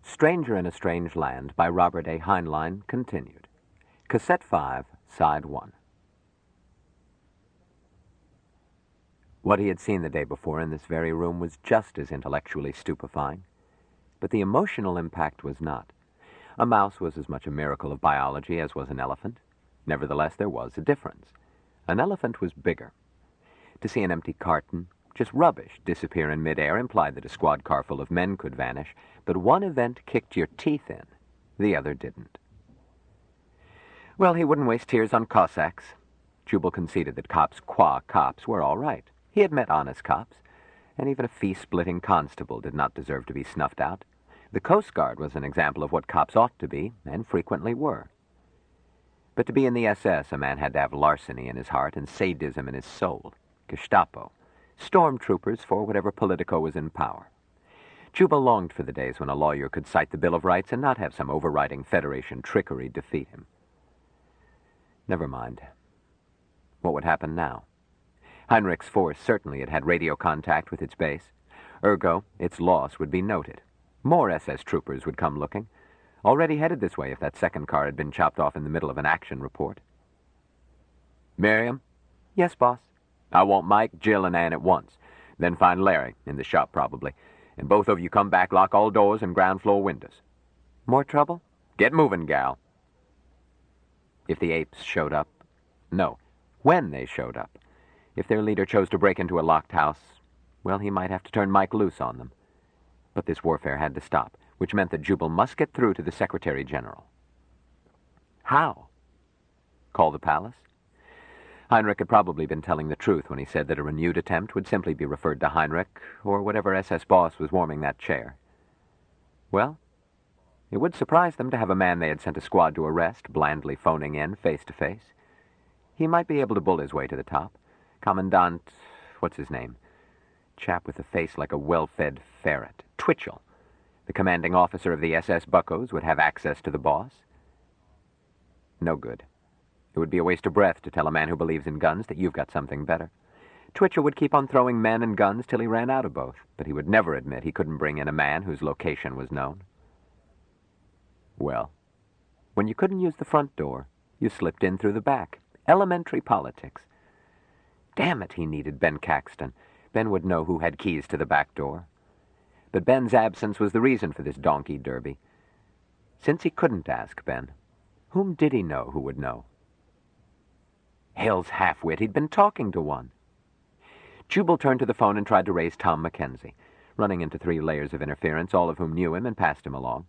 Stranger in a Strange Land by Robert A. Heinlein continued. Cassette 5, Side 1. What he had seen the day before in this very room was just as intellectually stupefying, but the emotional impact was not. A mouse was as much a miracle of biology as was an elephant. Nevertheless, there was a difference. An elephant was bigger. To see an empty carton, just rubbish, disappear in midair implied that a squad car full of men could vanish, but one event kicked your teeth in. The other didn't. Well, he wouldn't waste tears on Cossacks. Jubal conceded that cops qua cops were all right. He had met honest cops, and even a fee-splitting constable did not deserve to be snuffed out. The Coast Guard was an example of what cops ought to be, and frequently were. But to be in the SS, a man had to have larceny in his heart and sadism in his soul. Gestapo. Stormtroopers for whatever politico was in power. Jubal longed for the days when a lawyer could cite the Bill of Rights and not have some overriding Federation trickery defeat him. Never mind. What would happen now? Heinrich's force certainly had radio contact with its base. Ergo, its loss would be noted. More SS troopers would come looking. Already headed this way if that second car had been chopped off in the middle of an action report. Miriam? Yes, boss. I want Mike, Jill, and Ann at once. Then find Larry, in the shop probably. And both of you come back, lock all doors and ground floor windows. More trouble? Get moving, gal. If the apes showed up. No, when they showed up. If their leader chose to break into a locked house, well, he might have to turn Mike loose on them. But this warfare had to stop, which meant that Jubal must get through to the Secretary General. How? Call the palace? Heinrich had probably been telling the truth when he said that a renewed attempt would simply be referred to Heinrich or whatever SS boss was warming that chair. Well, it would surprise them to have a man they had sent a squad to arrest blandly phoning in face to face. He might be able to bull his way to the top. Commandant, what's his name? Chap with a face like a well-fed ferret. Twitchell. The commanding officer of the SS Buccos would have access to the boss. No good. It would be a waste of breath to tell a man who believes in guns that you've got something better. Twitchell would keep on throwing men and guns till he ran out of both, but he would never admit he couldn't bring in a man whose location was known. Well, when you couldn't use the front door, you slipped in through the back. Elementary politics. Damn it, he needed Ben Caxton. Ben would know who had keys to the back door. But Ben's absence was the reason for this donkey derby. Since he couldn't ask Ben, whom did he know who would know? Hell's half-wit, he'd been talking to one. Jubal turned to the phone and tried to raise Tom Mackenzie, running into 3 layers of interference, all of whom knew him and passed him along.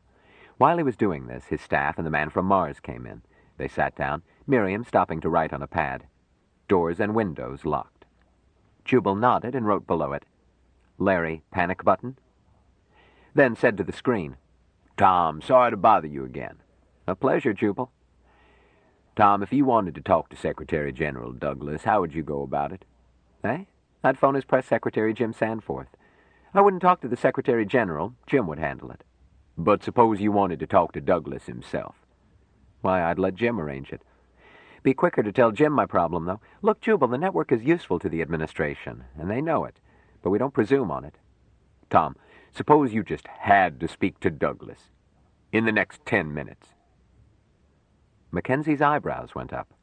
While he was doing this, his staff and the man from Mars came in. They sat down, Miriam stopping to write on a pad. Doors and windows locked. Jubal nodded and wrote below it, Larry, panic button. Then said to the screen, Tom, sorry to bother you again. A pleasure, Jubal. Tom, if you wanted to talk to Secretary General Douglas, how would you go about it? Eh? I'd phone his press secretary, Jim Sanforth. I wouldn't talk to the Secretary General. Jim would handle it. But suppose you wanted to talk to Douglas himself. Why, I'd let Jim arrange it. Be quicker to tell Jim my problem, though. Look, Jubal, the network is useful to the administration, and they know it, but we don't presume on it. Tom, suppose you just had to speak to Douglas. In the next 10 minutes. Mackenzie's eyebrows went up.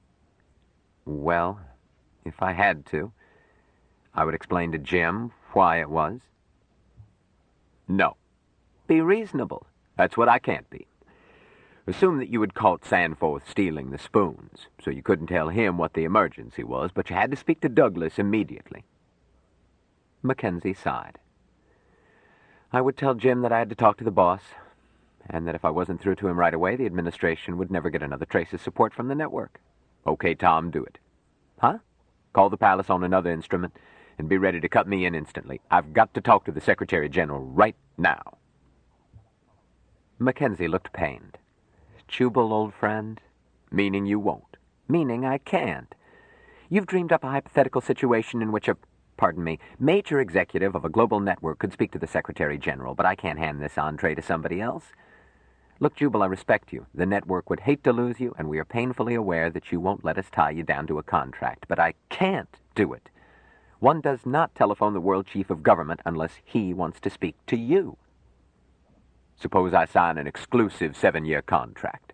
Well, if I had to, I would explain to Jim why it was. No. Be reasonable. That's what I can't be. Assume that you had caught Sanforth stealing the spoons, so you couldn't tell him what the emergency was, but you had to speak to Douglas immediately. Mackenzie sighed. I would tell Jim that I had to talk to the boss, and that if I wasn't through to him right away, the administration would never get another trace of support from the network. Okay, Tom, do it. Huh? Call the palace on another instrument, and be ready to cut me in instantly. I've got to talk to the Secretary General right now. Mackenzie looked pained. Jubal, old friend? Meaning you won't. Meaning I can't. You've dreamed up a hypothetical situation in which a, major executive of a global network could speak to the Secretary General, but I can't hand this entree to somebody else. Look, Jubal, I respect you. The network would hate to lose you, and we are painfully aware that you won't let us tie you down to a contract, but I can't do it. One does not telephone the world chief of government unless he wants to speak to you. Suppose I sign an exclusive 7-year contract.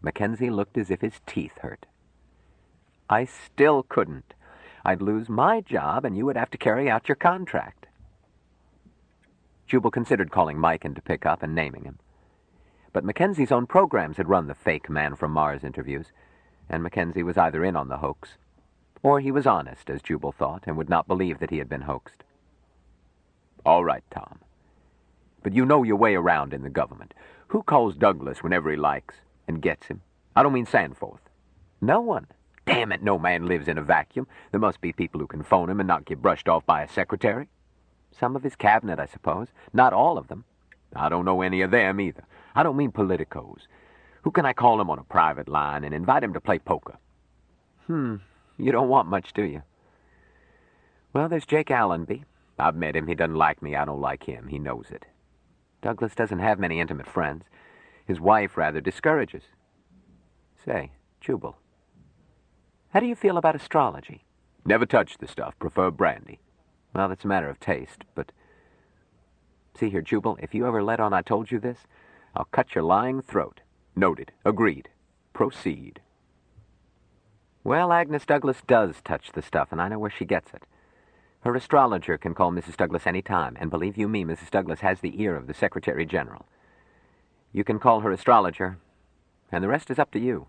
Mackenzie looked as if his teeth hurt. I still couldn't. I'd lose my job, and you would have to carry out your contract. Jubal considered calling Mike in to pick up and naming him. But Mackenzie's own programs had run the fake Man from Mars interviews, and Mackenzie was either in on the hoax, or he was honest, as Jubal thought, and would not believe that he had been hoaxed. All right, Tom. But you know your way around in the government. Who calls Douglas whenever he likes and gets him? I don't mean Sanforth. No one. Damn it, no man lives in a vacuum. There must be people who can phone him and not get brushed off by a secretary. Some of his cabinet, I suppose. Not all of them. I don't know any of them either. I don't mean politicos. Who can I call him on a private line and invite him to play poker? You don't want much, do you? Well, there's Jake Allenby. I've met him. He doesn't like me. I don't like him. He knows it. Douglas doesn't have many intimate friends. His wife rather discourages. Say, Jubal, how do you feel about astrology? Never touched the stuff. Prefer brandy. Well, that's a matter of taste, but... See here, Jubal, if you ever let on I told you this, I'll cut your lying throat. Noted. Agreed. Proceed. Well, Agnes Douglas does touch the stuff, and I know where she gets it. Her astrologer can call Mrs. Douglas any time, and believe you me, Mrs. Douglas has the ear of the Secretary General. You can call her astrologer, and the rest is up to you.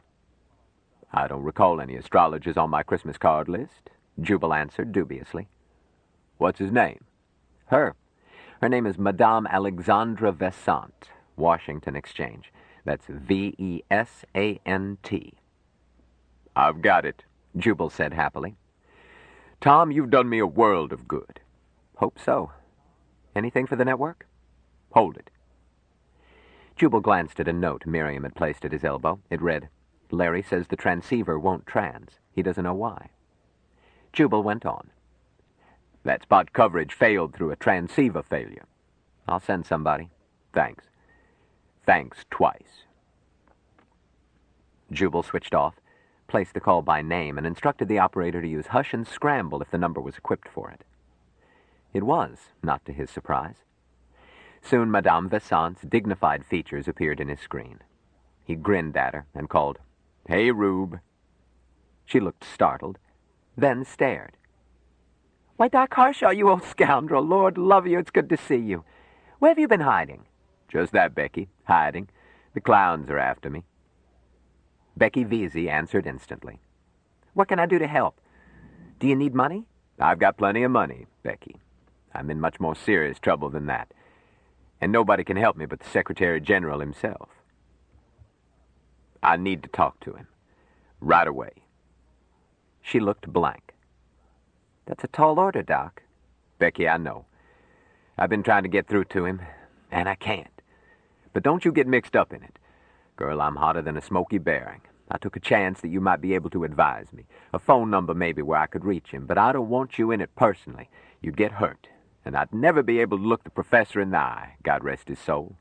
I don't recall any astrologers on my Christmas card list, Jubal answered dubiously. What's his name? Her. Her name is Madame Alexandra Vesant, Washington Exchange. That's Vesant. I've got it, Jubal said happily. Tom, you've done me a world of good. Hope so. Anything for the network? Hold it. Jubal glanced at a note Miriam had placed at his elbow. It read, Larry says the transceiver won't trans. He doesn't know why. Jubal went on. That spot coverage failed through a transceiver failure. I'll send somebody. Thanks. Thanks twice. Jubal switched off, placed the call by name, and instructed the operator to use hush and scramble if the number was equipped for it. It was, not to his surprise. Soon Madame Vesant's dignified features appeared in his screen. He grinned at her and called, Hey, Rube. She looked startled, then stared. Why, Doc Harshaw, you old scoundrel. Lord love you, it's good to see you. Where have you been hiding? Just that, Becky. Hiding. The clowns are after me. Becky Vesey answered instantly. What can I do to help? Do you need money? I've got plenty of money, Becky. I'm in much more serious trouble than that. And nobody can help me but the Secretary General himself. I need to talk to him. Right away. She looked blank. That's a tall order, Doc. Becky, I know. I've been trying to get through to him, and I can't. But don't you get mixed up in it. Girl, I'm hotter than a smoky bearing. I took a chance that you might be able to advise me. A phone number maybe where I could reach him, but I don't want you in it personally. You'd get hurt, and I'd never be able to look the professor in the eye, God rest his soul.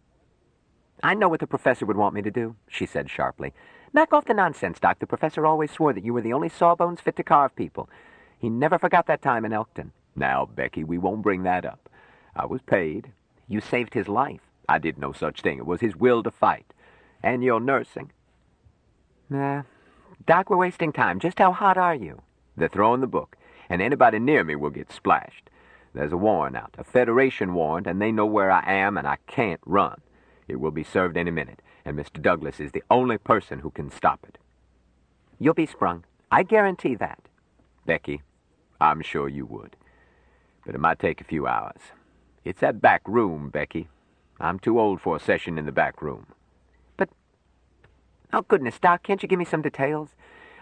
I know what the professor would want me to do, she said sharply. Knock off the nonsense, Doc. The professor always swore that you were the only sawbones fit to carve people. He never forgot that time in Elkton. Now, Becky, we won't bring that up. I was paid. You saved his life. I did no such thing. It was his will to fight. And you're nursing. Doc, we're wasting time. Just how hot are you? They're throwing the book, and anybody near me will get splashed. There's a warrant out, a Federation warrant, and they know where I am, and I can't run. It will be served any minute, and Mr. Douglas is the only person who can stop it. You'll be sprung. I guarantee that. Becky, I'm sure you would. But it might take a few hours. It's that back room, Becky. I'm too old for a session in the back room. But, oh goodness, Doc, can't you give me some details?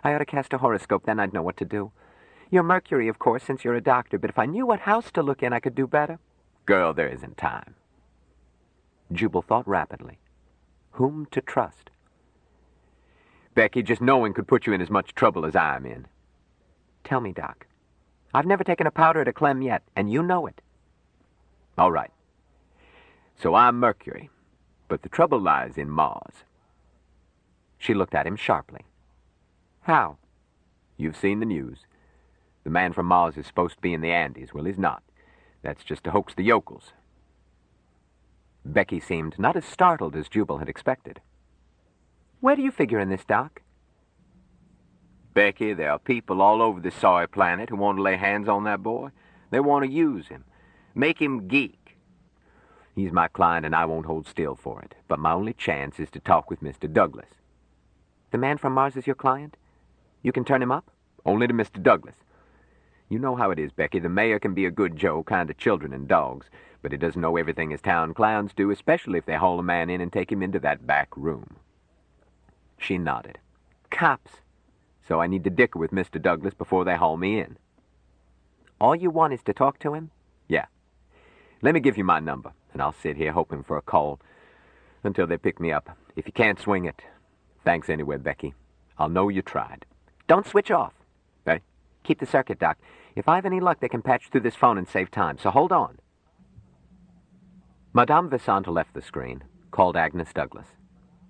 I ought to cast a horoscope, then I'd know what to do. You're Mercury, of course, since you're a doctor, but if I knew what house to look in, I could do better. Girl, there isn't time. Jubal thought rapidly. Whom to trust? Becky, just knowing could put you in as much trouble as I'm in. Tell me, Doc. I've never taken a powder to Clem yet, and you know it. All right. So I'm Mercury, but the trouble lies in Mars. She looked at him sharply. How? You've seen the news. The man from Mars is supposed to be in the Andes. Well, he's not. That's just to hoax the yokels. Becky seemed not as startled as Jubal had expected. "Where do you figure in this, Doc?" "Becky, there are people all over this sorry planet who want to lay hands on that boy. They want to use him, make him geek. He's my client, and I won't hold still for it. But my only chance is to talk with Mr. Douglas." "The man from Mars is your client? You can turn him up?" "Only to Mr. Douglas. You know how it is, Becky. The mayor can be a good Joe, kind to children and dogs, but he doesn't know everything as town clowns do, especially if they haul a man in and take him into that back room." She nodded. "Cops. So I need to dicker with Mr. Douglas before they haul me in." All you want is to talk to him?" "Yeah. Let me give you my number, and I'll sit here hoping for a call until they pick me up. If you can't swing it, thanks anyway, Becky. I'll know you tried." "Don't switch off." Hey? "Keep the circuit, Doc. If I have any luck, they can patch through this phone and save time, so hold on." Madame Visant left the screen, called Agnes Douglas.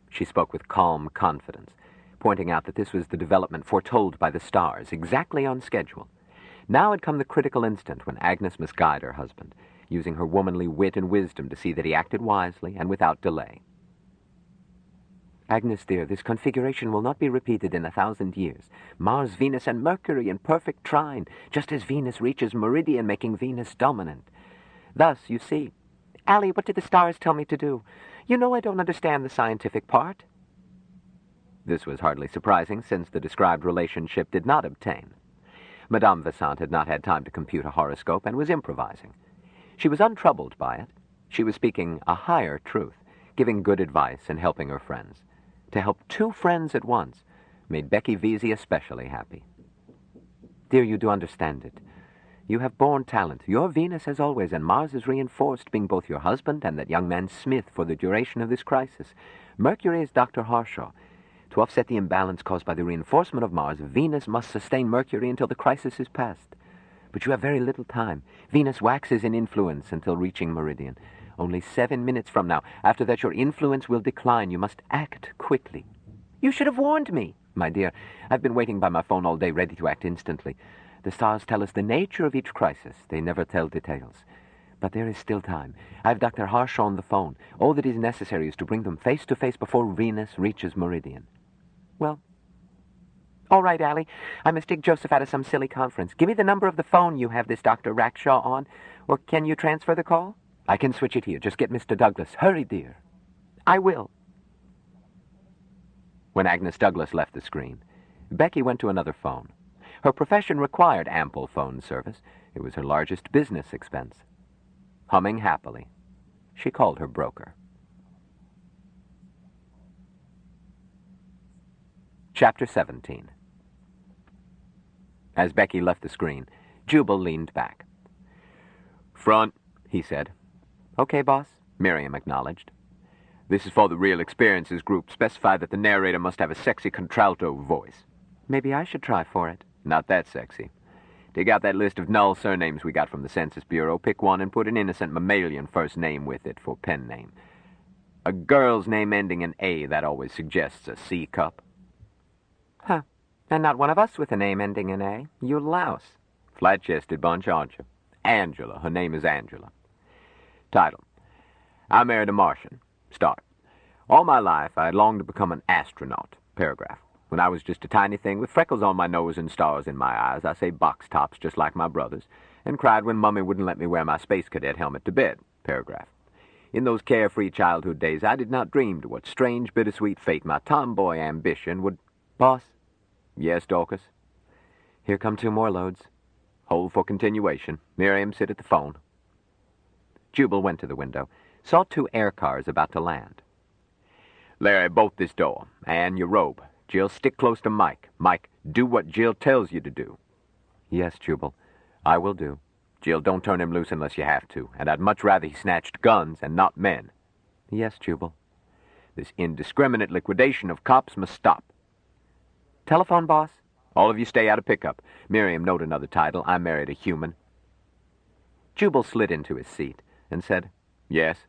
She spoke with calm confidence, pointing out that this was the development foretold by the stars, exactly on schedule. Now had come the critical instant when Agnes must guide her husband, using her womanly wit and wisdom to see that he acted wisely and without delay. "Agnes, dear, this configuration will not be repeated in 1,000 years. Mars, Venus, and Mercury in perfect trine, just as Venus reaches meridian, making Venus dominant. Thus, you see—" "Allie, what did the stars tell me to do? You know I don't understand the scientific part." This was hardly surprising, since the described relationship did not obtain. Madame Visant had not had time to compute a horoscope and was improvising. She was untroubled by it. She was speaking a higher truth, giving good advice and helping her friends. To help two friends at once made Becky Vesey especially happy. "Dear, you do understand it. You have born talent. Your Venus as always, and Mars is reinforced, being both your husband and that young man Smith for the duration of this crisis. Mercury is Dr. Harshaw. To offset the imbalance caused by the reinforcement of Mars, Venus must sustain Mercury until the crisis is past. But you have very little time. Venus waxes in influence until reaching meridian. Only 7 minutes from now. After that, your influence will decline. You must act quickly." "You should have warned me." "My dear, I've been waiting by my phone all day, ready to act instantly. The stars tell us the nature of each crisis. They never tell details. But there is still time. I have Dr. Harshaw on the phone. All that is necessary is to bring them face to face before Venus reaches meridian." "Well, all right, Allie. I must dig Joseph out of some silly conference. Give me the number of the phone you have this Dr. Rackshaw on, or can you transfer the call?" "I can switch it here. Just get Mr. Douglas. Hurry, dear." "I will." When Agnes Douglas left the screen, Becky went to another phone. Her profession required ample phone service. It was her largest business expense. Humming happily, she called her broker. Chapter 17. As Becky left the screen, Jubal leaned back. "Front," he said. "Okay, boss," Miriam acknowledged. "This is for the Real Experiences group. Specify that the narrator must have a sexy contralto voice." "Maybe I should try for it." "Not that sexy. Dig out that list of null surnames we got from the Census Bureau. Pick one and put an innocent mammalian first name with it for pen name. A girl's name ending in A, that always suggests a C cup." "Huh. And not one of us with a name ending in A. You louse." "Flat-chested bunch, aren't you?" "Angela. Her name is Angela." Title: I married a Martian. Start: all my life I had longed to become an astronaut. Paragraph: when I was just a tiny thing with freckles on my nose and stars in my eyes, I say box tops just like my brothers, and cried when Mummy wouldn't let me wear my space cadet helmet to bed. Paragraph: in those carefree childhood days, I did not dream to what strange, bittersweet fate my tomboy ambition would... "Boss." "Yes, Dorcas?" "Here come 2 more loads." "Hold for continuation. Miriam, sit at the phone." Jubal went to the window, saw 2 air cars about to land. "Larry, bolt this door. Ann, your robe. Jill, stick close to Mike. Mike, do what Jill tells you to do." "Yes, Jubal, I will do." "Jill, don't turn him loose unless you have to, and I'd much rather he snatched guns and not men." "Yes, Jubal." "This indiscriminate liquidation of cops must stop." "Telephone, boss." "All of you stay out of pickup. Miriam, note another title. I married a human." Jubal slid into his seat and said, "Yes."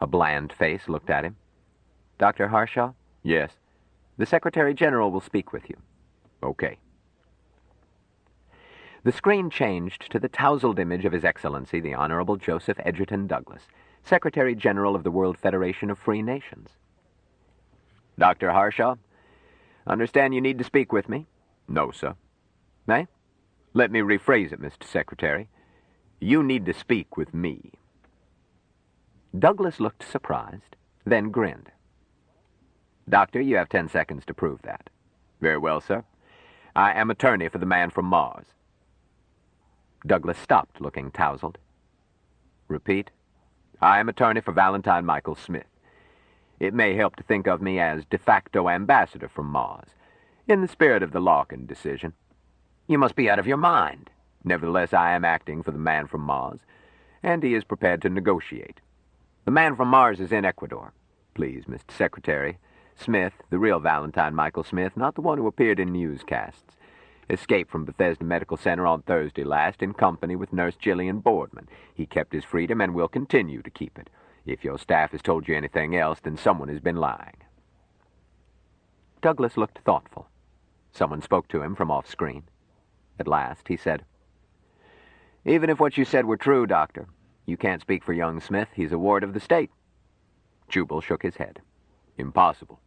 A bland face looked at him. "Dr. Harshaw?" "Yes." "The Secretary General will speak with you." "Okay." The screen changed to the tousled image of His Excellency, the Honorable Joseph Edgerton Douglas, Secretary General of the World Federation of Free Nations. "Dr. Harshaw, understand you need to speak with me?" "No, sir." "Eh? Let me rephrase it, Mr. Secretary. You need to speak with me." Douglas looked surprised, then grinned. "Doctor, you have 10 seconds to prove that." "Very well, sir. I am attorney for the man from Mars." Douglas stopped, looking tousled. "Repeat." "I am attorney for Valentine Michael Smith. It may help to think of me as de facto ambassador from Mars, in the spirit of the Larkin decision." "You must be out of your mind." "Nevertheless, I am acting for the man from Mars, and he is prepared to negotiate. The man from Mars is in Ecuador. Please, Mr. Secretary, Smith, the real Valentine Michael Smith, not the one who appeared in newscasts, escaped from Bethesda Medical Center on Thursday last in company with Nurse Jillian Boardman. He kept his freedom and will continue to keep it. If your staff has told you anything else, then someone has been lying." Douglas looked thoughtful. Someone spoke to him from off-screen. At last, he said, "Even if what you said were true, Doctor, you can't speak for young Smith. He's a ward of the state." Jubal shook his head. "Impossible.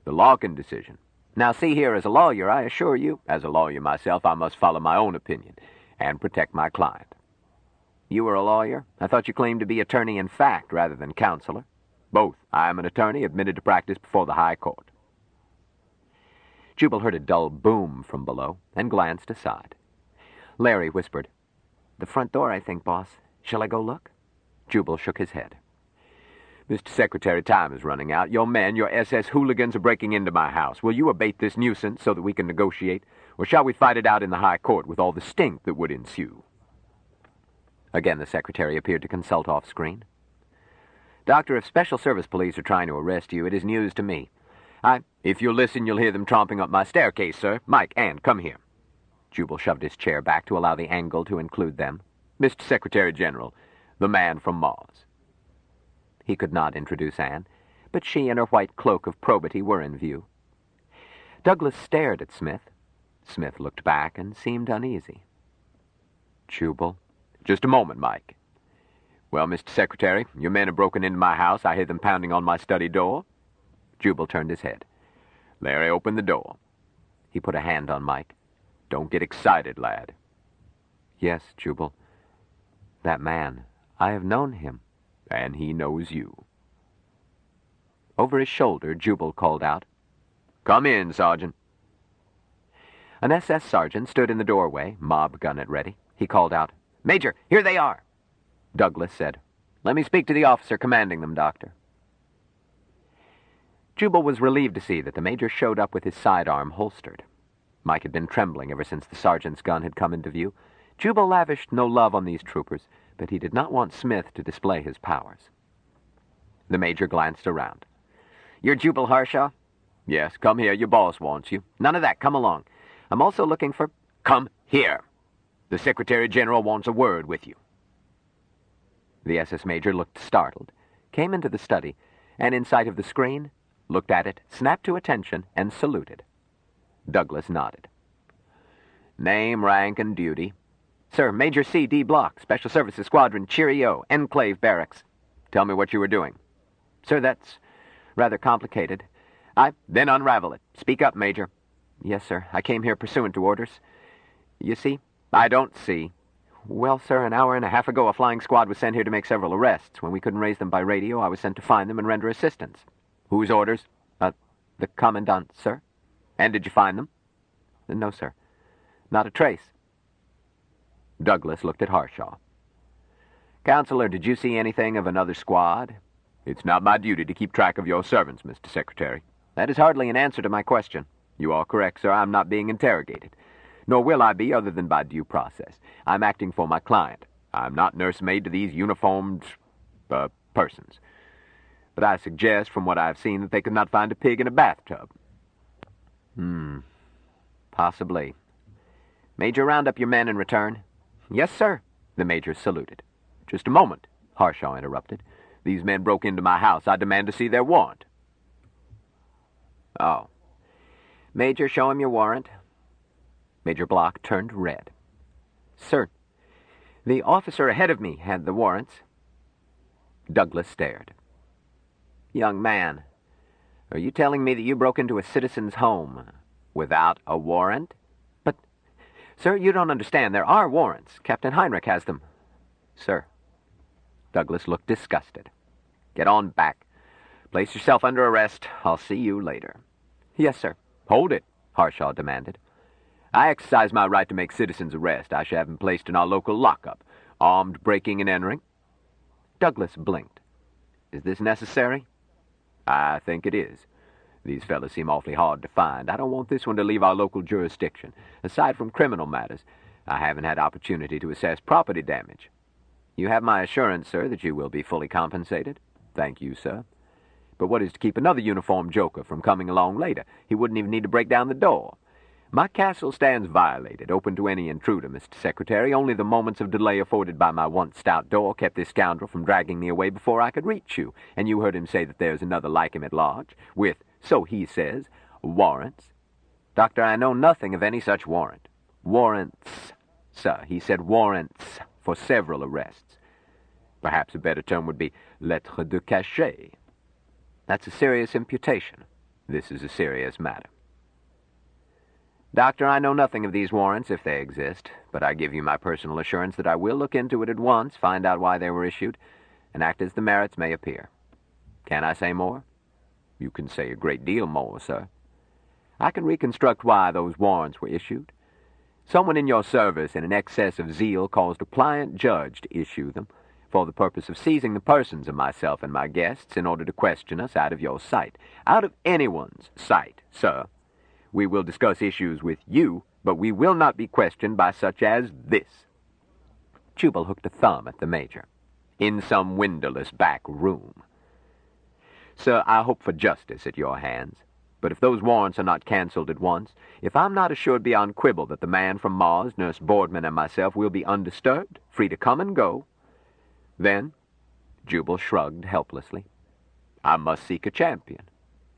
The Larkin decision. Now, see here, as a lawyer, I assure you, as a lawyer myself, I must follow my own opinion and protect my client." "You were a lawyer? I thought you claimed to be attorney in fact rather than counselor." "Both. I am an attorney admitted to practice before the High Court." Jubal heard a dull boom from below and glanced aside. Larry whispered, "The front door, I think, boss. Shall I go look?" Jubal shook his head. "Mr. Secretary, time is running out. Your men, your SS hooligans, are breaking into my house. Will you abate this nuisance so that we can negotiate, or shall we fight it out in the High Court with all the stink that would ensue?" Again the Secretary appeared to consult off-screen. "Doctor, if Special Service Police are trying to arrest you, it is news to me. If you'll listen, you'll hear them tromping up my staircase, sir. Mike, Ann, come here." Jubal shoved his chair back to allow the angle to include them. "Mr. Secretary General, the man from Mars." He could not introduce Anne, but she and her white cloak of probity were in view. Douglas stared at Smith. Smith looked back and seemed uneasy. "Jubal?" "Just a moment, Mike." "Well, Mr. Secretary, your men have broken into my house. I hear them pounding on my study door." Jubal turned his head. "Larry, open the door." He put a hand on Mike. "Don't get excited, lad." "Yes, Jubal. That man, I have known him." "And he knows you." Over his shoulder, Jubal called out, "Come in, Sergeant." An SS sergeant stood in the doorway, mob gun at ready. He called out, "Major, here they are." Douglas said, "Let me speak to the officer commanding them, Doctor." Jubal was relieved to see that the major showed up with his sidearm holstered. Mike had been trembling ever since the sergeant's gun had come into view. Jubal lavished no love on these troopers, but he did not want Smith to display his powers. The major glanced around. "You're Jubal Harshaw?" "Yes, come here. Your boss wants you." "None of that. Come along. I'm also looking for—" "Come here. The Secretary General wants a word with you." The SS major looked startled, came into the study, and in sight of the screen, looked at it, snapped to attention, and saluted. Douglas nodded. "Name, rank, and duty." "Sir, Major C.D. Block, Special Services Squadron, Cheerio, Enclave Barracks." "Tell me what you were doing." "Sir, that's rather complicated. Then unravel it. Speak up, Major." "Yes, sir. I came here pursuant to orders. You see?" "I don't see." "Well, sir, an hour and a half ago, a flying squad was sent here to make several arrests. When we couldn't raise them by radio, I was sent to find them and render assistance." "Whose orders?" The Commandant, sir." "And did you find them?" "No, sir. Not a trace." Douglas looked at Harshaw. "Counselor, did you see anything of another squad?" "It's not my duty to keep track of your servants, Mr. Secretary." "That is hardly an answer to my question." "You are correct, sir. I'm not being interrogated. Nor will I be other than by due process. I'm acting for my client. I'm not nursemaid to these uniformed, persons. But I suggest, from what I've seen, that they could not find a pig in a bathtub." Possibly. "Major, round up your men and return." "Yes, sir." The major saluted. "Just a moment," Harshaw interrupted. "These men broke into my house. I demand to see their warrant." "Oh. Major, show him your warrant." Major Block turned red. "Sir, the officer ahead of me had the warrants." Douglas stared. Young man, are you telling me that you broke into a citizen's home without a warrant? But, sir, you don't understand. There are warrants. Captain Heinrich has them. Sir. Douglas looked disgusted. Get on back. Place yourself under arrest. I'll see you later. Yes, sir. Hold it, Harshaw demanded. I exercise my right to make citizens arrest. I shall have him placed in our local lockup. Armed breaking and entering. Douglas blinked. Is this necessary? I think it is. These fellas seem awfully hard to find. I don't want this one to leave our local jurisdiction. Aside from criminal matters, I haven't had opportunity to assess property damage. You have my assurance, sir, that you will be fully compensated. Thank you, sir. But what is to keep another uniformed joker from coming along later? He wouldn't even need to break down the door. My castle stands violated, open to any intruder, Mr. Secretary. Only the moments of delay afforded by my once stout door kept this scoundrel from dragging me away before I could reach you. And you heard him say that there's another like him at large, with, so he says, warrants. Doctor, I know nothing of any such warrant. Warrants, sir. He said warrants for several arrests. Perhaps a better term would be lettre de cachet. That's a serious imputation. This is a serious matter. Doctor, I know nothing of these warrants, if they exist, but I give you my personal assurance that I will look into it at once, find out why they were issued, and act as the merits may appear. Can I say more? You can say a great deal more, sir. I can reconstruct why those warrants were issued. Someone in your service, in an excess of zeal, caused a pliant judge to issue them, for the purpose of seizing the persons of myself and my guests in order to question us out of your sight. Out of anyone's sight, sir. We will discuss issues with you, but we will not be questioned by such as this. Jubal hooked a thumb at the Major. In some windowless back room. Sir, I hope for justice at your hands. But if those warrants are not cancelled at once, if I'm not assured beyond quibble that the man from Mars, Nurse Boardman, and myself will be undisturbed, free to come and go, then, Jubal shrugged helplessly, I must seek a champion.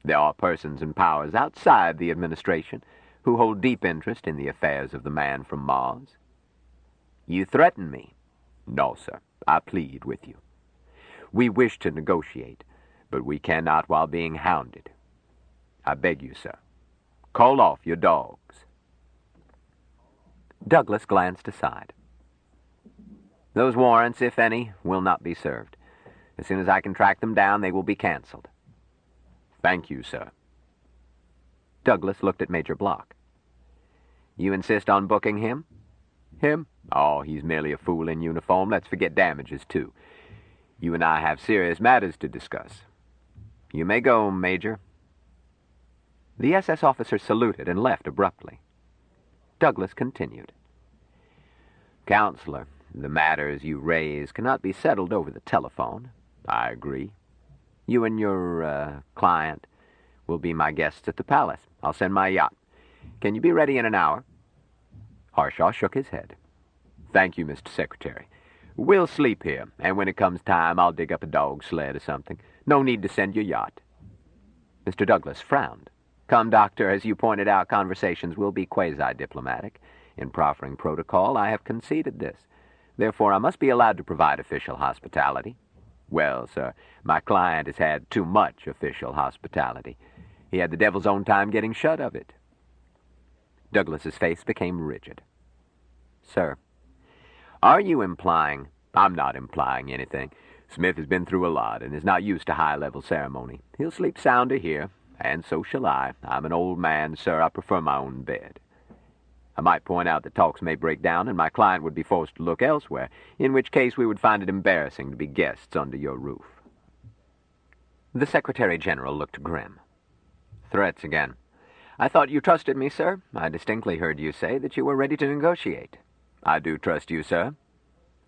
There are persons and powers outside the administration who hold deep interest in the affairs of the man from Mars. You threaten me. No, sir. I plead with you. We wish to negotiate, but we cannot while being hounded. I beg you, sir. Call off your dogs. Douglas glanced aside. Those warrants, if any, will not be served. As soon as I can track them down, they will be canceled. Thank you, sir. Douglas looked at Major Block. You insist on booking him? Him? Oh, he's merely a fool in uniform. Let's forget damages, too. You and I have serious matters to discuss. You may go, Major. The SS officer saluted and left abruptly. Douglas continued. Counselor, the matters you raise cannot be settled over the telephone. I agree. You and your, client will be my guests at the palace. I'll send my yacht. Can you be ready in an hour? Harshaw shook his head. Thank you, Mr. Secretary. We'll sleep here, and when it comes time, I'll dig up a dog sled or something. No need to send your yacht. Mr. Douglas frowned. Come, Doctor, as you pointed out, conversations will be quasi-diplomatic. In proffering protocol, I have conceded this. Therefore, I must be allowed to provide official hospitality. Well, sir, my client has had too much official hospitality. He had the devil's own time getting shut of it. Douglas's face became rigid. Sir, are you implying... I'm not implying anything. Smith has been through a lot and is not used to high-level ceremony. He'll sleep sounder here, and so shall I. I'm an old man, sir. I prefer my own bed. I might point out that talks may break down and my client would be forced to look elsewhere, in which case we would find it embarrassing to be guests under your roof. The Secretary-General looked grim. Threats again. I thought you trusted me, sir. I distinctly heard you say that you were ready to negotiate. I do trust you, sir.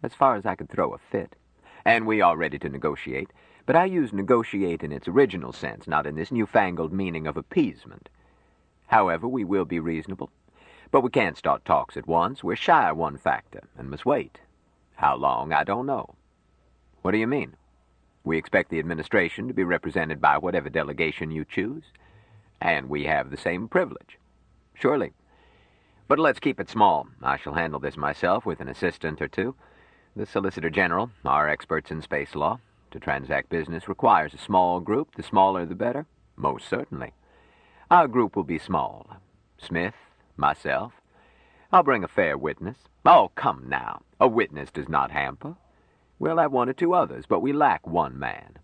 As far as I could throw a fit. And we are ready to negotiate, but I use negotiate in its original sense, not in this newfangled meaning of appeasement. However, we will be reasonable. But we can't start talks at once. We're shy of one factor, and must wait. How long, I don't know. What do you mean? We expect the administration to be represented by whatever delegation you choose, and we have the same privilege. Surely. But let's keep it small. I shall handle this myself with an assistant or two. The Solicitor General, our experts in space law. To transact business requires a small group. The smaller the better. Most certainly. Our group will be small. Smith, myself. I'll bring a fair witness. Oh, come now. A witness does not hamper. We'll have one or two others, but we lack one man.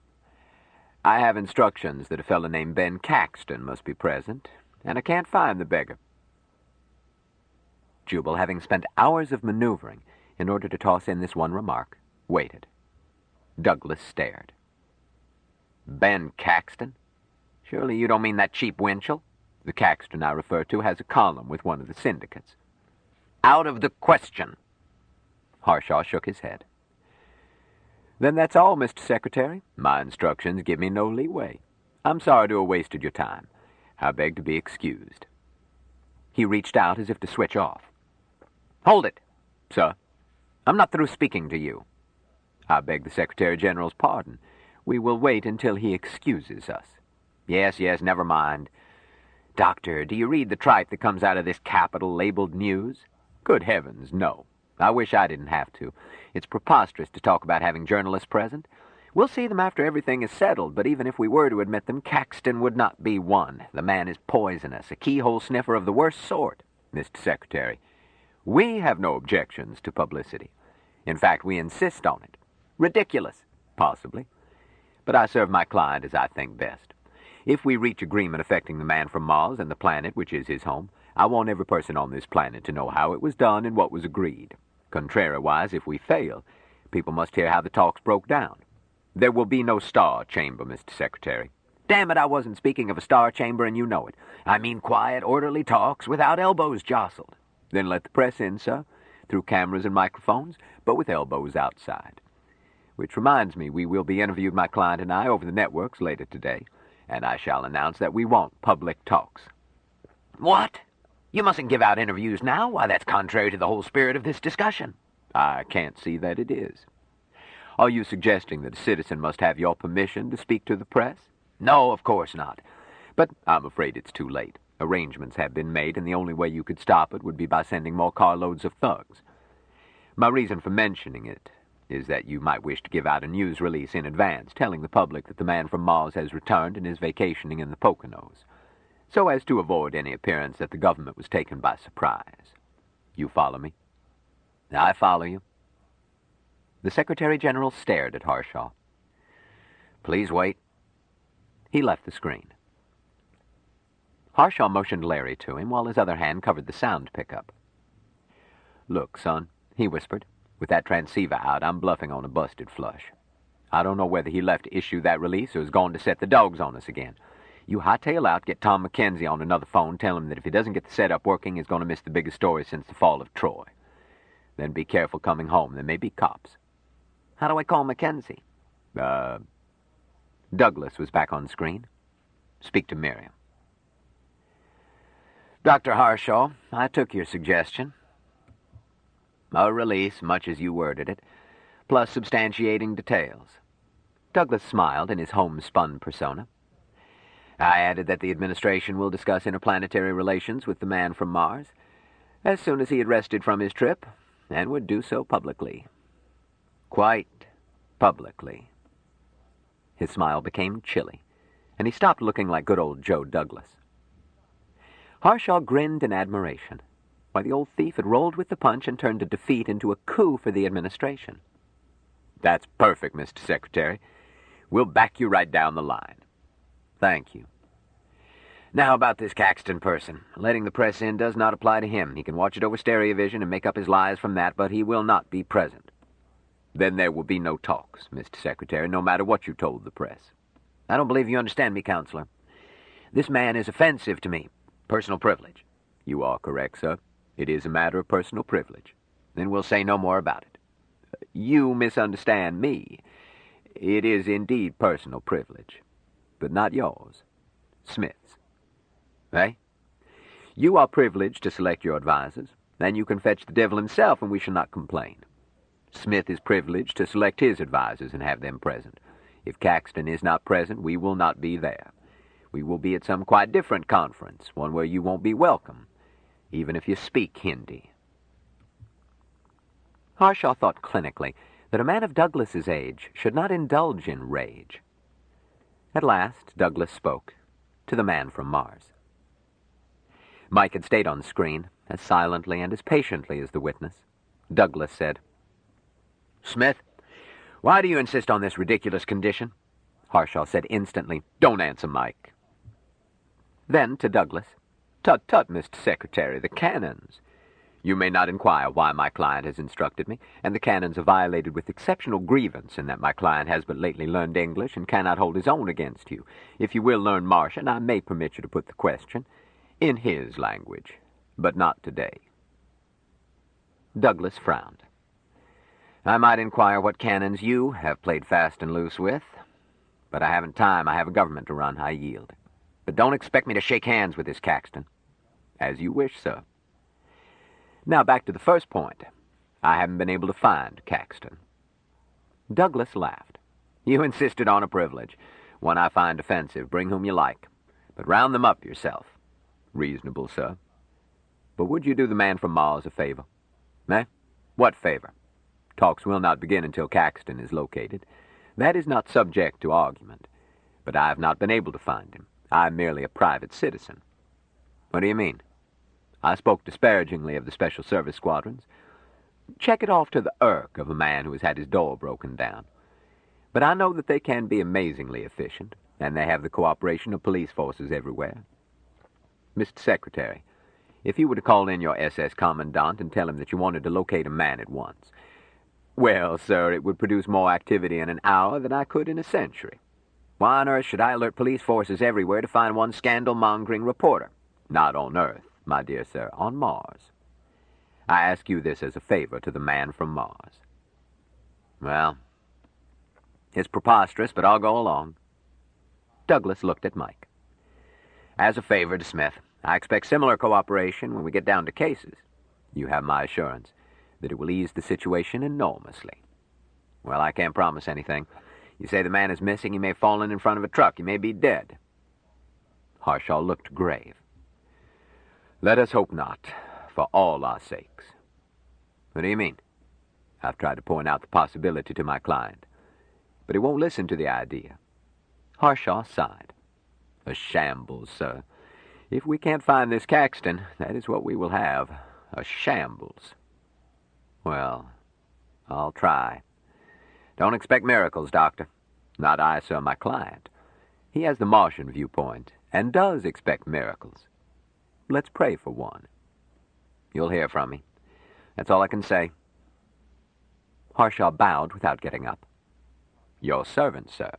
I have instructions that a fellow named Ben Caxton must be present, and I can't find the beggar. Jubal, having spent hours of maneuvering in order to toss in this one remark, waited. Douglas stared. Ben Caxton? Surely you don't mean that cheap Winchell? The Caxton I refer to has a column with one of the syndicates. Out of the question. Harshaw shook his head. Then that's all, Mr. Secretary. My instructions give me no leeway. I'm sorry to have wasted your time. I beg to be excused. He reached out as if to switch off. Hold it, sir. I'm not through speaking to you. I beg the Secretary General's pardon. We will wait until he excuses us. Yes, never mind. Doctor, do you read the tripe that comes out of this Capitol labeled news? Good heavens, no. I wish I didn't have to. It's preposterous to talk about having journalists present. We'll see them after everything is settled, but even if we were to admit them, Caxton would not be one. The man is poisonous, a keyhole sniffer of the worst sort, Mr. Secretary. We have no objections to publicity. In fact, we insist on it. Ridiculous, possibly. But I serve my client as I think best. If we reach agreement affecting the man from Mars and the planet, which is his home, I want every person on this planet to know how it was done and what was agreed. Contrariwise, if we fail, people must hear how the talks broke down. There will be no star chamber, Mr. Secretary. Damn it, I wasn't speaking of a star chamber, and you know it. I mean quiet, orderly talks without elbows jostled. Then let the press in, sir, through cameras and microphones, but with elbows outside. Which reminds me, we will be interviewed, my client and I, over the networks later today, and I shall announce that we want public talks. What? You mustn't give out interviews now. Why, that's contrary to the whole spirit of this discussion. I can't see that it is. Are you suggesting that a citizen must have your permission to speak to the press? No, of course not. But I'm afraid it's too late. Arrangements have been made, and the only way you could stop it would be by sending more carloads of thugs. My reason for mentioning it is that you might wish to give out a news release in advance, telling the public that the man from Mars has returned and is vacationing in the Poconos, so as to avoid any appearance that the government was taken by surprise. You follow me? I follow you. The Secretary General stared at Harshaw. Please wait. He left the screen. Harshaw motioned Larry to him while his other hand covered the sound pickup. Look, son, he whispered, with that transceiver out, I'm bluffing on a busted flush. I don't know whether he left to issue that release or is going to set the dogs on us again. You hightail out, get Tom McKenzie on another phone, tell him that if he doesn't get the setup working, he's going to miss the biggest story since the fall of Troy. Then be careful coming home. There may be cops. How do I call McKenzie? Douglas was back on screen. Speak to Miriam. Dr. Harshaw, I took your suggestion. A release, much as you worded it, plus substantiating details. Douglas smiled in his homespun persona. I added that the administration will discuss interplanetary relations with the man from Mars as soon as he had rested from his trip, and would do so publicly. Quite publicly. His smile became chilly, and he stopped looking like good old Joe Douglas. Harshaw grinned in admiration. Why, the old thief had rolled with the punch and turned a defeat into a coup for the administration. That's perfect, Mr. Secretary. We'll back you right down the line. Thank you. Now about this Caxton person. Letting the press in does not apply to him. He can watch it over stereovision and make up his lies from that, but he will not be present. Then there will be no talks, Mr. Secretary, no matter what you told the press. I don't believe you understand me, Counselor. This man is offensive to me. Personal privilege. You are correct, sir. It is a matter of personal privilege. Then we'll say no more about it. You misunderstand me. It is indeed personal privilege, but not yours. Smith's. Eh? You are privileged to select your advisers, and you can fetch the devil himself, and we shall not complain. Smith is privileged to select his advisers and have them present. If Caxton is not present, we will not be there. We will be at some quite different conference, one where you won't be welcome, even if you speak Hindi. Harshaw thought clinically that a man of Douglas's age should not indulge in rage. At last, Douglas spoke to the man from Mars. Mike had stayed on screen, as silently and as patiently as the witness. Douglas said, "Smith, why do you insist on this ridiculous condition?" Harshaw said instantly, "Don't answer, Mike." Then to Douglas, "Tut, tut, Mr. Secretary, the canons. You may not inquire why my client has instructed me, and the canons are violated with exceptional grievance in that my client has but lately learned English and cannot hold his own against you. If you will learn Martian, I may permit you to put the question in his language, but not today." Douglas frowned. "I might inquire what canons you have played fast and loose with, but I haven't time. I have a government to run. I yield. But don't expect me to shake hands with this Caxton." "As you wish, sir." Now back to the first point. I haven't been able to find Caxton. Douglas laughed. "You insisted on a privilege, one I find offensive. Bring whom you like, but round them up yourself." "Reasonable, sir. But would you do the man from Mars a favor?" "Eh? What favor?" "Talks will not begin until Caxton is located. That is not subject to argument. But I have not been able to find him. I am merely a private citizen." "What do you mean?" "I spoke disparagingly of the Special Service squadrons. Check it off to the irk of a man who has had his door broken down. But I know that they can be amazingly efficient, and they have the cooperation of police forces everywhere. Mr. Secretary, if you were to call in your SS Commandant and tell him that you wanted to locate a man at once, well, sir, it would produce more activity in an hour than I could in a century. Why on earth should I alert police forces everywhere to find one scandal-mongering reporter? Not on Earth, my dear sir, on Mars. I ask you this as a favor to the man from Mars." "Well, it's preposterous, but I'll go along." Douglas looked at Mike. "As a favor to Smith, I expect similar cooperation when we get down to cases. You have my assurance that it will ease the situation enormously." "Well, I can't promise anything. You say the man is missing. He may have fallen in front of a truck. He may be dead." Harshaw looked grave. "Let us hope not, for all our sakes." "What do you mean?" "I've tried to point out the possibility to my client, but he won't listen to the idea." Harshaw sighed. "A shambles, sir. If we can't find this Caxton, that is what we will have, a shambles." "Well, I'll try. Don't expect miracles, Doctor. Not I, sir, my client. He has the Martian viewpoint, and does expect miracles. Let's pray for one. You'll hear from me. That's all I can say." Harshaw bowed without getting up. "Your servant, sir."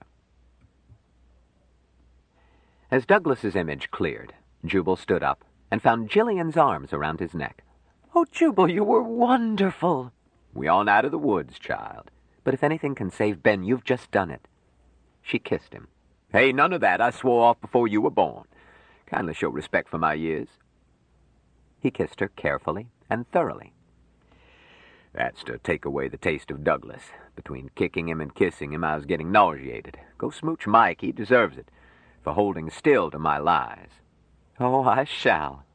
As Douglas's image cleared, Jubal stood up and found Jillian's arms around his neck. "Oh, Jubal, you were wonderful." "We aren't out of the woods, child. But if anything can save Ben, you've just done it." She kissed him. "Hey, none of that. I swore off before you were born. Kindly show respect for my years." He kissed her carefully and thoroughly. "That's to take away the taste of Douglas. Between kicking him and kissing him, I was getting nauseated. Go smooch Mike. He deserves it for holding still to my lies." "Oh, I shall."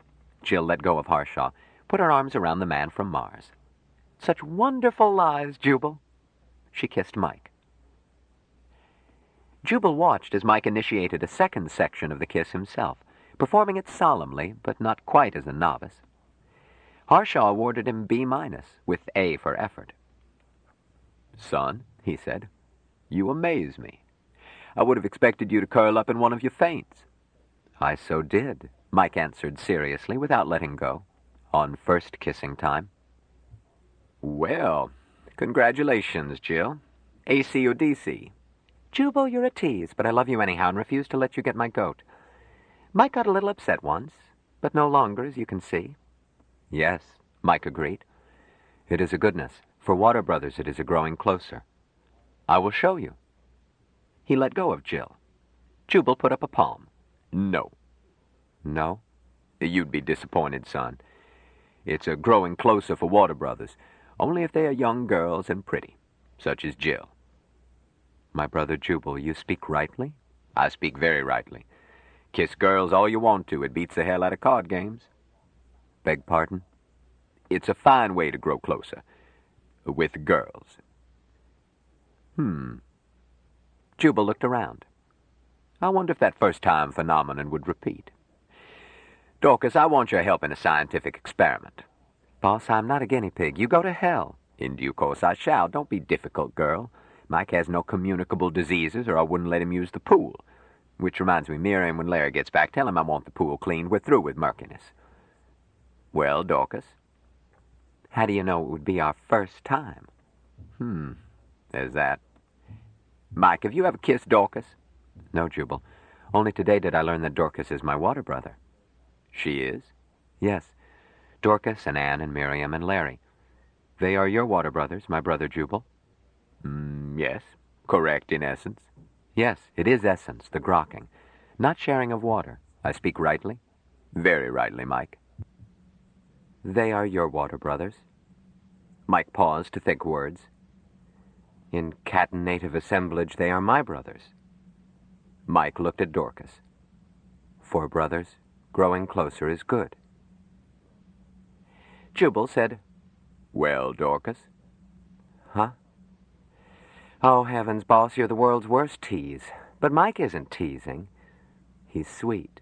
Jill let go of Harshaw, put her arms around the man from Mars. "Such wonderful lies, Jubal." She kissed Mike. Jubal watched as Mike initiated a second section of the kiss himself, performing it solemnly, but not quite as a novice. Harshaw awarded him B-, with A for effort. "Son," he said, "you amaze me. I would have expected you to curl up in one of your faints." "I so did," Mike answered seriously, without letting go, "on first kissing time." "Well, congratulations, Jill. AC or DC?" "Jubal, you're a tease, but I love you anyhow and refuse to let you get my goat. Mike got a little upset once, but no longer, as you can see." "Yes," Mike agreed. "It is a goodness. For Water Brothers it is a growing closer. I will show you." He let go of Jill. Jubal put up a palm. "No." "No?" "You'd be disappointed, son. It's a growing closer for Water Brothers, only if they are young girls and pretty, such as Jill." "My brother Jubal, you speak rightly?" "I speak very rightly. Kiss girls all you want to. It beats the hell out of card games." "Beg pardon?" "It's a fine way to grow closer. With girls." Jubal looked around. I wonder if that first-time phenomenon would repeat. Dorcas, I want your help in a scientific experiment. Boss, I'm not a guinea pig. You go to hell. In due course I shall. Don't be difficult, girl. Mike has no communicable diseases, or I wouldn't let him use the pool. Which reminds me, Miriam, when Larry gets back, tell him I want the pool cleaned. We're through with murkiness. Well, Dorcas? How do you know it would be our first time? There's that. Mike, have you ever kissed Dorcas? No, Jubal. Only today did I learn that Dorcas is my water brother. She is? Yes. Dorcas and Anne and Miriam and Larry. They are your water brothers, my brother Jubal. Yes. Correct in essence. Yes, it is essence, the grokking. Not sharing of water. I speak rightly? Very rightly, Mike. They are your water brothers. Mike paused to think words. In catenative assemblage, they are my brothers. Mike looked at Dorcas. For brothers, growing closer is good. Jubal said, Well, Dorcas? Huh? Oh, heavens, boss, you're the world's worst tease. But Mike isn't teasing. He's sweet.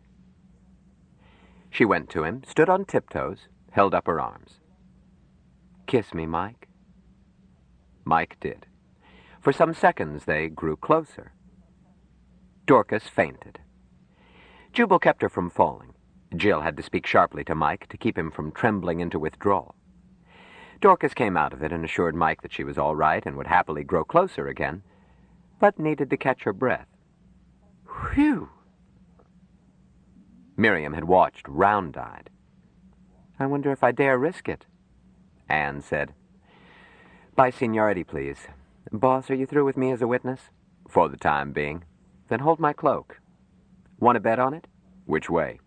She went to him, stood on tiptoes, held up her arms. Kiss me, Mike. Mike did. For some seconds they grew closer. Dorcas fainted. Jubal kept her from falling. Jill had to speak sharply to Mike to keep him from trembling into withdrawal. Dorcas came out of it and assured Mike that she was all right and would happily grow closer again, but needed to catch her breath. Whew! Miriam had watched, round-eyed. I wonder if I dare risk it. Anne said, By seniority, please. Boss, are you through with me as a witness? For the time being. Then hold my cloak. Want to bet on it? Which way?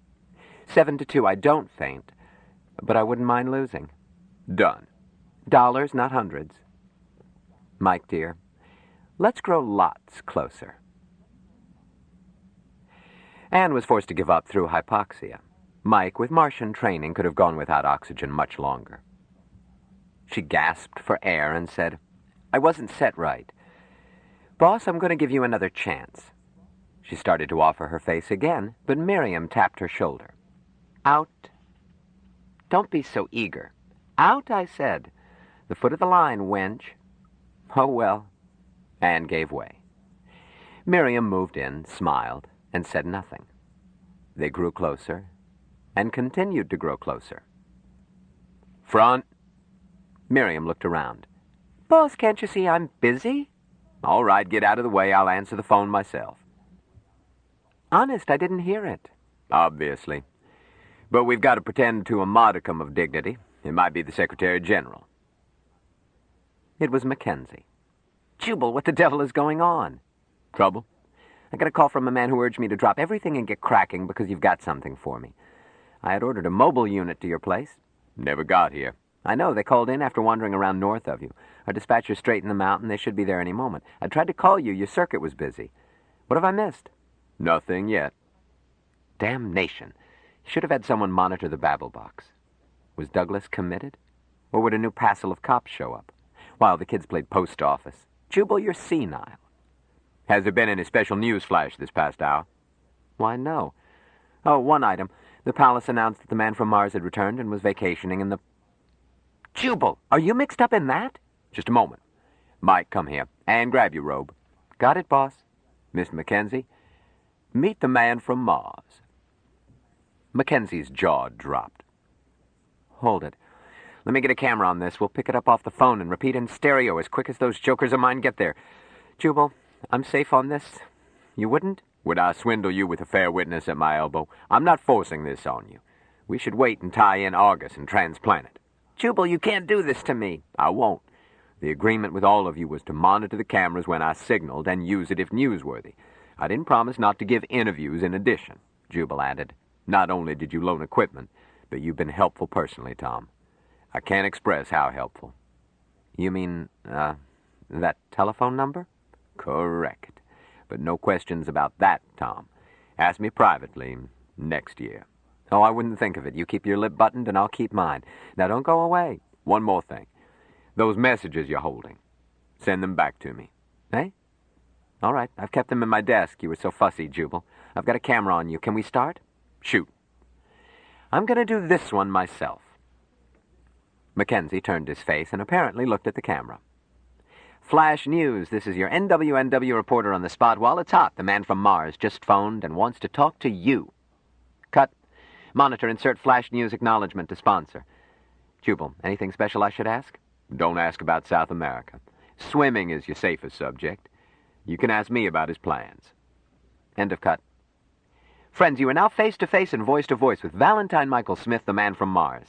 7-2, I don't faint, but I wouldn't mind losing. Done. Dollars, not hundreds. Mike, dear, let's grow lots closer. Anne was forced to give up through hypoxia. Mike, with Martian training, could have gone without oxygen much longer. She gasped for air and said, I wasn't set right. Boss, I'm going to give you another chance. She started to offer her face again, but Miriam tapped her shoulder. Out. Don't be so eager. Out, I said. The foot of the line, wench. Oh, well. Anne gave way. Miriam moved in, smiled, and said nothing. They grew closer, and continued to grow closer. Front. Miriam looked around. Boss, can't you see I'm busy? All right, get out of the way. I'll answer the phone myself. Honest, I didn't hear it. Obviously. But we've got to pretend to a modicum of dignity. It might be the Secretary General. It was Mackenzie. Jubal, what the devil is going on? Trouble? I got a call from a man who urged me to drop everything and get cracking because you've got something for me. I had ordered a mobile unit to your place. Never got here. I know, they called in after wandering around north of you. Our dispatchers straightened them out, and they should be there any moment. I tried to call you. Your circuit was busy. What have I missed? Nothing yet. Damnation. Should have had someone monitor the babble box. Was Douglas committed? Or would a new passel of cops show up? While the kids played post office. Jubal, you're senile. Has there been any special news flash this past hour? Why, no. Oh, one item. The palace announced that the man from Mars had returned and was vacationing in the... Jubal, are you mixed up in that? Just a moment. Mike, come here. And grab your robe. Got it, boss. Miss Mackenzie, meet the man from Mars. Mackenzie's jaw dropped. Hold it. Let me get a camera on this. We'll pick it up off the phone and repeat in stereo as quick as those jokers of mine get there. Jubal, I'm safe on this. You wouldn't? Would I swindle you with a fair witness at my elbow? I'm not forcing this on you. We should wait and tie in Argus and transplant it. Jubal, you can't do this to me. I won't. The agreement with all of you was to monitor the cameras when I signaled and use it if newsworthy. I didn't promise not to give interviews in addition, Jubal added. Not only did you loan equipment, but you've been helpful personally, Tom. I can't express how helpful. You mean, that telephone number? Correct. But no questions about that, Tom. Ask me privately next year. Oh, I wouldn't think of it. You keep your lip buttoned and I'll keep mine. Now don't go away. One more thing. Those messages you're holding, send them back to me. Eh? All right, I've kept them in my desk. You were so fussy, Jubal. I've got a camera on you. Can we start? Shoot. I'm going to do this one myself. Mackenzie turned his face and apparently looked at the camera. Flash news. This is your NWNW reporter on the spot. While it's hot, the man from Mars just phoned and wants to talk to you. Cut. Monitor, insert flash news acknowledgement to sponsor. Jubal, anything special I should ask? Don't ask about South America. Swimming is your safest subject. You can ask me about his plans. End of cut. Friends, you are now face-to-face and voice-to-voice with Valentine Michael Smith, the man from Mars.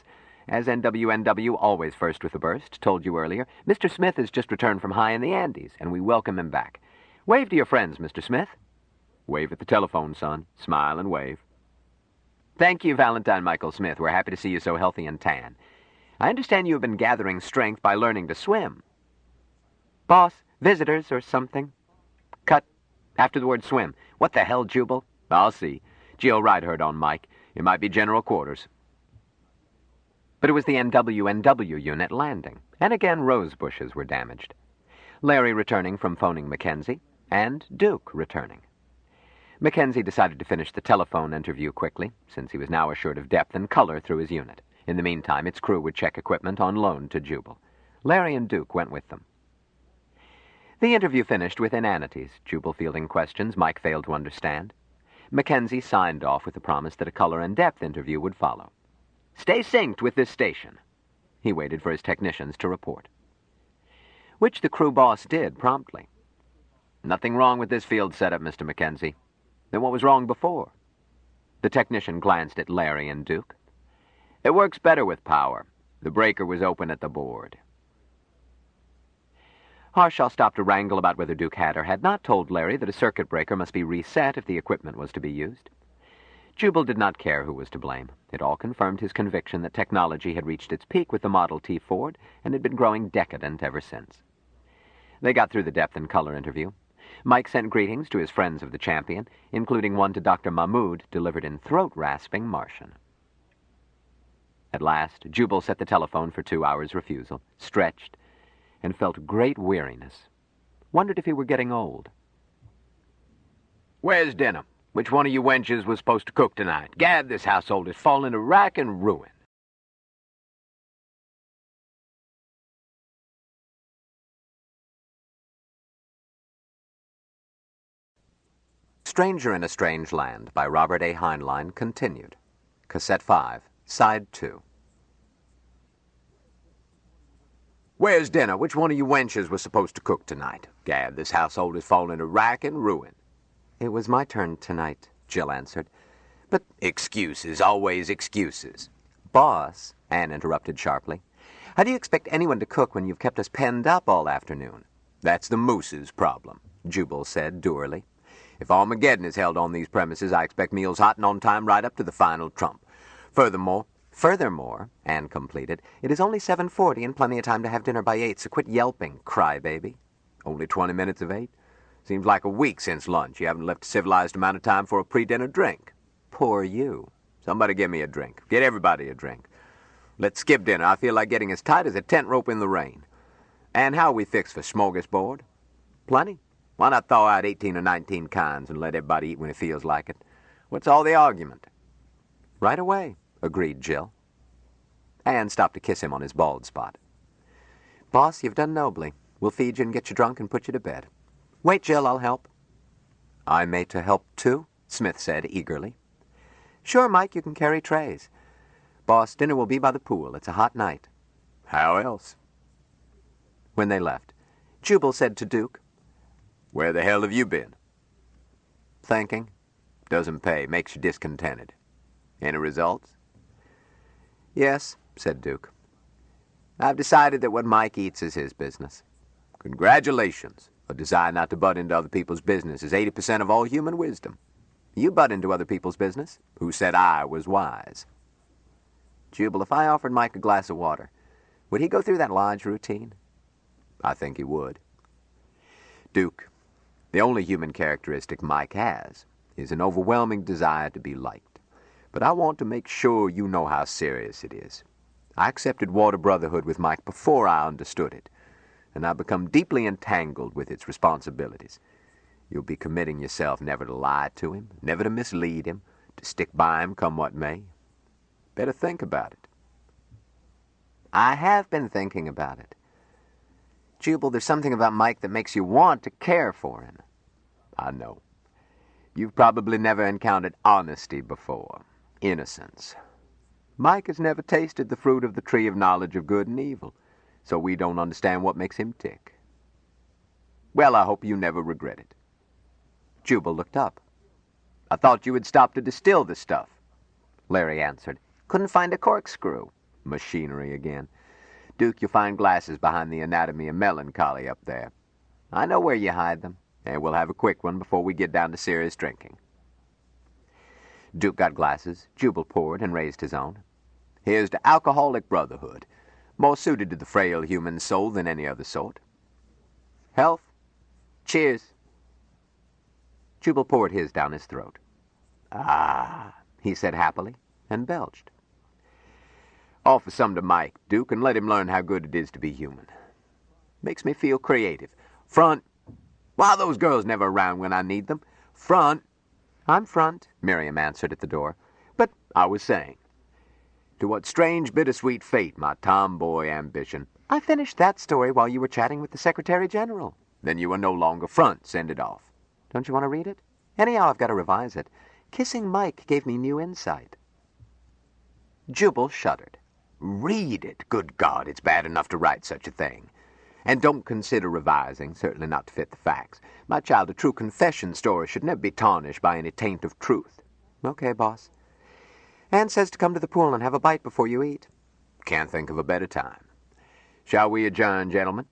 As NWNW, always first with the burst, told you earlier, Mr. Smith has just returned from high in the Andes, and we welcome him back. Wave to your friends, Mr. Smith. Wave at the telephone, son. Smile and wave. Thank you, Valentine Michael Smith. We're happy to see you so healthy and tan. I understand you have been gathering strength by learning to swim. Boss, visitors or something? Cut. After the word swim. What the hell, Jubal? I'll see. Geo Wright heard on Mike. It might be general quarters. But it was the NWNW unit landing, and again rose bushes were damaged. Larry returning from phoning Mackenzie, and Duke returning. Mackenzie decided to finish the telephone interview quickly, since he was now assured of depth and color through his unit. In the meantime, its crew would check equipment on loan to Jubal. Larry and Duke went with them. The interview finished with inanities, Jubal fielding questions Mike failed to understand. Mackenzie signed off with the promise that a color and depth interview would follow. Stay synced with this station. He waited for his technicians to report. Which the crew boss did promptly. Nothing wrong with this field setup, Mr. Mackenzie. Then what was wrong before? The technician glanced at Larry and Duke. It works better with power. The breaker was open at the board. Harshaw stopped to wrangle about whether Duke had or had not told Larry that a circuit breaker must be reset if the equipment was to be used. Jubal did not care who was to blame. It all confirmed his conviction that technology had reached its peak with the Model T Ford and had been growing decadent ever since. They got through the depth and color interview. Mike sent greetings to his friends of the champion, including one to Dr. Mahmoud, delivered in throat-rasping Martian. At last, Jubal set the telephone for 2 hours' refusal, stretched, and felt great weariness. Wondered if he were getting old. Where's dinner? Which one of you wenches was supposed to cook tonight? Gad, this household is falling to rack and ruin. Stranger in a Strange Land by Robert A. Heinlein continued. Cassette 5, Side 2. Where's dinner? Which one of you wenches was supposed to cook tonight? Gad, this household is falling to rack and ruin. It was my turn tonight, Jill answered. But excuses, always excuses. Boss, Anne interrupted sharply. How do you expect anyone to cook when you've kept us penned up all afternoon? That's the moose's problem, Jubal said dourly. If Armageddon is held on these premises, I expect meals hot and on time right up to the final trump. Furthermore, Anne completed, it is only 7:40 and plenty of time to have dinner by 8, so quit yelping, crybaby. Only 20 minutes of 8? Seems like a week since lunch. You haven't left a civilized amount of time for a pre-dinner drink. Poor you. Somebody give me a drink. Get everybody a drink. Let's skip dinner. I feel like getting as tight as a tent rope in the rain. And how are we fixed for smorgasbord? Plenty? Why not thaw out 18 or 19 kinds and let everybody eat when it feels like it? What's all the argument? Right away, agreed Jill. Anne stopped to kiss him on his bald spot. Boss, you've done nobly. We'll feed you and get you drunk and put you to bed. Wait, Jill, I'll help. I may to help, too, Smith said eagerly. Sure, Mike, you can carry trays. Boss, dinner will be by the pool. It's a hot night. How else? When they left, Jubal said to Duke, Where the hell have you been? Thinking. Doesn't pay. Makes you discontented. Any results? Yes, said Duke. I've decided that what Mike eats is his business. Congratulations. A desire not to butt into other people's business is 80% of all human wisdom. You butt into other people's business. Who said I was wise? Jubal, if I offered Mike a glass of water, would he go through that lodge routine? I think he would. Duke, the only human characteristic Mike has is an overwhelming desire to be liked. But I want to make sure you know how serious it is. I accepted water brotherhood with Mike before I understood it. and I become deeply entangled with its responsibilities. You'll be committing yourself never to lie to him, never to mislead him, to stick by him come what may. Better think about it. I have been thinking about it. Jubal, there's something about Mike that makes you want to care for him. I know. You've probably never encountered honesty before, innocence. Mike has never tasted the fruit of the tree of knowledge of good and evil, so we don't understand what makes him tick. Well, I hope you never regret it. Jubal looked up. I thought you had stopped to distill the stuff. Larry answered. Couldn't find a corkscrew. Machinery again. Duke, you'll find glasses behind the anatomy of melancholy up there. I know where you hide them, and we'll have a quick one before we get down to serious drinking. Duke got glasses. Jubal poured and raised his own. Here's to alcoholic brotherhood, more suited to the frail human soul than any other sort. Health. Cheers. Jubal poured his down his throat. Ah, he said happily, and belched. Offer some to Mike, Duke, and let him learn how good it is to be human. Makes me feel creative. Front. Why, those girls never around when I need them. Front. I'm front, Miriam answered at the door. But I was saying, to what strange bittersweet fate my tomboy ambition. I finished that story while you were chatting with the Secretary General. Then you are no longer front. Send it off. Don't you want to read it? Anyhow, I've got to revise it. Kissing Mike gave me new insight. Jubal shuddered. Read it. Good God, it's bad enough to write such a thing. And don't consider revising, certainly not to fit the facts. My child, a true confession story should never be tarnished by any taint of truth. Okay, boss. Anne says to come to the pool and have a bite before you eat. Can't think of a better time. Shall we adjourn, gentlemen?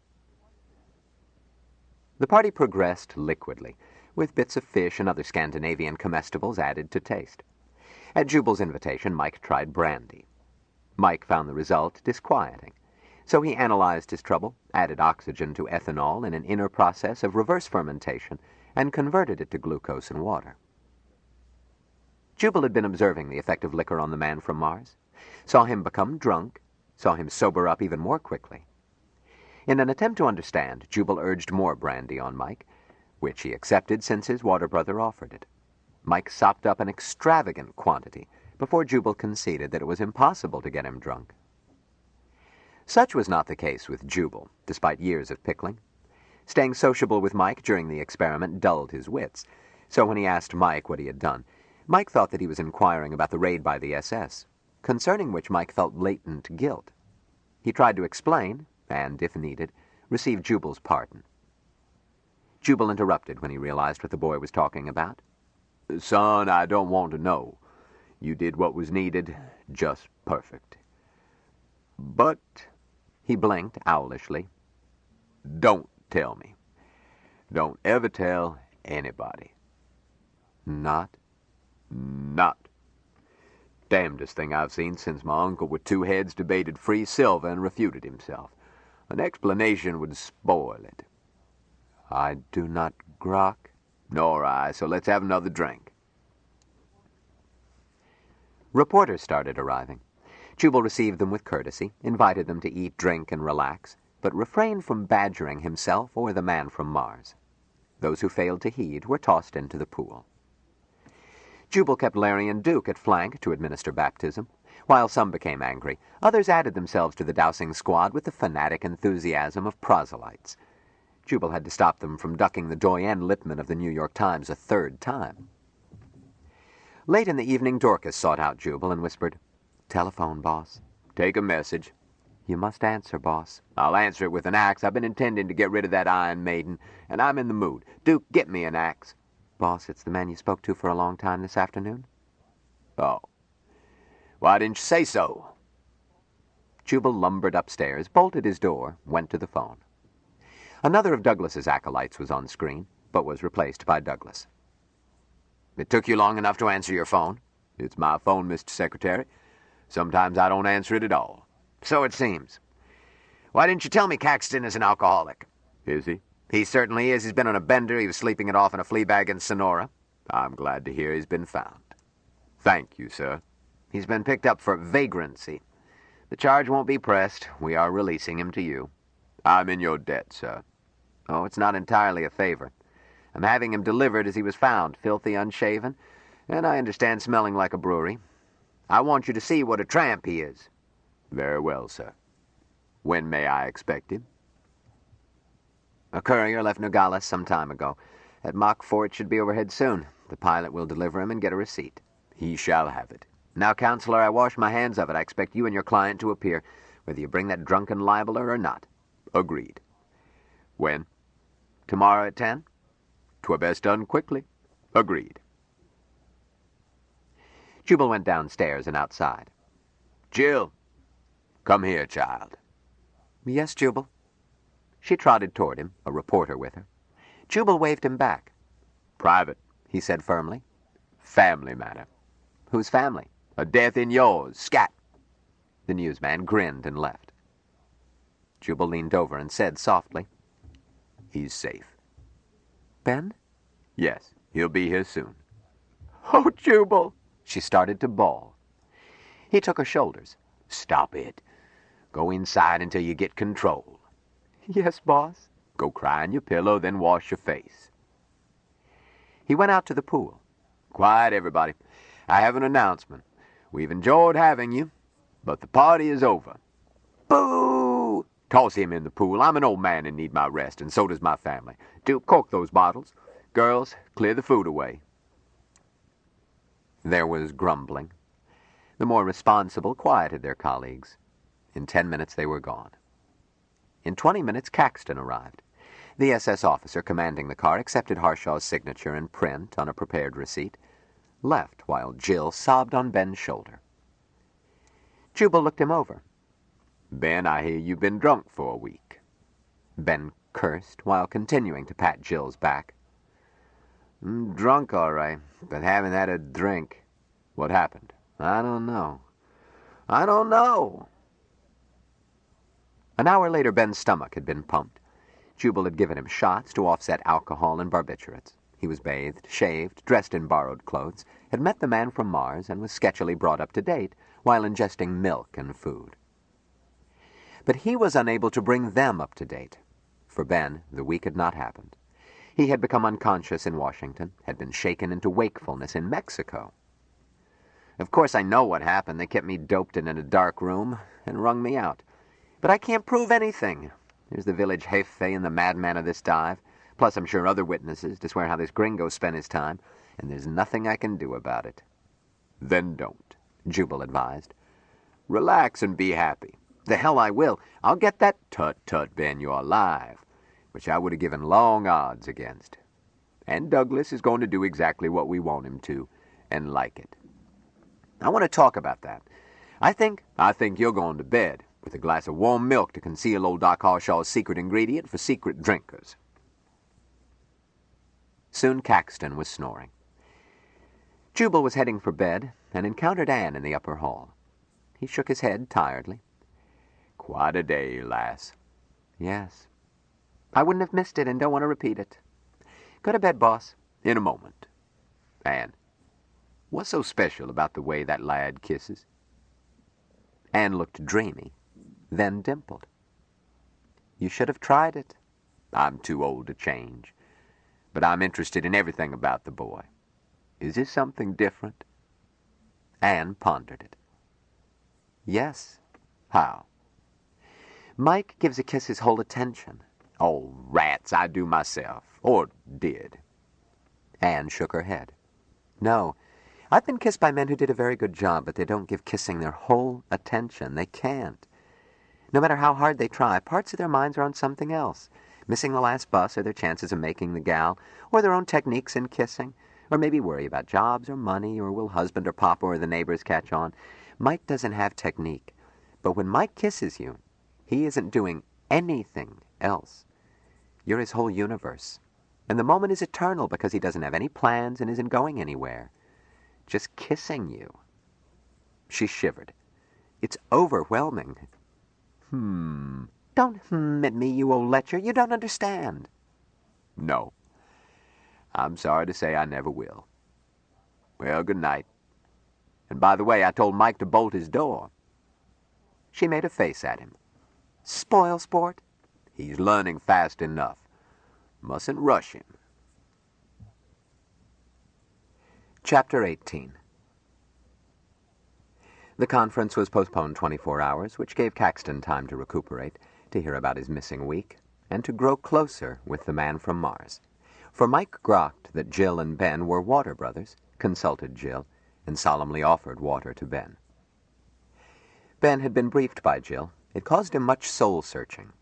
The party progressed liquidly, with bits of fish and other Scandinavian comestibles added to taste. At Jubal's invitation, Mike tried brandy. Mike found the result disquieting, so he analyzed his trouble, added oxygen to ethanol in an inner process of reverse fermentation, and converted it to glucose and water. Jubal had been observing the effect of liquor on the man from Mars, saw him become drunk, saw him sober up even more quickly. In an attempt to understand, Jubal urged more brandy on Mike, which he accepted since his water brother offered it. Mike sopped up an extravagant quantity before Jubal conceded that it was impossible to get him drunk. Such was not the case with Jubal, despite years of pickling. Staying sociable with Mike during the experiment dulled his wits, so when he asked Mike what he had done, Mike thought that he was inquiring about the raid by the SS, concerning which Mike felt latent guilt. He tried to explain, and, if needed, receive Jubal's pardon. Jubal interrupted when he realized what the boy was talking about. Son, I don't want to know. You did what was needed, just perfect. But, he blinked owlishly, don't tell me. Don't ever tell anybody. Not? Not. Damnedest thing I've seen since my uncle with two heads debated free silver and refuted himself. An explanation would spoil it. I do not grok. Nor I, so let's have another drink. Reporters started arriving. Jubal received them with courtesy, invited them to eat, drink, and relax, but refrained from badgering himself or the man from Mars. Those who failed to heed were tossed into the pool. Jubal kept Larry and Duke at flank to administer baptism. While some became angry, others added themselves to the dousing squad with the fanatic enthusiasm of proselytes. Jubal had to stop them from ducking the Doyen Lippman of the New York Times a third time. Late in the evening, Dorcas sought out Jubal and whispered, "Telephone, boss." Take a message. "You must answer, boss." "I'll answer it with an axe. I've been intending to get rid of that Iron Maiden, and I'm in the mood. Duke, get me an axe." "Boss, it's the man you spoke to for a long time this afternoon." "Oh. Why didn't you say so?" Jubal lumbered upstairs, bolted his door, went to the phone. Another of Douglas's acolytes was on screen, but was replaced by Douglas. "It took you long enough to answer your phone?" "It's my phone, Mr. Secretary. Sometimes I don't answer it at all." "So it seems. Why didn't you tell me Caxton is an alcoholic?" "Is he?" "He certainly is. He's been on a bender. He was sleeping it off in a flea bag in Sonora." "I'm glad to hear he's been found." "Thank you, sir." "He's been picked up for vagrancy. The charge won't be pressed. We are releasing him to you." I'm in your debt, sir. Oh, it's not entirely a favor. I'm having him delivered as he was found, filthy, unshaven, and I understand smelling like a brewery. I want you to see what a tramp he is. Very well, sir. When may I expect him? A courier left Nogales some time ago. At Mach 4 it should be overhead soon. The pilot will deliver him and get a receipt. He shall have it. Now, Counselor, I wash my hands of it. I expect you and your client to appear, whether you bring that drunken libeler or not. Agreed. When? Tomorrow at 10? 'Twere best done quickly. Agreed. Jubal went downstairs and outside. Jill, come here, child. Yes, Jubal. She trotted toward him, a reporter with her. Jubal waved him back. Private, he said firmly. Family matter. Whose family? A death in yours. Scat. The newsman grinned and left. Jubal leaned over and said softly, He's safe. Ben? Yes, he'll be here soon. Oh, Jubal! She started to bawl. He took her shoulders. Stop it. Go inside until you get control. Yes, boss. Go cry on your pillow, then wash your face. He went out to the pool. Quiet, everybody. I have an announcement. We've enjoyed having you, but the party is over. Boo! Toss him in the pool. I'm an old man and need my rest, and so does my family. Cork those bottles. Girls, clear the food away. There was grumbling. The more responsible quieted their colleagues. In 10 minutes they were gone. In 20 minutes Caxton arrived. The SS officer commanding the car accepted Harshaw's signature in print on a prepared receipt, left while Jill sobbed on Ben's shoulder. Jubal looked him over. Ben, I hear you've been drunk for a week. Ben cursed while continuing to pat Jill's back. Drunk, all right, but haven't had a drink. What happened? I don't know. I don't know. An hour later, Ben's stomach had been pumped. Jubal had given him shots to offset alcohol and barbiturates. He was bathed, shaved, dressed in borrowed clothes, had met the man from Mars, and was sketchily brought up to date while ingesting milk and food. But he was unable to bring them up to date. For Ben, the week had not happened. He had become unconscious in Washington, had been shaken into wakefulness in Mexico. Of course, I know what happened. They kept me doped in a dark room and wrung me out. But I can't prove anything. There's the village jefe and the madman of this dive, plus I'm sure other witnesses to swear how this gringo spent his time, and there's nothing I can do about it. Then don't, Jubal advised. Relax and be happy. The hell I will. I'll get that. Tut, Ben, you're alive, which I would have given long odds against. And Douglas is going to do exactly what we want him to, and like it. I want to talk about that. I think you're going to bed with a glass of warm milk to conceal old Doc Harshaw's secret ingredient for secret drinkers. Soon Caxton was snoring. Jubal was heading for bed and encountered Anne in the upper hall. He shook his head tiredly. Quite a day, lass. Yes. I wouldn't have missed it and don't want to repeat it. Go to bed, boss. In a moment. Anne, what's so special about the way that lad kisses? Anne looked dreamy, then dimpled. You should have tried it. I'm too old to change, but I'm interested in everything about the boy. Is this something different? Anne pondered it. Yes. How? Mike gives a kiss his whole attention. Oh, rats, I do myself. Or did. Anne shook her head. No. I've been kissed by men who did a very good job, but they don't give kissing their whole attention. They can't. No matter how hard they try, parts of their minds are on something else. Missing the last bus, or their chances of making the gal, or their own techniques in kissing, or maybe worry about jobs or money, or will husband or papa or the neighbors catch on. Mike doesn't have technique. But when Mike kisses you, he isn't doing anything else. You're his whole universe. And the moment is eternal because he doesn't have any plans and isn't going anywhere. Just kissing you. She shivered. It's overwhelming. Don't at me, you old lecher. You don't understand. No. I'm sorry to say I never will. Well, good night. And by the way, I told Mike to bolt his door. She made a face at him. Spoil sport? He's learning fast enough. Mustn't rush him. Chapter 18. The conference was postponed 24 hours, which gave Caxton time to recuperate, to hear about his missing week, and to grow closer with the man from Mars. For Mike grokked that Jill and Ben were water brothers, consulted Jill, and solemnly offered water to Ben. Ben had been briefed by Jill. It caused him much soul-searching.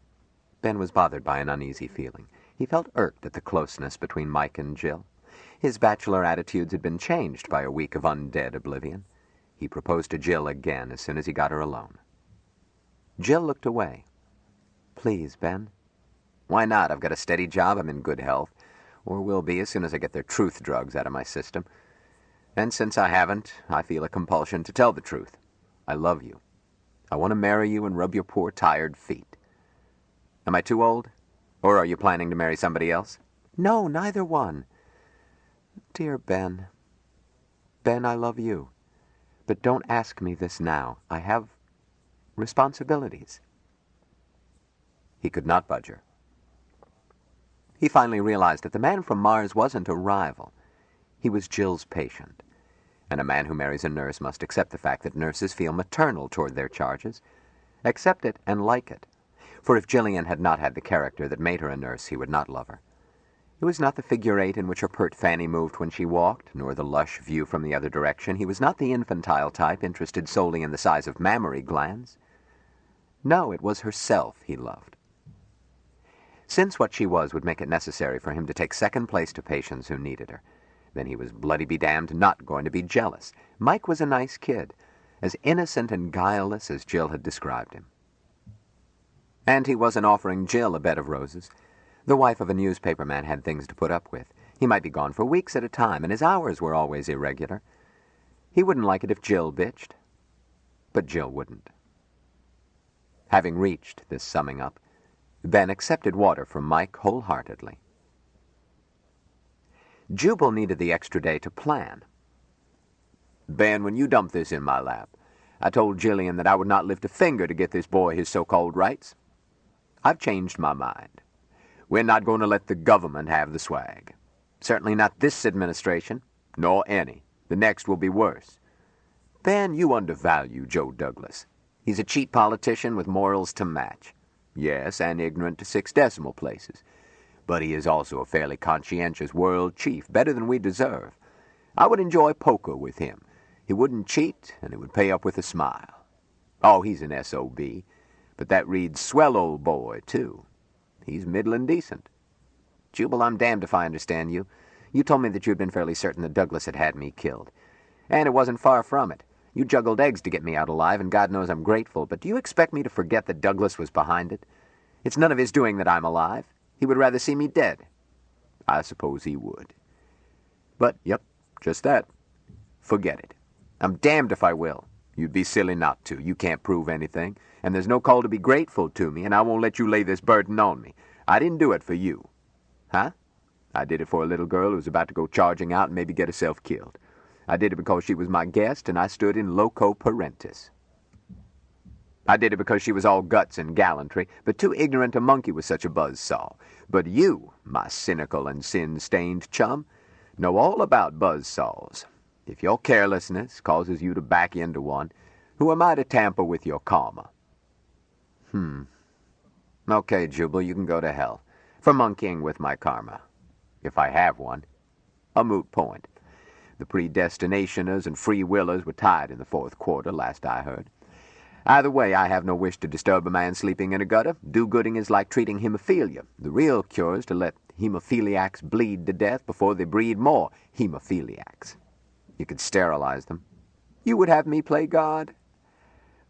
Ben was bothered by an uneasy feeling. He felt irked at the closeness between Mike and Jill. His bachelor attitudes had been changed by a week of undead oblivion. He proposed to Jill again as soon as he got her alone. Jill looked away. "Please, Ben." Why not? I've got a steady job, I'm in good health, or will be as soon as I get their truth drugs out of my system. And since I haven't, I feel a compulsion to tell the truth. I love you. I want to marry you and rub your poor, tired feet. Am I too old? Or are you planning to marry somebody else? "No, neither one." "Dear Ben. Ben, I love you. But don't ask me this now. I have responsibilities." He could not budge her. He finally realized that the man from Mars wasn't a rival. He was Jill's patient. And a man who marries a nurse must accept the fact that nurses feel maternal toward their charges. Accept it and like it. For if Jillian had not had the character that made her a nurse, he would not love her. It was not the figure eight in which her pert fanny moved when she walked, nor the lush view from the other direction. He was not the infantile type interested solely in the size of mammary glands. No, it was herself he loved. Since what she was would make it necessary for him to take second place to patients who needed her, then he was bloody-be-damned not going to be jealous. Mike was a nice kid, as innocent and guileless as Jill had described him. And he wasn't offering Jill a bed of roses. The wife of a newspaper man had things to put up with. He might be gone for weeks at a time, and his hours were always irregular. He wouldn't like it if Jill bitched. But Jill wouldn't. Having reached this summing up, Ben accepted water from Mike wholeheartedly. Jubal needed the extra day to plan. Ben, when you dumped this in my lap, I told Jillian that I would not lift a finger to get this boy his so-called rights. I've changed my mind. We're not going to let the government have the swag. Certainly not this administration, nor any. The next will be worse. Ben, you undervalue Joe Douglas. He's a cheap politician with morals to match. Yes, and ignorant to 6 decimal places. But he is also a fairly conscientious world chief, better than we deserve. I would enjoy poker with him. He wouldn't cheat, and he would pay up with a smile. Oh, he's an S.O.B., but that reads swell old boy, too. He's middling decent. Jubal, I'm damned if I understand you. You told me that you had been fairly certain that Douglas had had me killed. And it wasn't far from it. You juggled eggs to get me out alive, and God knows I'm grateful, but do you expect me to forget that Douglas was behind it? It's none of his doing that I'm alive. He would rather see me dead. I suppose he would. But, yep, just that. Forget it. I'm damned if I will. You'd be silly not to. You can't prove anything, and there's no call to be grateful to me, and I won't let you lay this burden on me. I didn't do it for you. Huh? I did it for a little girl who was about to go charging out and maybe get herself killed. I did it because she was my guest, and I stood in loco parentis. I did it because she was all guts and gallantry, but too ignorant to monkey with such a buzzsaw. But you, my cynical and sin-stained chum, know all about buzzsaws. If your carelessness causes you to back into one, who am I to tamper with your karma? Okay, Jubal, you can go to hell for monkeying with my karma. If I have one. A moot point. The predestinationers and free willers were tied in the 4th quarter, last I heard. Either way, I have no wish to disturb a man sleeping in a gutter. Do-gooding is like treating hemophilia. The real cure is to let hemophiliacs bleed to death before they breed more hemophiliacs. You could sterilize them. You would have me play God?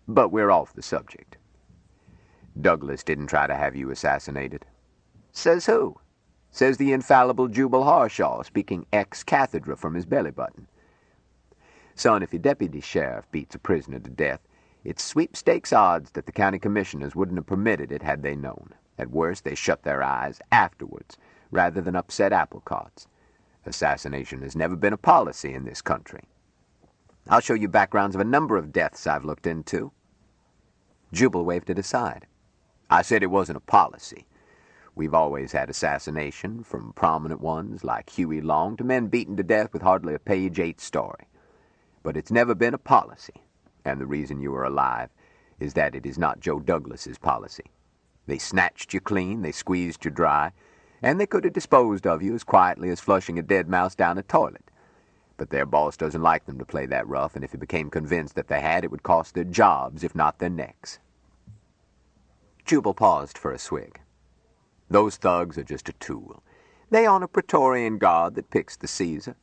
But we're off the subject. Douglas didn't try to have you assassinated. Says who? Says the infallible Jubal Harshaw, speaking ex-cathedra from his belly button. Son, if your deputy sheriff beats a prisoner to death, it's sweepstakes odds that the county commissioners wouldn't have permitted it had they known. At worst, they shut their eyes afterwards, rather than upset apple carts. Assassination has never been a policy in this country. I'll show you backgrounds of a number of deaths I've looked into. Jubal waved it aside. I said it wasn't a policy. We've always had assassination, from prominent ones like Huey Long to men beaten to death with hardly a page 8 story. But it's never been a policy, and the reason you are alive is that it is not Joe Douglas's policy. They snatched you clean, they squeezed you dry, and they could have disposed of you as quietly as flushing a dead mouse down a toilet. But their boss doesn't like them to play that rough, and if he became convinced that they had, it would cost their jobs, if not their necks. Jubal paused for a swig. Those thugs are just a tool. They own a Praetorian guard that picks the Caesar.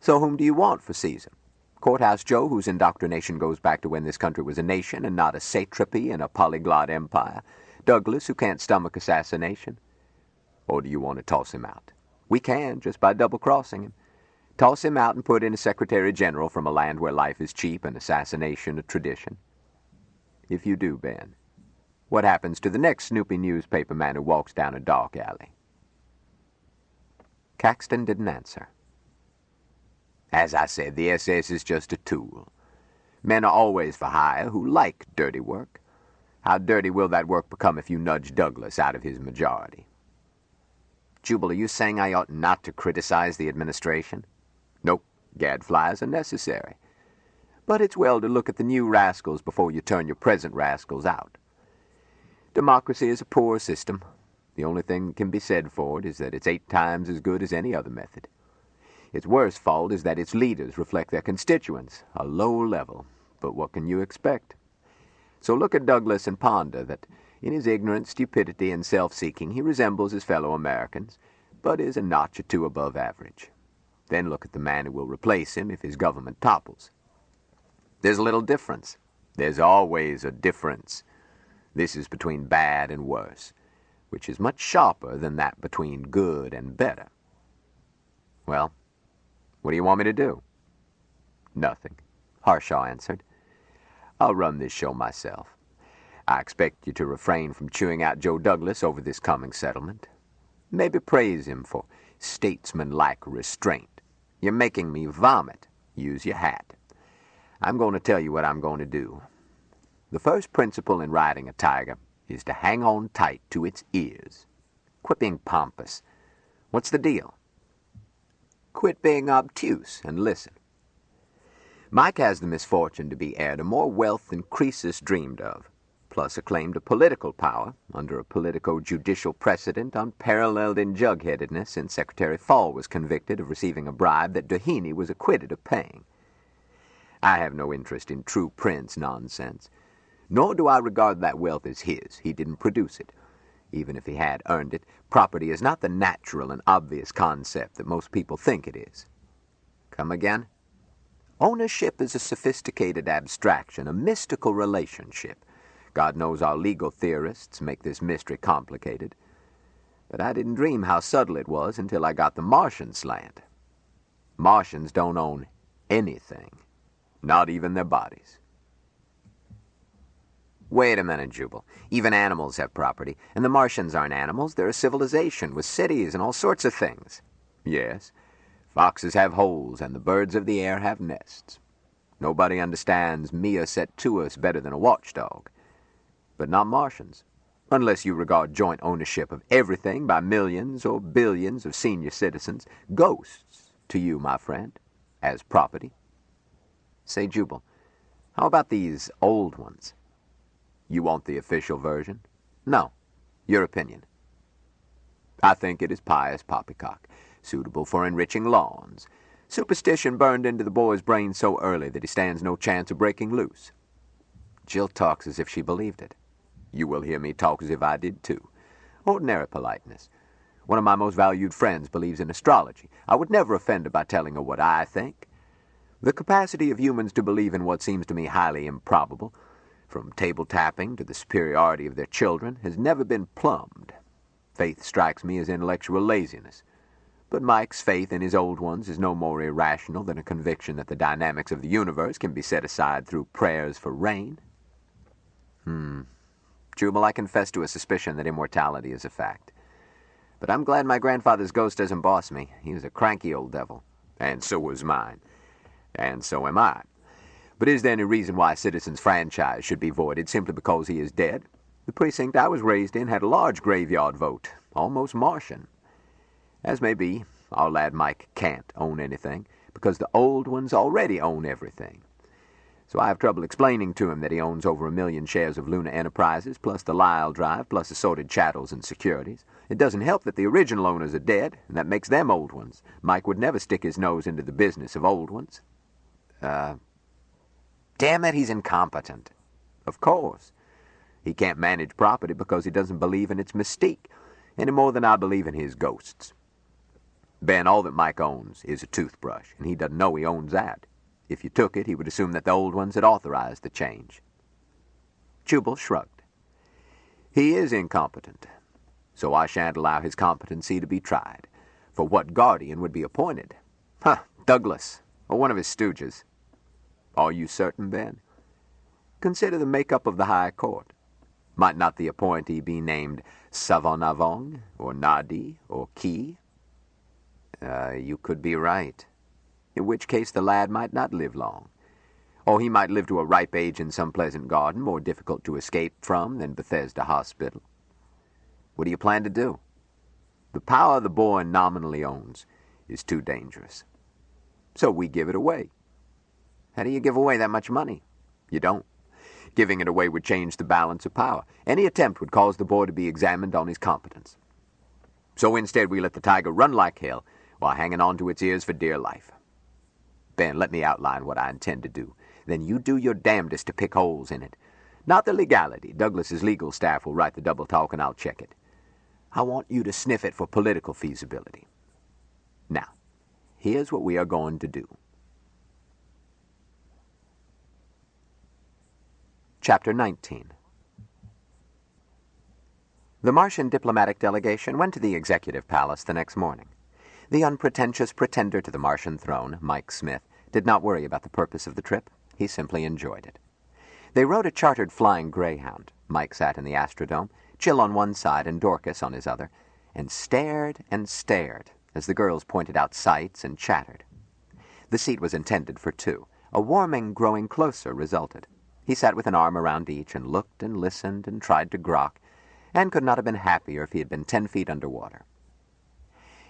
So whom do you want for Caesar? Courthouse Joe, whose indoctrination goes back to when this country was a nation and not a satrapy in a polyglot empire? Douglas, who can't stomach assassination? Or do you want to toss him out? We can, just by double-crossing him. Toss him out and put in a Secretary General from a land where life is cheap and assassination a tradition. If you do, Ben, what happens to the next Snoopy newspaper man who walks down a dark alley? Caxton didn't answer. As I said, the SS is just a tool. Men are always for hire who like dirty work. How dirty will that work become if you nudge Douglas out of his majority? Jubal, are you saying I ought not to criticize the administration? Nope, gadflies are necessary. But it's well to look at the new rascals before you turn your present rascals out. Democracy is a poor system. The only thing that can be said for it is that it's 8 times as good as any other method. Its worst fault is that its leaders reflect their constituents, a low level. But what can you expect? So look at Douglas and ponder that in his ignorance, stupidity, and self-seeking he resembles his fellow Americans, but is a notch or 2 above average. Then look at the man who will replace him if his government topples. There's a little difference. There's always a difference. This is between bad and worse, which is much sharper than that between good and better. Well, what do you want me to do? Nothing, Harshaw answered. I'll run this show myself. I expect you to refrain from chewing out Joe Douglas over this coming settlement. Maybe praise him for statesman-like restraint. You're making me vomit. Use your hat. I'm going to tell you what I'm going to do. The first principle in riding a tiger is to hang on tight to its ears. Quit being pompous. What's the deal? Quit being obtuse and listen. Mike has the misfortune to be heir to more wealth than Croesus dreamed of, plus a claim to political power under a politico-judicial precedent unparalleled in jugheadedness since Secretary Fall was convicted of receiving a bribe that Doheny was acquitted of paying. I have no interest in true prince nonsense, nor do I regard that wealth as his. He didn't produce it. Even if he had earned it, property is not the natural and obvious concept that most people think it is. Come again? Ownership is a sophisticated abstraction, a mystical relationship. God knows our legal theorists make this mystery complicated. But I didn't dream how subtle it was until I got the Martian slant. Martians don't own anything, not even their bodies. Wait a minute, Jubal. Even animals have property, and the Martians aren't animals. They're a civilization with cities and all sorts of things. Yes, foxes have holes, and the birds of the air have nests. Nobody understands mia set tuus better than a watchdog. But not Martians, unless you regard joint ownership of everything by millions or billions of senior citizens, ghosts to you, my friend, as property. Say, Jubal, how about these old ones? You want the official version? No. Your opinion. I think it is pious poppycock, suitable for enriching lawns. Superstition burned into the boy's brain so early that he stands no chance of breaking loose. Jill talks as if she believed it. You will hear me talk as if I did too. Ordinary politeness. One of my most valued friends believes in astrology. I would never offend her by telling her what I think. The capacity of humans to believe in what seems to me highly improbable, from table tapping to the superiority of their children, has never been plumbed. Faith strikes me as intellectual laziness. But Mike's faith in his old ones is no more irrational than a conviction that the dynamics of the universe can be set aside through prayers for rain. Jubal, I confess to a suspicion that immortality is a fact. But I'm glad my grandfather's ghost doesn't boss me. He was a cranky old devil. And so was mine. And so am I. But is there any reason why a citizen's franchise should be voided simply because he is dead? The precinct I was raised in had a large graveyard vote, almost Martian. As may be, our lad Mike can't own anything, because the old ones already own everything. So I have trouble explaining to him that he owns over 1 million shares of Luna Enterprises, plus the Lyle Drive, plus assorted chattels and securities. It doesn't help that the original owners are dead, and that makes them old ones. Mike would never stick his nose into the business of old ones. Damn it, he's incompetent. Of course. He can't manage property because he doesn't believe in its mystique, any more than I believe in his ghosts. Ben, all that Mike owns is a toothbrush, and he doesn't know he owns that. If you took it, he would assume that the old ones had authorized the change. Jubal shrugged. He is incompetent, so I shan't allow his competency to be tried. For what guardian would be appointed? Douglas, or one of his stooges. Are you certain, Ben? Consider the makeup of the High Court. Might not the appointee be named Savonavong, or Nadi, or Key? You could be right. In which case the lad might not live long. Or he might live to a ripe age in some pleasant garden, more difficult to escape from than Bethesda Hospital. What do you plan to do? The power the boy nominally owns is too dangerous. So we give it away. How do you give away that much money? You don't. Giving it away would change the balance of power. Any attempt would cause the boy to be examined on his competence. So instead we let the tiger run like hell while hanging on to its ears for dear life. Ben, let me outline what I intend to do. Then you do your damnedest to pick holes in it. Not the legality. Douglas's legal staff will write the double talk and I'll check it. I want you to sniff it for political feasibility. Now, here's what we are going to do. Chapter 19. The Martian diplomatic delegation went to the executive palace the next morning. The unpretentious pretender to the Martian throne, Mike Smith, did not worry about the purpose of the trip. He simply enjoyed it. They rode a chartered flying Greyhound. Mike sat in the Astrodome, Jill on one side and Dorcas on his other, and stared as the girls pointed out sights and chattered. The seat was intended for two. A warming growing closer resulted. He sat with an arm around each and looked and listened and tried to grok, and could not have been happier if he had been 10 feet underwater.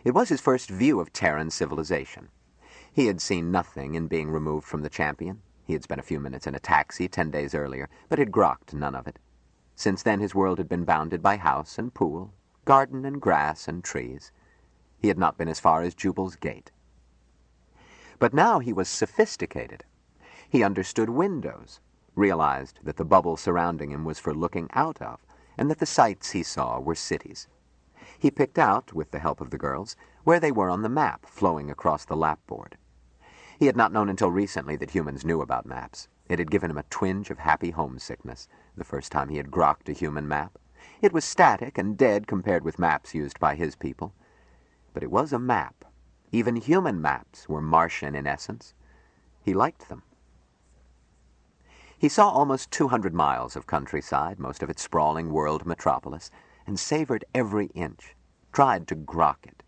It was his first view of Terran civilization. He had seen nothing in being removed from the Champion. He had spent a few minutes in a taxi 10 days earlier, but had grokked none of it. Since then his world had been bounded by house and pool, garden and grass and trees. He had not been as far as Jubal's gate. But now he was sophisticated. He understood windows, realized that the bubble surrounding him was for looking out of, and that the sights he saw were cities. He picked out, with the help of the girls, where they were on the map flowing across the lapboard. He had not known until recently that humans knew about maps. It had given him a twinge of happy homesickness the first time he had grokked a human map. It was static and dead compared with maps used by his people. But it was a map. Even human maps were Martian in essence. He liked them. He saw almost 200 miles of countryside, most of it sprawling world metropolis, and savored every inch, tried to grok it.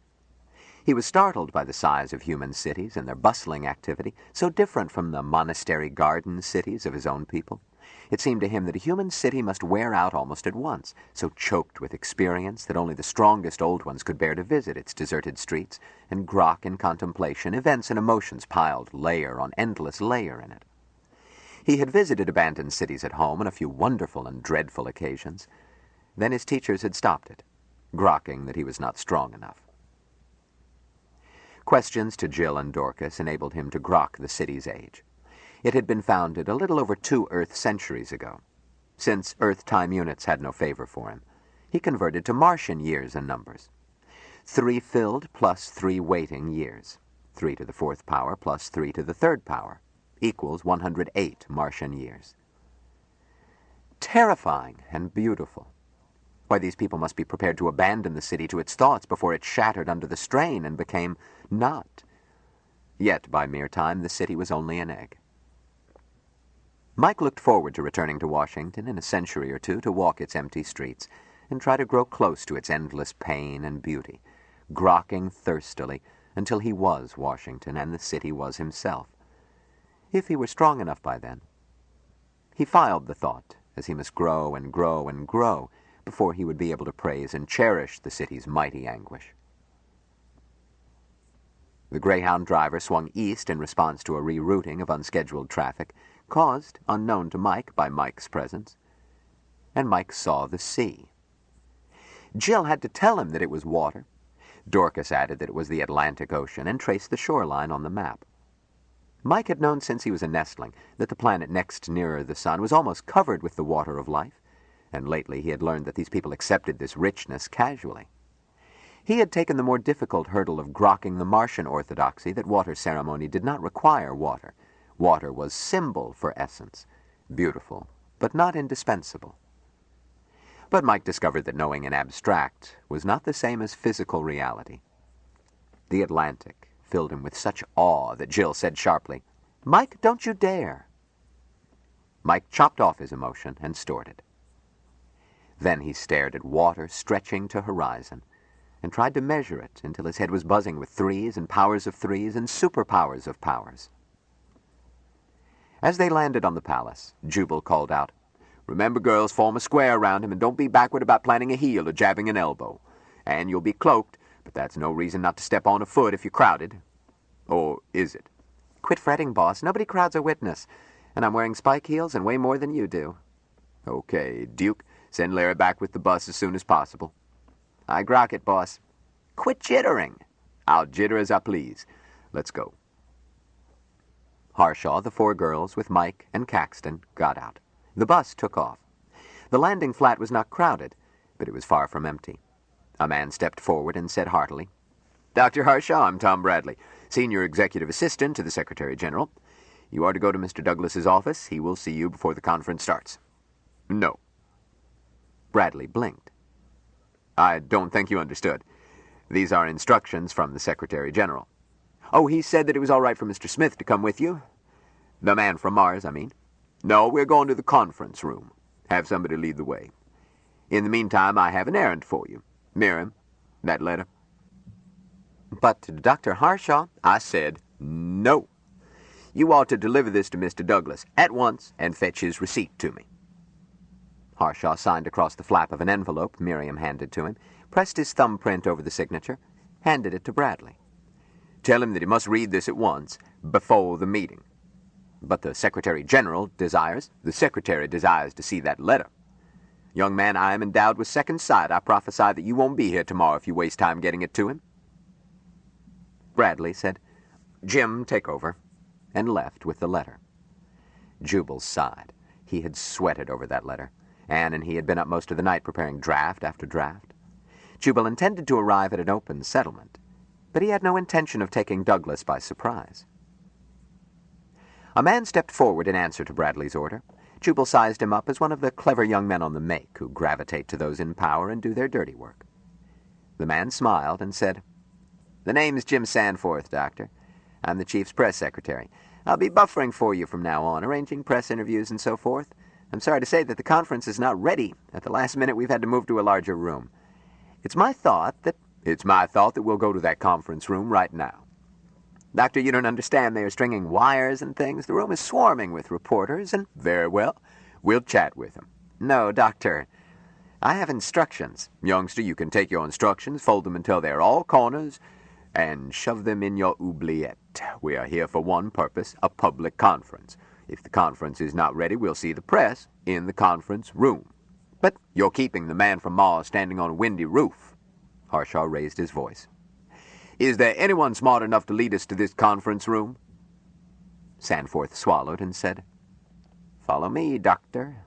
He was startled by the size of human cities and their bustling activity, so different from the monastery garden cities of his own people. It seemed to him that a human city must wear out almost at once, so choked with experience that only the strongest old ones could bear to visit its deserted streets and grok in contemplation, events and emotions piled layer on endless layer in it. He had visited abandoned cities at home on a few wonderful and dreadful occasions. Then his teachers had stopped it, grokking that he was not strong enough. Questions to Jill and Dorcas enabled him to grok the city's age. It had been founded a little over 2 Earth centuries ago. Since Earth time units had no favor for him, he converted to Martian years and numbers. 3 filled plus 3 waiting years. 3 to the 4th power plus 3 to the 3rd power equals 108 Martian years. Terrifying and beautiful. Why, these people must be prepared to abandon the city to its thoughts before it shattered under the strain and became not. Yet, by mere time, the city was only an egg. Mike looked forward to returning to Washington in a century or two to walk its empty streets and try to grow close to its endless pain and beauty, grokking thirstily until he was Washington and the city was himself. If he were strong enough by then. He filed the thought as he must grow and grow and grow before he would be able to praise and cherish the city's mighty anguish. The Greyhound driver swung east in response to a rerouting of unscheduled traffic, caused, unknown to Mike, by Mike's presence. And Mike saw the sea. Jill had to tell him that it was water. Dorcas added that it was the Atlantic Ocean and traced the shoreline on the map. Mike had known since he was a nestling that the planet next nearer the sun was almost covered with the water of life, and lately he had learned that these people accepted this richness casually. He had taken the more difficult hurdle of grokking the Martian orthodoxy that water ceremony did not require water. Water was symbol for essence, beautiful, but not indispensable. But Mike discovered that knowing in abstract was not the same as physical reality. The Atlantic filled him with such awe that Jill said sharply, "Mike, don't you dare!" Mike chopped off his emotion and snorted. Then he stared at water stretching to horizon and tried to measure it until his head was buzzing with threes and powers of threes and superpowers of powers. As they landed on the palace, Jubal called out, "Remember, girls, form a square around him and don't be backward about planting a heel or jabbing an elbow. And you'll be cloaked, but that's no reason not to step on a foot if you're crowded. Or is it?" "Quit fretting, boss. Nobody crowds a witness. And I'm wearing spike heels and way more than you do." "Okay, Duke. Send Larry back with the bus as soon as possible." "I grok it, boss." "Quit jittering." "I'll jitter as I please. Let's go." Harshaw, the four girls, with Mike and Caxton, got out. The bus took off. The landing flat was not crowded, but it was far from empty. A man stepped forward and said heartily, "Dr. Harshaw, I'm Tom Bradley, Senior Executive Assistant to the Secretary General. You are to go to Mr. Douglas's office. He will see you before the conference starts." "No." Bradley blinked. "I don't think you understood. These are instructions from the Secretary General." "Oh, he said that it was all right for Mr. Smith to come with you?" "The man from Mars, I mean." "No, we're going to the conference room. Have somebody lead the way. In the meantime, I have an errand for you. Miriam, that letter." "But, Dr. Harshaw—" "I said no. You ought to deliver this to Mr. Douglas at once and fetch his receipt to me." Harshaw signed across the flap of an envelope Miriam handed to him, pressed his thumbprint over the signature, handed it to Bradley. "Tell him that he must read this at once, before the meeting." "But the Secretary General desires—" "The Secretary desires to see that letter. Young man, I am endowed with second sight. I prophesy that you won't be here tomorrow if you waste time getting it to him." Bradley said, "Jim, take over," and left with the letter. Jubal sighed. He had sweated over that letter. Anne and he had been up most of the night preparing draft after draft. Jubal intended to arrive at an open settlement, but he had no intention of taking Douglas by surprise. A man stepped forward in answer to Bradley's order. Jubal sized him up as one of the clever young men on the make who gravitate to those in power and do their dirty work. The man smiled and said, "The name's Jim Sanforth, Doctor. I'm the Chief's press secretary. I'll be buffering for you from now on, arranging press interviews and so forth. I'm sorry to say that the conference is not ready. At the last minute, we've had to move to a larger room. It's my thought that we'll go to that conference room right now." "Doctor, you don't understand. They are stringing wires and things. The room is swarming with reporters and—" "Very well. We'll chat with him." "No, Doctor. I have instructions." "Youngster, you can take your instructions, fold them until they're all corners, and shove them in your oubliette. We are here for one purpose, a public conference. If the conference is not ready, we'll see the press in the conference room." "But—" "You're keeping the man from Mars standing on a windy roof." Harshaw raised his voice. "Is there anyone smart enough to lead us to this conference room?" Sanforth swallowed and said, "Follow me, Doctor."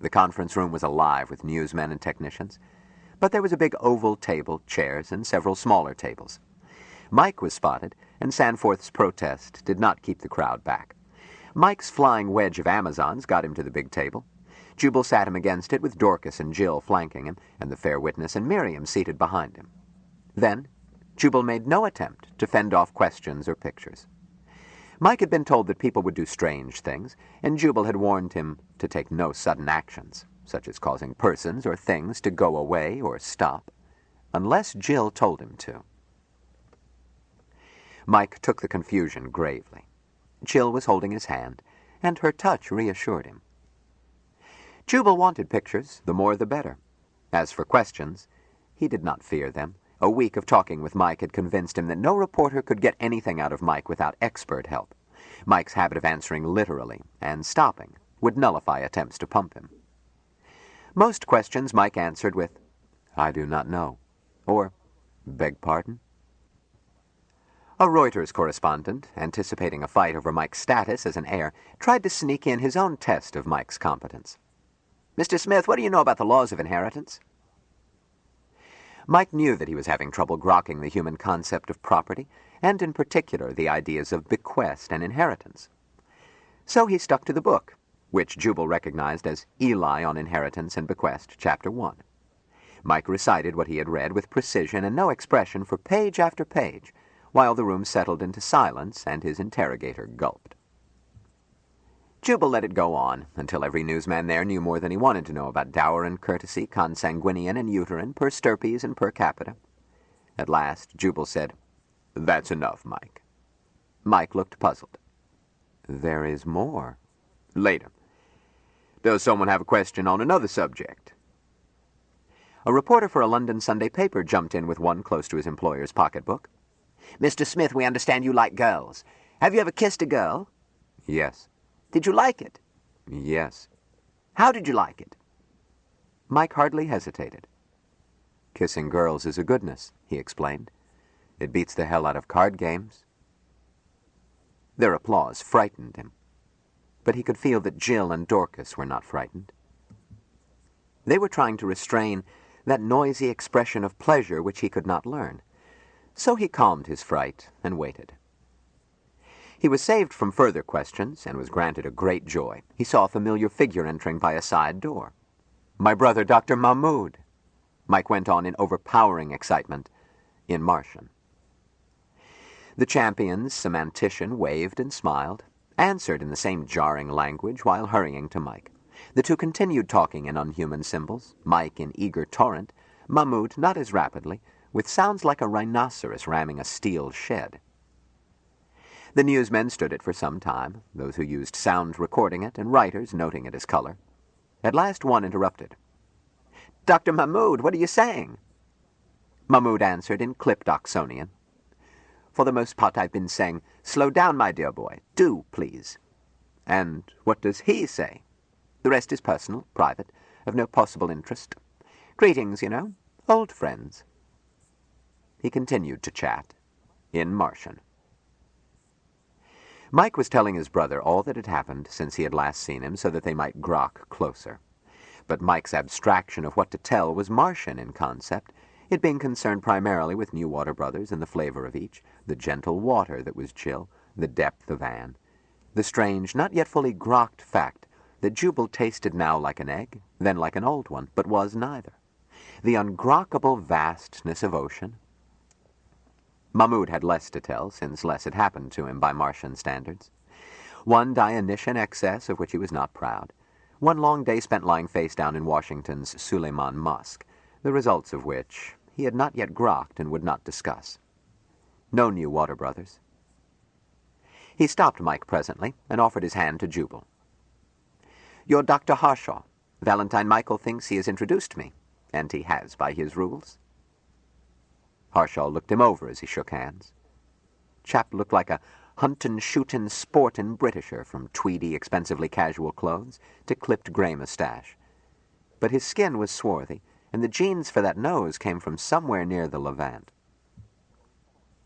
The conference room was alive with newsmen and technicians, but there was a big oval table, chairs, and several smaller tables. Mike was spotted, and Sanforth's protest did not keep the crowd back. Mike's flying wedge of Amazons got him to the big table. Jubal sat him against it with Dorcas and Jill flanking him, and the fair witness and Miriam seated behind him. Then Jubal made no attempt to fend off questions or pictures. Mike had been told that people would do strange things, and Jubal had warned him to take no sudden actions, such as causing persons or things to go away or stop, unless Jill told him to. Mike took the confusion gravely. Jill was holding his hand, and her touch reassured him. Jubal wanted pictures, the more the better. As for questions, he did not fear them. A week of talking with Mike had convinced him that no reporter could get anything out of Mike without expert help. Mike's habit of answering literally and stopping would nullify attempts to pump him. Most questions Mike answered with, "I do not know," or "Beg pardon?" A Reuters correspondent, anticipating a fight over Mike's status as an heir, tried to sneak in his own test of Mike's competence. "Mr. Smith, what do you know about the laws of inheritance?" Mike knew that he was having trouble grokking the human concept of property, and in particular the ideas of bequest and inheritance. So he stuck to the book, which Jubal recognized as Eli on Inheritance and Bequest, Chapter 1. Mike recited what he had read with precision and no expression for page after page, while the room settled into silence and his interrogator gulped. Jubal let it go on, until every newsman there knew more than he wanted to know about dower and courtesy, consanguinean and uterine, per stirpes and per capita. At last, Jubal said, "That's enough, Mike." Mike looked puzzled. "There is more." "Later. Does someone have a question on another subject?" A reporter for a London Sunday paper jumped in with one close to his employer's pocketbook. "Mr. Smith, we understand you like girls. Have you ever kissed a girl?" "Yes." "Did you like it?" "Yes." "How did you like it?" Mike hardly hesitated. "Kissing girls is a goodness," he explained. "It beats the hell out of card games." Their applause frightened him, but he could feel that Jill and Dorcas were not frightened. They were trying to restrain that noisy expression of pleasure which he could not learn. So he calmed his fright and waited. He was saved from further questions and was granted a great joy. He saw a familiar figure entering by a side door. "My brother, Dr. Mahmoud," Mike went on in overpowering excitement, in Martian. The champion's semantician waved and smiled, answered in the same jarring language while hurrying to Mike. The two continued talking in unhuman symbols, Mike in eager torrent, Mahmoud not as rapidly, with sounds like a rhinoceros ramming a steel shed. The newsmen stood it for some time, those who used sound recording it, and writers noting it as color. At last one interrupted. "Dr. Mahmoud, what are you saying?" Mahmoud answered in clipped Oxonian. "For the most part I've been saying, 'Slow down, my dear boy. Do, please.' And what does he say? The rest is personal, private, of no possible interest. Greetings, you know, old friends." He continued to chat, in Martian. Mike was telling his brother all that had happened since he had last seen him so that they might grok closer. But Mike's abstraction of what to tell was Martian in concept, it being concerned primarily with New Water Brothers and the flavor of each, the gentle water that was chill, the depth of Anne, the strange, not yet fully grokked fact that Jubal tasted now like an egg, then like an old one, but was neither, the ungrokkable vastness of ocean. Mahmoud had less to tell, since less had happened to him by Martian standards. One Dionysian excess of which he was not proud, one long day spent lying face down in Washington's Suleiman Mosque, the results of which he had not yet grokked and would not discuss. No New Water Brothers. He stopped Mike presently and offered his hand to Jubal. "You're Dr. Harshaw. Valentine Michael thinks he has introduced me, and he has by his rules." Harshaw looked him over as he shook hands. Chap looked like a huntin', shootin', sportin' Britisher, from tweedy, expensively casual clothes to clipped gray mustache. But his skin was swarthy, and the genes for that nose came from somewhere near the Levant.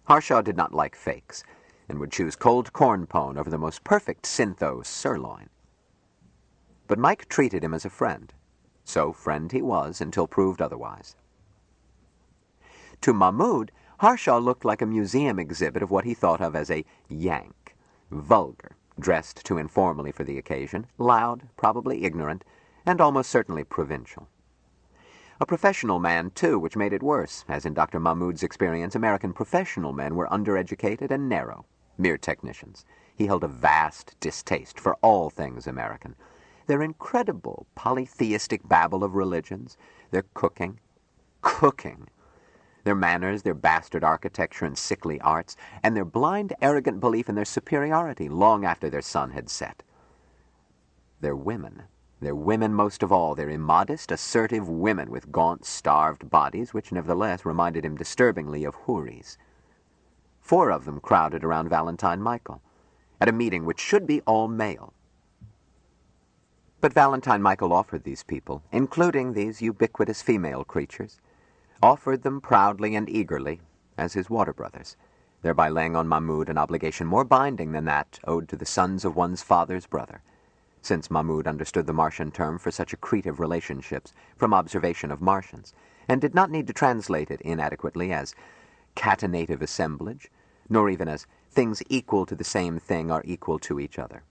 Harshaw did not like fakes, and would choose cold corn pone over the most perfect syntho sirloin. But Mike treated him as a friend, so friend he was until proved otherwise. To Mahmoud, Harshaw looked like a museum exhibit of what he thought of as a Yank, vulgar, dressed too informally for the occasion, loud, probably ignorant, and almost certainly provincial. A professional man, too, which made it worse, as in Dr. Mahmoud's experience, American professional men were undereducated and narrow, mere technicians. He held a vast distaste for all things American. Their incredible polytheistic babble of religions, their cooking, their manners, their bastard architecture and sickly arts, and their blind, arrogant belief in their superiority long after their sun had set. Their women, They're women most of all. They're immodest, assertive women with gaunt, starved bodies, which nevertheless reminded him disturbingly of houris. 4 of them crowded around Valentine Michael, at a meeting which should be all male. But Valentine Michael offered these people, including these ubiquitous female creatures, offered them proudly and eagerly as his water brothers, thereby laying on Mahmoud an obligation more binding than that owed to the sons of one's father's brother, since Mahmoud understood the Martian term for such accretive relationships from observation of Martians, and did not need to translate it inadequately as catenative assemblage, nor even as things equal to the same thing are equal to each other.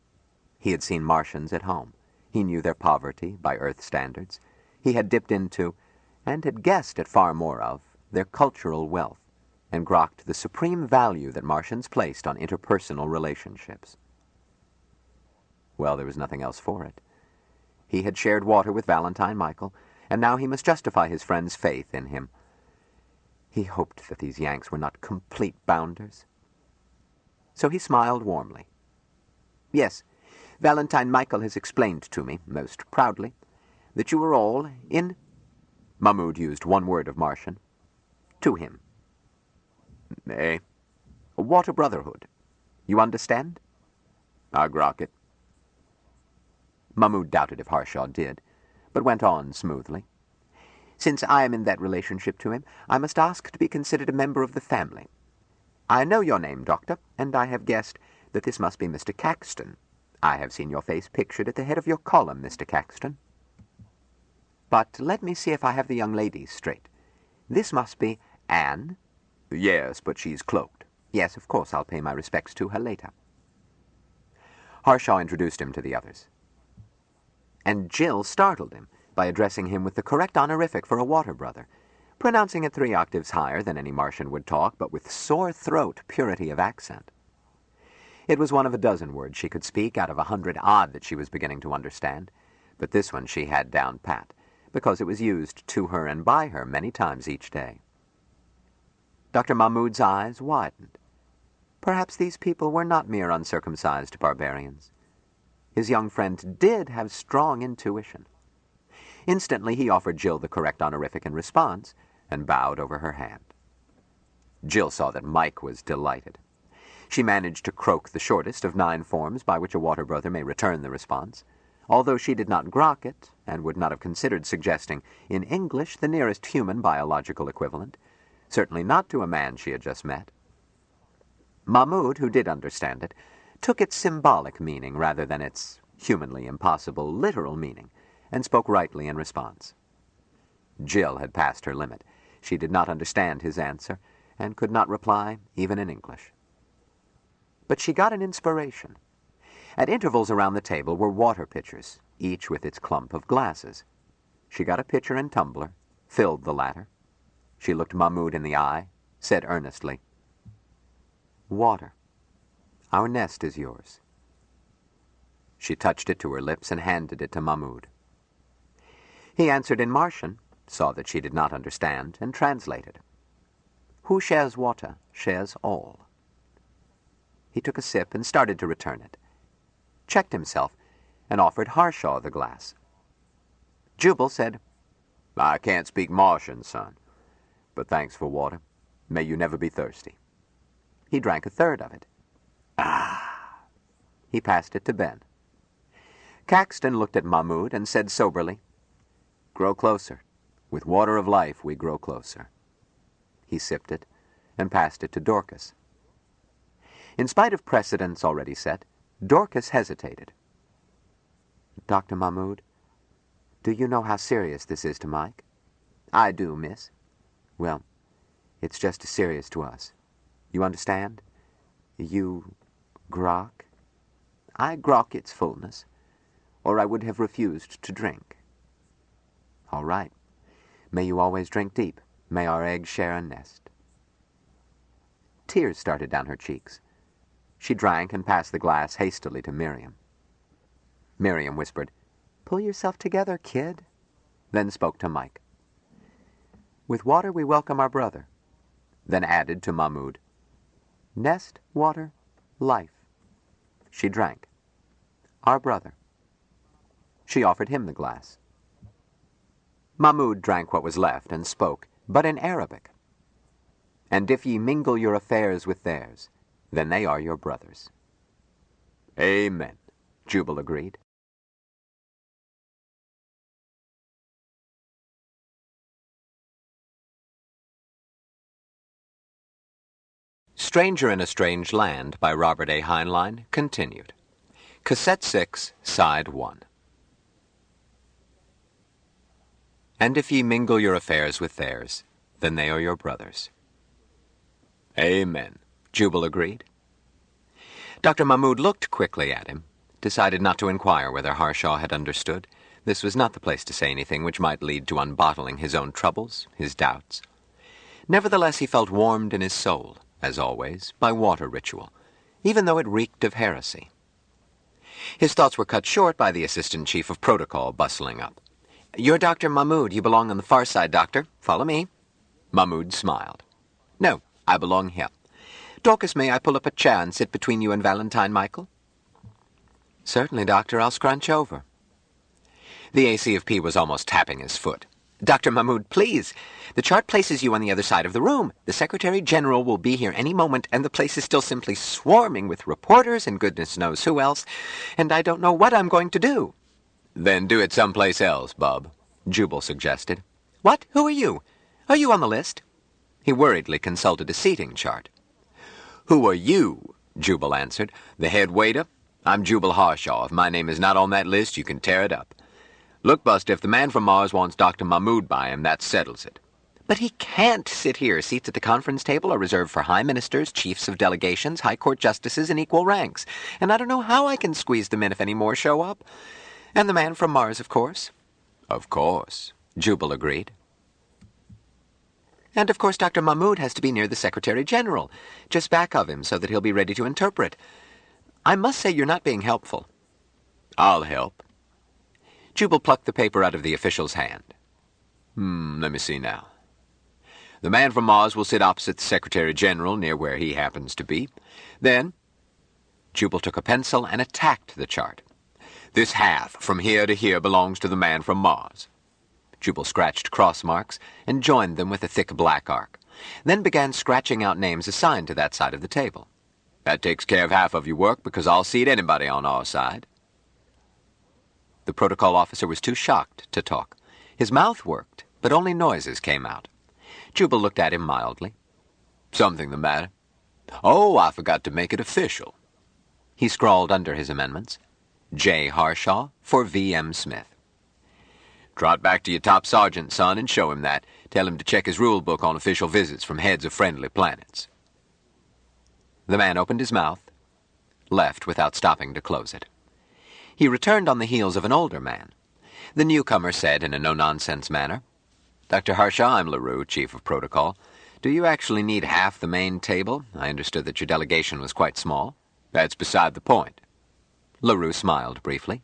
He had seen Martians at home. He knew their poverty by Earth standards. He had dipped into, and had guessed at far more of, their cultural wealth, and grokked the supreme value that Martians placed on interpersonal relationships. Well, there was nothing else for it. He had shared water with Valentine Michael, and now he must justify his friend's faith in him. He hoped that these Yanks were not complete bounders. So he smiled warmly. Yes, Valentine Michael has explained to me, most proudly, that you were all in... Mahmoud used one word of Martian. To him. A water brotherhood. You understand? I grok it. Mahmoud doubted if Harshaw did, but went on smoothly. Since I am in that relationship to him, I must ask to be considered a member of the family. I know your name, Doctor, and I have guessed that this must be Mr. Caxton. I have seen your face pictured at the head of your column, Mr. Caxton. But let me see if I have the young ladies straight. This must be Anne? Yes, but she's cloaked. Yes, of course, I'll pay my respects to her later. Harshaw introduced him to the others. And Jill startled him by addressing him with the correct honorific for a water brother, pronouncing it 3 octaves higher than any Martian would talk, but with sore-throat purity of accent. It was one of a dozen words she could speak out of 100 odd that she was beginning to understand, but this one she had down pat, because it was used to her and by her many times each day. Dr. Mahmoud's eyes widened. Perhaps these people were not mere uncircumcised barbarians. His young friend did have strong intuition. Instantly he offered Jill the correct honorific in response, and bowed over her hand. Jill saw that Mike was delighted. She managed to croak the shortest of 9 forms by which a water brother may return the response, although she did not grok it, and would not have considered suggesting in English the nearest human biological equivalent, certainly not to a man she had just met. Mahmoud, who did understand it, took its symbolic meaning rather than its humanly impossible literal meaning, and spoke rightly in response. Jill had passed her limit. She did not understand his answer, and could not reply even in English. But she got an inspiration. At intervals around the table were water pitchers, each with its clump of glasses. She got a pitcher and tumbler, filled the latter. She looked Mahmoud in the eye, said earnestly, "Water. Our nest is yours." She touched it to her lips and handed it to Mahmoud. He answered in Martian, saw that she did not understand, and translated. Who shares water shares all. He took a sip and started to return it, checked himself, and offered Harshaw the glass. Jubal said, "I can't speak Martian, son, but thanks for water. May you never be thirsty." He drank a third of it. Ah! He passed it to Ben. Caxton looked at Mahmoud and said soberly, "Grow closer. With water of life we grow closer." He sipped it and passed it to Dorcas. In spite of precedents already set, Dorcas hesitated. "Dr. Mahmoud, do you know how serious this is to Mike?" "I do, miss." "Well, it's just as serious to us. You understand? You grok?" "I grok its fullness, or I would have refused to drink." "All right. May you always drink deep. May our eggs share a nest." Tears started down her cheeks. She drank and passed the glass hastily to Miriam. Miriam whispered, "Pull yourself together, kid," then spoke to Mike. "With water we welcome our brother," then added to Mahmoud, "Nest, water, life." She drank. "Our brother." She offered him the glass. Mahmud drank what was left and spoke, but in Arabic. "And if ye mingle your affairs with theirs, then they are your brothers." Amen, Jubal agreed. Stranger in a Strange Land by Robert A. Heinlein continued. Cassette 6, Side 1. "And if ye mingle your affairs with theirs, then they are your brothers." amen, Jubal agreed. Dr. Mahmud looked quickly at him, decided not to inquire whether Harshaw had understood. This was not the place to say anything which might lead to unbottling his own troubles, his doubts. Nevertheless, he felt warmed in his soul, as always, by water ritual, even though it reeked of heresy. His thoughts were cut short by the assistant chief of protocol bustling up. "You're Dr. Mahmud. You belong on the far side, Doctor. Follow me." Mahmud smiled. "No, I belong here. Dorcas, may I pull up a chair and sit between you and Valentine Michael?" "Certainly, Doctor. I'll scrunch over." The ACFP was almost tapping his foot. "Dr. Mahmud, please. The chart places you on the other side of the room. The Secretary General will be here any moment, and the place is still simply swarming with reporters and goodness knows who else, and I don't know what I'm going to do." Then do it someplace else, bub, Jubal suggested. "What? Who are you? Are you on the list?" He worriedly consulted a seating chart. Who are you? Jubal answered. The head waiter? I'm Jubal Harshaw. If my name is not on that list, you can tear it up. Look, Buster, if the man from Mars wants Dr. Mahmud by him, that settles it. "But he can't sit here. Seats at the conference table are reserved for high ministers, chiefs of delegations, high court justices in equal ranks. And I don't know how I can squeeze them in if any more show up. And the man from Mars, of course." Of course, Jubal agreed. "And of course Dr. Mahmud has to be near the Secretary General, just back of him so that he'll be ready to interpret. I must say you're not being helpful." I'll help. Jubal plucked the paper out of the official's hand. Let me see now. The man from Mars will sit opposite the Secretary General, near where he happens to be. Then, Jubal took a pencil and attacked the chart. This half from here to here belongs to the man from Mars. Jubal scratched cross marks and joined them with a thick black arc, then began scratching out names assigned to that side of the table. That takes care of half of your work, because I'll seat anybody on our side. The protocol officer was too shocked to talk. His mouth worked, but only noises came out. Jubal looked at him mildly. Something the matter? Oh, I forgot to make it official. He scrawled under his amendments, J. Harshaw for V.M. Smith. Trot back to your top sergeant, son, and show him that. Tell him to check his rule book on official visits from heads of friendly planets. The man opened his mouth, left without stopping to close it. He returned on the heels of an older man. The newcomer said in a no-nonsense manner, "Dr. Harshaw, I'm LaRue, Chief of Protocol. Do you actually need half the main table? I understood that your delegation was quite small." That's beside the point. LaRue smiled briefly.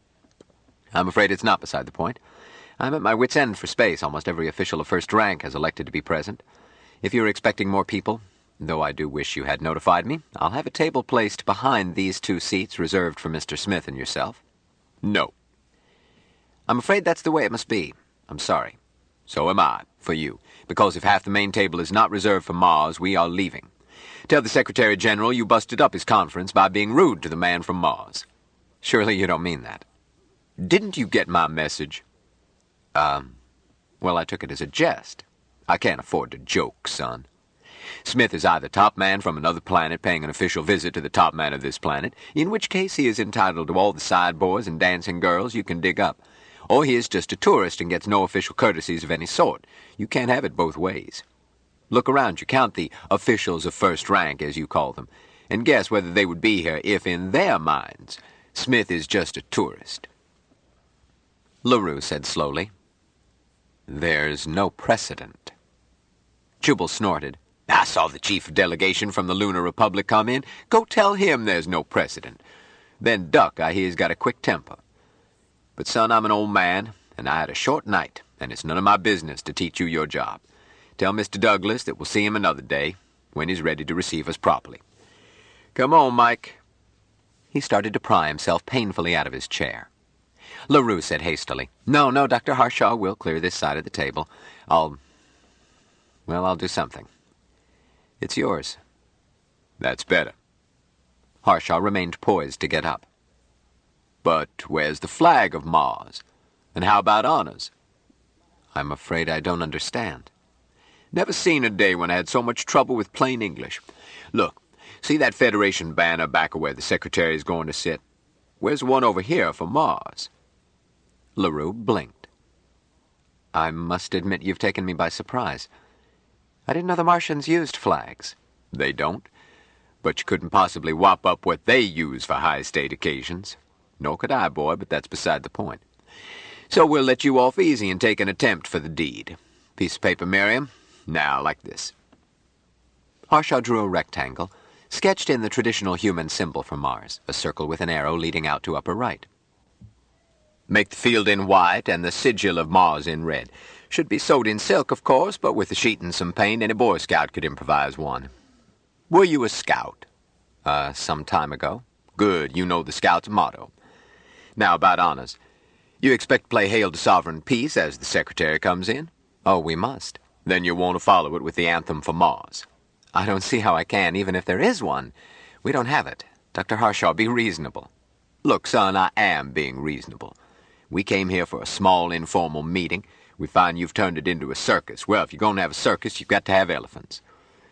"I'm afraid it's not beside the point. I'm at my wit's end for space. Almost every official of first rank has elected to be present. If you're expecting more people, though I do wish you had notified me, I'll have a table placed behind these 2 seats reserved for Mr. Smith and yourself." No. "I'm afraid that's the way it must be. I'm sorry." So am I, for you, because if half the main table is not reserved for Mars, we are leaving. Tell the Secretary General you busted up his conference by being rude to the man from Mars. Surely you don't mean that. Didn't you get my message? Well, I took it as a jest. I can't afford to joke, son. Smith is either top man from another planet paying an official visit to the top man of this planet, in which case he is entitled to all the sideboards and dancing girls you can dig up, or he is just a tourist and gets no official courtesies of any sort. You can't have it both ways. Look around you, count the officials of first rank, as you call them, and guess whether they would be here if, in their minds, Smith is just a tourist. LaRue said slowly, "There's no precedent." Jubal snorted. I saw the chief of delegation from the Lunar Republic come in. Go tell him there's no precedent. Then Duck, I hear, has got a quick temper. But, son, I'm an old man, and I had a short night, and it's none of my business to teach you your job. Tell Mr. Douglas that we'll see him another day, when he's ready to receive us properly. Come on, Mike." He started to pry himself painfully out of his chair. LaRue said hastily, No, Dr. Harshaw, we'll clear this side of the table. I'll do something. It's yours. That's better. Harshaw remained poised to get up. But where's the flag of Mars? And how about honors? I'm afraid I don't understand. Never seen a day when I had so much trouble with plain English. Look, see that Federation banner back of where the Secretary is going to sit? Where's one over here for Mars? LaRue blinked. I must admit you've taken me by surprise. I didn't know the Martians used flags. They don't. But you couldn't possibly whop up what they use for high-state occasions. Nor could I, boy, but that's beside the point. So we'll let you off easy and take an attempt for the deed. Piece of paper, Miriam. Now, like this. Harshaw drew a rectangle, sketched in the traditional human symbol for Mars, a circle with an arrow leading out to upper right. Make the field in white and the sigil of Mars in red. Should be sewed in silk, of course, but with a sheet and some paint, any Boy Scout could improvise one. Were you a scout? Some time ago. Good, you know the Scout's motto. Now about honors. You expect to play Hail to Sovereign Peace as the Secretary comes in? Oh, we must. Then you want to follow it with the anthem for Mars. I don't see how I can, even if there is one. We don't have it. Dr. Harshaw, be reasonable. Look, son, I am being reasonable. We came here for a small, informal meeting. We find you've turned it into a circus. Well, if you're going to have a circus, you've got to have elephants.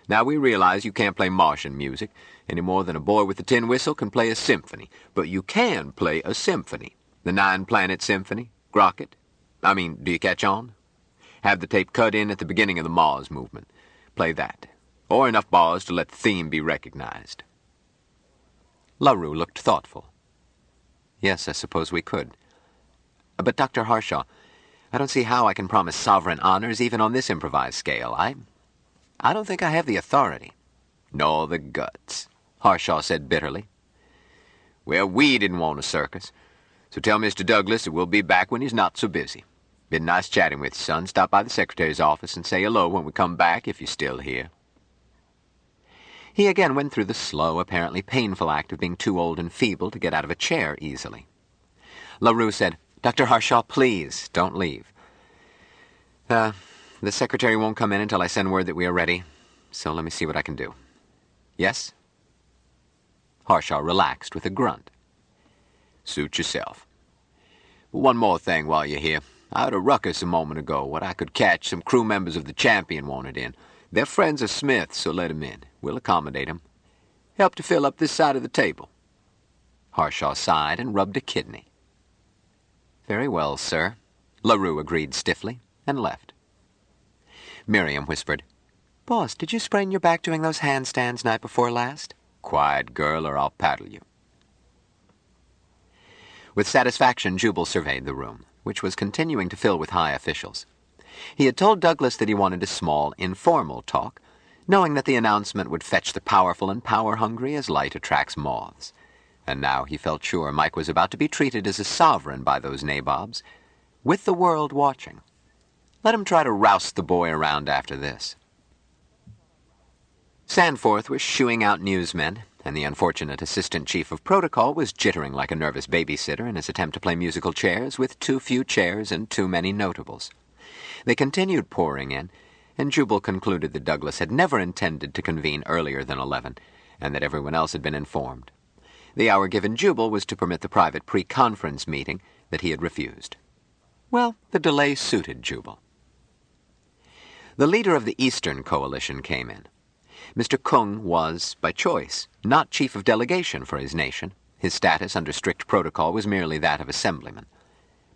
Now, we realize you can't play Martian music any more than a boy with a tin whistle can play a symphony. But you can play a symphony. The Nine-Planet Symphony, Grocket. Do you catch on? Have the tape cut in at the beginning of the Mars movement. Play that. Or enough bars to let the theme be recognized. LaRue looked thoughtful. Yes, I suppose we could. But, Dr. Harshaw, I don't see how I can promise sovereign honors even on this improvised scale. I don't think I have the authority. Nor the guts, Harshaw said bitterly. Well, we didn't want a circus. So tell Mr. Douglas that we'll be back when he's not so busy. Been nice chatting with you, son. Stop by the Secretary's office and say hello when we come back if you're still here. He again went through the slow, apparently painful act of being too old and feeble to get out of a chair easily. LaRue said, Dr. Harshaw, please, don't leave. The Secretary won't come in until I send word that we are ready, so let me see what I can do. Yes? Harshaw relaxed with a grunt. Suit yourself. But one more thing while you're here. I heard a ruckus a moment ago. What I could catch, some crew members of the Champion wanted in. They're friends of Smith's, so let 'em in. We'll accommodate 'em. Help to fill up this side of the table. Harshaw sighed and rubbed a kidney. Very well, sir, LaRue agreed stiffly and left. Miriam whispered, Boss, did you sprain your back doing those handstands night before last? Quiet, girl, or I'll paddle you. With satisfaction, Jubal surveyed the room, which was continuing to fill with high officials. He had told Douglas that he wanted a small, informal talk, knowing that the announcement would fetch the powerful and power-hungry as light attracts moths. And now he felt sure Mike was about to be treated as a sovereign by those nabobs, with the world watching. Let him try to roust the boy around after this. Sanforth was shooing out newsmen, and the unfortunate assistant chief of protocol was jittering like a nervous babysitter in his attempt to play musical chairs with too few chairs and too many notables. They continued pouring in, and Jubal concluded that Douglas had never intended to convene earlier than 11, and that everyone else had been informed. The hour given Jubal was to permit the private pre-conference meeting that he had refused. Well, the delay suited Jubal. The leader of the Eastern Coalition came in. Mr. Kung was, by choice, not chief of delegation for his nation. His status under strict protocol was merely that of assemblyman.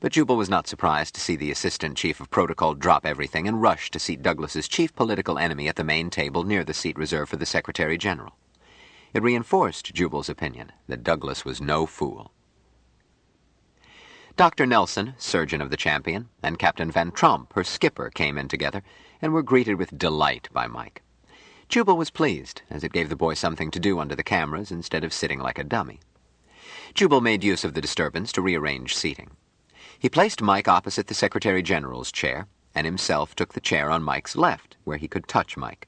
But Jubal was not surprised to see the assistant chief of protocol drop everything and rush to seat Douglas's chief political enemy at the main table near the seat reserved for the Secretary General. It reinforced Jubal's opinion that Douglas was no fool. Dr. Nelson, surgeon of the Champion, and Captain Van Tromp, her skipper, came in together and were greeted with delight by Mike. Jubal was pleased, as it gave the boy something to do under the cameras instead of sitting like a dummy. Jubal made use of the disturbance to rearrange seating. He placed Mike opposite the Secretary General's chair, and himself took the chair on Mike's left, where he could touch Mike.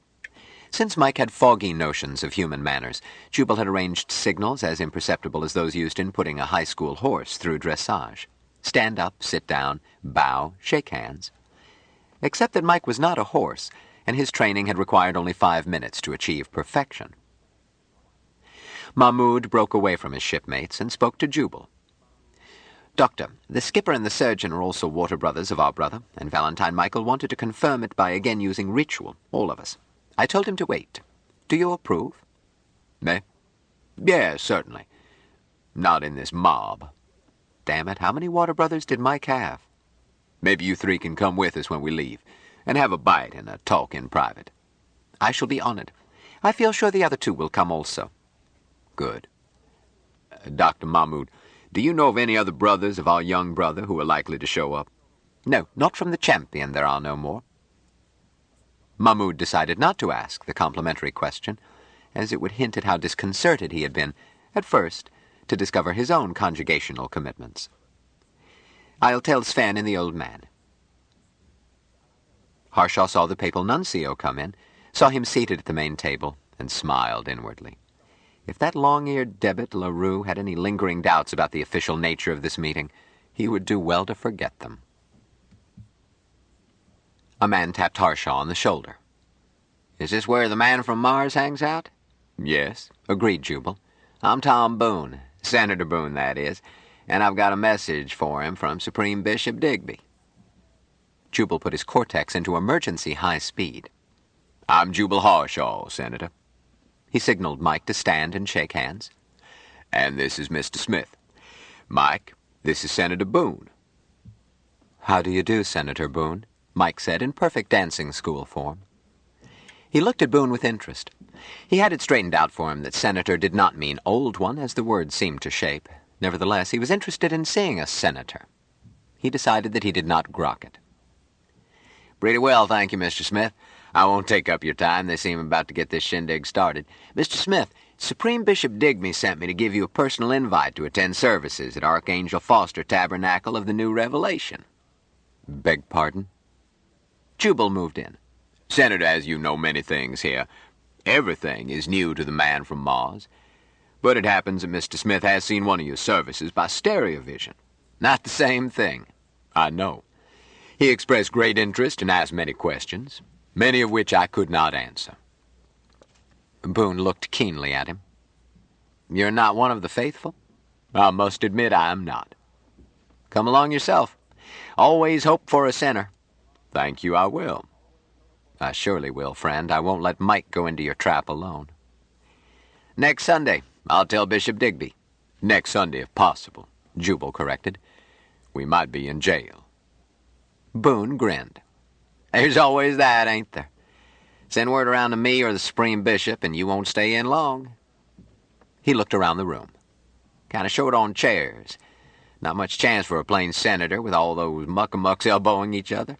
Since Mike had foggy notions of human manners, Jubal had arranged signals as imperceptible as those used in putting a high school horse through dressage. stand up, sit down, bow, shake hands. Except that Mike was not a horse, and his training had required only 5 minutes to achieve perfection. Mahmoud broke away from his shipmates and spoke to Jubal. "Doctor, the skipper and the surgeon are also water brothers of our brother, and Valentine Michael wanted to confirm it by again using ritual, all of us. I told him to wait. Do you approve?" Me? Yes, certainly. Not in this mob. Damn it, how many water brothers did Mike have? Maybe you three can come with us when we leave, and have a bite and a talk in private. I shall be honored. I feel sure the other two will come also. Good. Dr. Mahmoud, do you know of any other brothers of our young brother who are likely to show up? No, not from the champion there are no more. Mahmoud decided not to ask the complimentary question, as it would hint at how disconcerted he had been, at first, to discover his own conjugational commitments. I'll tell Sven and the old man. Harshaw saw the papal nuncio come in, saw him seated at the main table, and smiled inwardly. If that long-eared debit LaRue had any lingering doubts about the official nature of this meeting, he would do well to forget them. A man tapped Harshaw on the shoulder. "Is this where the man from Mars hangs out?" Yes, agreed Jubal. "I'm Tom Boone, Senator Boone, that is, and I've got a message for him from Supreme Bishop Digby." Jubal put his cortex into emergency high speed. I'm Jubal Harshaw, Senator. He signaled Mike to stand and shake hands. And this is Mr. Smith. Mike, this is Senator Boone. How do you do, Senator Boone? Mike said in perfect dancing school form. He looked at Boone with interest. He had it straightened out for him that senator did not mean old one, as the word seemed to shape. Nevertheless, he was interested in seeing a senator. He decided that he did not grok it. "Pretty well, thank you, Mr. Smith. I won't take up your time. They seem about to get this shindig started. Mr. Smith, Supreme Bishop Digby sent me to give you a personal invite to attend services at Archangel Foster Tabernacle of the New Revelation." Beg pardon? Jubal moved in. Senator, as you know many things here, everything is new to the man from Mars. But it happens that Mr. Smith has seen one of your services by stereovision. Not the same thing. I know. He expressed great interest and asked many questions, many of which I could not answer. Boone looked keenly at him. "You're not one of the faithful?" I must admit I am not. "Come along yourself. Always hope for a sinner." Thank you, I will. "I surely will, friend. I won't let Mike go into your trap alone." "Next Sunday, I'll tell Bishop Digby." "Next Sunday, if possible," Jubal corrected. "We might be in jail." Boone grinned. "There's always that, ain't there? Send word around to me or the Supreme Bishop, and you won't stay in long." He looked around the room. "Kind of short on chairs. Not much chance for a plain senator with all those muckamucks elbowing each other."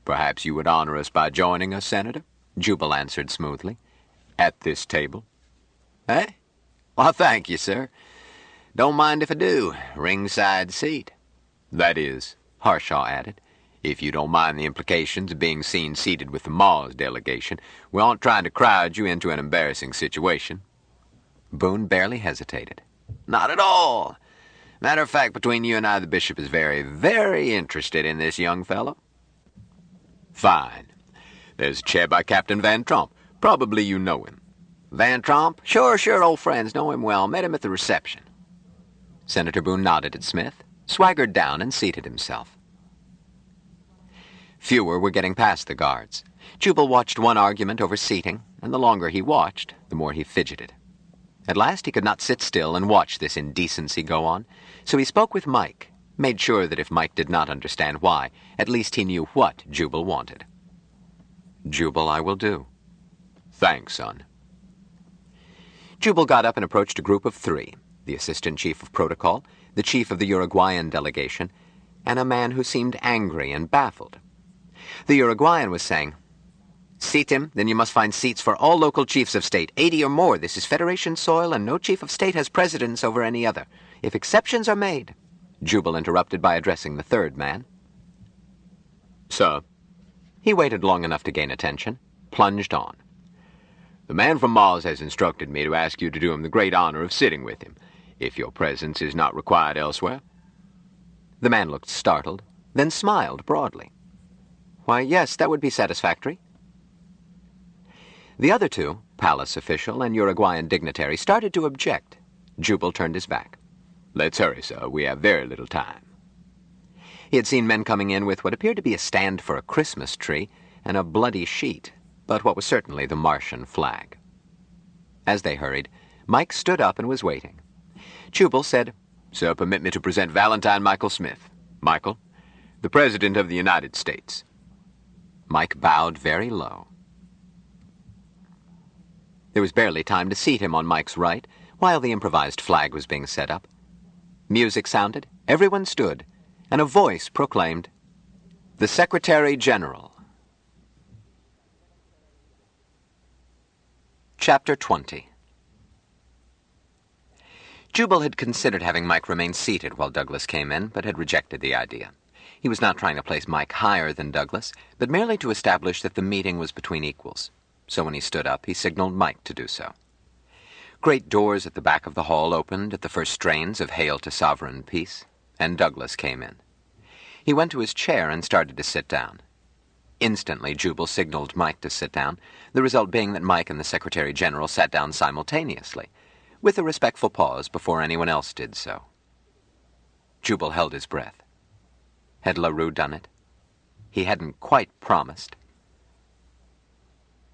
"Perhaps you would honor us by joining us, Senator," Jubal answered smoothly. "At this table." "Eh? Well, thank you, sir. Don't mind if I do. Ringside seat." "That is," Harshaw added, "if you don't mind the implications of being seen seated with the Mars delegation. We aren't trying to crowd you into an embarrassing situation." Boone barely hesitated. "Not at all. Matter of fact, between you and I, the bishop is very, very interested in this young fellow." "Fine. There's a chair by Captain Van Tromp. Probably you know him." "Van Tromp? Sure, old friends. Know him well. Met him at the reception." Senator Boone nodded at Smith, swaggered down, and seated himself. Fewer were getting past the guards. Jubal watched one argument over seating, and the longer he watched, the more he fidgeted. At last he could not sit still and watch this indecency go on, so he spoke with Mike, made sure that if Mike did not understand why, at least he knew what Jubal wanted. "Jubal, I will do." "Thanks, son." Jubal got up and approached a group of 3, the assistant chief of protocol, the chief of the Uruguayan delegation, and a man who seemed angry and baffled. The Uruguayan was saying, "Seat him, then you must find seats for all local chiefs of state, 80 or more. This is Federation soil, and no chief of state has precedence over any other. If exceptions are made—" Jubal interrupted by addressing the 3rd man. "Sir." He waited long enough to gain attention, plunged on. "The man from Mars has instructed me to ask you to do him the great honor of sitting with him, if your presence is not required elsewhere." The man looked startled, then smiled broadly. "Why, yes, that would be satisfactory." The other two, palace official and Uruguayan dignitary, started to object. Jubal turned his back. "Let's hurry, sir. We have very little time." He had seen men coming in with what appeared to be a stand for a Christmas tree and a bloody sheet, but what was certainly the Martian flag. As they hurried, Mike stood up and was waiting. Jubal said, "Sir, permit me to present Valentine Michael Smith. Michael, the President of the United States." Mike bowed very low. There was barely time to seat him on Mike's right while the improvised flag was being set up. Music sounded, everyone stood, and a voice proclaimed, "The Secretary General." Chapter 20. Jubal had considered having Mike remain seated while Douglas came in, but had rejected the idea. He was not trying to place Mike higher than Douglas, but merely to establish that the meeting was between equals. So when he stood up, he signaled Mike to do so. Great doors at the back of the hall opened at the first strains of Hail to Sovereign Peace, and Douglas came in. He went to his chair and started to sit down. Instantly, Jubal signaled Mike to sit down, the result being that Mike and the Secretary General sat down simultaneously, with a respectful pause before anyone else did so. Jubal held his breath. Had LaRue done it? He hadn't quite promised.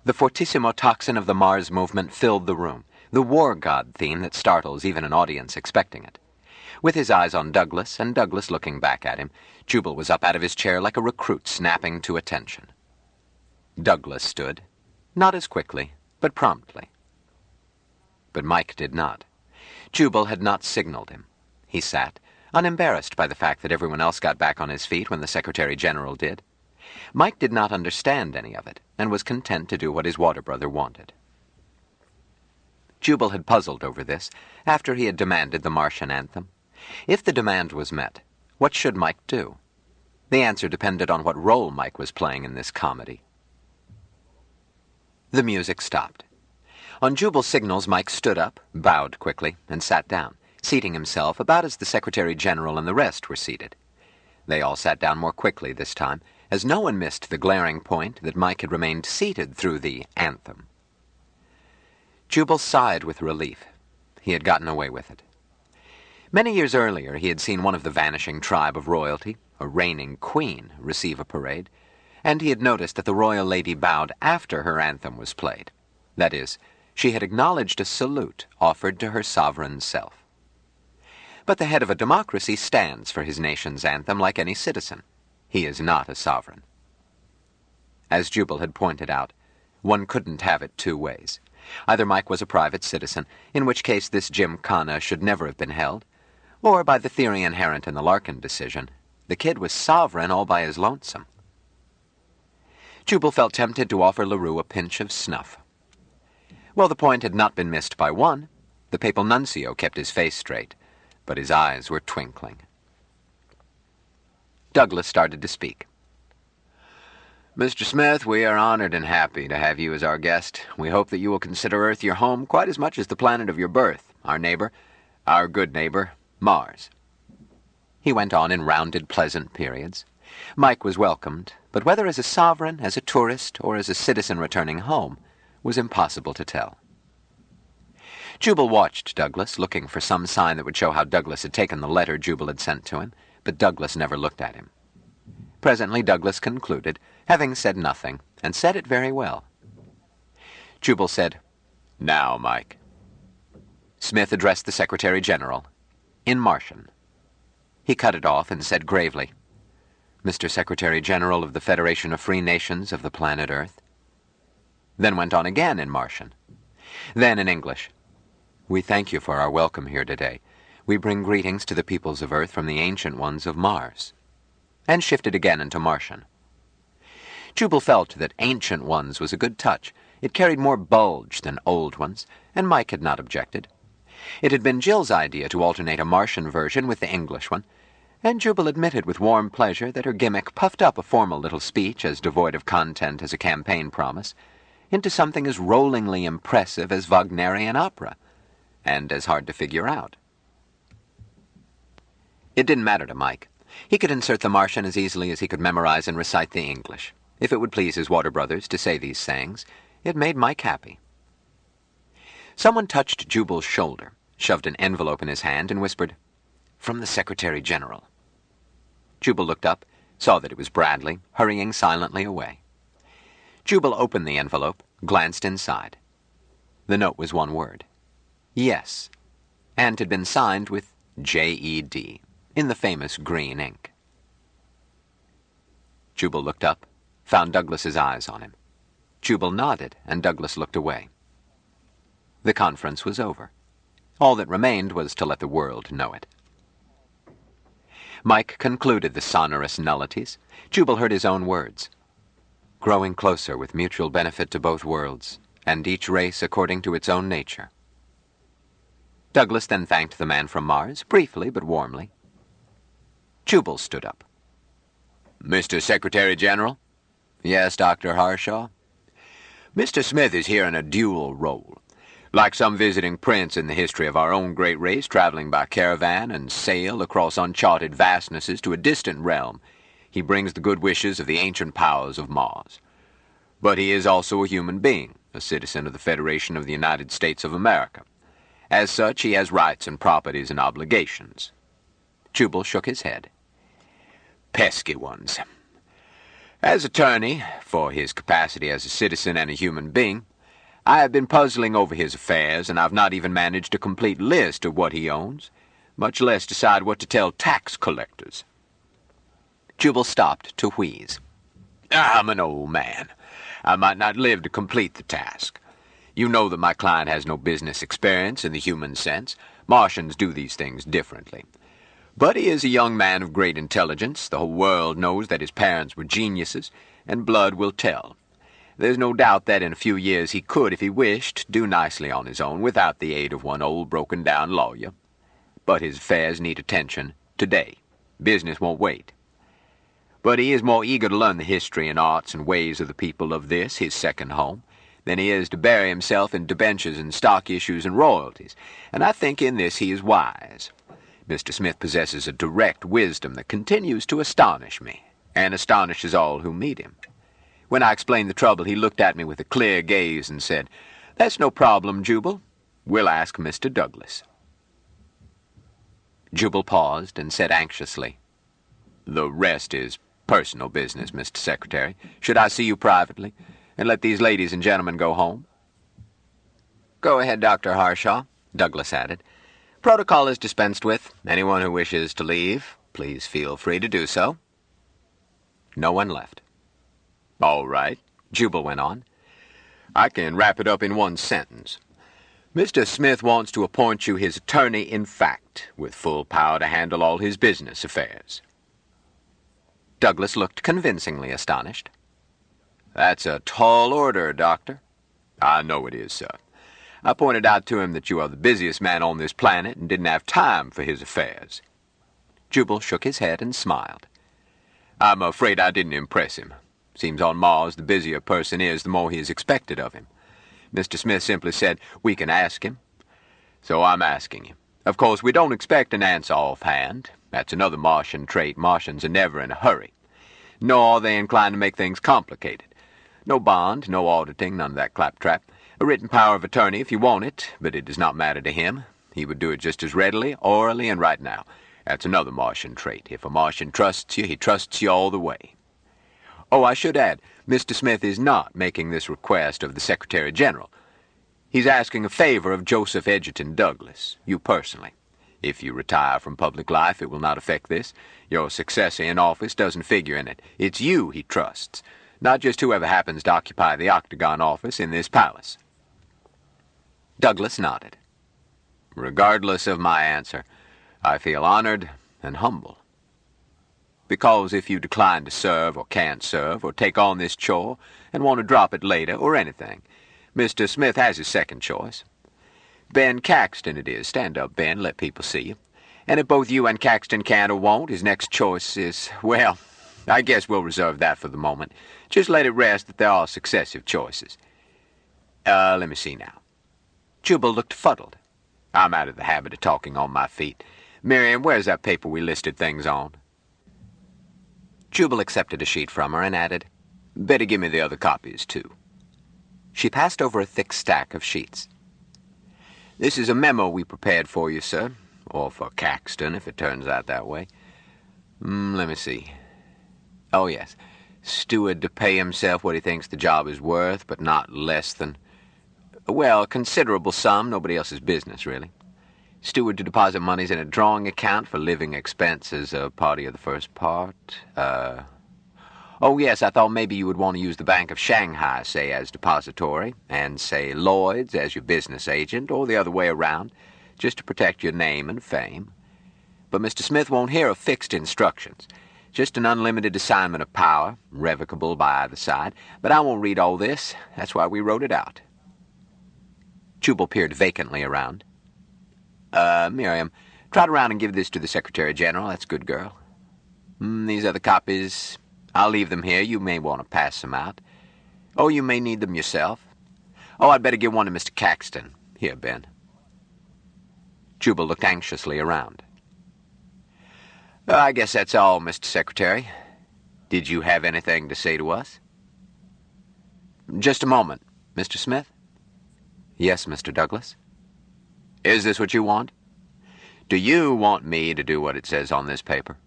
The fortissimo tocsin of the Mars movement filled the room, the war god theme that startles even an audience expecting it. With his eyes on Douglas, and Douglas looking back at him, Jubal was up out of his chair like a recruit snapping to attention. Douglas stood, not as quickly, but promptly. But Mike did not. Jubal had not signaled him. He sat, unembarrassed by the fact that everyone else got back on his feet when the Secretary General did. Mike did not understand any of it, and was content to do what his water brother wanted. Jubal had puzzled over this after he had demanded the Martian anthem. If the demand was met, what should Mike do? The answer depended on what role Mike was playing in this comedy. The music stopped. On Jubal's signals, Mike stood up, bowed quickly, and sat down, seating himself about as the Secretary General and the rest were seated. They all sat down more quickly this time, as no one missed the glaring point that Mike had remained seated through the anthem. Jubal sighed with relief. He had gotten away with it. Many years earlier, he had seen one of the vanishing tribe of royalty, a reigning queen, receive a parade, and he had noticed that the royal lady bowed after her anthem was played. That is, she had acknowledged a salute offered to her sovereign self. But the head of a democracy stands for his nation's anthem like any citizen. He is not a sovereign. As Jubal had pointed out, one couldn't have it two ways. Either Mike was a private citizen, in which case this gymkhana should never have been held, or by the theory inherent in the Larkin decision, the kid was sovereign all by his lonesome. Jubal felt tempted to offer LaRue a pinch of snuff. Well, the point had not been missed by one. The papal nuncio kept his face straight, but his eyes were twinkling. Douglas started to speak. "Mr. Smith, we are honored and happy to have you as our guest. We hope that you will consider Earth your home quite as much as the planet of your birth, our neighbor, our good neighbor, Mars." He went on in rounded, pleasant periods. Mike was welcomed, but whether as a sovereign, as a tourist, or as a citizen returning home, was impossible to tell. Jubal watched Douglas, looking for some sign that would show how Douglas had taken the letter Jubal had sent to him, but Douglas never looked at him. Presently Douglas concluded, having said nothing, and said it very well. Jubal said, "Now, Mike." Smith addressed the Secretary General, in Martian. He cut it off and said gravely, "Mr. Secretary General of the Federation of Free Nations of the planet Earth." Then went on again in Martian. Then in English, "We thank you for our welcome here today. We bring greetings to the peoples of Earth from the ancient ones of Mars." And shifted again into Martian. Jubal felt that ancient ones was a good touch. It carried more bulge than old ones, and Mike had not objected. It had been Jill's idea to alternate a Martian version with the English one, and Jubal admitted with warm pleasure that her gimmick puffed up a formal little speech as devoid of content as a campaign promise into something as rollingly impressive as Wagnerian opera, and as hard to figure out. It didn't matter to Mike. He could insert the Martian as easily as he could memorize and recite the English. If it would please his water brothers to say these sayings, it made Mike happy. Someone touched Jubal's shoulder, shoved an envelope in his hand, and whispered, "From the Secretary General." Jubal looked up, saw that it was Bradley, hurrying silently away. Jubal opened the envelope, glanced inside. The note was one word, "Yes," and had been signed with J.E.D. in the famous green ink. Jubal looked up, found Douglas's eyes on him. Jubal nodded, and Douglas looked away. The conference was over. All that remained was to let the world know it. Mike concluded the sonorous nullities. Jubal heard his own words. "Growing closer with mutual benefit to both worlds, and each race according to its own nature." Douglas then thanked the man from Mars, briefly but warmly. Jubal stood up. "Mr. Secretary General?" "Yes, Dr. Harshaw?" "Mr. Smith is here in a dual role. Like some visiting prince in the history of our own great race, traveling by caravan and sail across uncharted vastnesses to a distant realm, he brings the good wishes of the ancient powers of Mars. But he is also a human being, a citizen of the Federation of the United States of America. As such, he has rights and properties and obligations." Jubal shook his head. "Pesky ones. As attorney, for his capacity as a citizen and a human being, I have been puzzling over his affairs, and I've not even managed a complete list of what he owns, much less decide what to tell tax collectors." Jubal stopped to wheeze. "I'm an old man. I might not live to complete the task. You know that my client has no business experience in the human sense. Martians do these things differently. But he is a young man of great intelligence. The whole world knows that his parents were geniuses, and blood will tell. There's no doubt that in a few years he could, if he wished, do nicely on his own without the aid of one old broken-down lawyer. But his affairs need attention today. Business won't wait. But he is more eager to learn the history and arts and ways of the people of this, his second home, than he is to bury himself in debentures and stock issues and royalties, and I think in this he is wise. Mr. Smith possesses a direct wisdom that continues to astonish me, and astonishes all who meet him. When I explained the trouble, he looked at me with a clear gaze and said, 'That's no problem, Jubal. We'll ask Mr. Douglas.'" Jubal paused and said anxiously, "The rest is personal business, Mr. Secretary. Should I see you privately, and let these ladies and gentlemen go home?" "Go ahead, Dr. Harshaw," Douglas added. "Protocol is dispensed with. Anyone who wishes to leave, please feel free to do so." No one left. "All right," Jubal went on. "I can wrap it up in one sentence. Mr. Smith wants to appoint you his attorney in fact, with full power to handle all his business affairs." Douglas looked convincingly astonished. "That's a tall order, Doctor." "I know it is, sir. I pointed out to him that you are the busiest man on this planet and didn't have time for his affairs." Jubal shook his head and smiled. "I'm afraid I didn't impress him. Seems on Mars the busier a person is, the more he is expected of him. Mr. Smith simply said, 'We can ask him.' So I'm asking you. Of course, we don't expect an answer offhand. That's another Martian trait. Martians are never in a hurry. Nor are they inclined to make things complicated. No bond, no auditing, none of that claptrap. A written power of attorney if you want it, but it does not matter to him. He would do it just as readily, orally, and right now. That's another Martian trait. If a Martian trusts you, he trusts you all the way. Oh, I should add, Mr. Smith is not making this request of the Secretary General. He's asking a favor of Joseph Edgerton Douglas, you personally. If you retire from public life, it will not affect this. Your successor in office doesn't figure in it. It's you he trusts, not just whoever happens to occupy the octagon office in this palace." Douglas nodded. "Regardless of my answer, I feel honored and humble. Because if you decline to serve or can't serve or take on this chore and want to drop it later or anything, Mr. Smith has his second choice. Ben Caxton it is. Stand up, Ben. Let people see you. And if both you and Caxton can't or won't, his next choice is, well, I guess we'll reserve that for the moment. Just let it rest that there are successive choices. Let me see now." Jubal looked fuddled. "I'm out of the habit of talking on my feet. Miriam, where's that paper we listed things on?" Jubal accepted a sheet from her and added, "Better give me the other copies, too." She passed over a thick stack of sheets. "This is a memo we prepared for you, sir. Or for Caxton, if it turns out that way. Let me see. Oh, yes. Steward to pay himself what he thinks the job is worth, but not less than... Well, a considerable sum, nobody else's business, really. Steward to deposit monies in a drawing account for living expenses, a party of the first part. Oh, yes, I thought maybe you would want to use the Bank of Shanghai, say, as depository, and, say, Lloyd's as your business agent, or the other way around, just to protect your name and fame. But Mr. Smith won't hear of fixed instructions. Just an unlimited assignment of power, revocable by either side. But I won't read all this. That's why we wrote it out." Jubal peered vacantly around. Miriam, trot around and give this to the Secretary General. That's a good girl. These other copies, I'll leave them here. You may want to pass them out. Oh, you may need them yourself. Oh, I'd better give one to Mr. Caxton. Here, Ben." Jubal looked anxiously around. I guess that's all, Mr. Secretary. Did you have anything to say to us?" "Just a moment, Mr. Smith?" "Yes, Mr. Douglas." "Is this what you want? Do you want me to do what it says on this paper?"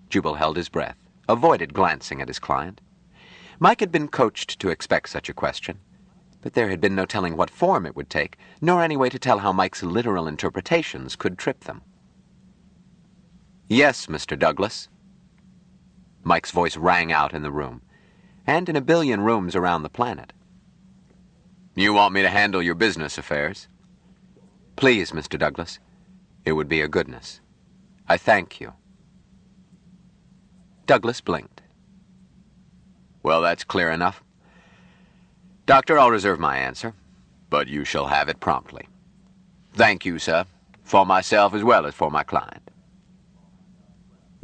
Jubal held his breath, avoided glancing at his client. Mike had been coached to expect such a question, but there had been no telling what form it would take, nor any way to tell how Mike's literal interpretations could trip them. "Yes, Mr. Douglas." Mike's voice rang out in the room, and in a billion rooms around the planet. "You want me to handle your business affairs?" "Please, Mr. Douglas. It would be a goodness. I thank you." Douglas blinked. "Well, that's clear enough. Doctor, I'll reserve my answer, but you shall have it promptly. Thank you, sir, for myself as well as for my client."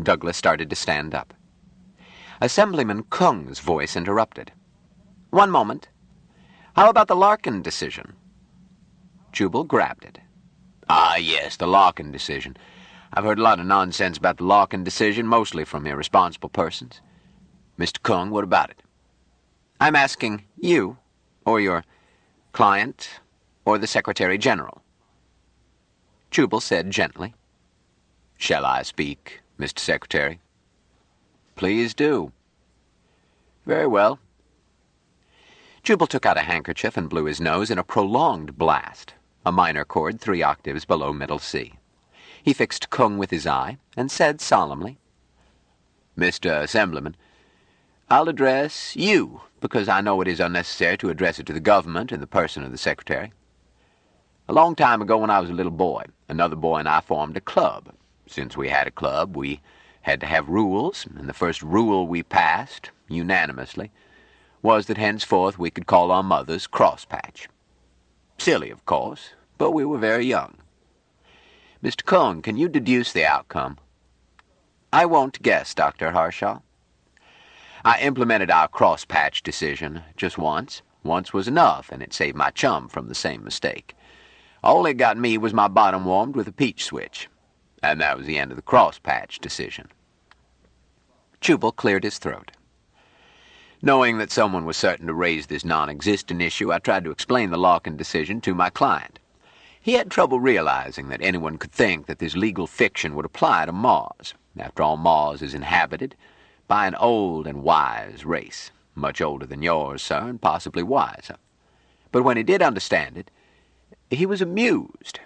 Douglas started to stand up. Assemblyman Kung's voice interrupted. "One moment. How about the Larkin decision?" Jubal grabbed it. "Ah, yes, the Larkin decision. I've heard a lot of nonsense about the Larkin decision, mostly from irresponsible persons. Mr. Kung, what about it?" "I'm asking you, or your client, or the Secretary General." Jubal said gently, "Shall I speak, Mr. Secretary?" "Please do." "Very well." Jubal took out a handkerchief and blew his nose in a prolonged blast, a minor chord 3 octaves below middle C. He fixed Kung with his eye and said solemnly, "Mr. Assemblyman, I'll address you, because I know it is unnecessary to address it to the government in the person of the Secretary. A long time ago when I was a little boy, another boy and I formed a club. Since we had a club, we had to have rules, and the first rule we passed, unanimously, was that henceforth we could call our mothers Crosspatch. Silly, of course, but we were very young. Mr. Kung, can you deduce the outcome?" "I won't guess, Dr. Harshaw." "I implemented our Crosspatch decision just once. Once was enough, and it saved my chum from the same mistake. All it got me was my bottom warmed with a peach switch. And that was the end of the Crosspatch decision." Jubal cleared his throat. Knowing that someone was certain to raise this non-existent issue, I tried to explain the Larkin decision to my client. He had trouble realizing that anyone could think that this legal fiction would apply to Mars. After all, Mars is inhabited by an old and wise race, much older than yours, sir, and possibly wiser. But when he did understand it, he was amused.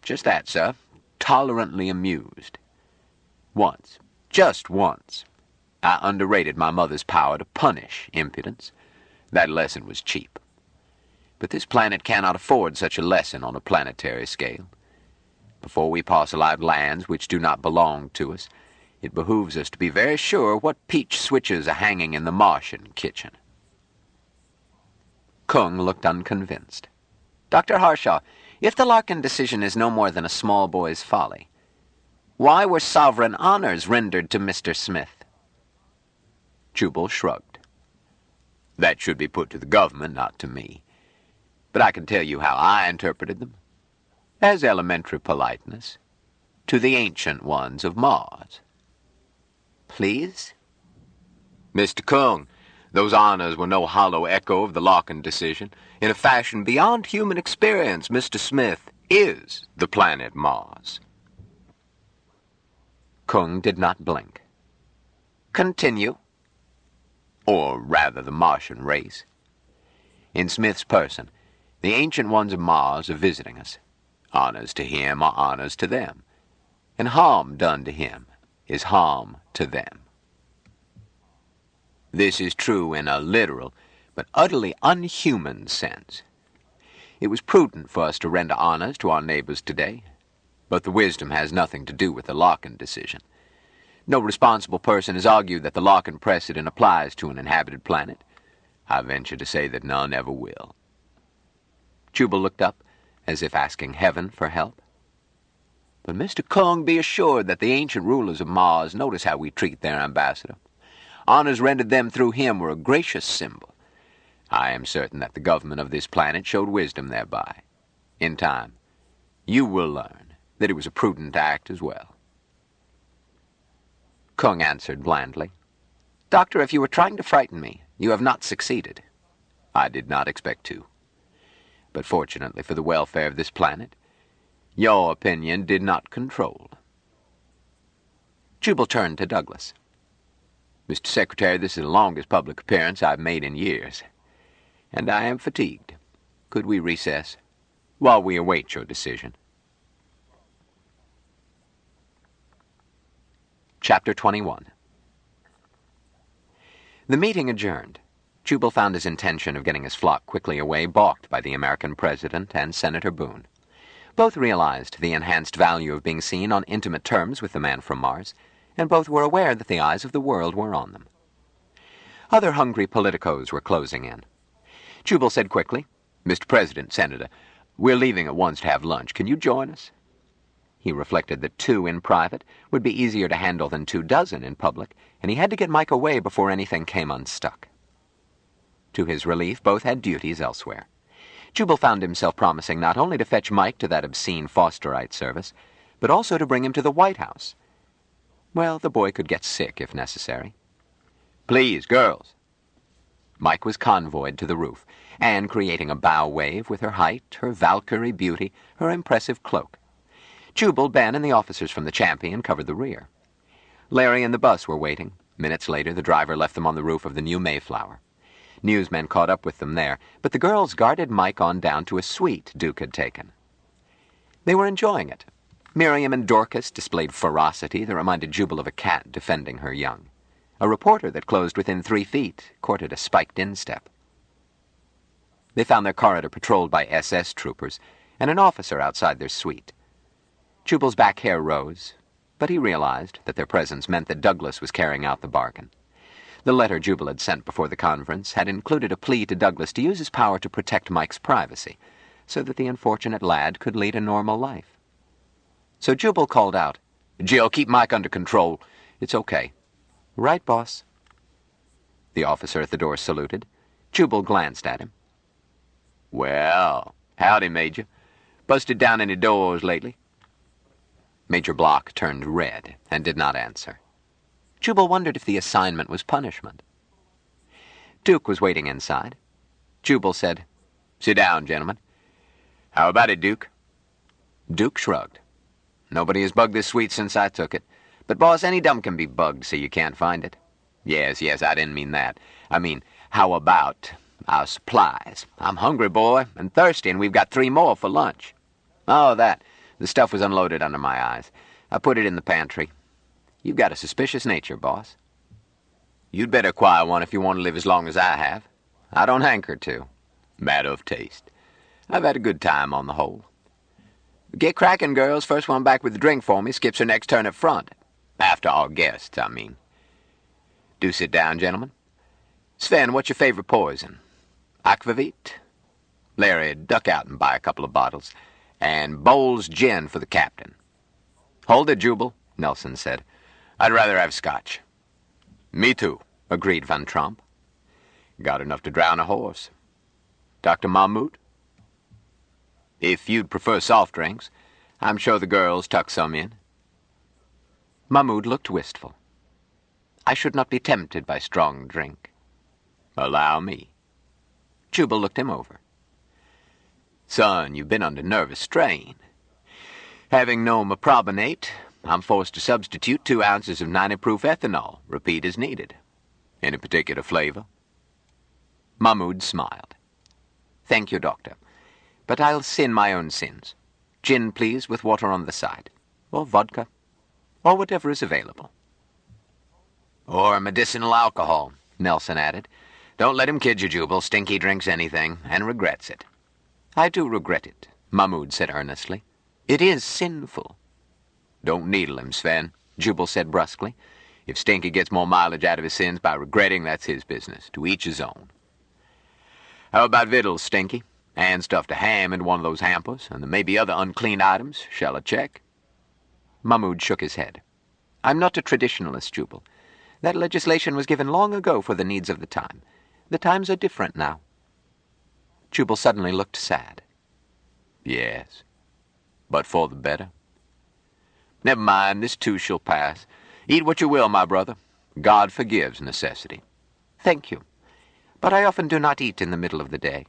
Just that, sir, tolerantly amused. Once, just once, I underrated my mother's power to punish impudence. That lesson was cheap. But this planet cannot afford such a lesson on a planetary scale. Before we parcel out lands which do not belong to us, it behooves us to be very sure what peach switches are hanging in the Martian kitchen." Kung looked unconvinced. "Dr. Harshaw, if the Larkin decision is no more than a small boy's folly, why were sovereign honors rendered to Mr. Smith?" Jubal shrugged. "That should be put to the government, not to me. But I can tell you how I interpreted them. As elementary politeness to the ancient ones of Mars." please? Mr. Kung, those honors were no hollow echo of the Larkin decision. In a fashion beyond human experience, Mr. Smith is the planet Mars. Kung did not blink. Continue. Or rather, the Martian race. In Smith's person, the ancient ones of Mars are visiting us. Honors to him are honors to them, and harm done to him is harm to them. This is true in a literal, but utterly unhuman sense. It was prudent for us to render honors to our neighbors today, but the wisdom has nothing to do with the Larkin decision. No responsible person has argued that the Larkin precedent applies to an inhabited planet. I venture to say that none ever will. Jubal looked up, as if asking heaven for help. But Mr. Kung, be assured that the ancient rulers of Mars notice how we treat their ambassador. Honors rendered them through him were a gracious symbol. I am certain that the government of this planet showed wisdom thereby. In time, you will learn that it was a prudent act as well. Kung answered blandly. Doctor, if you were trying to frighten me, you have not succeeded. I did not expect to. But fortunately for the welfare of this planet, your opinion did not control. Jubal turned to Douglas. Mr. Secretary, this is the longest public appearance I've made in years, and I am fatigued. Could we recess while we await your decision? Chapter 21. The meeting adjourned. Jubal found his intention of getting his flock quickly away balked by the American president and Senator Boone. Both realized the enhanced value of being seen on intimate terms with the man from Mars, and both were aware that the eyes of the world were on them. Other hungry politicos were closing in. Jubal said quickly, Mr. President, Senator, we're leaving at once to have lunch. Can you join us? He reflected that 2 in private would be easier to handle than 24 in public, and he had to get Mike away before anything came unstuck. To his relief, both had duties elsewhere. Jubal found himself promising not only to fetch Mike to that obscene Fosterite service, but also to bring him to the White House. Well, the boy could get sick if necessary. Please, girls. Mike was convoyed to the roof, Anne creating a bow wave with her height, her Valkyrie beauty, her impressive cloak. Jubal, Ben, and the officers from the Champion covered the rear. Larry and the bus were waiting. Minutes later, the driver left them on the roof of the new Mayflower. Newsmen caught up with them there, but the girls guarded Mike on down to a suite Duke had taken. They were enjoying it. Miriam and Dorcas displayed ferocity that reminded Jubal of a cat defending her young. A reporter that closed within 3 feet courted a spiked instep. They found their corridor patrolled by SS troopers and an officer outside their suite. Jubal's back hair rose, but he realized that their presence meant that Douglas was carrying out the bargain. The letter Jubal had sent before the conference had included a plea to Douglas to use his power to protect Mike's privacy, so that the unfortunate lad could lead a normal life. So Jubal called out, Jill, keep Mike under control. It's okay. Right, boss. The officer at the door saluted. Jubal glanced at him. Well, howdy, Major. Busted down any doors lately? Major Block turned red and did not answer. Jubal wondered if the assignment was punishment. Duke was waiting inside. Jubal said, Sit down, gentlemen. How about it, Duke? Duke shrugged. Nobody has bugged this suite since I took it. But, boss, any dumb can be bugged so you can't find it. Yes, I didn't mean that. I mean, how about our supplies? I'm hungry, boy, and thirsty, and we've got 3 more for lunch. Oh, that. The stuff was unloaded under my eyes. I put it in the pantry. You've got a suspicious nature, boss. You'd better acquire one if you want to live as long as I have. I don't hanker to. Matter of taste. I've had a good time on the whole. Get cracking, girls. First one back with the drink for me skips her next turn at front. After our guests, I mean. Do sit down, gentlemen. Sven, what's your favorite poison? Aquavit? Larry, duck out and buy a couple of bottles. And Bowles gin for the captain. Hold it, Jubal, Nelson said. I'd rather have scotch. Me too, agreed Van Tromp. Got enough to drown a horse. Dr. Mahmoud? If you'd prefer soft drinks, I'm sure the girls tuck some in. Mahmoud looked wistful. I should not be tempted by strong drink. Allow me. Jubal looked him over. Son, you've been under nervous strain. Having no meprobinate, I'm forced to substitute 2 ounces of 90-proof ethanol. Repeat as needed. Any particular flavor? Mahmoud smiled. Thank you, Doctor. But I'll sin my own sins. Gin, please, with water on the side. Or vodka. Or whatever is available. Or medicinal alcohol, Nelson added. Don't let him kid you, Jubal. Stinky drinks anything, and regrets it. I do regret it, Mahmoud said earnestly. It is sinful. Don't needle him, Sven, Jubal said brusquely. If Stinky gets more mileage out of his sins by regretting, that's his business. To each his own. How about victuals, Stinky? And stuffed a ham in one of those hampers, and there may be other unclean items. Shall I check? Mahmoud shook his head. I'm not a traditionalist, Jubal. That legislation was given long ago for the needs of the time. The times are different now. Jubal suddenly looked sad. Yes, but for the better. Never mind, this too shall pass. Eat what you will, my brother. God forgives necessity. Thank you. But I often do not eat in the middle of the day.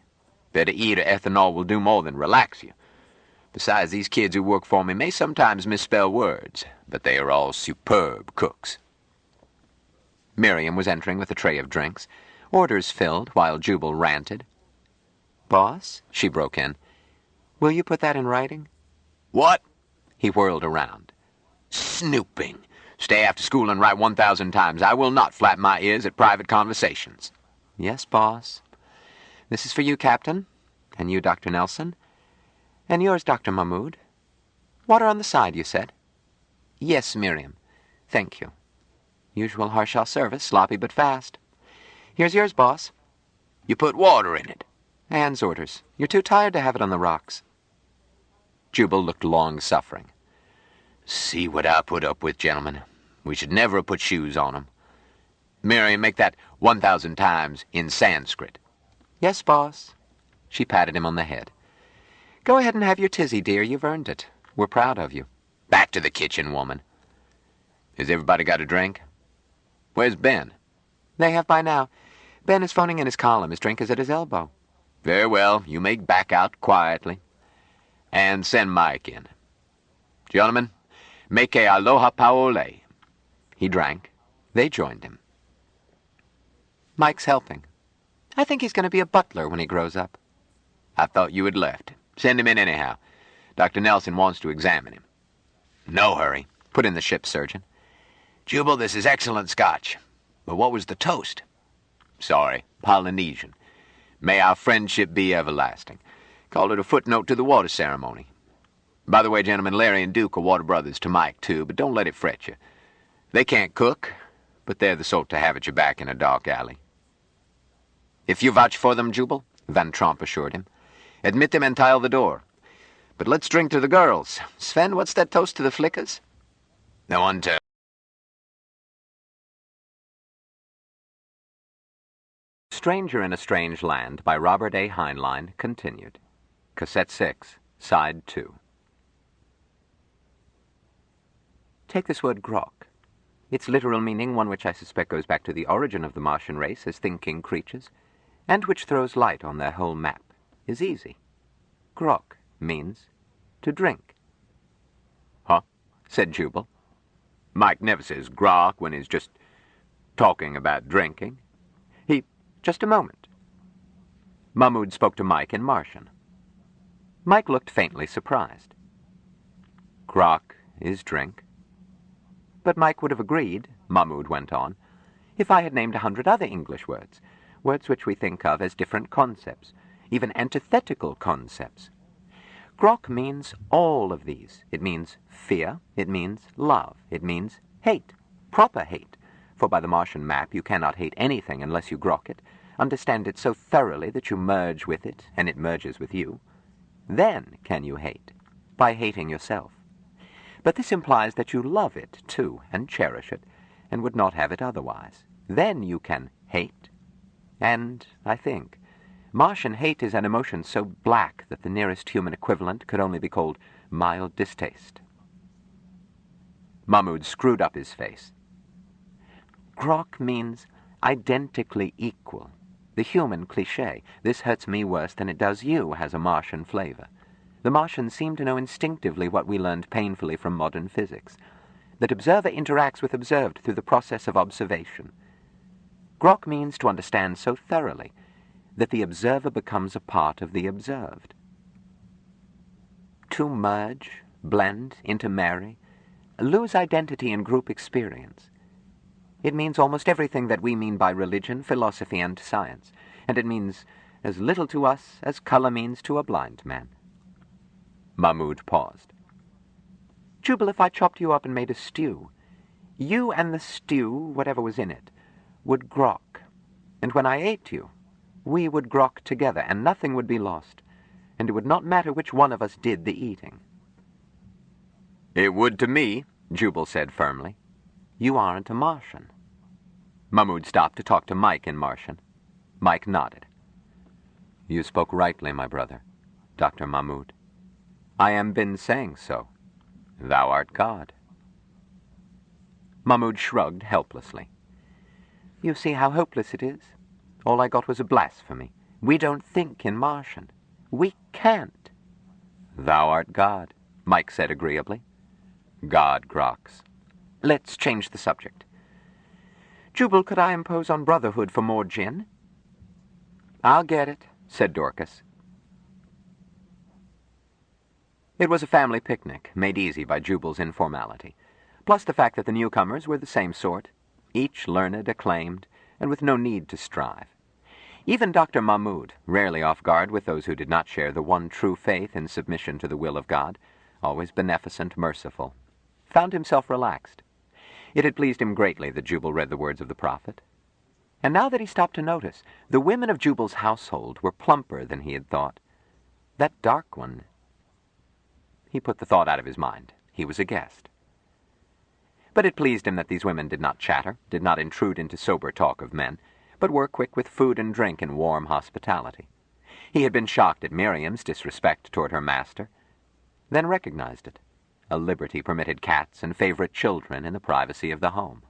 Better eat or ethanol will do more than relax you. Besides, these kids who work for me may sometimes misspell words, but they are all superb cooks. Miriam was entering with a tray of drinks. Orders filled while Jubal ranted. Boss, she broke in, will you put that in writing? What? He whirled around. Snooping. Stay after school and write 1,000 times. I will not flap my ears at private conversations. Yes, boss. This is for you, Captain, and you, Dr. Nelson, and yours, Dr. Mahmoud. Water on the side, you said? Yes, Miriam. Thank you. Usual Harshal service, sloppy but fast. Here's yours, boss. You put water in it. Anne's orders. You're too tired to have it on the rocks. Jubal looked long-suffering. See what I put up with, gentlemen. We should never have put shoes on 'em. Miriam, make that 1,000 times in Sanskrit. Yes, boss. She patted him on the head. Go ahead and have your tizzy, dear. You've earned it. We're proud of you. Back to the kitchen, woman. Has everybody got a drink? Where's Ben? They have by now. Ben is phoning in his column. His drink is at his elbow. Very well. You may back out quietly. And send Mike in. Gentlemen, make a aloha paole. He drank. They joined him. Mike's helping. I think he's going to be a butler when he grows up. I thought you had left. Send him in anyhow. Dr. Nelson wants to examine him. No hurry, put in the ship's surgeon. Jubal, this is excellent Scotch. But what was the toast? Sorry, Polynesian. May our friendship be everlasting. Called it a footnote to the water ceremony. By the way, gentlemen, Larry and Duke are water brothers to Mike, too, but don't let it fret you. They can't cook, but they're the sort to have at your back in a dark alley. If you vouch for them, Jubal, Van Tromp assured him, admit them and tile the door. But let's drink to the girls. Sven, what's that toast to the flickers? No one to... Stranger in a Strange Land by Robert A. Heinlein continued. Cassette 6, Side 2. Take this word grok. Its literal meaning, one which I suspect goes back to the origin of the Martian race as thinking creatures, and which throws light on their whole map, is easy. Grok means to drink. Huh? Said Jubal. Mike never says grok when he's just talking about drinking. Just a moment. Mahmoud spoke to Mike in Martian. Mike looked faintly surprised. Grok is drink. But Mike would have agreed, Mahmoud went on, if I had named 100 other English words, words which we think of as different concepts, even antithetical concepts. Grok means all of these. It means fear, it means love, it means hate, proper hate, for by the Martian map you cannot hate anything unless you grok it, understand it so thoroughly that you merge with it, and it merges with you. Then can you hate, by hating yourself. But this implies that you love it, too, and cherish it, and would not have it otherwise. Then you can hate. And, I think, Martian hate is an emotion so black that the nearest human equivalent could only be called mild distaste. Mahmoud screwed up his face. Grok means identically equal. The human cliché, this hurts me worse than it does you, has a Martian flavor. The Martians seem to know instinctively what we learned painfully from modern physics, that observer interacts with observed through the process of observation. Grok means to understand so thoroughly that the observer becomes a part of the observed. To merge, blend, intermarry, lose identity in group experience. It means almost everything that we mean by religion, philosophy, and science, and it means as little to us as color means to a blind man. Mahmoud paused. Jubal, if I chopped you up and made a stew, you and the stew, whatever was in it, would grok. And when I ate you, we would grok together, and nothing would be lost, and it would not matter which one of us did the eating. It would to me, Jubal said firmly. You aren't a Martian. Mahmoud stopped to talk to Mike in Martian. Mike nodded. You spoke rightly, my brother, Dr. Mahmoud. I am been saying so. Thou art God. Mahmoud shrugged helplessly. You see how hopeless it is? All I got was a blasphemy. We don't think in Martian. We can't. Thou art God, Mike said agreeably. God groks. Let's change the subject. Jubal, could I impose on Brotherhood for more gin? I'll get it, said Dorcas. It was a family picnic, made easy by Jubal's informality, plus the fact that the newcomers were the same sort, each learned, acclaimed, and with no need to strive. Even Dr. Mahmoud, rarely off guard with those who did not share the one true faith in submission to the will of God, always beneficent, merciful, found himself relaxed. It had pleased him greatly that Jubal read the words of the prophet. And now that he stopped to notice, the women of Jubal's household were plumper than he had thought. That dark one... He put the thought out of his mind. He was a guest. But it pleased him that these women did not chatter, did not intrude into sober talk of men, but were quick with food and drink and warm hospitality. He had been shocked at Miriam's disrespect toward her master, then recognized it. A liberty permitted cats and favorite children in the privacy of the home.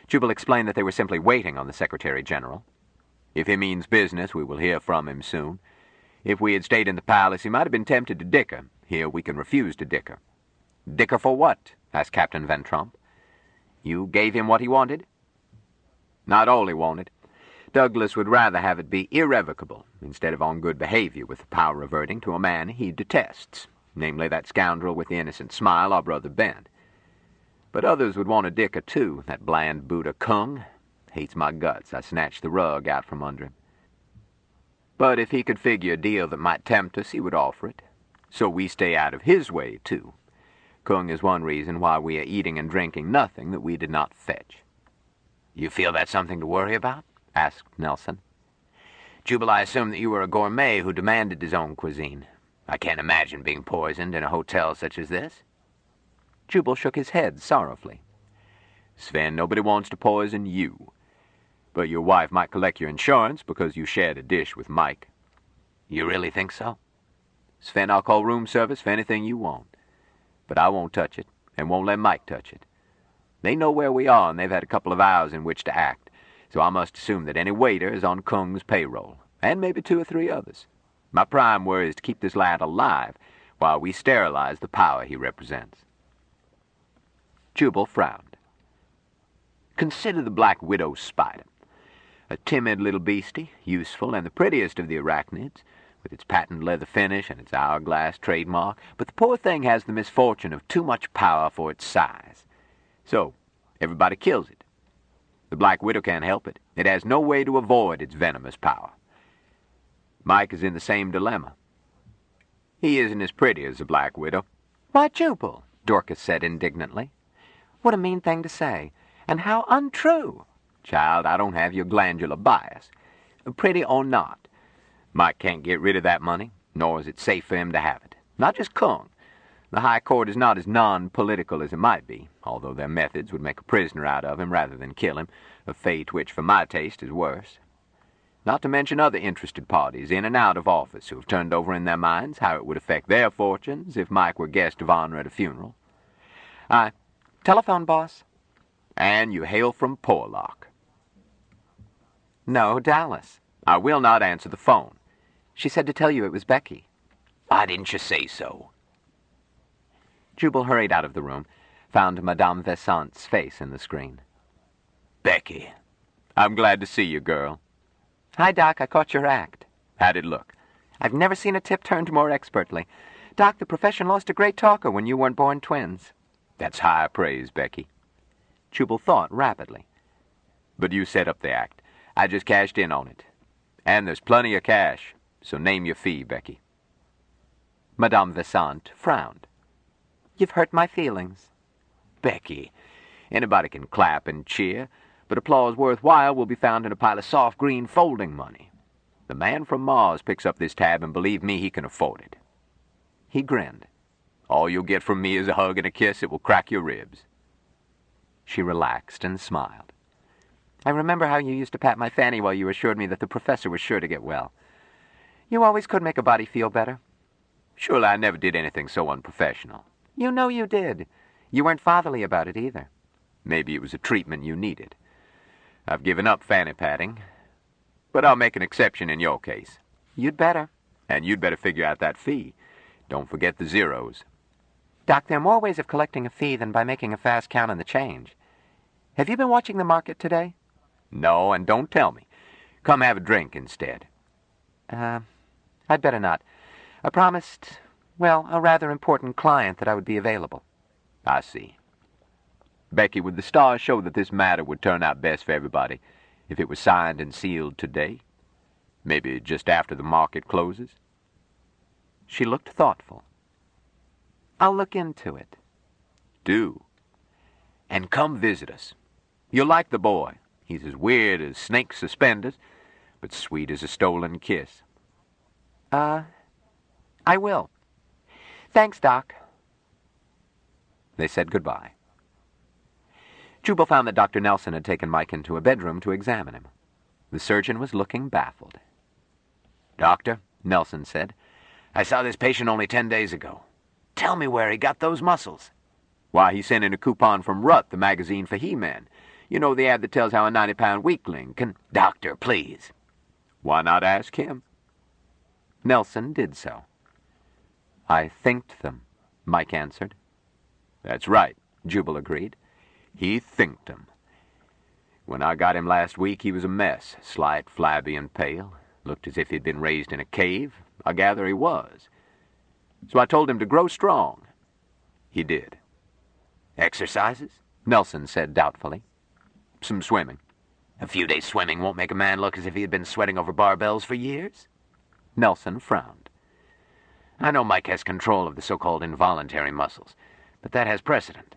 Jubal explained that they were simply waiting on the Secretary-General. If he means business, we will hear from him soon. If we had stayed in the palace, he might have been tempted to dicker. Here we can refuse to dicker. Dicker for what? Asked Captain Van Tromp. You gave him what he wanted? Not all he wanted. Douglas would rather have it be irrevocable, instead of on good behavior with the power reverting to a man he detests, namely that scoundrel with the innocent smile, our brother Ben. But others would want a dicker too, that bland Buddha Kung. Hates my guts. I snatched the rug out from under him. But if he could figure a deal that might tempt us, he would offer it. So we stay out of his way, too. Kung is one reason why we are eating and drinking nothing that we did not fetch. You feel that's something to worry about? Asked Nelson. Jubal, I assume that you were a gourmet who demanded his own cuisine. I can't imagine being poisoned in a hotel such as this. Jubal shook his head sorrowfully. Sven, nobody wants to poison you. But your wife might collect your insurance because you shared a dish with Mike. You really think so? Sven, I'll call room service for anything you want. But I won't touch it, and won't let Mike touch it. They know where we are, and they've had a couple of hours in which to act, so I must assume that any waiter is on Kung's payroll, and maybe 2 or 3 others. My prime worry is to keep this lad alive while we sterilize the power he represents. Jubal frowned. Consider the Black Widow spider. A timid little beastie, useful and the prettiest of the arachnids, with its patent leather finish and its hourglass trademark, but the poor thing has the misfortune of too much power for its size. So, everybody kills it. The Black Widow can't help it. It has no way to avoid its venomous power. Mike is in the same dilemma. He isn't as pretty as the Black Widow. Why, Jubal, Dorcas said indignantly. What a mean thing to say, and how untrue. Child, I don't have your glandular bias. Pretty or not, Mike can't get rid of that money, nor is it safe for him to have it. Not just Kung. The High Court is not as non-political as it might be, although their methods would make a prisoner out of him rather than kill him, a fate which, for my taste, is worse. Not to mention other interested parties in and out of office who have turned over in their minds how it would affect their fortunes if Mike were guest of honor at a funeral. Telephone, boss. And you hail from Porlock. No, Dallas. I will not answer the phone. She said to tell you it was Becky. Why didn't you say so? Jubal hurried out of the room, found Madame Vesant's face in the screen. Becky, I'm glad to see you, girl. Hi, Doc. I caught your act. How'd it look? I've never seen a tip turned more expertly. Doc, the profession lost a great talker when you weren't born twins. That's high praise, Becky. Jubal thought rapidly. But you set up the act. I just cashed in on it. And there's plenty of cash, so name your fee, Becky. Madame Vesant frowned. You've hurt my feelings. Becky, anybody can clap and cheer, but applause worthwhile will be found in a pile of soft green folding money. The man from Mars picks up this tab, and believe me, he can afford it. He grinned. All you'll get from me is a hug and a kiss. It will crack your ribs. She relaxed and smiled. I remember how you used to pat my fanny while you assured me that the professor was sure to get well. You always could make a body feel better. Surely I never did anything so unprofessional. You know you did. You weren't fatherly about it either. Maybe it was a treatment you needed. I've given up fanny patting, but I'll make an exception in your case. You'd better. And you'd better figure out that fee. Don't forget the zeros. Doc, there are more ways of collecting a fee than by making a fast count on the change. Have you been watching the market today? No, and don't tell me. Come have a drink instead. I'd better not. I promised, well, a rather important client that I would be available. I see. Becky, would the stars show that this matter would turn out best for everybody if it was signed and sealed today? Maybe just after the market closes? She looked thoughtful. I'll look into it. Do. And come visit us. You'll like the boy. He's as weird as snake suspenders, but sweet as a stolen kiss. I will. Thanks, Doc. They said goodbye. Jubal found that Dr. Nelson had taken Mike into a bedroom to examine him. The surgeon was looking baffled. Doctor, Nelson said, I saw this patient only 10 days ago. Tell me where he got those muscles. Why, he sent in a coupon from Rut, the magazine for He-Man. You know, the ad that tells how a 90-pound weakling can... Doctor, please. Why not ask him? Nelson did so. I thinked them, Mike answered. That's right, Jubal agreed. He thinked them. When I got him last week, he was a mess, slight, flabby, and pale. Looked as if he'd been raised in a cave. I gather he was. So I told him to grow strong. He did. Exercises? Nelson said doubtfully. Some swimming. A few days swimming won't make a man look as if he had been sweating over barbells for years. Nelson frowned. I know Mike has control of the so-called involuntary muscles, but that has precedent.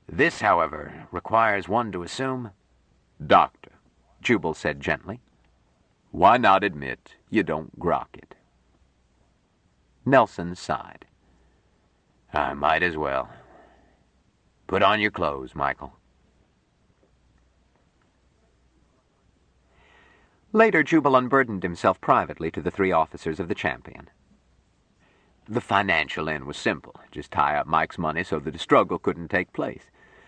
This, however, requires one to assume... Doctor, Jubal said gently, why not admit you don't grok it? Nelson sighed. I might as well. Put on your clothes, Michael. Later, Jubal unburdened himself privately to the 3 officers of the Champion. The financial end was simple. Just tie up Mike's money so that a struggle couldn't take place.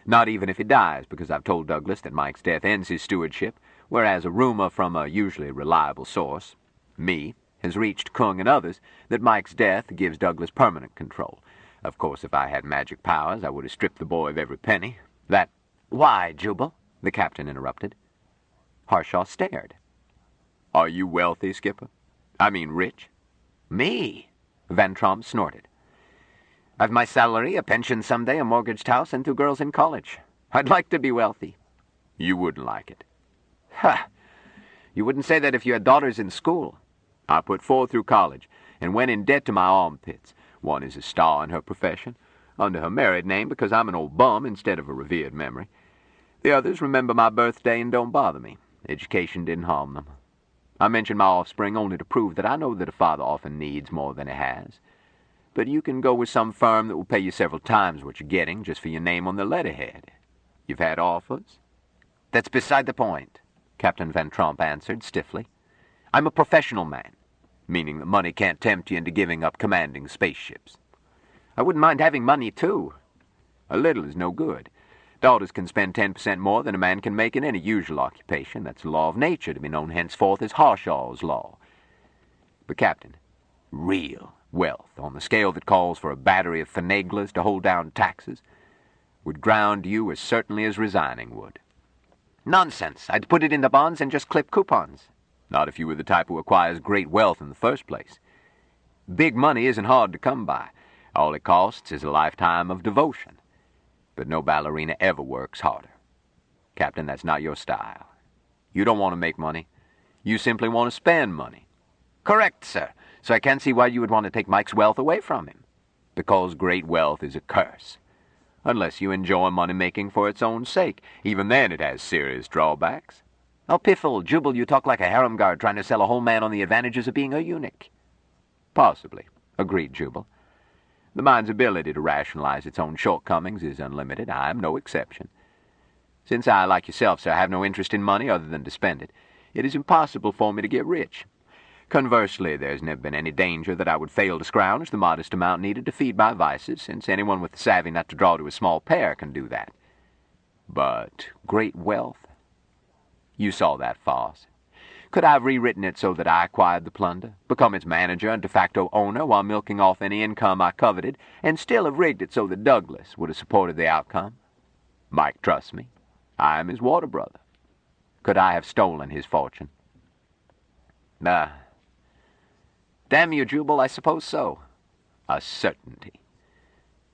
Not even if he dies, because I've told Douglas that Mike's death ends his stewardship, whereas a rumor from a usually reliable source, me, has reached Kung and others that Mike's death gives Douglas permanent control. Of course, if I had magic powers, I would have stripped the boy of every penny. That... Why, Jubal? The captain interrupted. Harshaw stared. Are you wealthy, Skipper? I mean rich? Me? Van Tromp snorted. I've my salary, a pension someday, a mortgaged house, and 2 girls in college. I'd like to be wealthy. You wouldn't like it. Ha! You wouldn't say that if you had daughters in school. I put 4 through college, and went in debt to my armpits. One is a star in her profession, under her married name because I'm an old bum instead of a revered memory. The others remember my birthday and don't bother me. Education didn't harm them. I mention my offspring only to prove that I know that a father often needs more than he has. But you can go with some firm that will pay you several times what you're getting just for your name on the letterhead. You've had offers? That's beside the point, Captain Van Tromp answered stiffly. I'm a professional man. Meaning that money can't tempt you into giving up commanding spaceships. I wouldn't mind having money, too. A little is no good. Daughters can spend 10% more than a man can make in any usual occupation. That's the law of nature, to be known henceforth as Harshaw's law. But, Captain, real wealth, on the scale that calls for a battery of finaglers to hold down taxes, would ground you as certainly as resigning would. Nonsense. I'd put it in the bonds and just clip coupons. Not if you were the type who acquires great wealth in the first place. Big money isn't hard to come by. All it costs is a lifetime of devotion. But no ballerina ever works harder. Captain, that's not your style. You don't want to make money. You simply want to spend money. Correct, sir. So I can't see why you would want to take Mike's wealth away from him. Because great wealth is a curse. Unless you enjoy money-making for its own sake. Even then it has serious drawbacks. Oh, piffle, Jubal, you talk like a harem guard trying to sell a whole man on the advantages of being a eunuch. Possibly, agreed Jubal. The mind's ability to rationalize its own shortcomings is unlimited. I am no exception. Since I, like yourself, sir, have no interest in money other than to spend it, it is impossible for me to get rich. Conversely, there's never been any danger that I would fail to scrounge the modest amount needed to feed my vices, since anyone with the savvy not to draw to a small pair can do that. But great wealth? You saw that farce. Could I have rewritten it so that I acquired the plunder, become its manager and de facto owner while milking off any income I coveted, and still have rigged it so that Douglas would have supported the outcome? Mike trusts me. I am his water brother. Could I have stolen his fortune? Damn you, Jubal, I suppose so. A certainty.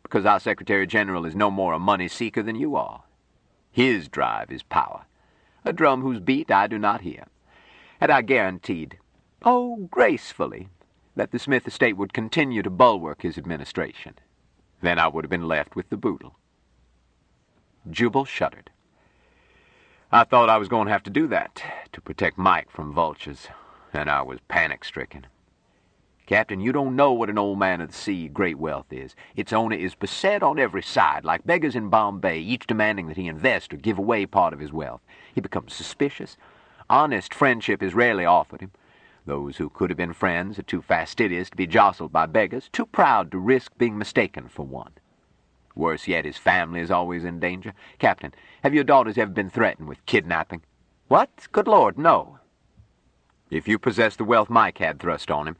Because our Secretary General is no more a money seeker than you are. His drive is power, a drum whose beat I do not hear. Had I guaranteed, gracefully, that the Smith estate would continue to bulwark his administration, then I would have been left with the boodle. Jubal shuddered. I thought I was going to have to do that, to protect Mike from vultures, and I was panic-stricken. Captain, you don't know what an old man of the sea great wealth is. Its owner is beset on every side, like beggars in Bombay, each demanding that he invest or give away part of his wealth. He becomes suspicious. Honest friendship is rarely offered him. Those who could have been friends are too fastidious to be jostled by beggars, too proud to risk being mistaken for one. Worse yet, his family is always in danger. Captain, have your daughters ever been threatened with kidnapping? What? Good Lord, no. If you possessed the wealth Mike had thrust on him,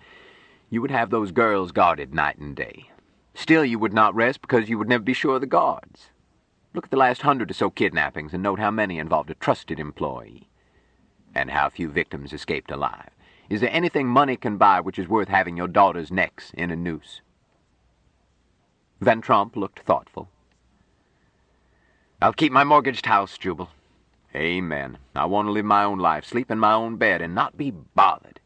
you would have those girls guarded night and day. Still, you would not rest because you would never be sure of the guards. Look at the last 100 or so kidnappings and note how many involved a trusted employee, and how few victims escaped alive. Is there anything money can buy which is worth having your daughters' necks in a noose? Van Tromp looked thoughtful. I'll keep my mortgaged house, Jubal. Amen. I want to live my own life, sleep in my own bed, and not be bothered.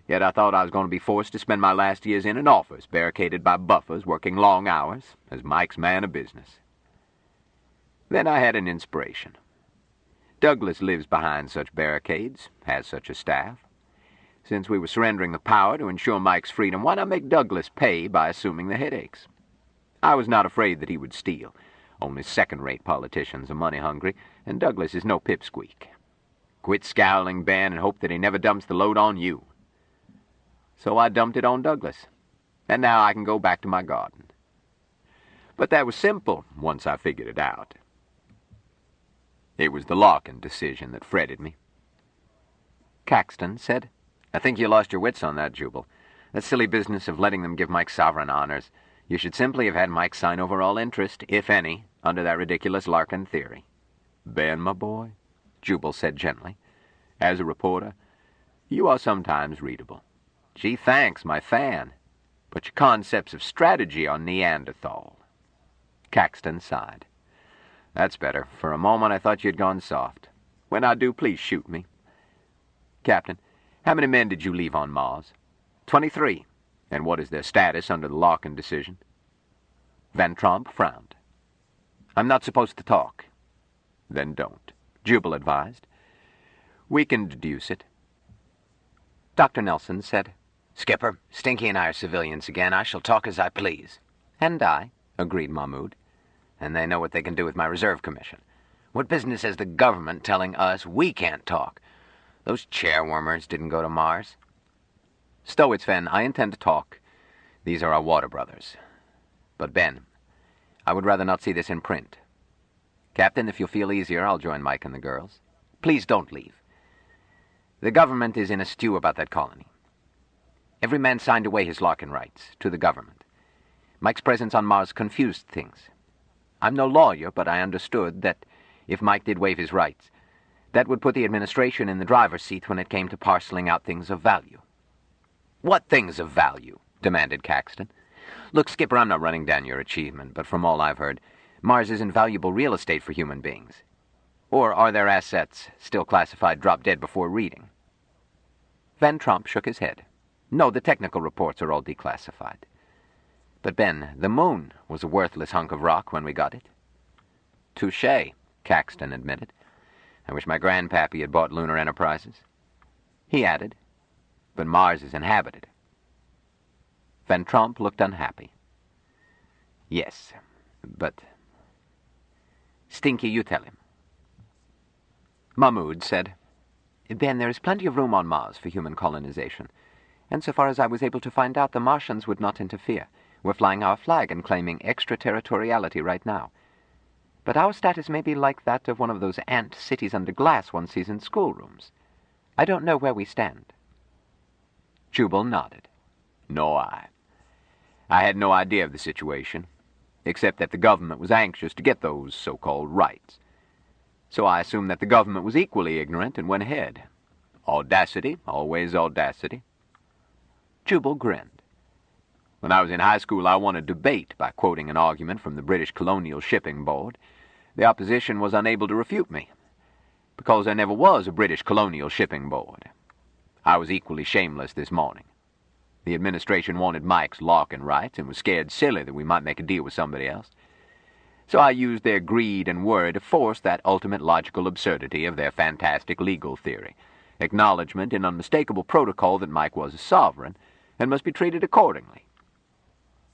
Yet I thought I was going to be forced to spend my last years in an office, barricaded by buffers, working long hours, as Mike's man of business. Then I had an inspiration. Douglas lives behind such barricades, has such a staff. Since we were surrendering the power to ensure Mike's freedom, why not make Douglas pay by assuming the headaches? I was not afraid that he would steal. Only second-rate politicians are money-hungry, and Douglas is no pipsqueak. Quit scowling, Ben, and hope that he never dumps the load on you. So I dumped it on Douglas, and now I can go back to my garden. But that was simple once I figured it out. It was the Larkin decision that fretted me. Caxton said, I think you lost your wits on that, Jubal. That silly business of letting them give Mike sovereign honors. You should simply have had Mike sign over all interest, if any, under that ridiculous Larkin theory. Ben, my boy, Jubal said gently, as a reporter, you are sometimes readable. Gee, thanks, my fan. But your concepts of strategy are Neanderthal. Caxton sighed. That's better. For a moment I thought you had gone soft. When I do, please shoot me. Captain, how many men did you leave on Mars? 23. And what is their status under the Larkin decision? Van Tromp frowned. I'm not supposed to talk. Then don't, Jubal advised. We can deduce it. Dr. Nelson said, Skipper, Stinky and I are civilians again. I shall talk as I please. And I, agreed Mahmoud. And they know what they can do with my reserve commission. What business has the government telling us we can't talk? Those chairwarmers didn't go to Mars. Stow it, Sven. I intend to talk. These are our water brothers. But, Ben, I would rather not see this in print. Captain, if you'll feel easier, I'll join Mike and the girls. Please don't leave. The government is in a stew about that colony. Every man signed away his lock-in rights to the government. Mike's presence on Mars confused things. I'm no lawyer, but I understood that if Mike did waive his rights, that would put the administration in the driver's seat when it came to parceling out things of value. What things of value? Demanded Caxton. Look, Skipper, I'm not running down your achievement, but from all I've heard, Mars is invaluable real estate for human beings. Or are their assets still classified drop-dead before reading? Van Tromp shook his head. No, the technical reports are all declassified. But, Ben, the moon was a worthless hunk of rock when we got it. Touché, Caxton admitted. I wish my grandpappy had bought Lunar Enterprises. He added, but Mars is inhabited. Van Tromp looked unhappy. Yes, but... Stinky, you tell him. Mahmoud said, Ben, there is plenty of room on Mars for human colonization, and so far as I was able to find out, the Martians would not interfere. We're flying our flag and claiming extraterritoriality right now. But our status may be like that of one of those ant cities under glass one sees in schoolrooms. I don't know where we stand. Jubal nodded. Nor I. I had no idea of the situation, except that the government was anxious to get those so-called rights. So I assumed that the government was equally ignorant and went ahead. Audacity, always audacity. Jubal grinned. When I was in high school, I won a debate by quoting an argument from the British Colonial Shipping Board. The opposition was unable to refute me, because there never was a British Colonial Shipping Board. I was equally shameless this morning. The administration wanted Mike's lock-in rights and was scared silly that we might make a deal with somebody else. So I used their greed and worry to force that ultimate logical absurdity of their fantastic legal theory, acknowledgement in unmistakable protocol that Mike was a sovereign and must be treated accordingly.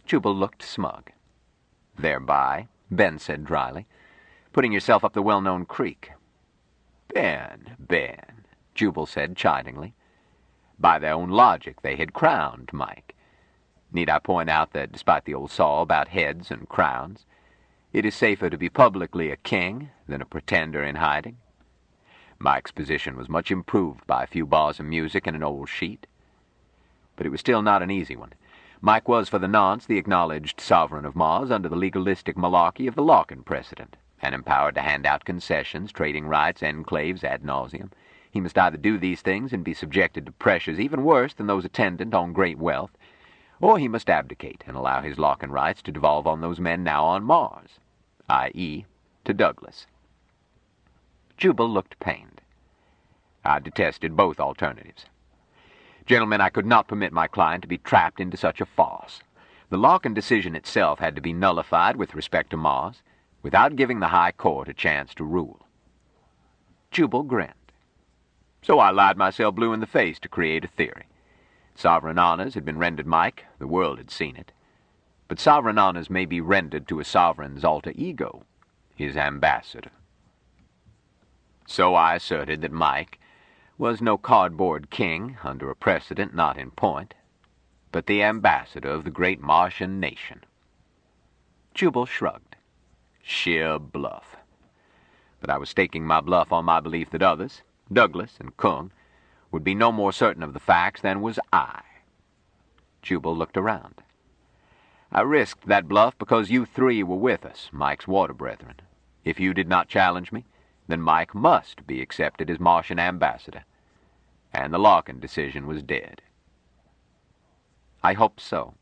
Jubal looked smug. Thereby, Ben said dryly, putting yourself up the well-known creek. Ben, Jubal said chidingly. By their own logic, they had crowned Mike. Need I point out that despite the old saw about heads and crowns, it is safer to be publicly a king than a pretender in hiding? Mike's position was much improved by a few bars of music and an old sheet. But it was still not an easy one. Mike was for the nonce the acknowledged sovereign of Mars under the legalistic malarkey of the lock-in precedent, and empowered to hand out concessions, trading rights, enclaves ad nauseum. He must either do these things and be subjected to pressures even worse than those attendant on great wealth, or he must abdicate and allow his lock-in rights to devolve on those men now on Mars, i.e., to Douglas. Jubal looked pained. I detested both alternatives. Gentlemen, I could not permit my client to be trapped into such a farce. The lock-in decision itself had to be nullified with respect to Mars, without giving the High Court a chance to rule. Jubal grinned. So I lied myself blue in the face to create a theory. Sovereign honors had been rendered Mike, the world had seen it. But sovereign honors may be rendered to a sovereign's alter ego, his ambassador. So I asserted that Mike was no cardboard king under a precedent not in point, but the ambassador of the great Martian nation. Jubal shrugged. Sheer bluff. But I was staking my bluff on my belief that others, Douglas and Kung, would be no more certain of the facts than was I. Jubal looked around. I risked that bluff because you three were with us, Mike's water brethren. If you did not challenge me, then Mike must be accepted as Martian ambassador. And the lock-in decision was dead. I hope so,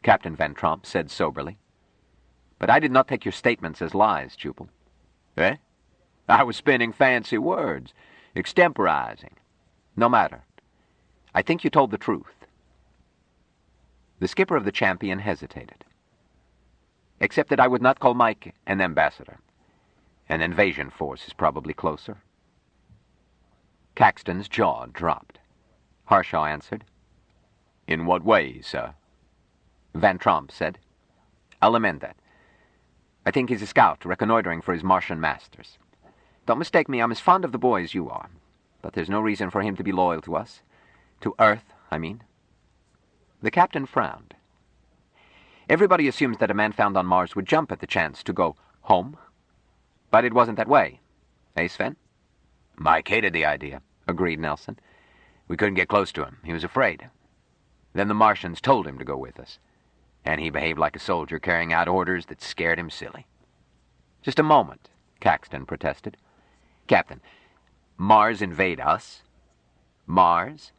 Captain Van Tromp said soberly. But I did not take your statements as lies, Jubal. Eh? I was spinning fancy words, extemporizing. No matter. I think you told the truth. The skipper of the Champion hesitated. Except that I would not call Mike an ambassador. An invasion force is probably closer. Caxton's jaw dropped. Harshaw answered. In what way, sir? Van Tromp said. I'll amend that. I think he's a scout reconnoitering for his Martian masters. Don't mistake me, I'm as fond of the boy as you are. But there's no reason for him to be loyal to us. To Earth, I mean. The captain frowned. Everybody assumes that a man found on Mars would jump at the chance to go home. But it wasn't that way. Eh, Sven? Mike hated the idea, agreed Nelson. We couldn't get close to him. He was afraid. Then the Martians told him to go with us, and he behaved like a soldier, carrying out orders that scared him silly. Just a moment, Caxton protested. Captain, Mars invade us? Mars?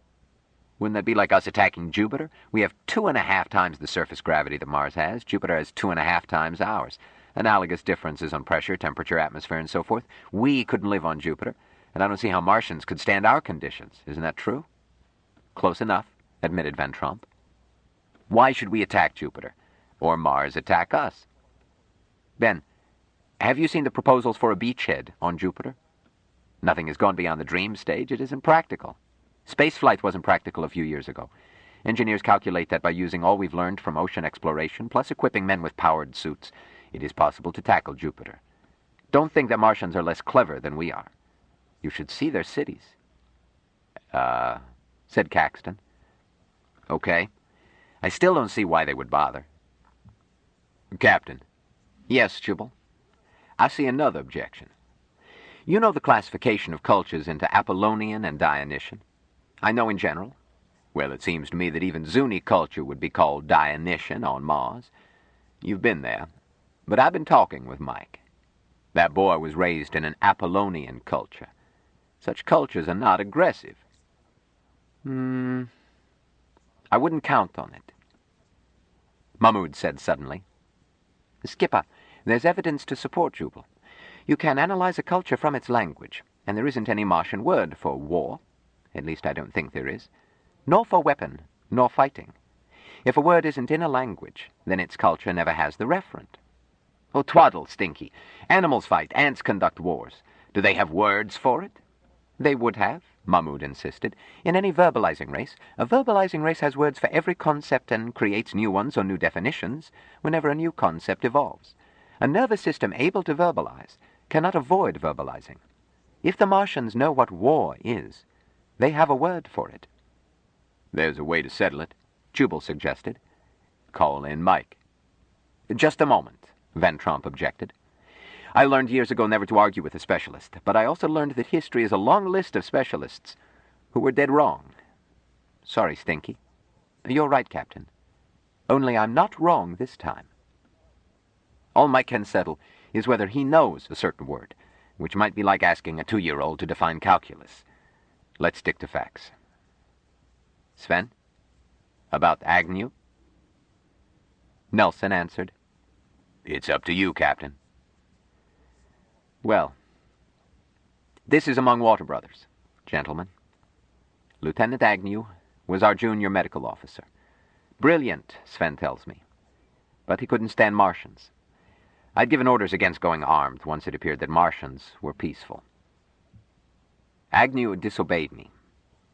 Wouldn't that be like us attacking Jupiter? We have 2.5 times the surface gravity that Mars has. Jupiter has 2.5 times ours. Analogous differences on pressure, temperature, atmosphere, and so forth. We couldn't live on Jupiter, and I don't see how Martians could stand our conditions. Isn't that true? Close enough, admitted Van Tromp. Why should we attack Jupiter? Or Mars attack us? Ben, have you seen the proposals for a beachhead on Jupiter? Nothing has gone beyond the dream stage. It isn't practical. Space flight wasn't practical a few years ago. Engineers calculate that by using all we've learned from ocean exploration, plus equipping men with powered suits, it is possible to tackle Jupiter. Don't think that Martians are less clever than we are. You should see their cities. Said Caxton. Okay. I still don't see why they would bother. Captain. Yes, Jubal. I see another objection. You know the classification of cultures into Apollonian and Dionysian? I know in general. Well, it seems to me that even Zuni culture would be called Dionysian on Mars. You've been there. But I've been talking with Mike. That boy was raised in an Apollonian culture. Such cultures are not aggressive. I wouldn't count on it. Mahmoud said suddenly. Skipper, there's evidence to support Jubal. You can analyze a culture from its language, and there isn't any Martian word for war. At least I don't think there is. Nor for weapon, nor fighting. If a word isn't in a language, then its culture never has the referent. Oh, twaddle, Stinky. Animals fight, ants conduct wars. Do they have words for it? They would have, Mahmoud insisted. In any verbalizing race, a verbalizing race has words for every concept and creates new ones or new definitions whenever a new concept evolves. A nervous system able to verbalize cannot avoid verbalizing. If the Martians know what war is, they have a word for it. There's a way to settle it, Jubal suggested. Call in Mike. Just a moment, Van Tromp objected. I learned years ago never to argue with a specialist, but I also learned that history is a long list of specialists who were dead wrong. Sorry, Stinky. You're right, Captain. Only I'm not wrong this time. All Mike can settle is whether he knows a certain word, which might be like asking a 2-year-old to define calculus. Let's stick to facts. Sven? About Agnew? Nelson answered. It's up to you, Captain. Well, this is among Water Brothers, gentlemen. Lieutenant Agnew was our junior medical officer. Brilliant, Sven tells me. But he couldn't stand Martians. I'd given orders against going armed once it appeared that Martians were peaceful. Agnew disobeyed me.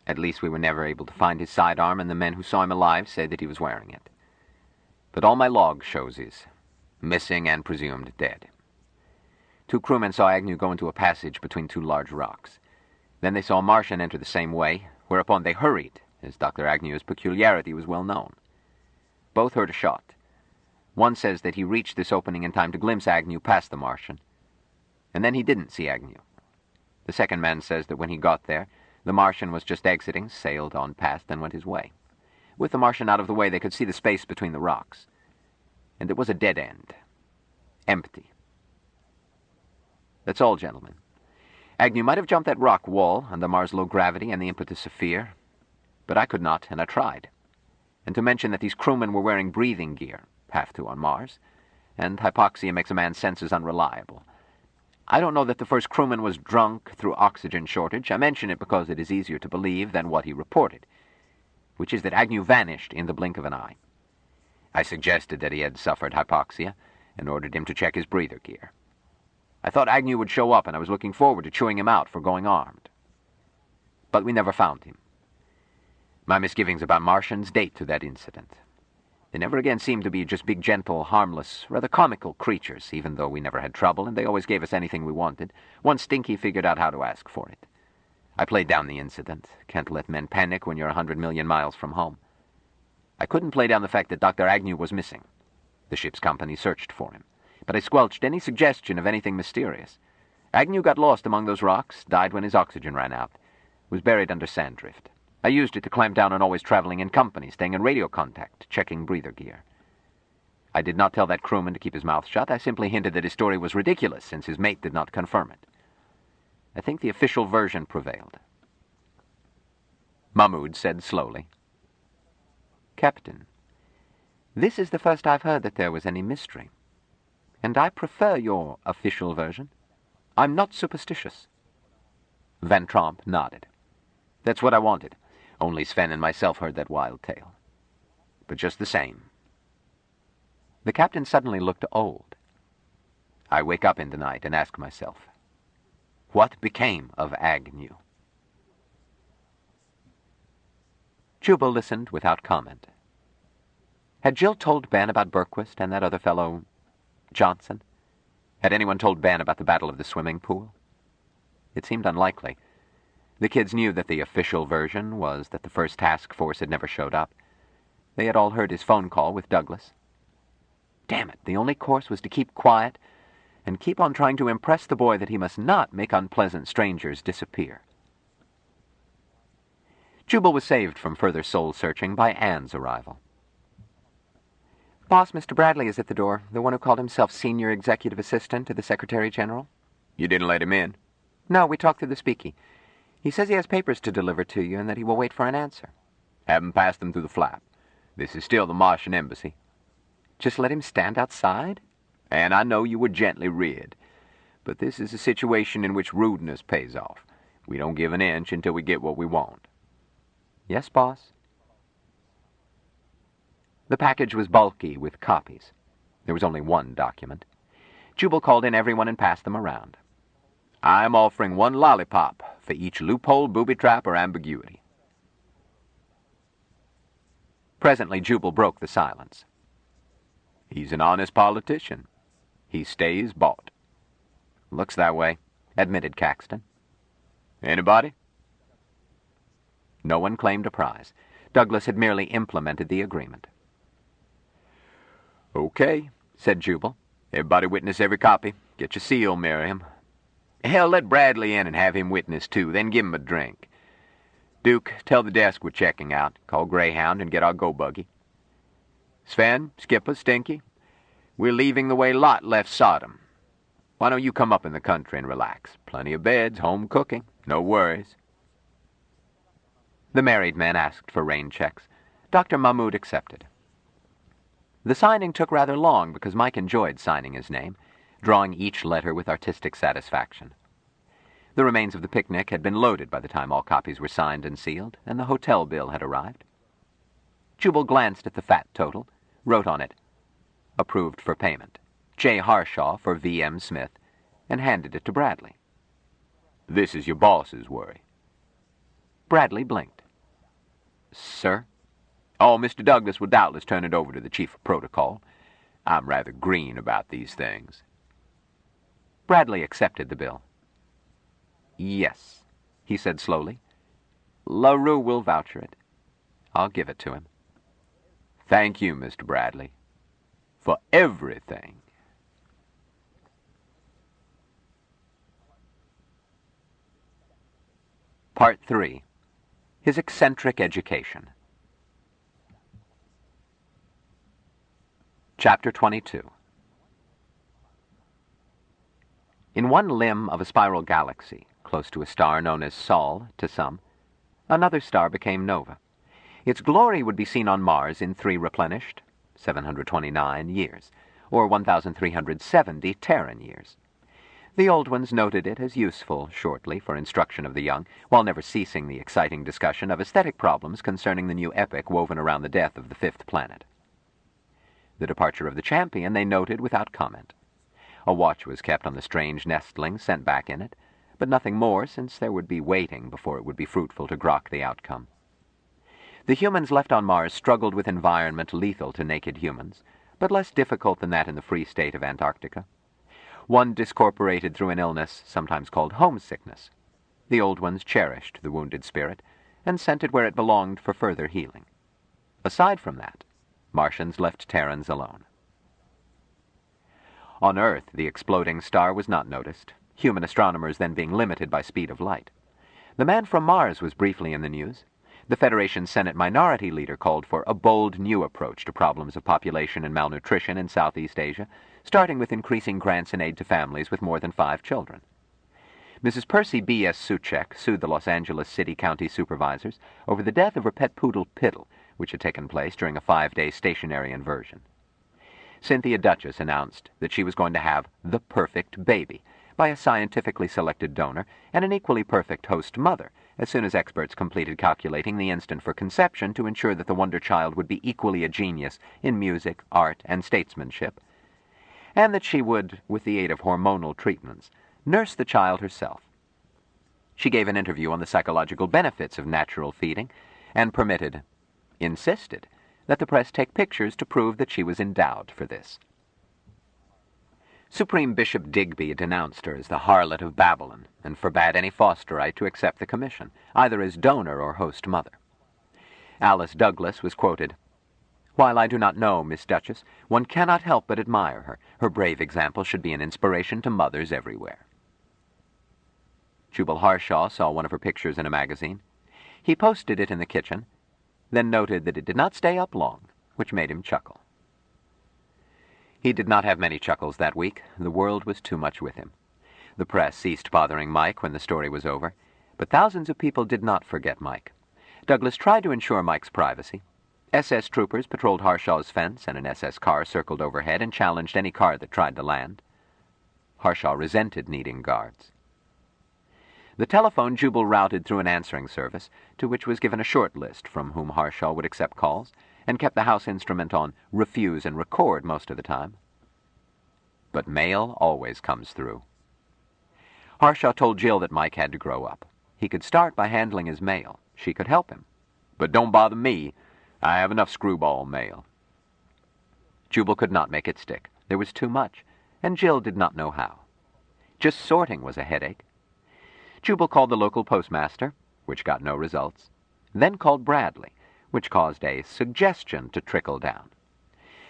At least we were never able to find his sidearm, and the men who saw him alive say that he was wearing it. But all my log shows is missing and presumed dead. 2 crewmen saw Agnew go into a passage between 2 large rocks. Then they saw a Martian enter the same way, whereupon they hurried, as Dr. Agnew's peculiarity was well known. Both heard a shot. One says that he reached this opening in time to glimpse Agnew past the Martian, and then he didn't see Agnew. The second man says that when he got there, the Martian was just exiting, sailed on past, and went his way. With the Martian out of the way, they could see the space between the rocks. And it was a dead end. Empty. That's all, gentlemen. Agnew might have jumped that rock wall under Mars' low gravity and the impetus of fear, but I could not, and I tried. And to mention that these crewmen were wearing breathing gear, have to on Mars, and hypoxia makes a man's senses unreliable. I don't know that the first crewman was drunk through oxygen shortage. I mention it because it is easier to believe than what he reported, which is that Agnew vanished in the blink of an eye. I suggested that he had suffered hypoxia and ordered him to check his breather gear. I thought Agnew would show up, and I was looking forward to chewing him out for going armed. But we never found him. My misgivings about Martians date to that incident. They never again seemed to be just big, gentle, harmless, rather comical creatures, even though we never had trouble, and they always gave us anything we wanted. Once Stinky figured out how to ask for it. I played down the incident. Can't let men panic when you're 100 million miles from home. I couldn't play down the fact that Dr. Agnew was missing. The ship's company searched for him. But I squelched any suggestion of anything mysterious. Agnew got lost among those rocks, died when his oxygen ran out. Was buried under sand drift. I used it to clamp down on always traveling in company, staying in radio contact, checking breather gear. I did not tell that crewman to keep his mouth shut. I simply hinted that his story was ridiculous, since his mate did not confirm it. I think the official version prevailed. Mahmoud said slowly, "Captain, this is the first I've heard that there was any mystery, and I prefer your official version. I'm not superstitious." Van Tromp nodded. "That's what I wanted. Only Sven and myself heard that wild tale. But just the same." The captain suddenly looked old. I wake up in the night and ask myself, what became of Agnew? Jubal listened without comment. Had Jill told Ben about Berquist and that other fellow, Johnson? Had anyone told Ben about the Battle of the Swimming Pool? It seemed unlikely. The kids knew that the official version was that the first task force had never showed up. They had all heard his phone call with Douglas. Damn it, the only course was to keep quiet and keep on trying to impress the boy that he must not make unpleasant strangers disappear. Jubal was saved from further soul-searching by Anne's arrival. "Boss, Mr. Bradley is at the door, the one who called himself Senior Executive Assistant to the Secretary General." You didn't let him in? "No, we talked through the speakie. He says he has papers to deliver to you and that he will wait for an answer." Haven't passed them through the flap. This is still the Martian embassy. "Just let him stand outside?" And I know you were gently rid. But this is a situation in which rudeness pays off. We don't give an inch until we get what we want." "Yes, boss." The package was bulky with copies. There was only one document. Jubal called in everyone and passed them around. "I am offering one lollipop for each loophole, booby trap, or ambiguity." Presently, Jubal broke the silence. "He's an honest politician. He stays bought." "Looks that way," admitted Caxton. Anybody?" No one claimed a prize. Douglas had merely implemented the agreement. "Okay," said Jubal. "Everybody witness every copy. Get your seal, Miriam. Hell, let Bradley in and have him witness, too. Then give him a drink. Duke, tell the desk we're checking out. Call Greyhound and get our go-buggy. Sven, Skipper, Stinky, we're leaving the way Lot left Sodom. Why don't you come up in the country and relax? Plenty of beds, home cooking, no worries." The married men asked for rain checks. Dr. Mahmoud accepted. The signing took rather long because Mike enjoyed signing his name, drawing each letter with artistic satisfaction. The remains of the picnic had been loaded by the time all copies were signed and sealed, and the hotel bill had arrived. Jubal glanced at the fat total, wrote on it, "Approved for payment. J. Harshaw for V.M. Smith," and handed it to Bradley. "This is your boss's worry." Bradley blinked. "Sir?" "Oh, Mr. Douglas will doubtless turn it over to the chief of protocol. I'm rather green about these things." Bradley accepted the bill. "Yes," he said slowly. "LaRue will voucher it. I'll give it to him." "Thank you, Mr. Bradley, for everything." Part 3. His Eccentric Education. Chapter 22. In one limb of a spiral galaxy, close to a star known as Sol to some, another star became nova. Its glory would be seen on Mars in 3 replenished, 729 years, or 1,370 Terran years. The old ones noted it as useful shortly for instruction of the young, while never ceasing the exciting discussion of aesthetic problems concerning the new epic woven around the death of the 5th planet. The departure of the champion they noted without comment. A watch was kept on the strange nestlings sent back in it, but nothing more, since there would be waiting before it would be fruitful to grok the outcome. The humans left on Mars struggled with environment lethal to naked humans, but less difficult than that in the free state of Antarctica. One discorporated through an illness sometimes called homesickness. The old ones cherished the wounded spirit and sent it where it belonged for further healing. Aside from that, Martians left Terrans alone. On Earth, the exploding star was not noticed. human astronomers then being limited by speed of light. The man from Mars was briefly in the news. The Federation's Senate Minority Leader called for a bold new approach to problems of population and malnutrition in Southeast Asia, starting with increasing grants and aid to families with more than 5 children. Mrs. Percy B.S. Suchek sued the Los Angeles City County Supervisors over the death of her pet poodle Piddle, which had taken place during a 5-day stationary inversion. Cynthia Duchess announced that she was going to have the perfect baby by a scientifically selected donor and an equally perfect host mother as soon as experts completed calculating the instant for conception to ensure that the wonder child would be equally a genius in music, art, and statesmanship, and that she would, with the aid of hormonal treatments, nurse the child herself. She gave an interview on the psychological benefits of natural feeding and insisted, that the press take pictures to prove that she was endowed for this. Supreme Bishop Digby denounced her as the harlot of Babylon and forbade any fosterite to accept the commission, either as donor or host mother. Alice Douglas was quoted, "While I do not know Miss Duchess, one cannot help but admire her. Her brave example should be an inspiration to mothers everywhere." Jubal Harshaw saw one of her pictures in a magazine. He posted it in the kitchen, then noted that it did not stay up long, which made him chuckle. He did not have many chuckles that week. The world was too much with him. The press ceased bothering Mike when the story was over, but thousands of people did not forget Mike. Douglas tried to ensure Mike's privacy. SS troopers patrolled Harshaw's fence, and an SS car circled overhead and challenged any car that tried to land. Harshaw resented needing guards. The telephone Jubal routed through an answering service, to which was given a short list from whom Harshaw would accept calls, and kept the house instrument on refuse and record most of the time. But mail always comes through. Harshaw told Jill that Mike had to grow up. He could start by handling his mail. She could help him. "But don't bother me. I have enough screwball mail." Jubal could not make it stick. There was too much, and Jill did not know how. Just sorting was a headache. Jubal called the local postmaster, which got no results, then called Bradley, which caused a suggestion to trickle down.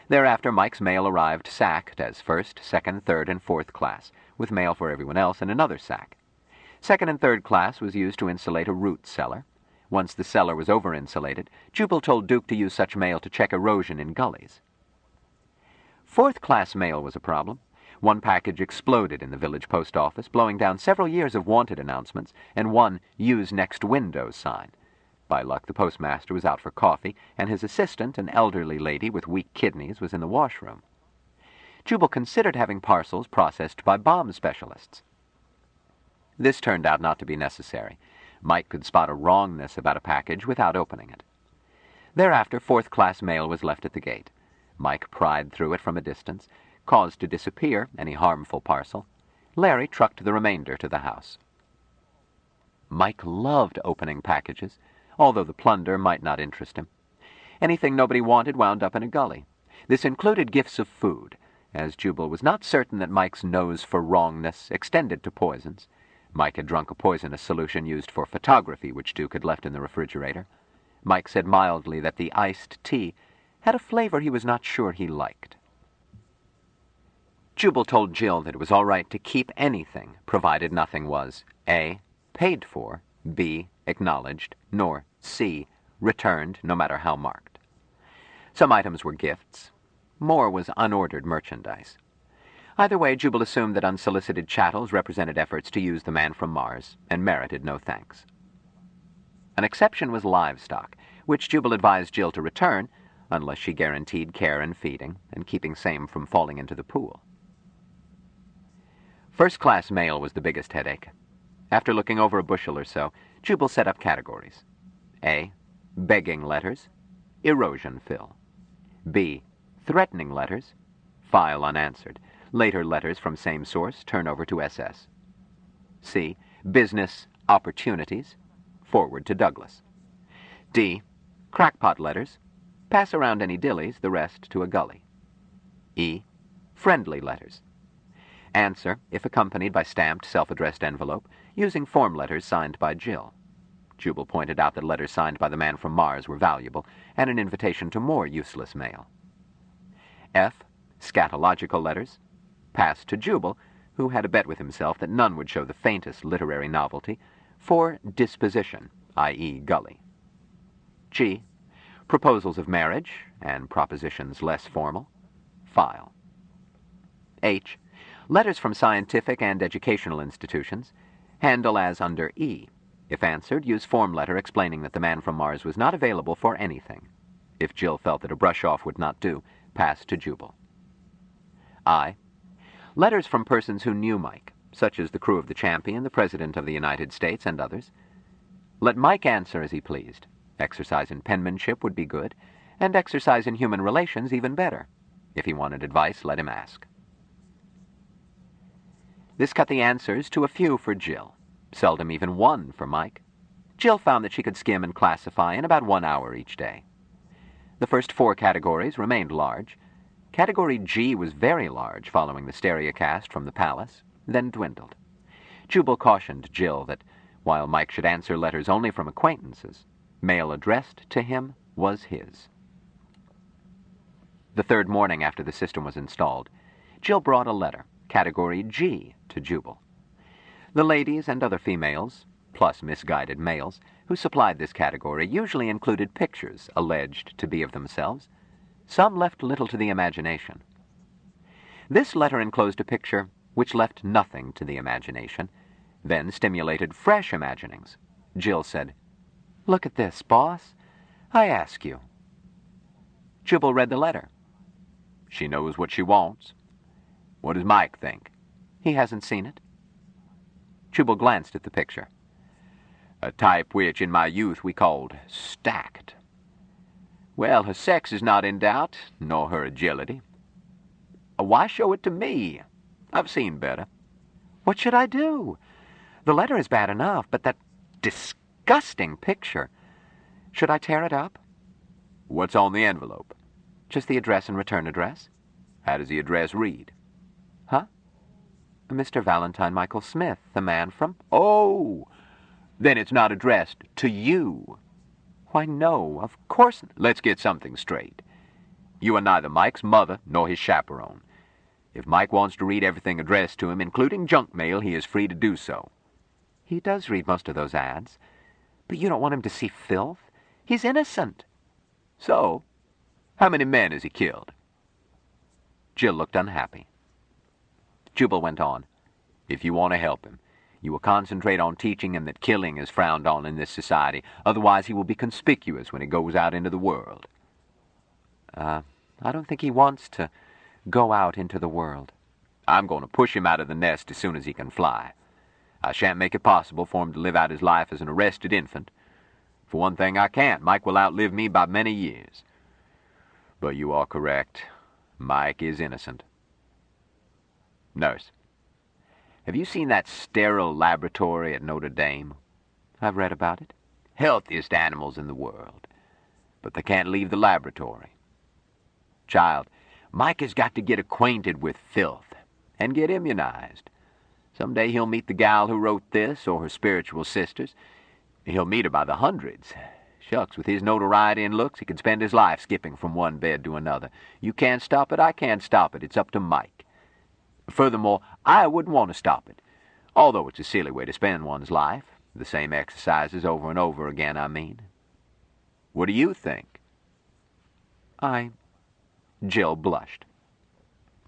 Thereafter, Mike's mail arrived sacked as first, second, third, and fourth class, with mail for everyone else in another sack. Second and third class was used to insulate a root cellar. Once the cellar was over-insulated, Jubal told Duke to use such mail to check erosion in gullies. Fourth-class mail was a problem. One package exploded in the village post office, blowing down several years of wanted announcements and one "Use Next Window" sign. By luck, the postmaster was out for coffee, and his assistant, an elderly lady with weak kidneys, was in the washroom. Jubal considered having parcels processed by bomb specialists. This turned out not to be necessary. Mike could spot a wrongness about a package without opening it. Thereafter, fourth-class mail was left at the gate. Mike pried through it from a distance, caused to disappear any harmful parcel. Larry trucked the remainder to the house. Mike loved opening packages, although the plunder might not interest him. Anything nobody wanted wound up in a gully. This included gifts of food, as Jubal was not certain that Mike's nose for wrongness extended to poisons. Mike had drunk a poisonous solution used for photography, which Duke had left in the refrigerator. Mike said mildly that the iced tea had a flavor he was not sure he liked. Jubal told Jill that it was all right to keep anything, provided nothing was A, paid for, B, acknowledged, nor C, returned, no matter how marked. Some items were gifts. More was unordered merchandise. Either way, Jubal assumed that unsolicited chattels represented efforts to use the man from Mars and merited no thanks. An exception was livestock, which Jubal advised Jill to return unless she guaranteed care and feeding and keeping same from falling into the pool. First-class mail was the biggest headache. After looking over a bushel or so, Jubal set up categories. A, begging letters, erosion fill. B, threatening letters, file unanswered. Later letters from same source turn over to SS. C, business opportunities, forward to Douglas. D, crackpot letters, pass around any dillies, the rest to a gully. E, friendly letters. Answer, if accompanied by stamped, self-addressed envelope, using form letters signed by Jill. Jubal pointed out that letters signed by the man from Mars were valuable, and an invitation to more useless mail. F, scatological letters, passed to Jubal, who had a bet with himself that none would show the faintest literary novelty, for disposition, i.e. gully. G. Proposals of marriage, and propositions less formal, file. H. Letters from scientific and educational institutions, handle as under E. If answered, use form letter explaining that the man from Mars was not available for anything. If Jill felt that a brush-off would not do, pass to Jubal. I. Letters from persons who knew Mike, such as the crew of the Champion, the President of the United States, and others. Let Mike answer as he pleased. Exercise in penmanship would be good, and exercise in human relations even better. If he wanted advice, let him ask. This cut the answers to a few for Jill, seldom even one for Mike. Jill found that she could skim and classify in about 1 hour each day. The first 4 categories remained large. Category G was very large following the stereocast from the palace, then dwindled. Jubal cautioned Jill that while Mike should answer letters only from acquaintances, mail addressed to him was his. The third morning after the system was installed, Jill brought a letter, Category G, to Jubal. The ladies and other females, plus misguided males, who supplied this category usually included pictures alleged to be of themselves. Some left little to the imagination. This letter enclosed a picture which left nothing to the imagination, then stimulated fresh imaginings. Jill said, "Look at this, boss. I ask you." Jubal read the letter. She knows what she wants. What does Mike think? He hasn't seen it. Jubal glanced at the picture. A type which, in my youth, we called stacked. Well, her sex is not in doubt, nor her agility. Why show it to me? I've seen better. What should I do? The letter is bad enough, but that disgusting picture. Should I tear it up? What's on the envelope? Just the address and return address. How does the address read? Huh? Mr. Valentine Michael Smith, the man from... Oh! Then it's not addressed to you. Why, no, of course... Let's get something straight. You are neither Mike's mother nor his chaperone. If Mike wants to read everything addressed to him, including junk mail, he is free to do so. He does read most of those ads. But you don't want him to see filth. He's innocent. So, how many men has he killed? Jill looked unhappy. Jubal went on. If you want to help him, you will concentrate on teaching him that killing is frowned on in this society. Otherwise, he will be conspicuous when he goes out into the world. I don't think he wants to go out into the world. I'm going to push him out of the nest as soon as he can fly. I shan't make it possible for him to live out his life as an arrested infant. For one thing, I can't. Mike will outlive me by many years. But you are correct. Mike is innocent. Nurse, have you seen that sterile laboratory at Notre Dame? I've read about it. Healthiest animals in the world. But they can't leave the laboratory. Child, Mike has got to get acquainted with filth and get immunized. Someday he'll meet the gal who wrote this or her spiritual sisters. He'll meet her by the hundreds. Shucks, with his notoriety and looks, he could spend his life skipping from one bed to another. You can't stop it, I can't stop it. It's up to Mike. Furthermore, I wouldn't want to stop it, although it's a silly way to spend one's life. The same exercises over and over again, I mean. What do you think? Jill blushed.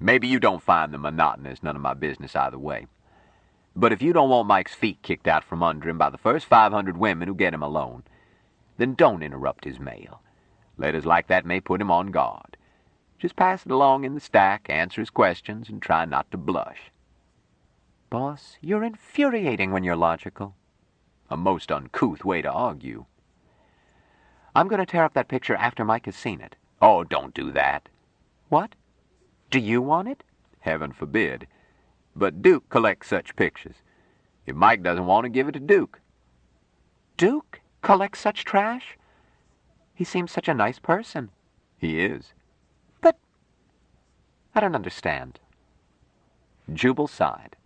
Maybe you don't find them monotonous, none of my business either way. But if you don't want Mike's feet kicked out from under him by the first 500 women who get him alone, then don't interrupt his mail. Letters like that may put him on guard. Just pass it along in the stack, answer his questions, and try not to blush. Boss, you're infuriating when you're logical. A most uncouth way to argue. I'm going to tear up that picture after Mike has seen it. Oh, don't do that. What? Do you want it? Heaven forbid. But Duke collects such pictures. If Mike doesn't want to, give it to Duke. Duke collects such trash? He seems such a nice person. He is. But I don't understand. Jubal sighed.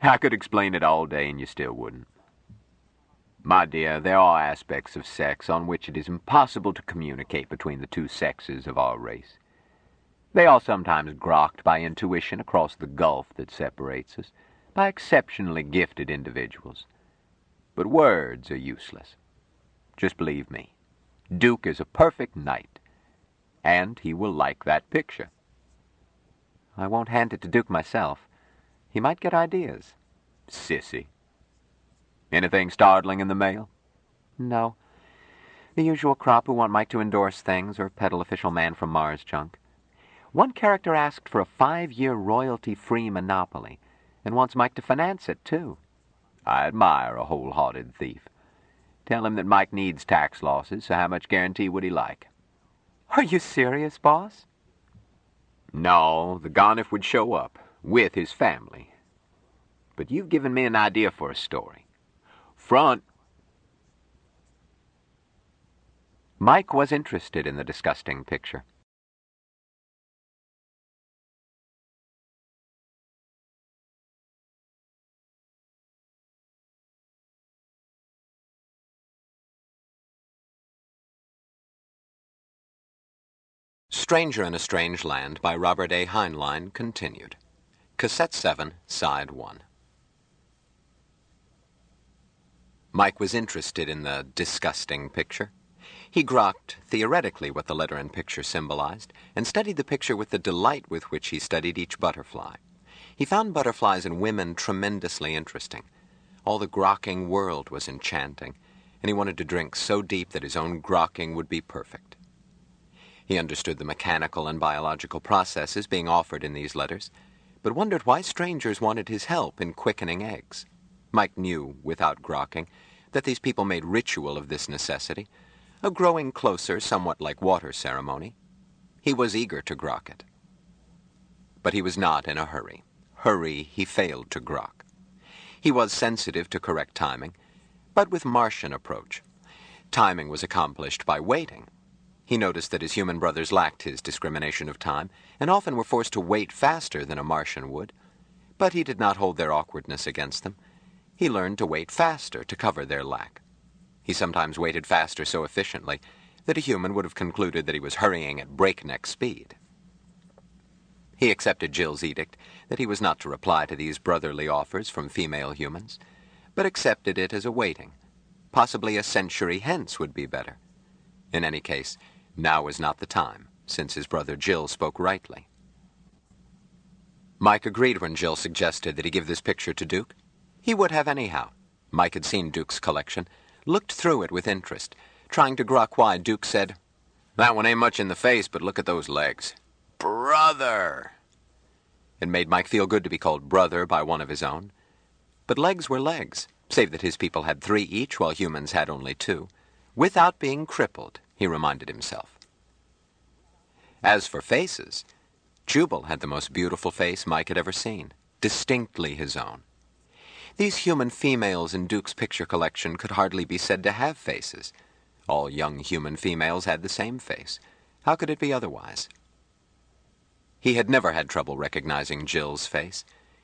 I could explain it all day and you still wouldn't. My dear, there are aspects of sex on which it is impossible to communicate between the two sexes of our race. They are sometimes grokked by intuition across the gulf that separates us, by exceptionally gifted individuals. But words are useless. Just believe me, Duke is a perfect knight, and he will like that picture. I won't hand it to Duke myself. He might get ideas. Sissy. Anything startling in the mail? No. The usual crop who want Mike to endorse things or peddle official man from Mars junk. One character asked for a 5-year royalty-free monopoly and wants Mike to finance it, too. I admire a wholehearted thief. Tell him that Mike needs tax losses, so how much guarantee would he like? Are you serious, boss? No, the Garniff would show up, with his family. But you've given me an idea for a story. Front. Mike was interested in the disgusting picture. Stranger in a Strange Land by Robert A. Heinlein continued. Cassette 7, Side 1. Mike was interested in the disgusting picture. He grokked theoretically what the letter and picture symbolized, and studied the picture with the delight with which he studied each butterfly. He found butterflies and women tremendously interesting. All the grokking world was enchanting, and he wanted to drink so deep that his own grokking would be perfect. He understood the mechanical and biological processes being offered in these letters, but wondered why strangers wanted his help in quickening eggs. Mike knew, without grokking, that these people made ritual of this necessity, a growing closer, somewhat like water ceremony. He was eager to grok it. But he was not in a hurry. Hurry he failed to grok. He was sensitive to correct timing, but with Martian approach. Timing was accomplished by waiting. He noticed that his human brothers lacked his discrimination of time, and often were forced to wait faster than a Martian would. But he did not hold their awkwardness against them. He learned to wait faster to cover their lack. He sometimes waited faster so efficiently that a human would have concluded that he was hurrying at breakneck speed. He accepted Jill's edict that he was not to reply to these brotherly offers from female humans, but accepted it as a waiting. Possibly a century hence would be better. In any case, now was not the time, since his brother Jill spoke rightly. Mike agreed when Jill suggested that he give this picture to Duke. He would have anyhow. Mike had seen Duke's collection, looked through it with interest, trying to grok why Duke said, "That one ain't much in the face, but look at those legs. Brother!" It made Mike feel good to be called brother by one of his own. But legs were legs, save that his people had 3 each while humans had only 2. Without being crippled, he reminded himself. As for faces, Jubal had the most beautiful face Mike had ever seen, distinctly his own. These human females in Duke's picture collection could hardly be said to have faces. All young human females had the same face. How could it be otherwise? He had never had trouble recognizing Jill's face.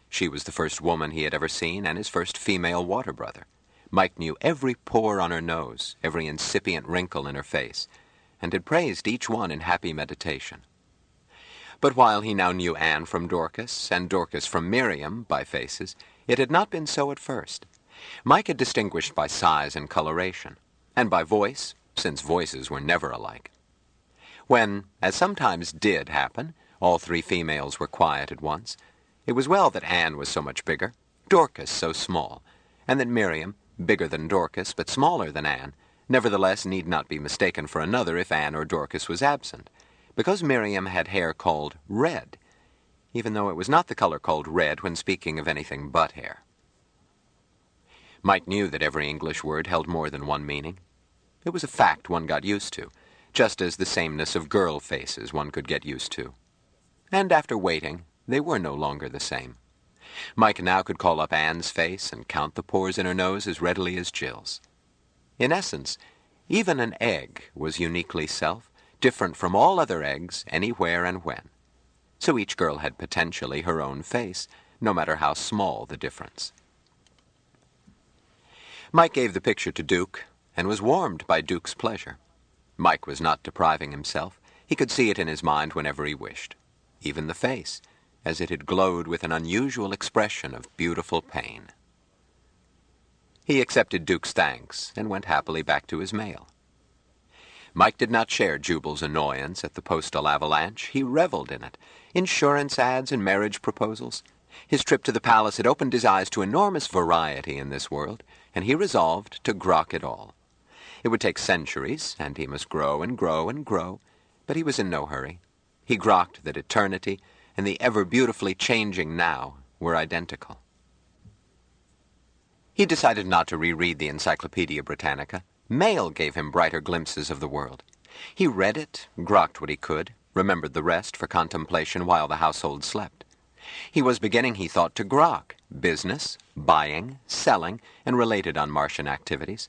She was the first woman he had ever seen and his first female water brother. Mike knew every pore on her nose, every incipient wrinkle in her face, and had praised each one in happy meditation. But while he now knew Anne from Dorcas, and Dorcas from Miriam by faces, it had not been so at first. Mike had distinguished by size and coloration, and by voice, since voices were never alike. When, as sometimes did happen, all 3 females were quiet at once, it was well that Anne was so much bigger, Dorcas so small, and that Miriam, bigger than Dorcas but smaller than Anne, nevertheless need not be mistaken for another if Anne or Dorcas was absent, because Miriam had hair called red, even though it was not the color called red when speaking of anything but hair. Mike knew that every English word held more than one meaning. It was a fact one got used to, just as the sameness of girl faces one could get used to. And after waiting, they were no longer the same. Mike now could call up Anne's face and count the pores in her nose as readily as Jill's. In essence, even an egg was uniquely self, different from all other eggs, anywhere and when. So each girl had potentially her own face, no matter how small the difference. Mike gave the picture to Duke, and was warmed by Duke's pleasure. Mike was not depriving himself. He could see it in his mind whenever he wished. even the face, as it had glowed with an unusual expression of beautiful pain. He accepted Duke's thanks and went happily back to his mail. Mike did not share Jubal's annoyance at the postal avalanche. He reveled in it. Insurance ads and marriage proposals. His trip to the palace had opened his eyes to enormous variety in this world, and he resolved to grok it all. It would take centuries, and he must grow and grow and grow, but he was in no hurry. He grokked that eternity and the ever-beautifully changing now were identical. He decided not to reread the Encyclopedia Britannica. Mail gave him brighter glimpses of the world. He read it, grokked what he could, remembered the rest for contemplation while the household slept. He was beginning, he thought, to grok business, buying, selling, and related un-Martian activities.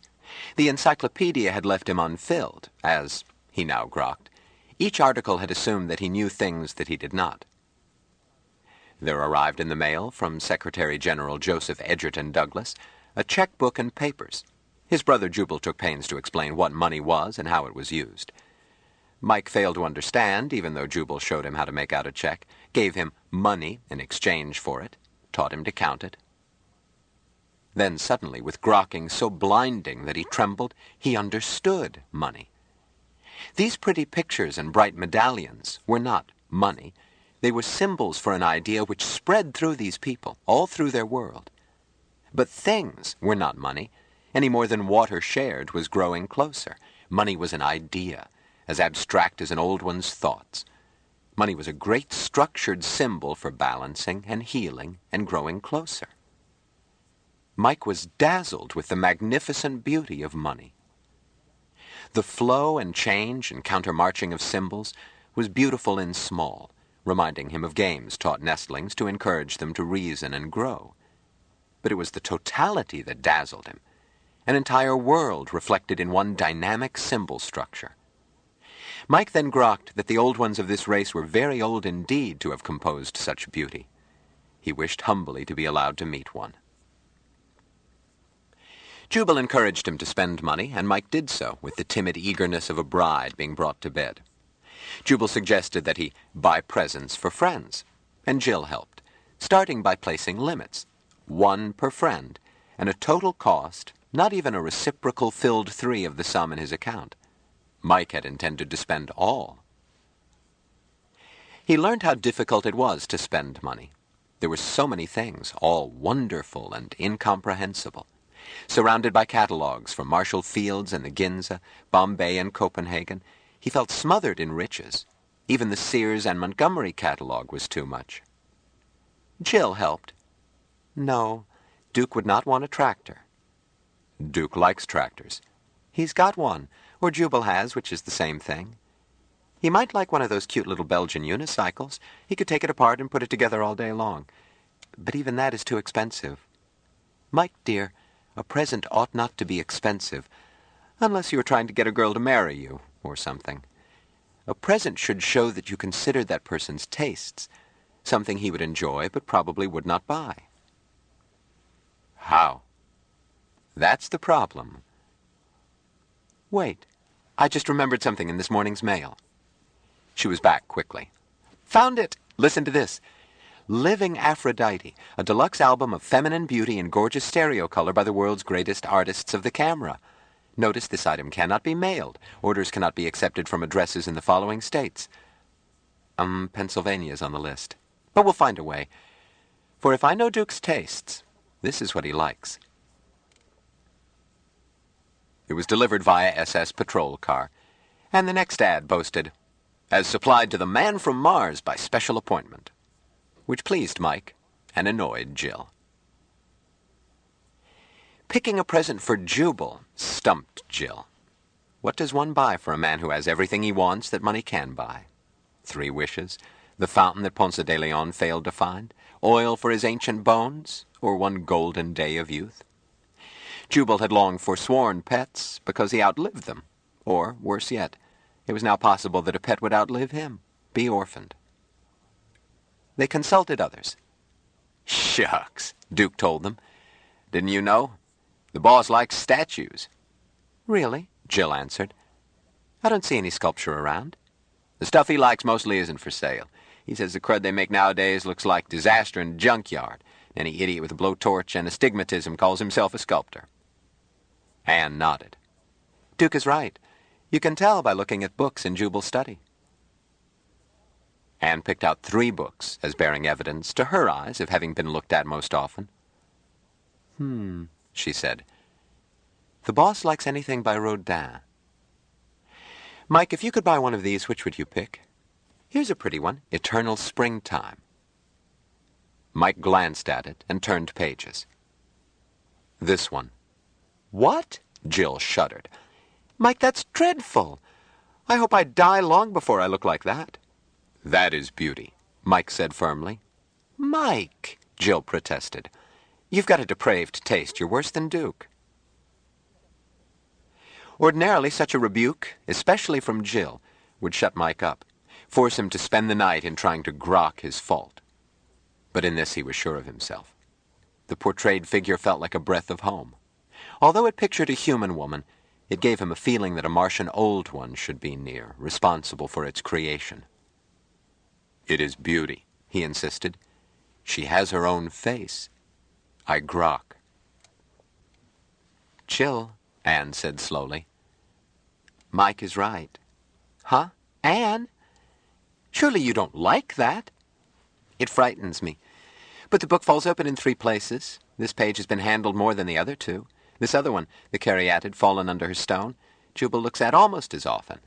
The encyclopedia had left him unfilled, as he now grokked. Each article had assumed that he knew things that he did not. There arrived in the mail from Secretary General Joseph Edgerton Douglas a checkbook and papers. His brother Jubal took pains to explain what money was and how it was used. Mike failed to understand, even though Jubal showed him how to make out a check, gave him money in exchange for it, taught him to count it. Then suddenly, with grokking so blinding that he trembled, he understood money. These pretty pictures and bright medallions were not money. They were symbols for an idea which spread through these people, all through their world. But things were not money. Any more than water shared was growing closer. Money was an idea, as abstract as an old one's thoughts. Money was a great structured symbol for balancing and healing and growing closer. Mike was dazzled with the magnificent beauty of money. The flow and change and countermarching of symbols was beautiful in small, reminding him of games taught nestlings to encourage them to reason and grow. But it was the totality that dazzled him, an entire world reflected in one dynamic symbol structure. Mike then grokked that the old ones of this race were very old indeed to have composed such beauty. He wished humbly to be allowed to meet one. Jubal encouraged him to spend money, and Mike did so, with the timid eagerness of a bride being brought to bed. Jubal suggested that he buy presents for friends, and Jill helped, starting by placing limits, one per friend, and a total cost, not even a reciprocal filled 3 of the sum in his account. Mike had intended to spend all. He learned how difficult it was to spend money. There were so many things, all wonderful and incomprehensible. Surrounded by catalogues from Marshall Field's and the Ginza, Bombay and Copenhagen, he felt smothered in riches. Even the Sears and Montgomery catalogue was too much. Jill helped. No, Duke would not want a tractor. Duke likes tractors. He's got one, or Jubal has, which is the same thing. He might like one of those cute little Belgian unicycles. He could take it apart and put it together all day long. But even that is too expensive. Mike, dear, a present ought not to be expensive, unless you are trying to get a girl to marry you, or something. A present should show that you consider that person's tastes, something he would enjoy but probably would not buy. How? That's the problem. Wait, I just remembered something in this morning's mail. She was back quickly. Found it! Listen to this. Living Aphrodite, a deluxe album of feminine beauty in gorgeous stereo color by the world's greatest artists of the camera. Notice this item cannot be mailed. Orders cannot be accepted from addresses in the following states. Pennsylvania's on the list. But we'll find a way. For if I know Duke's tastes, this is what he likes. It was delivered via SS patrol car, and the next ad boasted, "As supplied to the man from Mars by special appointment," which pleased Mike and annoyed Jill. Picking a present for Jubal stumped Jill. What does one buy for a man who has everything he wants that money can buy? 3 wishes, the fountain that Ponce de Leon failed to find, oil for his ancient bones, or 1 golden day of youth? Jubal had long forsworn pets because he outlived them, or, worse yet, it was now possible that a pet would outlive him, be orphaned. They consulted others. "Shucks," Duke told them. "Didn't you know? The boss likes statues." "Really?" Jill answered. "I don't see any sculpture around." "The stuff he likes mostly isn't for sale. He says the crud they make nowadays looks like disaster in a junkyard. Any idiot with a blowtorch and astigmatism calls himself a sculptor. Anne nodded. Duke is right. You can tell by looking at books in Jubal's study. Anne picked out 3 books as bearing evidence, to her eyes, of having been looked at most often. She said. The boss likes anything by Rodin. Mike, if you could buy one of these, which would you pick? Here's a pretty one, Eternal Springtime. Mike glanced at it and turned pages. This one. What? Jill shuddered. Mike, that's dreadful. I hope I die long before I look like that. That is beauty, Mike said firmly. Mike, Jill protested. You've got a depraved taste. You're worse than Duke. Ordinarily, such a rebuke, especially from Jill, would shut Mike up, force him to spend the night in trying to grok his fault. But in this he was sure of himself. The portrayed figure felt like a breath of home. Although it pictured a human woman, it gave him a feeling that a Martian old one should be near, responsible for its creation. It is beauty, he insisted. She has her own face. I grok. Chill, Anne said slowly. Mike is right. Huh? Anne? Surely you don't like that? It frightens me. But the book falls open in 3 places. This page has been handled more than the other 2. This other one, the caryatid fallen under her stone, Jubal looks at almost as often.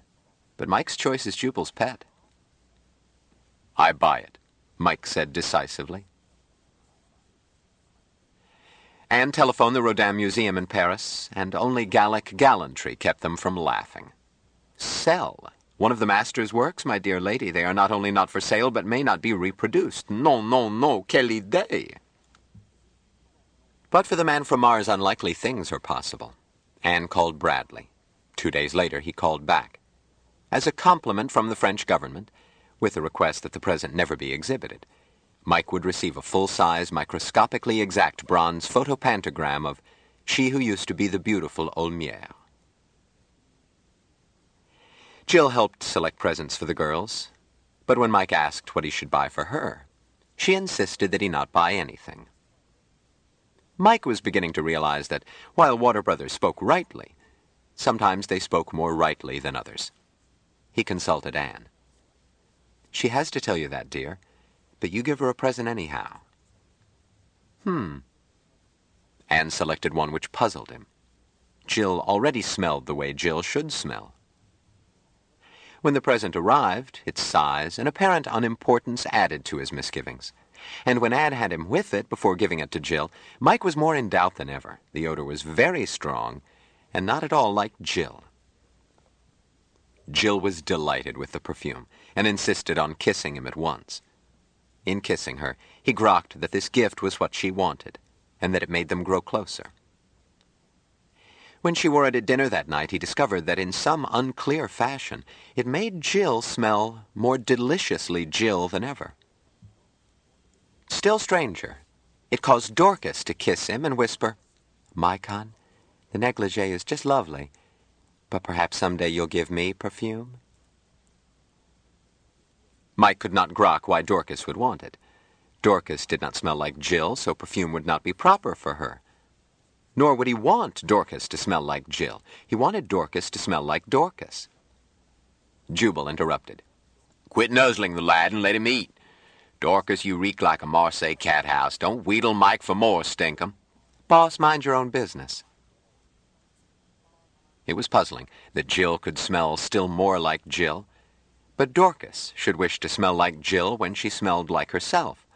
But Mike's choice is Jubal's pet. I buy it, Mike said decisively. Anne telephoned the Rodin Museum in Paris, and only Gallic gallantry kept them from laughing. Sell? One of the master's works, my dear lady. They are not only not for sale, but may not be reproduced. Non, non, non, quelle idée! But for the man from Mars, unlikely things are possible. Anne called Bradley. 2 days later, he called back. As a compliment from the French government, with the request that the present never be exhibited, Mike would receive a full-size, microscopically exact bronze photopantogram of she who used to be the beautiful Olmière. Jill helped select presents for the girls, but when Mike asked what he should buy for her, she insisted that he not buy anything. Mike was beginning to realize that while Warner Brothers spoke rightly, sometimes they spoke more rightly than others. He consulted Anne. She has to tell you that, dear, but you give her a present anyhow. Anne selected one which puzzled him. Jill already smelled the way Jill should smell. When the present arrived, its size and apparent unimportance added to his misgivings. And when Anne had him with it before giving it to Jill, Mike was more in doubt than ever. The odor was very strong, and not at all like Jill. Jill was delighted with the perfume, and insisted on kissing him at once. In kissing her, he grokked that this gift was what she wanted, and that it made them grow closer. When she wore it at dinner that night, he discovered that in some unclear fashion, it made Jill smell more deliciously Jill than ever. Still stranger, it caused Dorcas to kiss him and whisper, "Micon, the negligee is just lovely, but perhaps someday you'll give me perfume?" Mike could not grok why Dorcas would want it. Dorcas did not smell like Jill, so perfume would not be proper for her. Nor would he want Dorcas to smell like Jill. He wanted Dorcas to smell like Dorcas. Jubal interrupted. "Quit nuzzling the lad and let him eat. Dorcas, you reek like a Marseille cat house. Don't wheedle Mike for more, stinkum." "Boss, mind your own business." It was puzzling that Jill could smell still more like Jill, but Dorcas should wish to smell like Jill when she smelled like herself.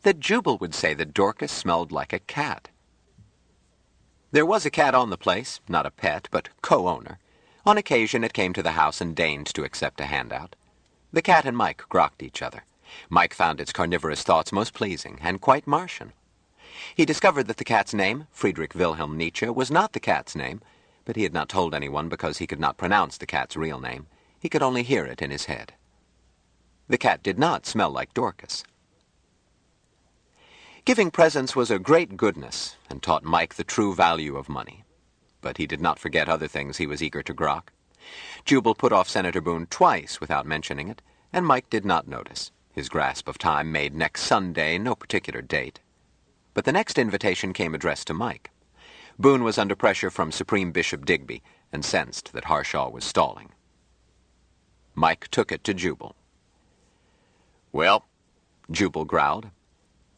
That Jubal would say that Dorcas smelled like a cat. There was a cat on the place, not a pet, but co-owner. On occasion it came to the house and deigned to accept a handout. The cat and Mike grokked each other. Mike found its carnivorous thoughts most pleasing and quite Martian. He discovered that the cat's name, Friedrich Wilhelm Nietzsche, was not the cat's name, but he had not told anyone because he could not pronounce the cat's real name. He could only hear it in his head. The cat did not smell like Dorcas. Giving presents was a great goodness and taught Mike the true value of money. But he did not forget other things he was eager to grok. Jubal put off Senator Boone twice without mentioning it, and Mike did not notice. His grasp of time made next Sunday no particular date. But the next invitation came addressed to Mike. Boone was under pressure from Supreme Bishop Digby and sensed that Harshaw was stalling. Mike took it to Jubal. "Well," Jubal growled,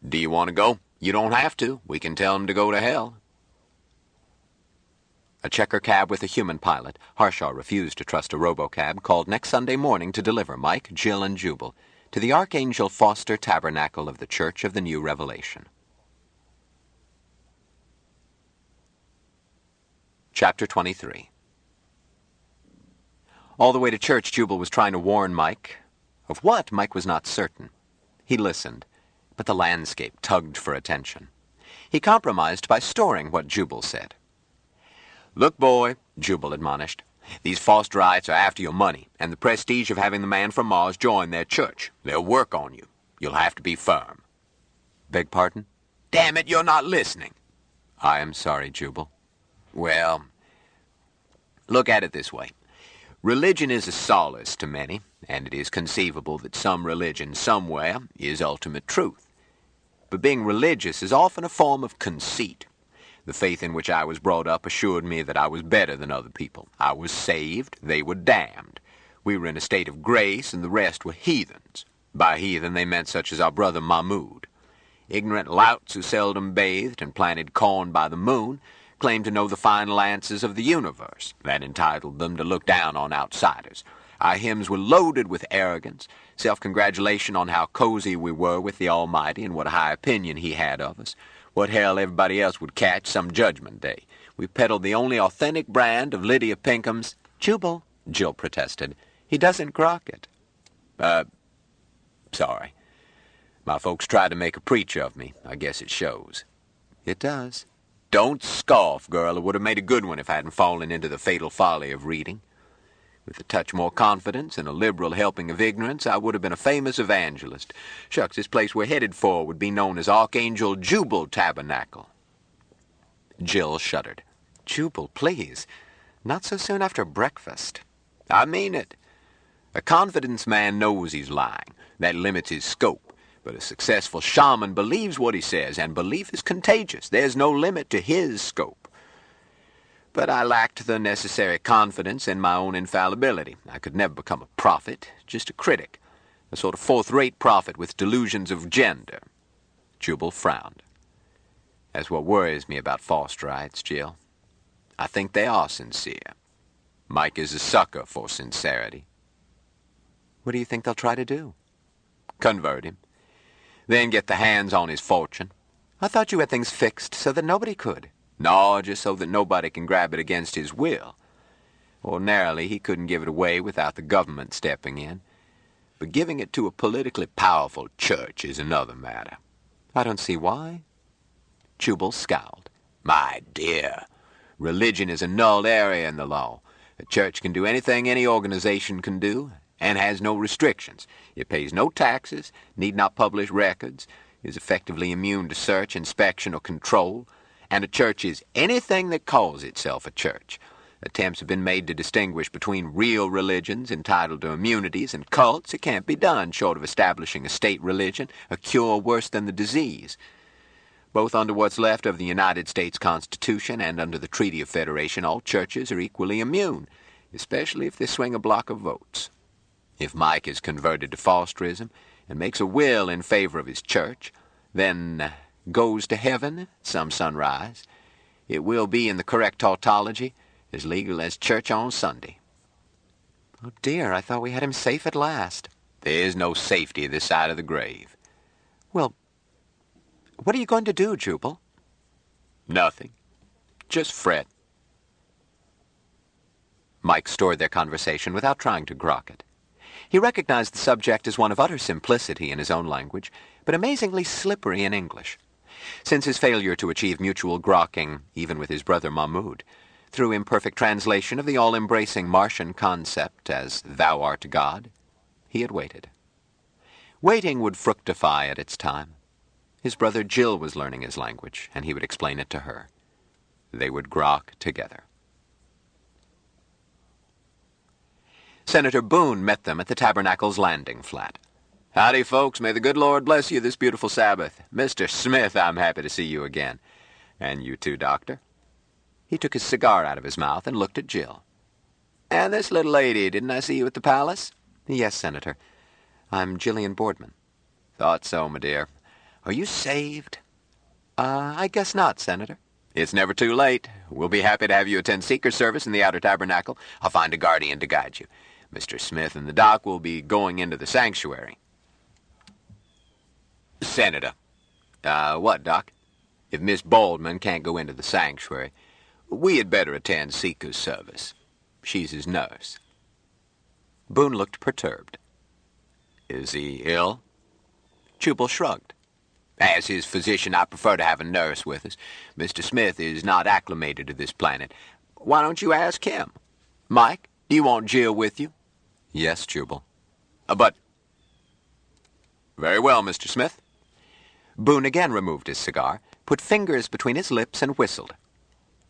"do you want to go? You don't have to. We can tell him to go to hell." A checker cab with a human pilot, Harshaw refused to trust a robocab, called next Sunday morning to deliver Mike, Jill, and Jubal to the Archangel Foster Tabernacle of the Church of the New Revelation. Chapter 23. All the way to church, Jubal was trying to warn Mike. Of what, Mike was not certain. He listened, but the landscape tugged for attention. He compromised by storing what Jubal said. "Look, boy," Jubal admonished, "these Fosterites are after your money and the prestige of having the man from Mars join their church. They'll work on you. You'll have to be firm." Beg pardon? "Damn it, you're not listening." I am sorry, Jubal. "Well, look at it this way. Religion is a solace to many, and it is conceivable that some religion somewhere is ultimate truth. But being religious is often a form of conceit. The faith in which I was brought up assured me that I was better than other people. I was saved, they were damned. We were in a state of grace, and the rest were heathens. By heathen they meant such as our brother Mahmoud. Ignorant louts who seldom bathed and planted corn by the moon claimed to know the fine lances of the universe. That entitled them to look down on outsiders. Our hymns were loaded with arrogance, self-congratulation on how cozy we were with the Almighty and what a high opinion he had of us. What hell everybody else would catch some judgment day. We peddled the only authentic brand of Lydia Pinkham's—" "Jubal," Jill protested. "He doesn't grok it." Sorry. My folks tried to make a preacher of me. I guess it shows." "It does." "Don't scoff, girl. It would have made a good one if I hadn't fallen into the fatal folly of reading. With a touch more confidence and a liberal helping of ignorance, I would have been a famous evangelist. Shucks, this place we're headed for would be known as Archangel Jubal Tabernacle." Jill shuddered. "Jubal, please. Not so soon after breakfast." "I mean it. A confidence man knows he's lying. That limits his scope. But a successful shaman believes what he says, and belief is contagious. There's no limit to his scope. But I lacked the necessary confidence in my own infallibility. I could never become a prophet, just a critic, a sort of fourth-rate prophet with delusions of gender." Jubal frowned. "That's what worries me about Fosterites, Jill. I think they are sincere. Mike is a sucker for sincerity." "What do you think they'll try to do?" "Convert him. Then get the hands on his fortune." "I thought you had things fixed so that nobody could." "No, just so that nobody can grab it against his will. Ordinarily, he couldn't give it away without the government stepping in. But giving it to a politically powerful church is another matter." "I don't see why." Jubal scowled. "My dear, religion is a null area in the law. A church can do anything any organization can do, and has no restrictions. It pays no taxes, need not publish records, is effectively immune to search, inspection, or control. And a church is anything that calls itself a church. Attempts have been made to distinguish between real religions entitled to immunities and cults. It can't be done short of establishing a state religion, a cure worse than the disease. Both under what's left of the United States Constitution and under the Treaty of Federation, all churches are equally immune, especially if they swing a block of votes. If Mike is converted to Fosterism and makes a will in favor of his church, then goes to heaven some sunrise, it will be, in the correct tautology, as legal as church on Sunday." "Oh, dear, I thought we had him safe at last." "There's no safety this side of the grave." "Well, what are you going to do, Jubal?" "Nothing. Just fret." Mike stored their conversation without trying to grok it. He recognized the subject as one of utter simplicity in his own language, but amazingly slippery in English. Since his failure to achieve mutual grokking, even with his brother Mahmoud, through imperfect translation of the all-embracing Martian concept as "thou art God," he had waited. Waiting would fructify at its time. His brother Jill was learning his language, and he would explain it to her. They would grok together. Senator Boone met them at the Tabernacle's landing flat. Howdy, folks. May the good Lord bless you this beautiful Sabbath. Mr. Smith, I'm happy to see you again. And you too, Doctor. He took his cigar out of his mouth and looked at Jill. And this little lady, didn't I see you at the palace? Yes, Senator. I'm Jillian Boardman. Thought so, my dear. Are you saved? I guess not, Senator. It's never too late. We'll be happy to have you attend Seeker service in the Outer Tabernacle. I'll find a guardian to guide you. Mr. Smith and the doc will be going into the sanctuary. Senator. What, Doc? If Miss Boardman can't go into the sanctuary, we had better attend Seeker's service. She's his nurse. Boone looked perturbed. Is he ill? Jubal shrugged. As his physician, I prefer to have a nurse with us. Mr. Smith is not acclimated to this planet. Why don't you ask him? Mike, do you want Jill with you? Yes, Jubal. But... Very well, Mr. Smith. Boone again removed his cigar, put fingers between his lips, and whistled.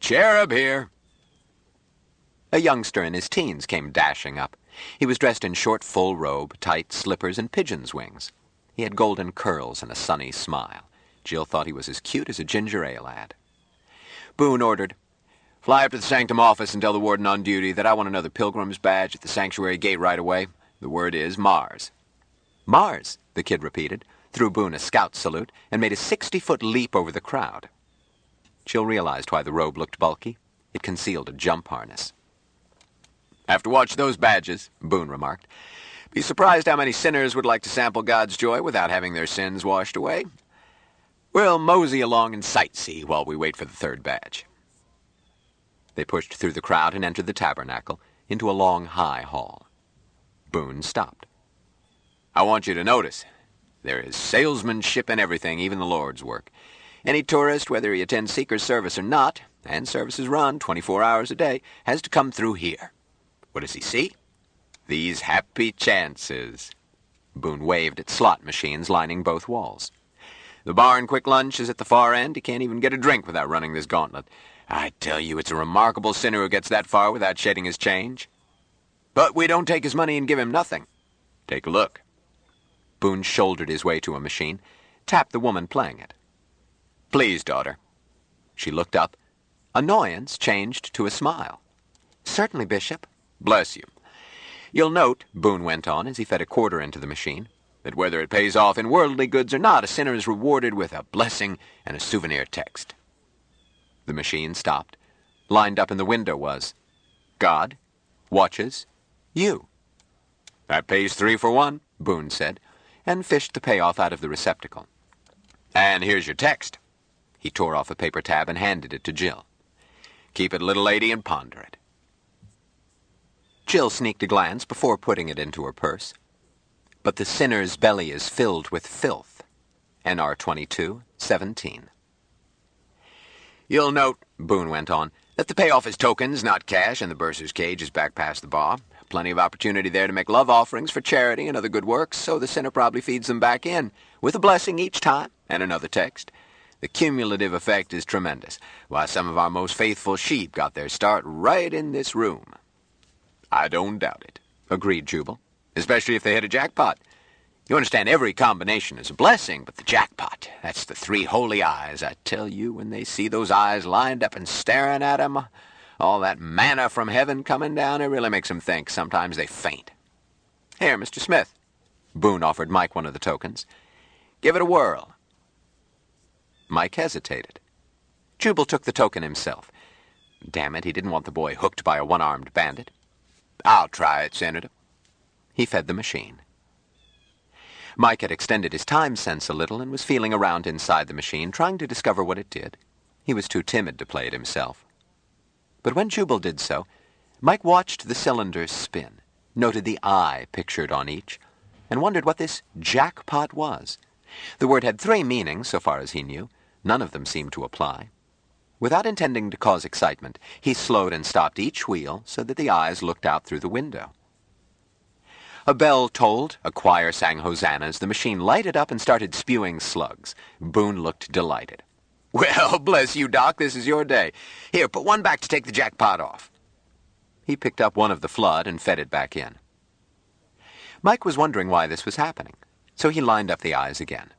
Cherub here. A youngster in his teens came dashing up. He was dressed in short full robe, tight slippers, and pigeon's wings. He had golden curls and a sunny smile. Jill thought he was as cute as a ginger ale ad. Boone ordered, "Fly up to the sanctum office and tell the warden on duty that I want another pilgrim's badge at the sanctuary gate right away. The word is Mars." "Mars," the kid repeated, threw Boone a scout salute, and made a 60-foot leap over the crowd. Jill realized why the robe looked bulky. It concealed a jump harness. "Have to watch those badges," Boone remarked. "Be surprised how many sinners would like to sample God's joy without having their sins washed away. We'll mosey along and sightsee while we wait for the third badge." They pushed through the crowd and entered the tabernacle, into a long, high hall. Boone stopped. "I want you to notice, there is salesmanship in everything, even the Lord's work. Any tourist, whether he attends Seeker's service or not, and services run 24 hours a day, has to come through here. What does he see? These happy chances." Boone waved at slot machines lining both walls. "The bar and quick lunch is at the far end. He can't even get a drink without running this gauntlet. I tell you, it's a remarkable sinner who gets that far without shedding his change. But we don't take his money and give him nothing. Take a look." Boone shouldered his way to a machine, tapped the woman playing it. "Please, daughter." She looked up. Annoyance changed to a smile. "Certainly, Bishop." "Bless you. You'll note," Boone went on as he fed a quarter into the machine, "that whether it pays off in worldly goods or not, a sinner is rewarded with a blessing and a souvenir text." The machine stopped. Lined up in the window was, "God watches you." "That pays 3 for 1, Boone said, and fished the payoff out of the receptacle. "And here's your text." He tore off a paper tab and handed it to Jill. "Keep it, little lady, and ponder it." Jill sneaked a glance before putting it into her purse. "But the sinner's belly is filled with filth." NR 22:17. "You'll note," Boone went on, "that the payoff is tokens, not cash, and the bursar's cage is back past the bar. Plenty of opportunity there to make love offerings for charity and other good works, so the sinner probably feeds them back in, with a blessing each time, and another text. The cumulative effect is tremendous. Why, some of our most faithful sheep got their start right in this room." "I don't doubt it," agreed Jubal, "especially if they hit a jackpot. You understand, every combination is a blessing, but the jackpot, that's the 3 holy eyes. I tell you, when they see those eyes lined up and staring at 'em, all that manna from heaven coming down, it really makes 'em think. Sometimes they faint. Here, Mr. Smith." Boone offered Mike one of the tokens. "Give it a whirl." Mike hesitated. Jubal took the token himself. Damn it, he didn't want the boy hooked by a one-armed bandit. "I'll try it, Senator." He fed the machine. Mike had extended his time sense a little and was feeling around inside the machine, trying to discover what it did. He was too timid to play it himself. But when Jubal did so, Mike watched the cylinders spin, noted the eye pictured on each, and wondered what this jackpot was. The word had 3 meanings, so far as he knew. None of them seemed to apply. Without intending to cause excitement, he slowed and stopped each wheel so that the eyes looked out through the window. A bell tolled, a choir sang hosannas, the machine lighted up and started spewing slugs. Boone looked delighted. "Well, bless you, Doc, this is your day. Here, put one back to take the jackpot off." He picked up one of the flood and fed it back in. Mike was wondering why this was happening. So he lined up the eyes again.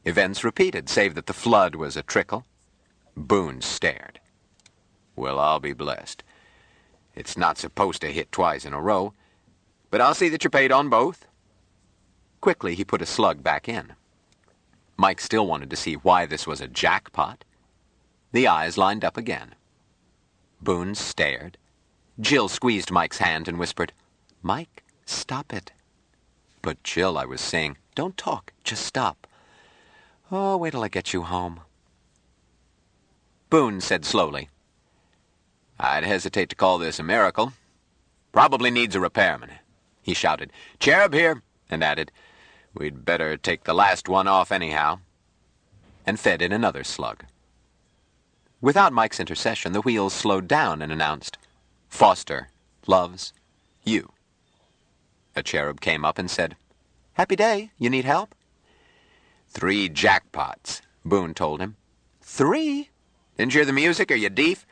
Events repeated, save that the flood was a trickle. Boone stared. Well, I'll be blessed. It's not supposed to hit twice in a row, but I'll see that you're paid on both. Quickly, he put a slug back in. Mike still wanted to see why this was a jackpot. The eyes lined up again. Boone stared. Jill squeezed Mike's hand and whispered, "Mike, stop it." "But Jill," I was saying, "don't talk, just stop." "Oh, wait till I get you home." Boone said slowly, "I'd hesitate to call this a miracle. Probably needs a repairman." He shouted, "Cherub here," and added, "We'd better take the last one off anyhow," and fed in another slug. Without Mike's intercession, the wheels slowed down and announced, "Foster loves you." A cherub came up and said, "Happy day. You need help?" 3 jackpots, Boone told him. 3? Didn't you hear the music, or you deef?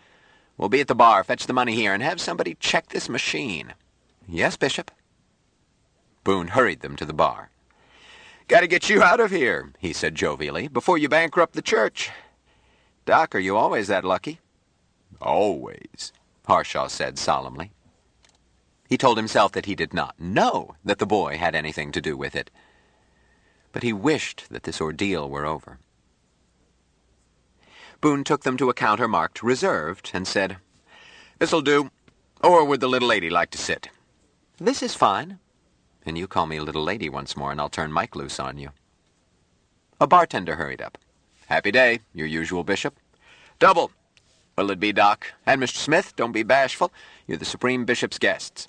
We'll be at the bar. Fetch the money here and have somebody check this machine. Yes, Bishop. Boone hurried them to the bar. "Gotta get you out of here," he said jovially, "before you bankrupt the church." "Doc, are you always that lucky?" "Always," Harshaw said solemnly. He told himself that he did not know that the boy had anything to do with it. But he wished that this ordeal were over. Boone took them to a counter marked "Reserved" and said, "This'll do. Or would the little lady like to sit?" "This is fine. And you call me little lady once more and I'll turn Mike loose on you." A bartender hurried up. "Happy day, your usual, Bishop." "Double. What'll it be, Doc? And Mr. Smith, don't be bashful. You're the Supreme Bishop's guests."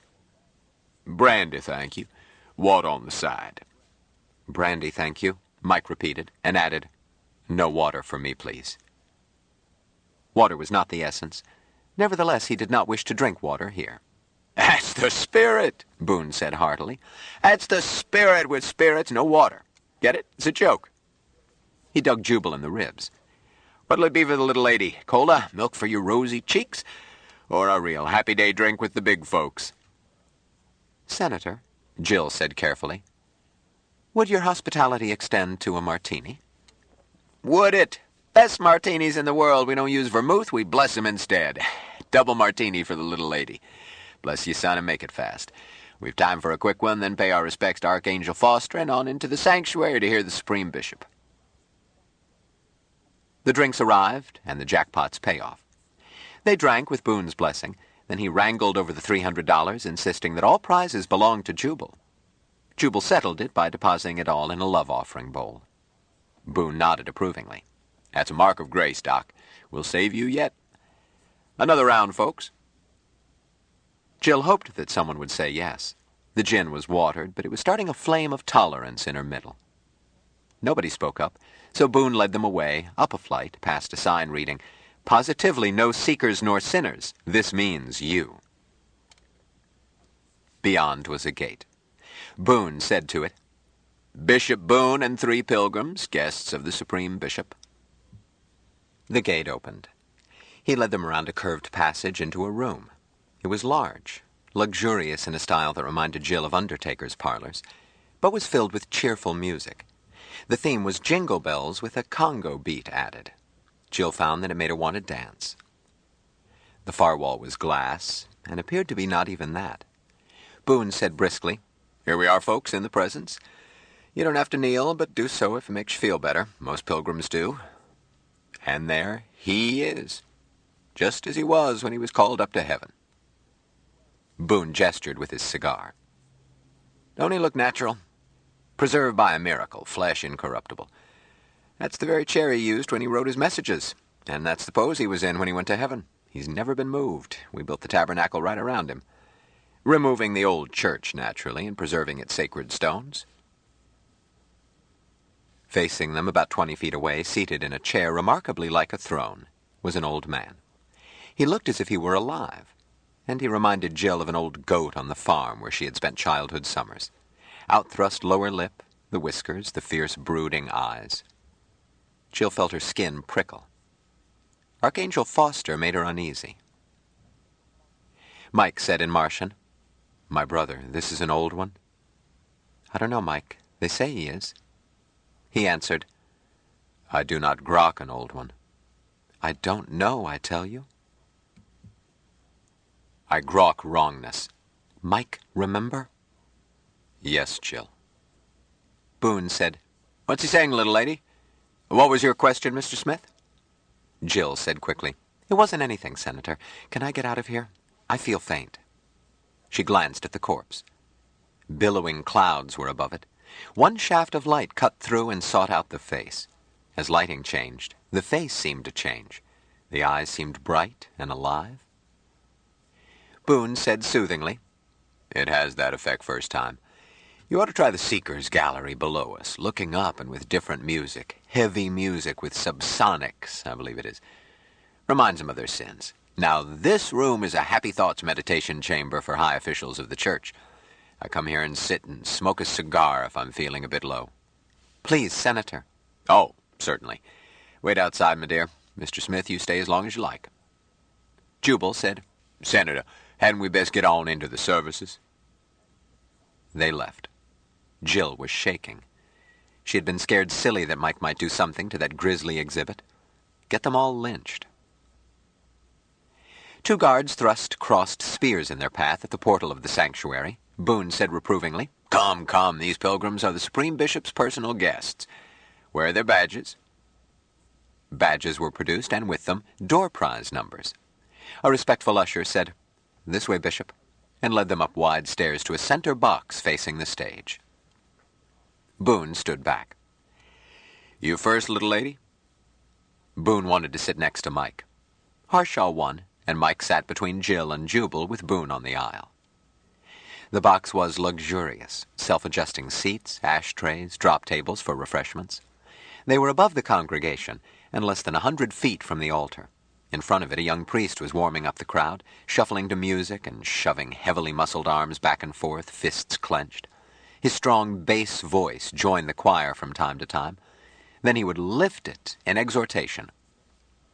"Brandy, thank you. Water on the side." "Brandy, thank you," Mike repeated, and added, "No water for me, please." Water was not the essence. Nevertheless, he did not wish to drink water here. "That's the spirit," Boone said heartily. "That's the spirit with spirits, no water. Get it? It's a joke." He dug Jubal in the ribs. "What'll it be for the little lady? Cola, milk for your rosy cheeks, or a real happy day drink with the big folks?" "Senator," Jill said carefully, "would your hospitality extend to a martini?" "Would it? Best martinis in the world. We don't use vermouth, we bless 'em instead. Double martini for the little lady. Bless you, son, and make it fast. We've time for a quick one, then pay our respects to Archangel Foster and on into the sanctuary to hear the Supreme Bishop." The drinks arrived, and the jackpot's payoff. They drank with Boone's blessing. Then he wrangled over the $300, insisting that all prizes belonged to Jubal. Jubal settled it by depositing it all in a love-offering bowl. Boone nodded approvingly. "That's a mark of grace, Doc. We'll save you yet. Another round, folks." Jill hoped that someone would say yes. The gin was watered, but it was starting a flame of tolerance in her middle. Nobody spoke up, so Boone led them away, up a flight, past a sign reading, "Positively no seekers nor sinners. This means you." Beyond was a gate. Boone said to it, "Bishop Boone and 3 pilgrims, guests of the Supreme Bishop." The gate opened. He led them around a curved passage into a room. It was large, luxurious in a style that reminded Jill of undertakers' parlors, but was filled with cheerful music. The theme was Jingle Bells with a Congo beat added. Jill found that it made her want to dance. The far wall was glass, and appeared to be not even that. Boone said briskly, "Here we are, folks, in the presence. You don't have to kneel, but do so if it makes you feel better. Most pilgrims do. And there he is, just as he was when he was called up to heaven." Boone gestured with his cigar. "Don't he look natural? Preserved by a miracle, flesh incorruptible. That's the very chair he used when he wrote his messages, and that's the pose he was in when he went to heaven. He's never been moved. We built the tabernacle right around him, removing the old church, naturally, and preserving its sacred stones." Facing them about 20 feet away, seated in a chair remarkably like a throne, was an old man. He looked as if he were alive, and he reminded Jill of an old goat on the farm where she had spent childhood summers. Outthrust lower lip, the whiskers, the fierce brooding eyes. Jill felt her skin prickle. Archangel Foster made her uneasy. Mike said in Martian, "My brother, this is an old one?" "I don't know, Mike. They say he is. He answered, I do not grok an old one. I don't know, I tell you. I grok wrongness. Mike, remember? Yes, Jill. Boone said, What's he saying, little lady? What was your question, Mr. Smith? Jill said quickly, It wasn't anything, Senator. Can I get out of here? I feel faint. She glanced at the corpse. Billowing clouds were above it. One shaft of light cut through and sought out the face. As lighting changed, the face seemed to change. The eyes seemed bright and alive. Boone said soothingly, It has that effect first time. You ought to try the Seeker's Gallery below us, looking up and with different music. Heavy music with subsonics, I believe it is. Reminds them of their sins. Now, this room is a happy thoughts meditation chamber for high officials of the church. I come here and sit and smoke a cigar if I'm feeling a bit low. Please, Senator. Oh, certainly. Wait outside, my dear. Mr. Smith, you stay as long as you like. Jubal said, Senator, hadn't we best get on into the services? They left. Jill was shaking. She had been scared silly that Mike might do something to that grisly exhibit. Get them all lynched. 2 guards thrust crossed spears in their path at the portal of the sanctuary. Boone said reprovingly, Come, come, these pilgrims are the Supreme Bishop's personal guests. Where are their badges? Badges were produced, and with them, door prize numbers. A respectful usher said, This way, Bishop, and led them up wide stairs to a center box facing the stage. Boone stood back. You first, little lady? Boone wanted to sit next to Mike. Harshaw won, and Mike sat between Jill and Jubal with Boone on the aisle. The box was luxurious, self-adjusting seats, ashtrays, drop tables for refreshments. They were above the congregation and less than 100 feet from the altar. In front of it, a young priest was warming up the crowd, shuffling to music and shoving heavily muscled arms back and forth, fists clenched. His strong bass voice joined the choir from time to time. Then he would lift it in exhortation.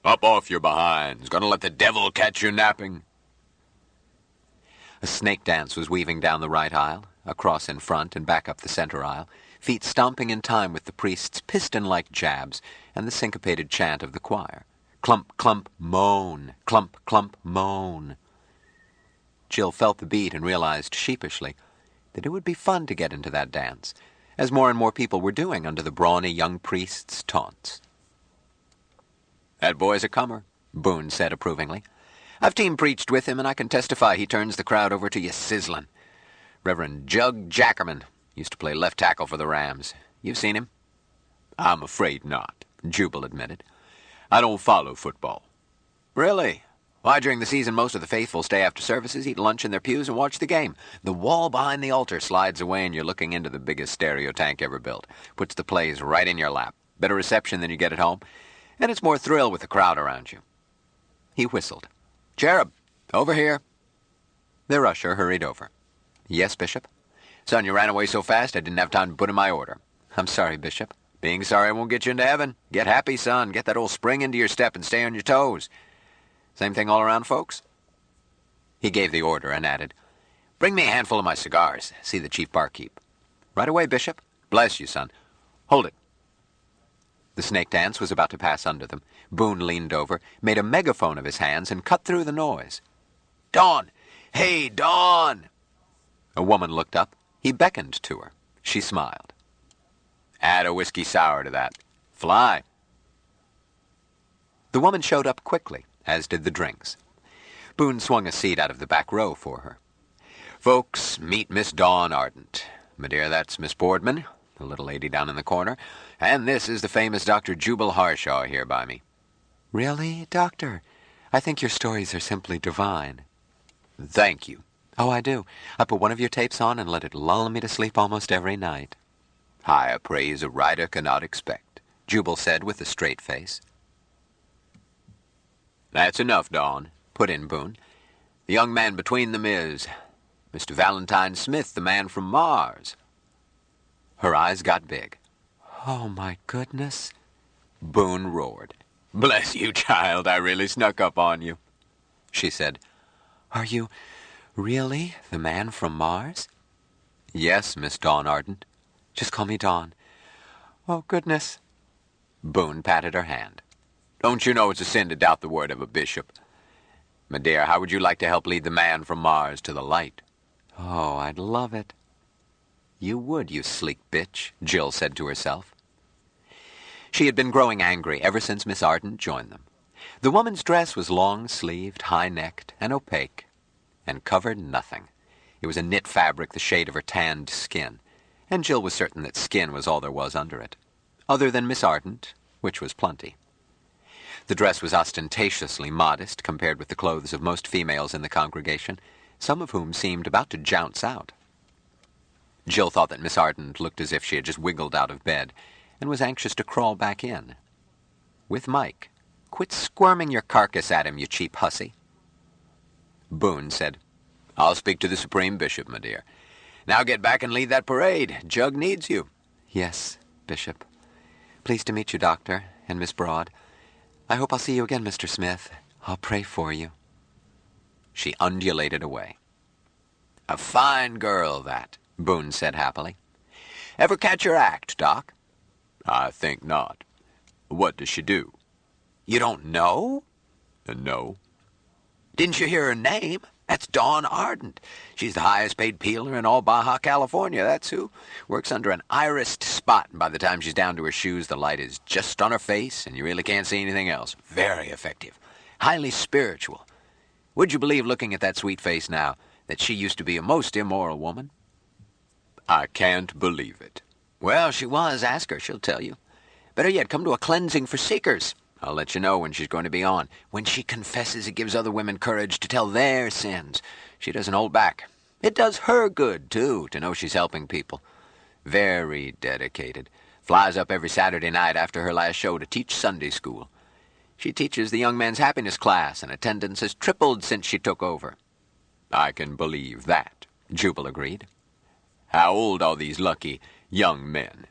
Up off your behinds, gonna let the devil catch you napping. A snake dance was weaving down the right aisle, across in front and back up the center aisle, feet stomping in time with the priest's piston-like jabs and the syncopated chant of the choir. Clump, clump, moan, clump, clump, moan. Jill felt the beat and realized sheepishly that it would be fun to get into that dance, as more and more people were doing under the brawny young priest's taunts. That boy's a comer, Boone said approvingly. I've team preached with him, and I can testify he turns the crowd over to you sizzling. Reverend Jug Jackerman used to play left tackle for the Rams. You've seen him? I'm afraid not, Jubal admitted. I don't follow football. Really? Why, during the season, most of the faithful stay after services, eat lunch in their pews, and watch the game. The wall behind the altar slides away, and you're looking into the biggest stereo tank ever built. Puts the plays right in your lap. Better reception than you get at home. And it's more thrill with the crowd around you. He whistled. Cherub, over here. Their usher hurried over. Yes, Bishop? Son, you ran away so fast I didn't have time to put in my order. I'm sorry, Bishop. Being sorry won't get you into heaven. Get happy, son. Get that old spring into your step and stay on your toes. Same thing all around, folks? He gave the order and added, Bring me a handful of my cigars. See the chief barkeep. Right away, Bishop. Bless you, son. Hold it. The snake dance was about to pass under them. Boone leaned over, made a megaphone of his hands, and cut through the noise. Dawn! Hey, Dawn! A woman looked up. He beckoned to her. She smiled. Add a whiskey sour to that. Fly. The woman showed up quickly, as did the drinks. Boone swung a seat out of the back row for her. Folks, meet Miss Dawn Ardent. My dear, that's Miss Boardman, the little lady down in the corner, and this is the famous Dr. Jubal Harshaw here by me. Really, Doctor? I think your stories are simply divine. Thank you. Oh, I do. I put one of your tapes on and let it lull me to sleep almost every night. Higher praise a writer cannot expect, Jubal said with a straight face. That's enough, Dawn, put in Boone. The young man between them is Mr. Valentine Smith, the man from Mars. Her eyes got big. Oh, my goodness. Boone roared. Bless you, child, I really snuck up on you. She said, Are you really the man from Mars? Yes, Miss Dawn Ardent. Just call me Dawn. Oh, goodness. Boone patted her hand. Don't you know it's a sin to doubt the word of a bishop? My dear, how would you like to help lead the man from Mars to the light? Oh, I'd love it. You would, you sleek bitch, Jill said to herself. She had been growing angry ever since Miss Ardent joined them. The woman's dress was long-sleeved, high-necked, and opaque, and covered nothing. It was a knit fabric the shade of her tanned skin, and Jill was certain that skin was all there was under it, other than Miss Ardent, which was plenty. The dress was ostentatiously modest compared with the clothes of most females in the congregation, some of whom seemed about to jounce out. Jill thought that Miss Ardent looked as if she had just wiggled out of bed, and was anxious to crawl back in. With Mike. Quit squirming your carcass at him, you cheap hussy. Boone said, I'll speak to the Supreme Bishop, my dear. Now get back and lead that parade. Jug needs you. Yes, Bishop. Pleased to meet you, Doctor, and Miss Broad. I hope I'll see you again, Mr. Smith. I'll pray for you. She undulated away. A fine girl, that, Boone said happily. Ever catch her act, Doc? I think not. What does she do? You don't know? No. Didn't you hear her name? That's Dawn Ardent. She's the highest paid peeler in all Baja California, that's who. Works under an irised spot, and by the time she's down to her shoes, the light is just on her face, and you really can't see anything else. Very effective. Highly spiritual. Would you believe, looking at that sweet face now, that she used to be a most immoral woman? I can't believe it. Well, she was. Ask her. She'll tell you. Better yet, come to a cleansing for seekers. I'll let you know when she's going to be on. When she confesses, it gives other women courage to tell their sins. She doesn't hold back. It does her good, too, to know she's helping people. Very dedicated. Flies up every Saturday night after her last show to teach Sunday school. She teaches the young men's happiness class, and attendance has tripled since she took over. I can believe that, Jubal agreed. How old are these lucky young men?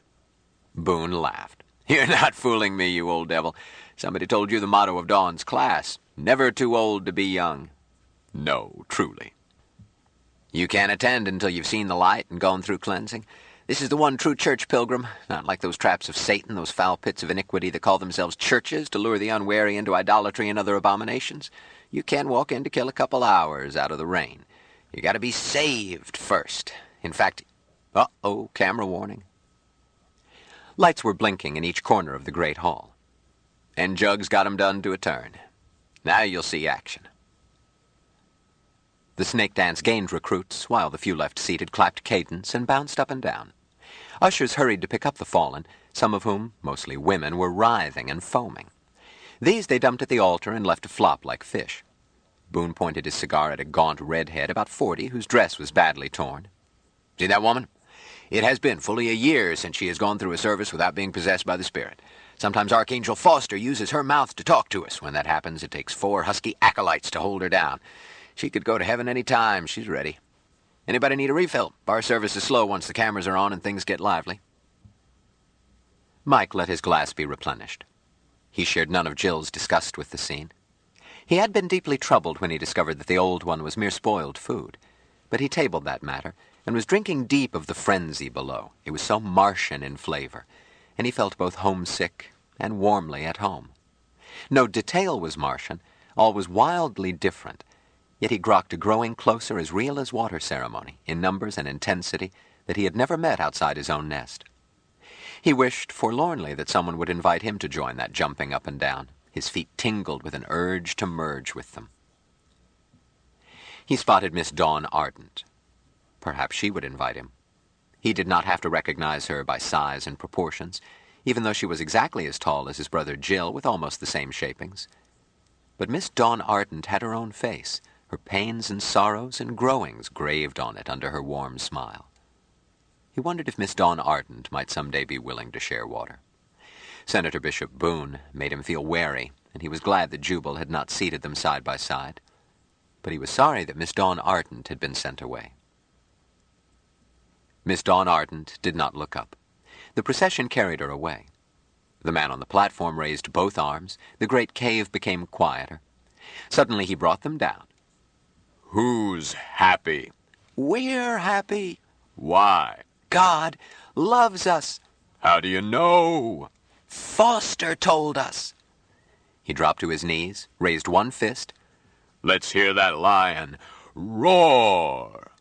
Boone laughed. You're not fooling me, you old devil. Somebody told you the motto of Dawn's class. Never too old to be young. No, truly. You can't attend until you've seen the light and gone through cleansing. This is the one true church, pilgrim, not like those traps of Satan, those foul pits of iniquity that call themselves churches to lure the unwary into idolatry and other abominations. You can't walk in to kill a couple hours out of the rain. You got to be saved first. In fact, uh-oh, camera warning. Lights were blinking in each corner of the great hall. And Jugs got 'em done to a turn. Now you'll see action. The snake dance gained recruits, while the few left seated clapped cadence and bounced up and down. Ushers hurried to pick up the fallen, some of whom, mostly women, were writhing and foaming. These they dumped at the altar and left to flop like fish. Boone pointed his cigar at a gaunt redhead about 40 whose dress was badly torn. See that woman? It has been fully a year since she has gone through a service without being possessed by the spirit. Sometimes Archangel Foster uses her mouth to talk to us. When that happens, it takes 4 husky acolytes to hold her down. She could go to heaven any time. She's ready. Anybody need a refill? Bar service is slow once the cameras are on and things get lively. Mike let his glass be replenished. He shared none of Jill's disgust with the scene. He had been deeply troubled when he discovered that the old one was mere spoiled food, but he tabled that matter and was drinking deep of the frenzy below. It was so Martian in flavor, and he felt both homesick and warmly at home. No detail was Martian, all was wildly different, yet he grokked a growing closer as real as water ceremony, in numbers and intensity that he had never met outside his own nest. He wished forlornly that someone would invite him to join that jumping up and down. His feet tingled with an urge to merge with them. He spotted Miss Dawn Ardent. Perhaps she would invite him. He did not have to recognize her by size and proportions, even though she was exactly as tall as his brother Jill with almost the same shapings. But Miss Dawn Ardent had her own face, her pains and sorrows and growings graved on it under her warm smile. He wondered if Miss Dawn Ardent might someday be willing to share water. Senator Bishop Boone made him feel wary, and he was glad that Jubal had not seated them side by side. But he was sorry that Miss Dawn Ardent had been sent away. Miss Dawn Ardent did not look up. The procession carried her away. The man on the platform raised both arms. The great cave became quieter. Suddenly he brought them down. Who's happy? We're happy. Why? God, loves us. How do you know? Foster told us. He dropped to his knees, raised one fist. Let's hear that lion roar.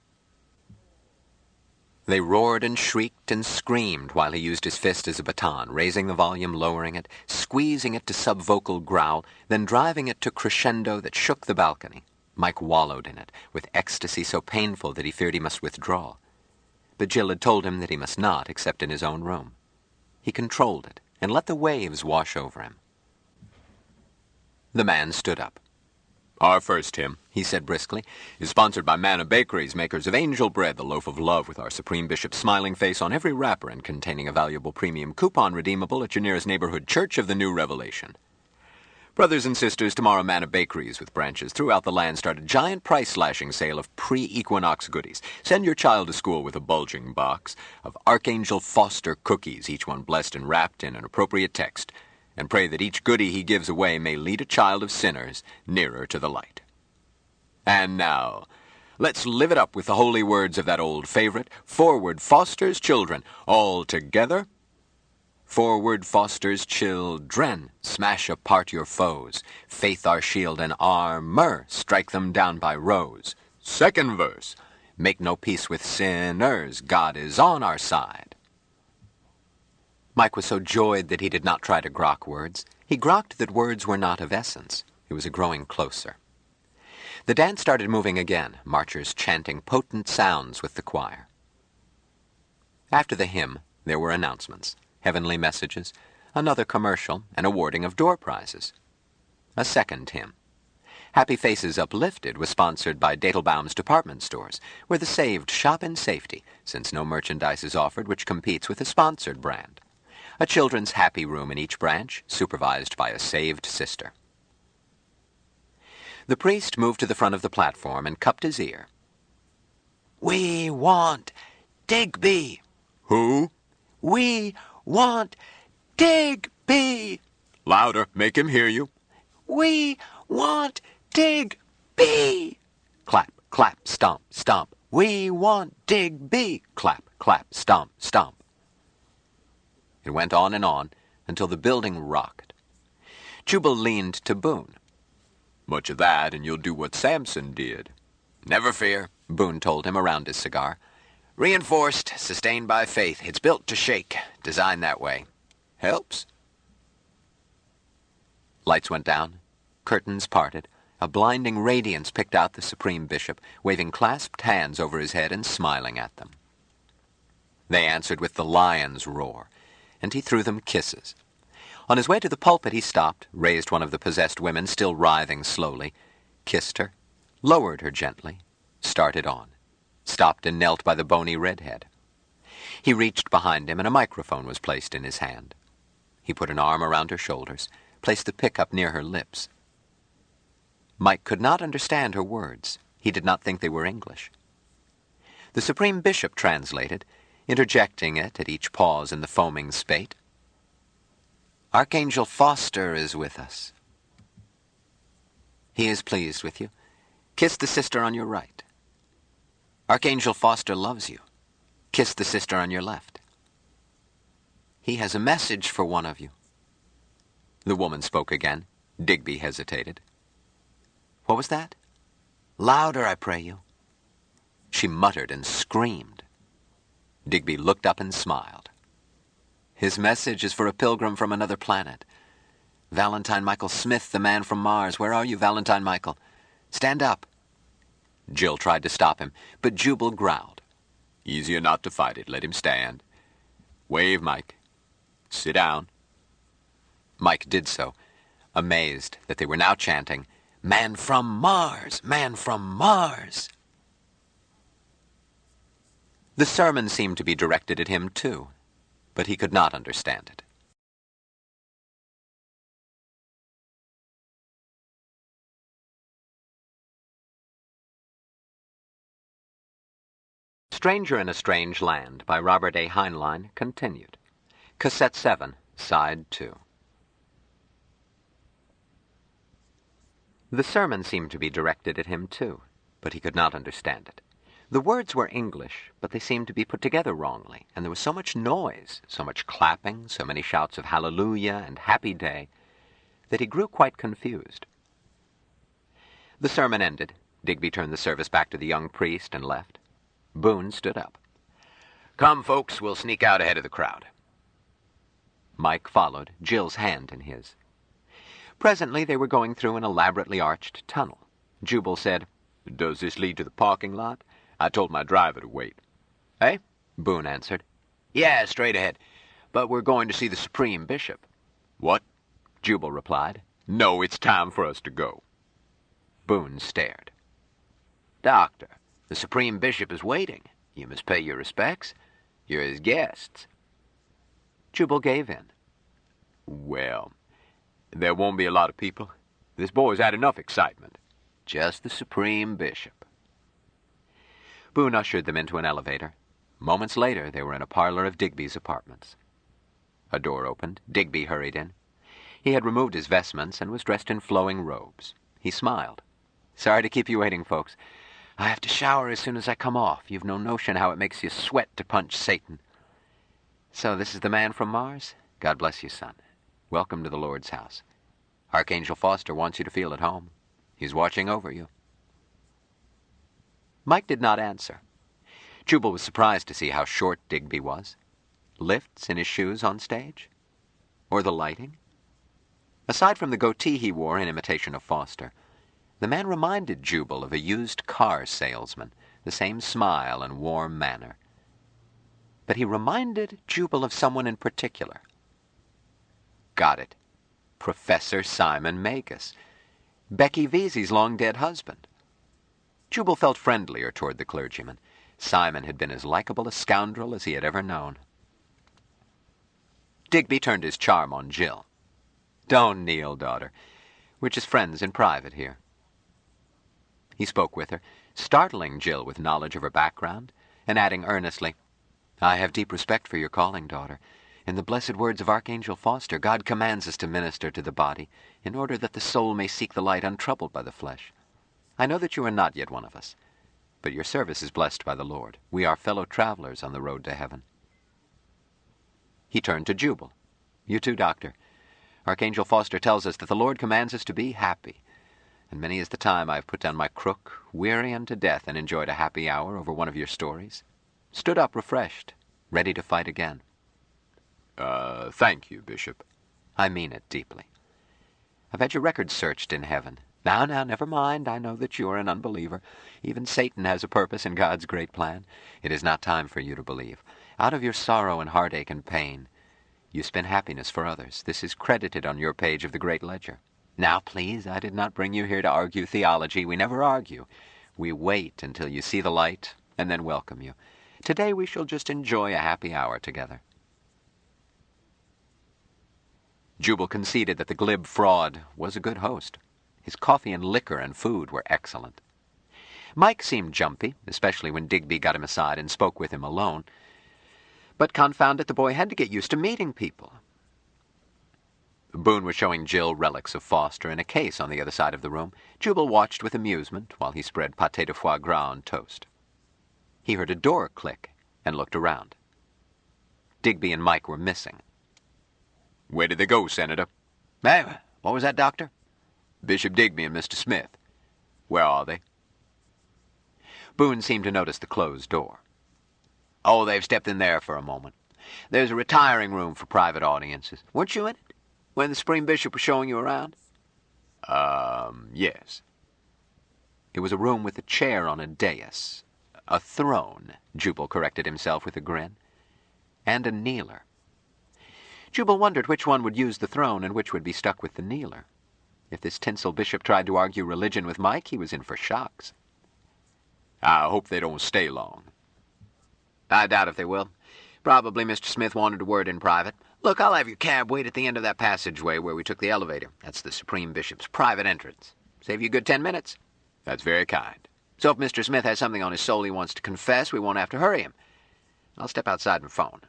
They roared and shrieked and screamed while he used his fist as a baton, raising the volume, lowering it, squeezing it to subvocal growl, then driving it to crescendo that shook the balcony. Mike wallowed in it, with ecstasy so painful that he feared he must withdraw. But Jill had told him that he must not, except in his own room. He controlled it, and let the waves wash over him. The man stood up. Our first hymn, he said briskly, is sponsored by Manna Bakeries, makers of Angel Bread, the loaf of love with our Supreme Bishop's smiling face on every wrapper and containing a valuable premium coupon redeemable at your nearest neighborhood church of the New Revelation. Brothers and sisters, tomorrow Manna Bakeries with branches throughout the land start a giant price-slashing sale of pre-equinox goodies. Send your child to school with a bulging box of Archangel Foster cookies, each one blessed and wrapped in an appropriate text, and pray that each goodie he gives away may lead a child of sinners nearer to the light. And now, let's live it up with the holy words of that old favorite, Forward Foster's children, all together. Forward Foster's children, smash apart your foes. Faith our shield and armor, strike them down by rows. Second verse, make no peace with sinners, God is on our side. Mike was so joyed that he did not try to grok words. He grokked that words were not of essence. It was growing closer. The dance started moving again, marchers chanting potent sounds with the choir. After the hymn, there were announcements, heavenly messages, another commercial, and awarding of door prizes. A second hymn. Happy Faces Uplifted was sponsored by Datelbaum's department stores, where the saved shop in safety, since no merchandise is offered which competes with a sponsored brand. A children's happy room in each branch, supervised by a saved sister. The priest moved to the front of the platform and cupped his ear. We want Digby. Who? We want Digby. Louder, make him hear you. We want Digby. Clap, clap, stomp, stomp. We want Digby. Clap, clap, stomp, stomp. It went on until the building rocked. Jubal leaned to Boone. Much of that, and you'll do what Samson did. Never fear, Boone told him around his cigar. Reinforced, sustained by faith. It's built to shake, designed that way. Helps. Lights went down, curtains parted, a blinding radiance picked out the Supreme Bishop, waving clasped hands over his head and smiling at them. They answered with the lion's roar, and he threw them kisses. On his way to the pulpit, he stopped, raised one of the possessed women, still writhing slowly, kissed her, lowered her gently, started on, stopped and knelt by the bony redhead. He reached behind him, and a microphone was placed in his hand. He put an arm around her shoulders, placed the pickup near her lips. Mike could not understand her words. He did not think they were English. The Supreme Bishop translated, interjecting it at each pause in the foaming spate. Archangel Foster is with us. He is pleased with you. Kiss the sister on your right. Archangel Foster loves you. Kiss the sister on your left. He has a message for one of you. The woman spoke again. Digby hesitated. What was that? Louder, I pray you. She muttered and screamed. Digby looked up and smiled. His message is for a pilgrim from another planet. Valentine Michael Smith, the man from Mars. Where are you, Valentine Michael? Stand up. Jill tried to stop him, but Jubal growled. Easier not to fight it. Let him stand. Wave, Mike. Sit down. Mike did so, amazed that they were now chanting, Man from Mars! Man from Mars! The sermon seemed to be directed at him, too, but he could not understand it. Stranger in a Strange Land by Robert A. Heinlein continued. Cassette 7, Side 2. The sermon seemed to be directed at him, too, but he could not understand it. The words were English, but they seemed to be put together wrongly, and there was so much noise, so much clapping, so many shouts of hallelujah and happy day, that he grew quite confused. The sermon ended. Digby turned the service back to the young priest and left. Boone stood up. Come, folks, we'll sneak out ahead of the crowd. Mike followed, Jill's hand in his. Presently they were going through an elaborately arched tunnel. Jubal said, Does this lead to the parking lot? I told my driver to wait. "Eh?" Boone answered. Yeah, straight ahead. But we're going to see the Supreme Bishop. What? Jubal replied. No, it's time for us to go. Boone stared. Doctor, the Supreme Bishop is waiting. You must pay your respects. You're his guests. Jubal gave in. Well, there won't be a lot of people. This boy's had enough excitement. Just the Supreme Bishop. Boone ushered them into an elevator. Moments later, they were in a parlor of Digby's apartments. A door opened. Digby hurried in. He had removed his vestments and was dressed in flowing robes. He smiled. "Sorry to keep you waiting, folks. I have to shower as soon as I come off. You've no notion how it makes you sweat to punch Satan. So this is the man from Mars? God bless you, son. Welcome to the Lord's house. Archangel Foster wants you to feel at home. He's watching over you." Mike did not answer. Jubal was surprised to see how short Digby was. Lifts in his shoes on stage? Or the lighting? Aside from the goatee he wore in imitation of Foster, the man reminded Jubal of a used car salesman, the same smile and warm manner. But he reminded Jubal of someone in particular. Got it. Professor Simon Magus, Becky Vesey's long-dead husband. Jubal felt friendlier toward the clergyman. Simon had been as likable a scoundrel as he had ever known. Digby turned his charm on Jill. "Don't kneel, daughter. We're just friends in private here." He spoke with her, startling Jill with knowledge of her background, and adding earnestly, "I have deep respect for your calling, daughter. In the blessed words of Archangel Foster, God commands us to minister to the body, in order that the soul may seek the light untroubled by the flesh. I know that you are not yet one of us, but your service is blessed by the Lord. We are fellow travelers on the road to heaven." He turned to Jubal. "You too, Doctor. Archangel Foster tells us that the Lord commands us to be happy, and many is the time I have put down my crook, weary unto death, and enjoyed a happy hour over one of your stories. Stood up refreshed, ready to fight again." Thank you, Bishop. "I mean it deeply. I've had your records searched in heaven. Now, never mind. I know that you are an unbeliever. Even Satan has a purpose in God's great plan. It is not time for you to believe. Out of your sorrow and heartache and pain, you spin happiness for others. This is credited on your page of the great ledger. Now, please, I did not bring you here to argue theology. We never argue. We wait until you see the light and then welcome you. Today we shall just enjoy a happy hour together." Jubal conceded that the glib fraud was a good host. His coffee and liquor and food were excellent. Mike seemed jumpy, especially when Digby got him aside and spoke with him alone. But confound it, the boy had to get used to meeting people. Boone was showing Jill relics of Foster in a case on the other side of the room. Jubal watched with amusement while he spread pâté de foie gras on toast. He heard a door click and looked around. Digby and Mike were missing. Where did they go, Senator? Hey, what was that, Doctor? Bishop Digby and Mr. Smith. Where are they? Boone seemed to notice the closed door. Oh, they've stepped in there for a moment. There's a retiring room for private audiences. Weren't you in it when the Supreme Bishop was showing you around? Yes. It was a room with a chair on a dais. A throne, Jubal corrected himself with a grin. And a kneeler. Jubal wondered which one would use the throne and which would be stuck with the kneeler. If this tinsel bishop tried to argue religion with Mike, he was in for shocks. I hope they don't stay long. I doubt if they will. Probably Mr. Smith wanted a word in private. Look, I'll have your cab wait at the end of that passageway where we took the elevator. That's the Supreme Bishop's private entrance. Save you a good 10 minutes. That's very kind. So if Mr. Smith has something on his soul he wants to confess, we won't have to hurry him. I'll step outside and phone.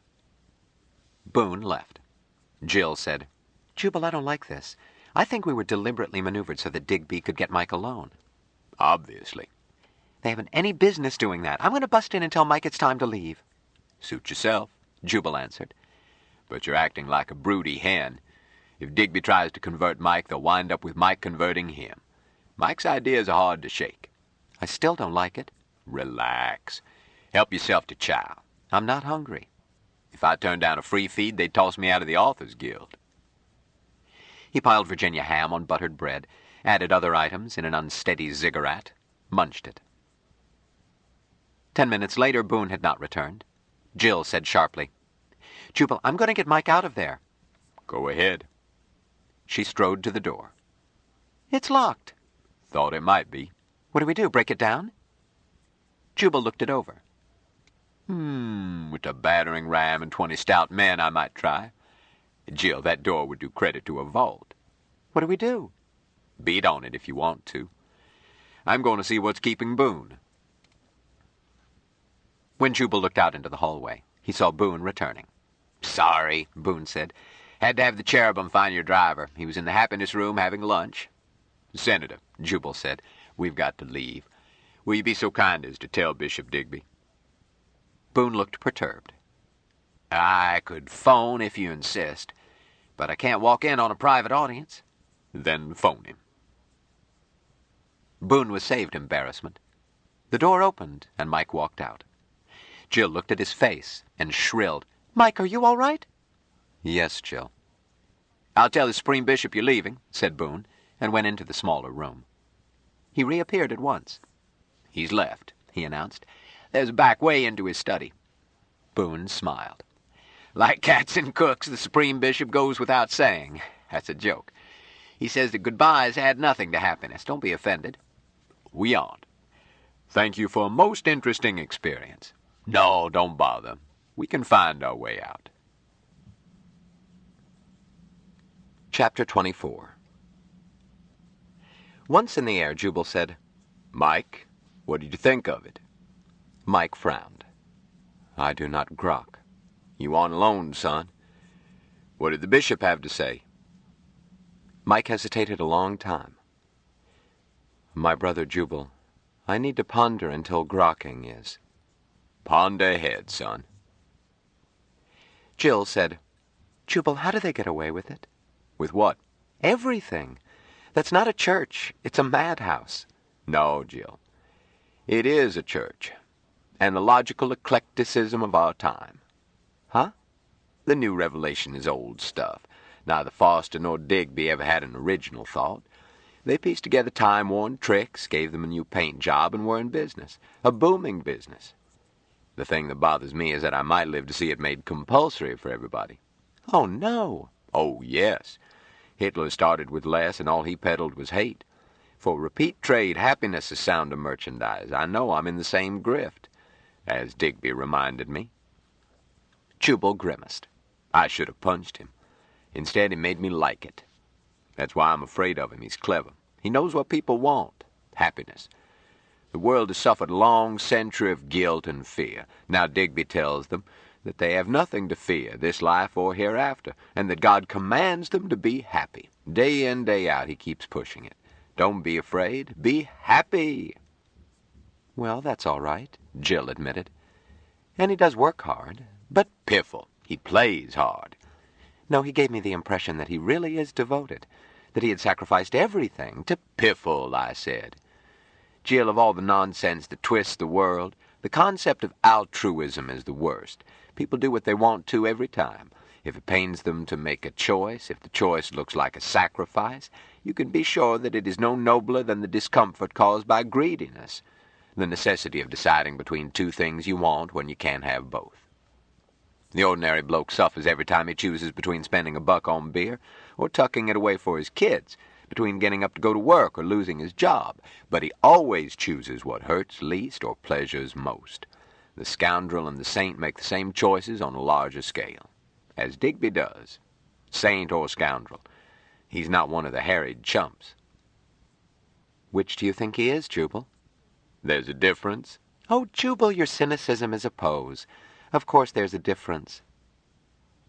Boone left. Jill said, Jubal, I don't like this. I think we were deliberately maneuvered so that Digby could get Mike alone. Obviously. They haven't any business doing that. I'm going to bust in and tell Mike it's time to leave. Suit yourself, Jubal answered. But you're acting like a broody hen. If Digby tries to convert Mike, they'll wind up with Mike converting him. Mike's ideas are hard to shake. I still don't like it. Relax. Help yourself to chow. I'm not hungry. If I turned down a free feed, they'd toss me out of the Authors Guild. He piled Virginia ham on buttered bread, added other items in an unsteady ziggurat, munched it. 10 minutes later, Boone had not returned. Jill said sharply, Jubal, I'm going to get Mike out of there. Go ahead. She strode to the door. It's locked. Thought it might be. What do we do, break it down? Jubal looked it over. With a battering ram and 20 stout men, I might try. Jill, that door would do credit to a vault. What do we do? Beat on it if you want to. I'm going to see what's keeping Boone. When Jubal looked out into the hallway, he saw Boone returning. Sorry, Boone said. Had to have the cherubim find your driver. He was in the happiness room having lunch. Senator, Jubal said, we've got to leave. Will you be so kind as to tell Bishop Digby? Boone looked perturbed. I could phone if you insist, but I can't walk in on a private audience. Then phone him. Boone was saved embarrassment. The door opened, and Mike walked out. Jill looked at his face and shrilled, Mike, are you all right? Yes, Jill. I'll tell the Supreme Bishop you're leaving, said Boone, and went into the smaller room. He reappeared at once. He's left, he announced. There's a back way into his study. Boone smiled. Like cats and cooks, the Supreme Bishop goes without saying. That's a joke. He says that goodbyes add nothing to happiness. Don't be offended. We aren't. Thank you for a most interesting experience. No, don't bother. We can find our way out. Chapter 24. Once in the air, Jubal said, Mike, what did you think of it? Mike frowned. I do not grok. You on loan, son. What did the bishop have to say? Mike hesitated a long time. My brother Jubal, I need to ponder until grokking is. Ponder ahead, son. Jill said, Jubal, how do they get away with it? With what? Everything. That's not a church. It's a madhouse. No, Jill. It is a church. And the logical eclecticism of our time. Huh? The new revelation is old stuff. Neither Foster nor Digby ever had an original thought. They pieced together time-worn tricks, gave them a new paint job, and were in business. A booming business. The thing that bothers me is that I might live to see it made compulsory for everybody. Oh, no. Oh, yes. Hitler started with less, and all he peddled was hate. For repeat trade, happiness is sounder merchandise. I know I'm in the same grift, as Digby reminded me. Jubal grimaced. I should have punched him. Instead, he made me like it. That's why I'm afraid of him. He's clever. He knows what people want. Happiness. The world has suffered a long century of guilt and fear. Now Digby tells them that they have nothing to fear, this life or hereafter, and that God commands them to be happy. Day in, day out, he keeps pushing it. Don't be afraid. Be happy. Well, that's all right, Jill admitted. And he does work hard. But piffle. He plays hard. No, he gave me the impression that he really is devoted, that he had sacrificed everything to piffle, I said. Jill, of all the nonsense that twists the world, the concept of altruism is the worst. People do what they want to every time. If it pains them to make a choice, if the choice looks like a sacrifice, you can be sure that it is no nobler than the discomfort caused by greediness, the necessity of deciding between two things you want when you can't have both. The ordinary bloke suffers every time he chooses between spending $1 on beer or tucking it away for his kids, between getting up to go to work or losing his job, but he always chooses what hurts least or pleasures most. The scoundrel and the saint make the same choices on a larger scale, as Digby does. Saint or scoundrel, he's not one of the harried chumps. Which do you think he is, Jubal? There's a difference. Oh, Jubal, your cynicism is a pose. Of course there's a difference.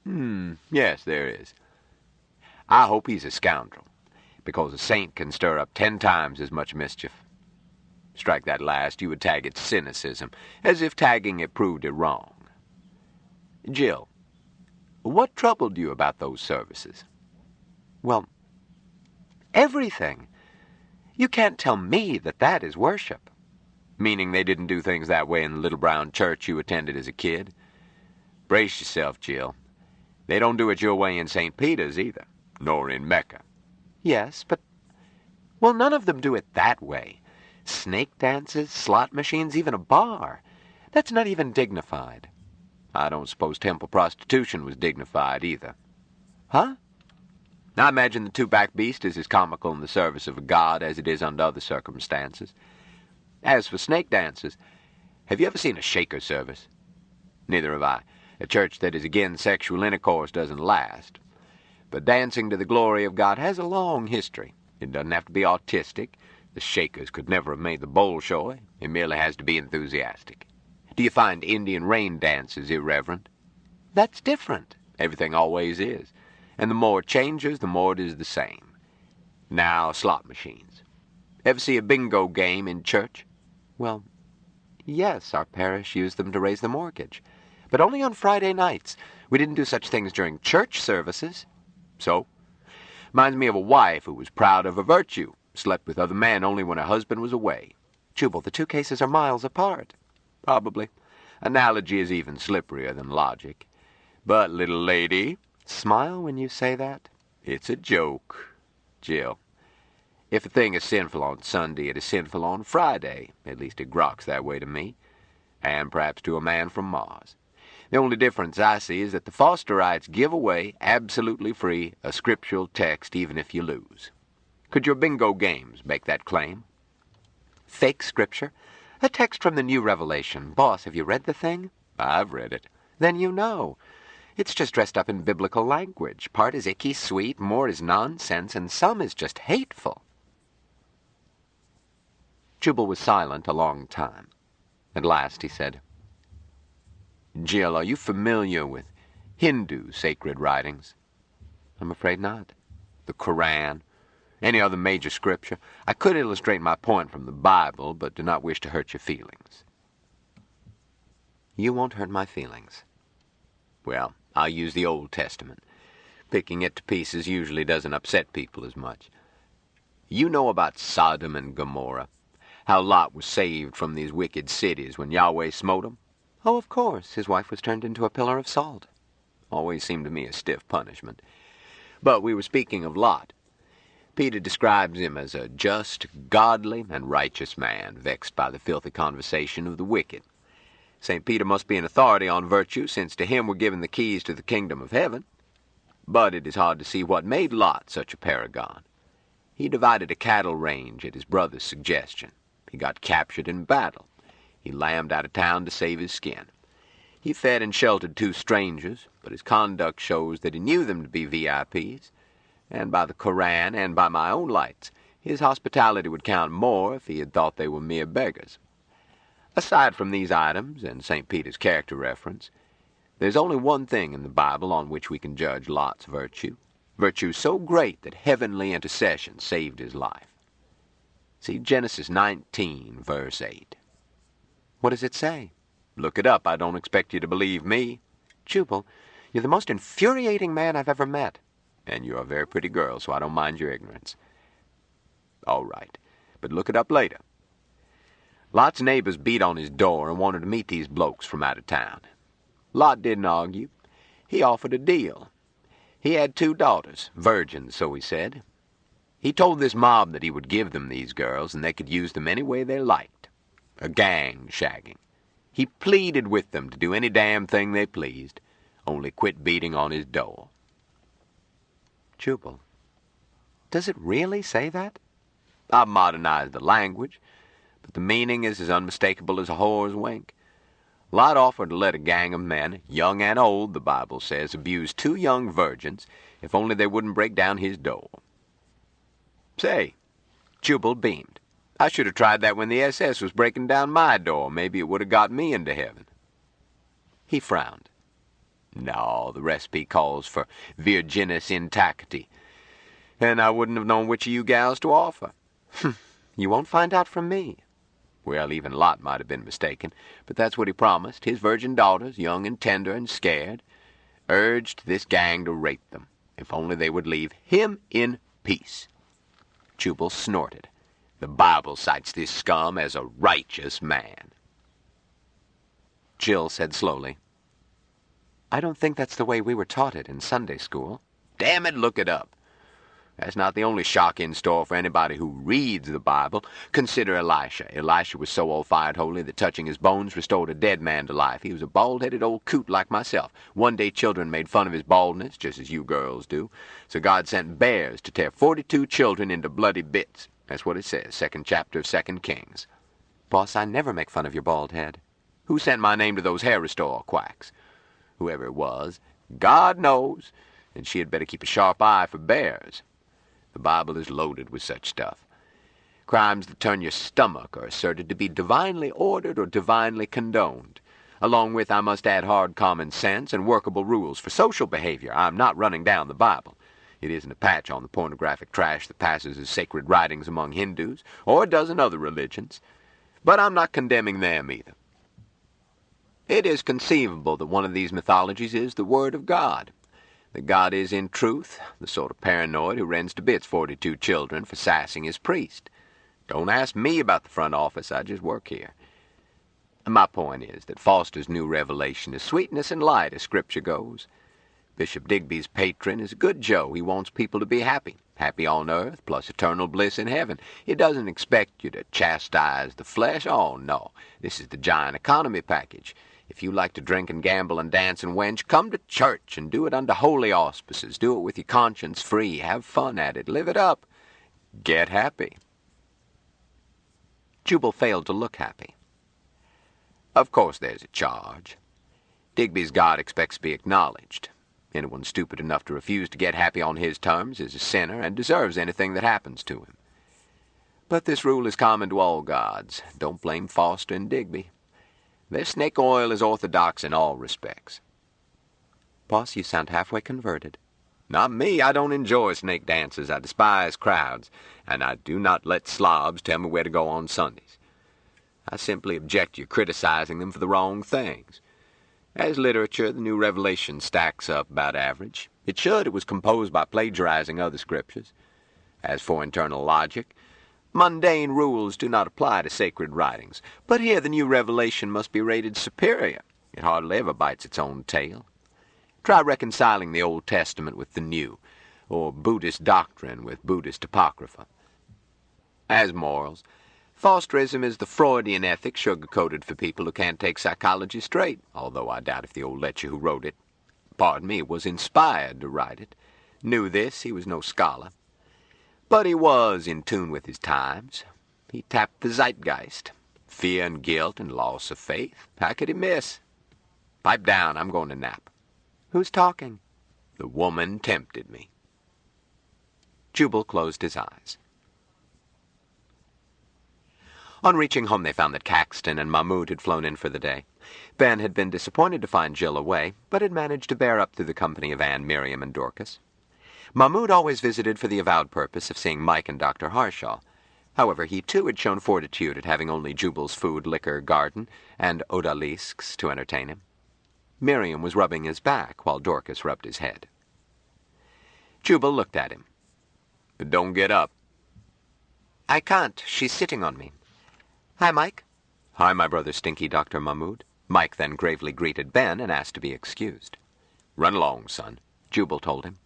Yes, there is. I hope he's a scoundrel, because a saint can stir up 10 times as much mischief. Strike that last, you would tag it cynicism, as if tagging it proved it wrong. Jill, what troubled you about those services? Well, everything. You can't tell me that that is worship. Meaning they didn't do things that way in the little brown church you attended as a kid? Brace yourself, Jill. They don't do it your way in St. Peter's either, nor in Mecca. Yes, but... Well, none of them do it that way. Snake dances, slot machines, even a bar. That's not even dignified. I don't suppose temple prostitution was dignified either. Huh? I imagine the two-backed beast is as comical in the service of a god as it is under other circumstances. As for snake dances, have you ever seen a shaker service? Neither have I. A church that is against sexual intercourse doesn't last. But dancing to the glory of God has a long history. It doesn't have to be artistic. The Shakers could never have made the Bolshoi. It merely has to be enthusiastic. Do you find Indian rain dances irreverent? That's different. Everything always is. And the more it changes, the more it is the same. Now, slot machines. Ever see a bingo game in church? Well, yes, our parish used them to raise the mortgage. But only on Friday nights. We didn't do such things during church services. So? Reminds me of a wife who was proud of her virtue. Slept with other men only when her husband was away. Jubal, the two cases are miles apart. Probably. Analogy is even slipperier than logic. But, little lady... Smile when you say that? It's a joke. Jill, if a thing is sinful on Sunday, it is sinful on Friday. At least it groks that way to me. And perhaps to a man from Mars. The only difference I see is that the Fosterites give away, absolutely free, a scriptural text even if you lose. Could your bingo games make that claim? Fake scripture? A text from the New Revelation. Boss, have you read the thing? I've read it. Then you know. It's just dressed up in biblical language. Part is icky sweet, more is nonsense, and some is just hateful. Jubal was silent a long time. At last he said, Jill, are you familiar with Hindu sacred writings? I'm afraid not. The Koran? Any other major scripture? I could illustrate my point from the Bible, but do not wish to hurt your feelings. You won't hurt my feelings. Well, I'll use the Old Testament. Picking it to pieces usually doesn't upset people as much. You know about Sodom and Gomorrah? How Lot was saved from these wicked cities when Yahweh smote them? Oh, of course. His wife was turned into a pillar of salt. Always seemed to me a stiff punishment. But we were speaking of Lot. Peter describes him as a just, godly, and righteous man, vexed by the filthy conversation of the wicked. St. Peter must be an authority on virtue, since to him were given the keys to the kingdom of heaven. But it is hard to see what made Lot such a paragon. He divided a cattle range at his brother's suggestion. He got captured in battle. He lammed out of town to save his skin. He fed and sheltered 2 strangers, but his conduct shows that he knew them to be VIPs. And by the Koran and by my own lights, his hospitality would count more if he had thought they were mere beggars. Aside from these items and St. Peter's character reference, there's only one thing in the Bible on which we can judge Lot's virtue. Virtue so great that heavenly intercession saved his life. See Genesis 19, verse 8. What does it say? Look it up. I don't expect you to believe me. Jubal, you're the most infuriating man I've ever met. And you're a very pretty girl, so I don't mind your ignorance. All right, but look it up later. Lot's neighbors beat on his door and wanted to meet these blokes from out of town. Lot didn't argue. He offered a deal. He had 2 daughters, virgins, so he said. He told this mob that he would give them these girls and they could use them any way they liked. A gang shagging. He pleaded with them to do any damn thing they pleased, only quit beating on his door. Jubal, does it really say that? I've modernized the language, but the meaning is as unmistakable as a whore's wink. Lot offered to let a gang of men, young and old, the Bible says, abuse 2 young virgins if only they wouldn't break down his door. Say, Jubal beamed. I should have tried that when the SS was breaking down my door. Maybe it would have got me into heaven. He frowned. No, the recipe calls for virginis intacti, and I wouldn't have known which of you gals to offer. You won't find out from me. Well, even Lot might have been mistaken, but that's what he promised. His virgin daughters, young and tender and scared, urged this gang to rape them, if only they would leave him in peace. Jubal snorted. The Bible cites this scum as a righteous man. Jill said slowly, I don't think that's the way we were taught it in Sunday school. Damn it, look it up. That's not the only shock in store for anybody who reads the Bible. Consider Elisha. Elisha was so all-fired holy that touching his bones restored a dead man to life. He was a bald-headed old coot like myself. One day children made fun of his baldness, just as you girls do. So God sent bears to tear 42 children into bloody bits. That's what it says, 2nd chapter of 2 Kings. Boss, I never make fun of your bald head. Who sent my name to those hair restore quacks? Whoever it was, God knows, and she had better keep a sharp eye for bears. The Bible is loaded with such stuff. Crimes that turn your stomach are asserted to be divinely ordered or divinely condoned. Along with, I must add, hard common sense and workable rules for social behavior. I'm not running down the Bible. It isn't a patch on the pornographic trash that passes as sacred writings among Hindus or a dozen other religions. But I'm not condemning them either. It is conceivable that one of these mythologies is the Word of God. That God is, in truth, the sort of paranoid who rends to bits 42 children for sassing his priest. Don't ask me about the front office, I just work here. My point is that Foster's new revelation is sweetness and light as Scripture goes. Bishop Digby's patron is a good Joe. He wants people to be happy. Happy on earth, plus eternal bliss in heaven. He doesn't expect you to chastise the flesh. Oh, no. This is the giant economy package. If you like to drink and gamble and dance and wench, come to church and do it under holy auspices. Do it with your conscience free. Have fun at it. Live it up. Get happy. Jubal failed to look happy. Of course there's a charge. Digby's God expects to be acknowledged. Anyone stupid enough to refuse to get happy on his terms is a sinner and deserves anything that happens to him. But this rule is common to all gods. Don't blame Foster and Digby. Their snake oil is orthodox in all respects. Boss, you sound halfway converted. Not me. I don't enjoy snake dances. I despise crowds, and I do not let slobs tell me where to go on Sundays. I simply object to your criticizing them for the wrong things. As literature, the New Revelation stacks up about average. It should. It was composed by plagiarizing other scriptures. As for internal logic, mundane rules do not apply to sacred writings. But here the New Revelation must be rated superior. It hardly ever bites its own tail. Try reconciling the Old Testament with the New, or Buddhist doctrine with Buddhist apocrypha. As morals, Fosterism is the Freudian ethic sugar-coated for people who can't take psychology straight, although I doubt if the old lecher who wrote it, pardon me, was inspired to write it. Knew this, he was no scholar. But he was in tune with his times. He tapped the zeitgeist. Fear and guilt and loss of faith. How could he miss? Pipe down, I'm going to nap. Who's talking? The woman tempted me. Jubal closed his eyes. On reaching home, they found that Caxton and Mahmoud had flown in for the day. Ben had been disappointed to find Jill away, but had managed to bear up through the company of Anne, Miriam, and Dorcas. Mahmoud always visited for the avowed purpose of seeing Mike and Dr. Harshaw. However, he too had shown fortitude at having only Jubal's food, liquor, garden, and odalisques to entertain him. Miriam was rubbing his back while Dorcas rubbed his head. Jubal looked at him. Don't get up. I can't. She's sitting on me. Hi, Mike. Hi, my brother Stinky, Dr. Mahmoud. Mike then gravely greeted Ben and asked to be excused. Run along, son, Jubal told him.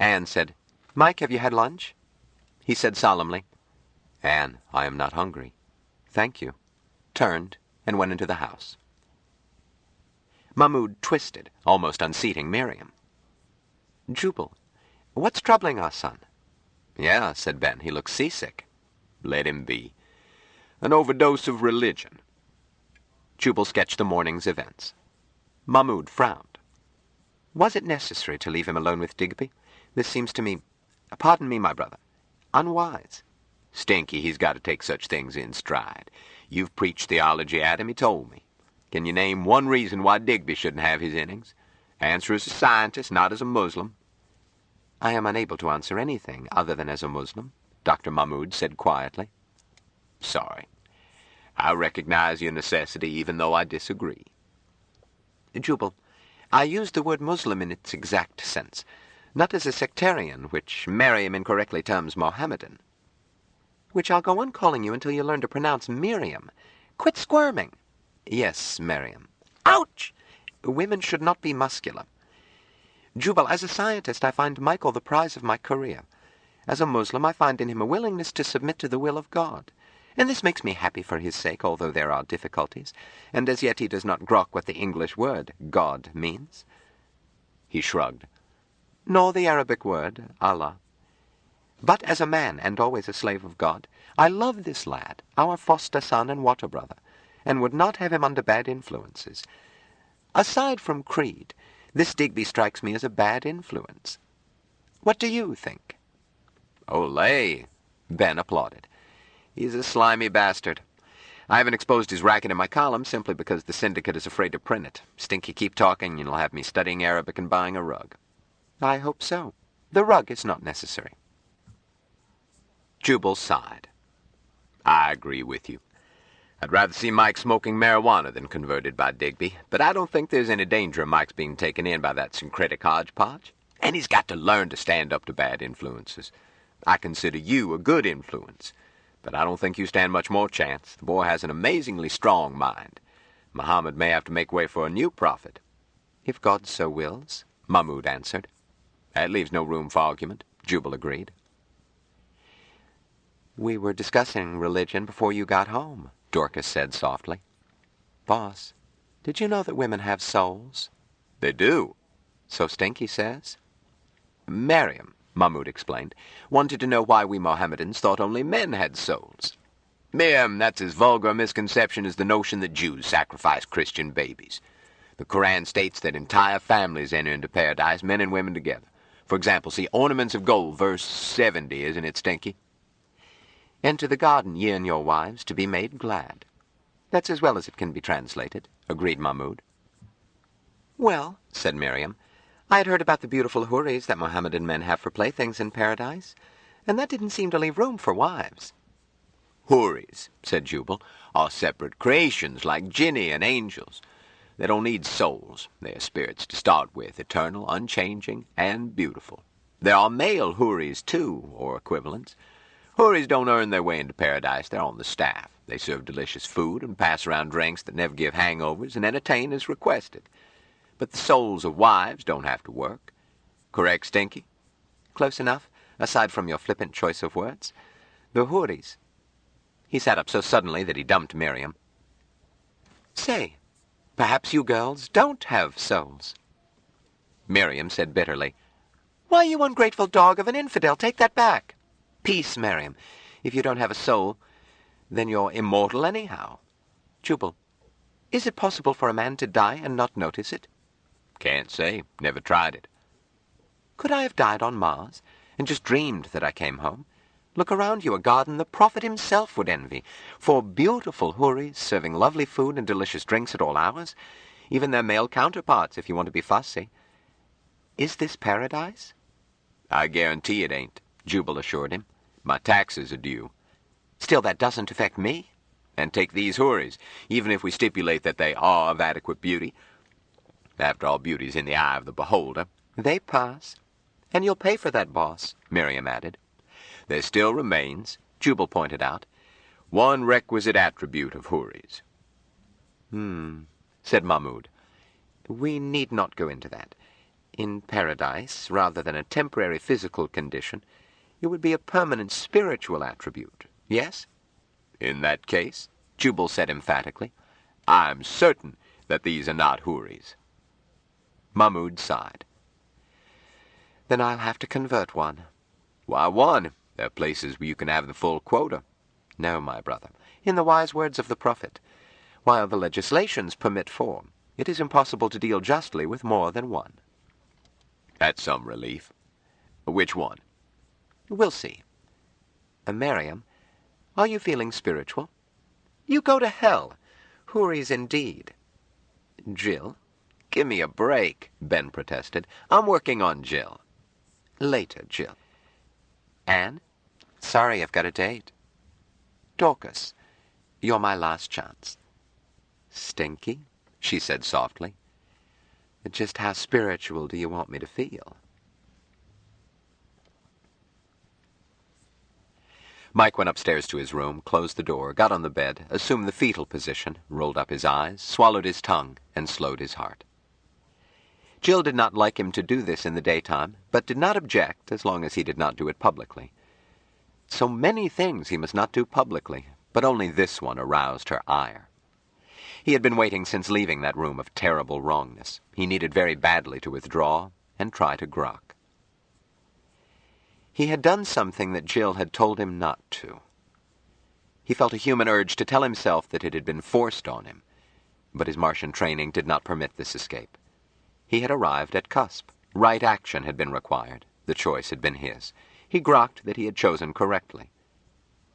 Anne said, Mike, have you had lunch? He said solemnly, Anne, I am not hungry. Thank you. Turned and went into the house. Mahmoud twisted, almost unseating Miriam. Jubal, what's troubling our son? Yeah, said Ben, he looks seasick. Let him be. An overdose of religion. Jubal sketched the morning's events. Mahmoud frowned. Was it necessary to leave him alone with Digby? This seems to me, pardon me, my brother, unwise. Stinky, he's got to take such things in stride. You've preached theology at him, he told me. Can you name one reason why Digby shouldn't have his innings? Answer as a scientist, not as a Muslim. I am unable to answer anything other than as a Muslim, Dr. Mahmoud said quietly. Sorry. I recognize your necessity, even though I disagree. Jubal, I use the word Muslim in its exact sense, not as a sectarian, which Merriam incorrectly terms Mohammedan. Which I'll go on calling you until you learn to pronounce Miriam. Quit squirming. Yes, Merriam. Ouch! Women should not be muscular. Jubal, as a scientist, I find Michael the prize of my career. As a Muslim, I find in him a willingness to submit to the will of God. And this makes me happy for his sake, although there are difficulties, and as yet he does not grok what the English word God means. He shrugged. Nor the Arabic word Allah. But as a man, and always a slave of God, I love this lad, our foster son and water brother, and would not have him under bad influences. Aside from creed, this Digby strikes me as a bad influence. What do you think? Olay! Ben applauded. He's a slimy bastard. I haven't exposed his racket in my column simply because the syndicate is afraid to print it. Stinky, keep talking, and you'll have me studying Arabic and buying a rug. I hope so. The rug is not necessary. Jubal sighed. I agree with you. I'd rather see Mike smoking marijuana than converted by Digby, but I don't think there's any danger of Mike's being taken in by that syncretic hodgepodge. And he's got to learn to stand up to bad influences. I consider you a good influence, but I don't think you stand much more chance. The boy has an amazingly strong mind. Muhammad may have to make way for a new prophet. If God so wills, Mahmud answered. That leaves no room for argument, Jubal agreed. We were discussing religion before you got home, Dorcas said softly. Boss, did you know that women have souls? They do. So Stinky says. Miriam, Mahmud explained, wanted to know why we Mohammedans thought only men had souls. Miriam, that's as vulgar a misconception as the notion that Jews sacrifice Christian babies. The Quran states that entire families enter into paradise, men and women together. For example, see Ornaments of Gold, verse 70, isn't it, Stinky? Enter the garden, ye and your wives, to be made glad. That's as well as it can be translated, agreed Mahmud. Well, said Miriam, I had heard about the beautiful houris that Mohammedan men have for playthings in paradise, and that didn't seem to leave room for wives. Houris, said Jubal, are separate creations like jinni and angels. They don't need souls. They are spirits to start with, eternal, unchanging, and beautiful. There are male houris, too, or equivalents. Houris don't earn their way into paradise. They're on the staff. They serve delicious food and pass around drinks that never give hangovers and entertain as requested. But the souls of wives don't have to work. Correct, Stinky? Close enough, aside from your flippant choice of words. The houris. He sat up so suddenly that he dumped Miriam. Say, perhaps you girls don't have souls. Miriam said bitterly, Why, you ungrateful dog of an infidel, take that back. Peace, Miriam. If you don't have a soul, then you're immortal anyhow. Jubal, is it possible for a man to die and not notice it? Can't say. Never tried it. Could I have died on Mars and just dreamed that I came home? Look around you, a garden the prophet himself would envy, for beautiful houris serving lovely food and delicious drinks at all hours, even their male counterparts if you want to be fussy. Is this paradise? I guarantee it ain't, Jubal assured him. My taxes are due. Still, that doesn't affect me. And take these houris, even if we stipulate that they are of adequate beauty. After all, beauty's in the eye of the beholder. They pass. And you'll pay for that, boss, Miriam added. There still remains, Jubal pointed out, one requisite attribute of houris. Said Mahmud. We need not go into that. In paradise, rather than a temporary physical condition, it would be a permanent spiritual attribute, yes? In that case, Jubal said emphatically, I'm certain that these are not houris. Mahmud sighed. Then I'll have to convert one. Why one? There are places where you can have the full quota. No, my brother. In the wise words of the prophet, while the legislations permit 4, it is impossible to deal justly with more than one. That's some relief. Which one? We'll see. Miriam, are you feeling spiritual? You go to hell. Houris indeed. Jill? Give me a break, Ben protested. I'm working on Jill. Later, Jill. Anne? Sorry, I've got a date. Dorcas? You're my last chance. Stinky, she said softly. Just how spiritual do you want me to feel? Mike went upstairs to his room, closed the door, got on the bed, assumed the fetal position, rolled up his eyes, swallowed his tongue, and slowed his heart. Jill did not like him to do this in the daytime, but did not object as long as he did not do it publicly. So many things he must not do publicly, but only this one aroused her ire. He had been waiting since leaving that room of terrible wrongness. He needed very badly to withdraw and try to grok. He had done something that Jill had told him not to. He felt a human urge to tell himself that it had been forced on him, but his Martian training did not permit this escape. He had arrived at cusp. Right action had been required. The choice had been his. He grokked that he had chosen correctly.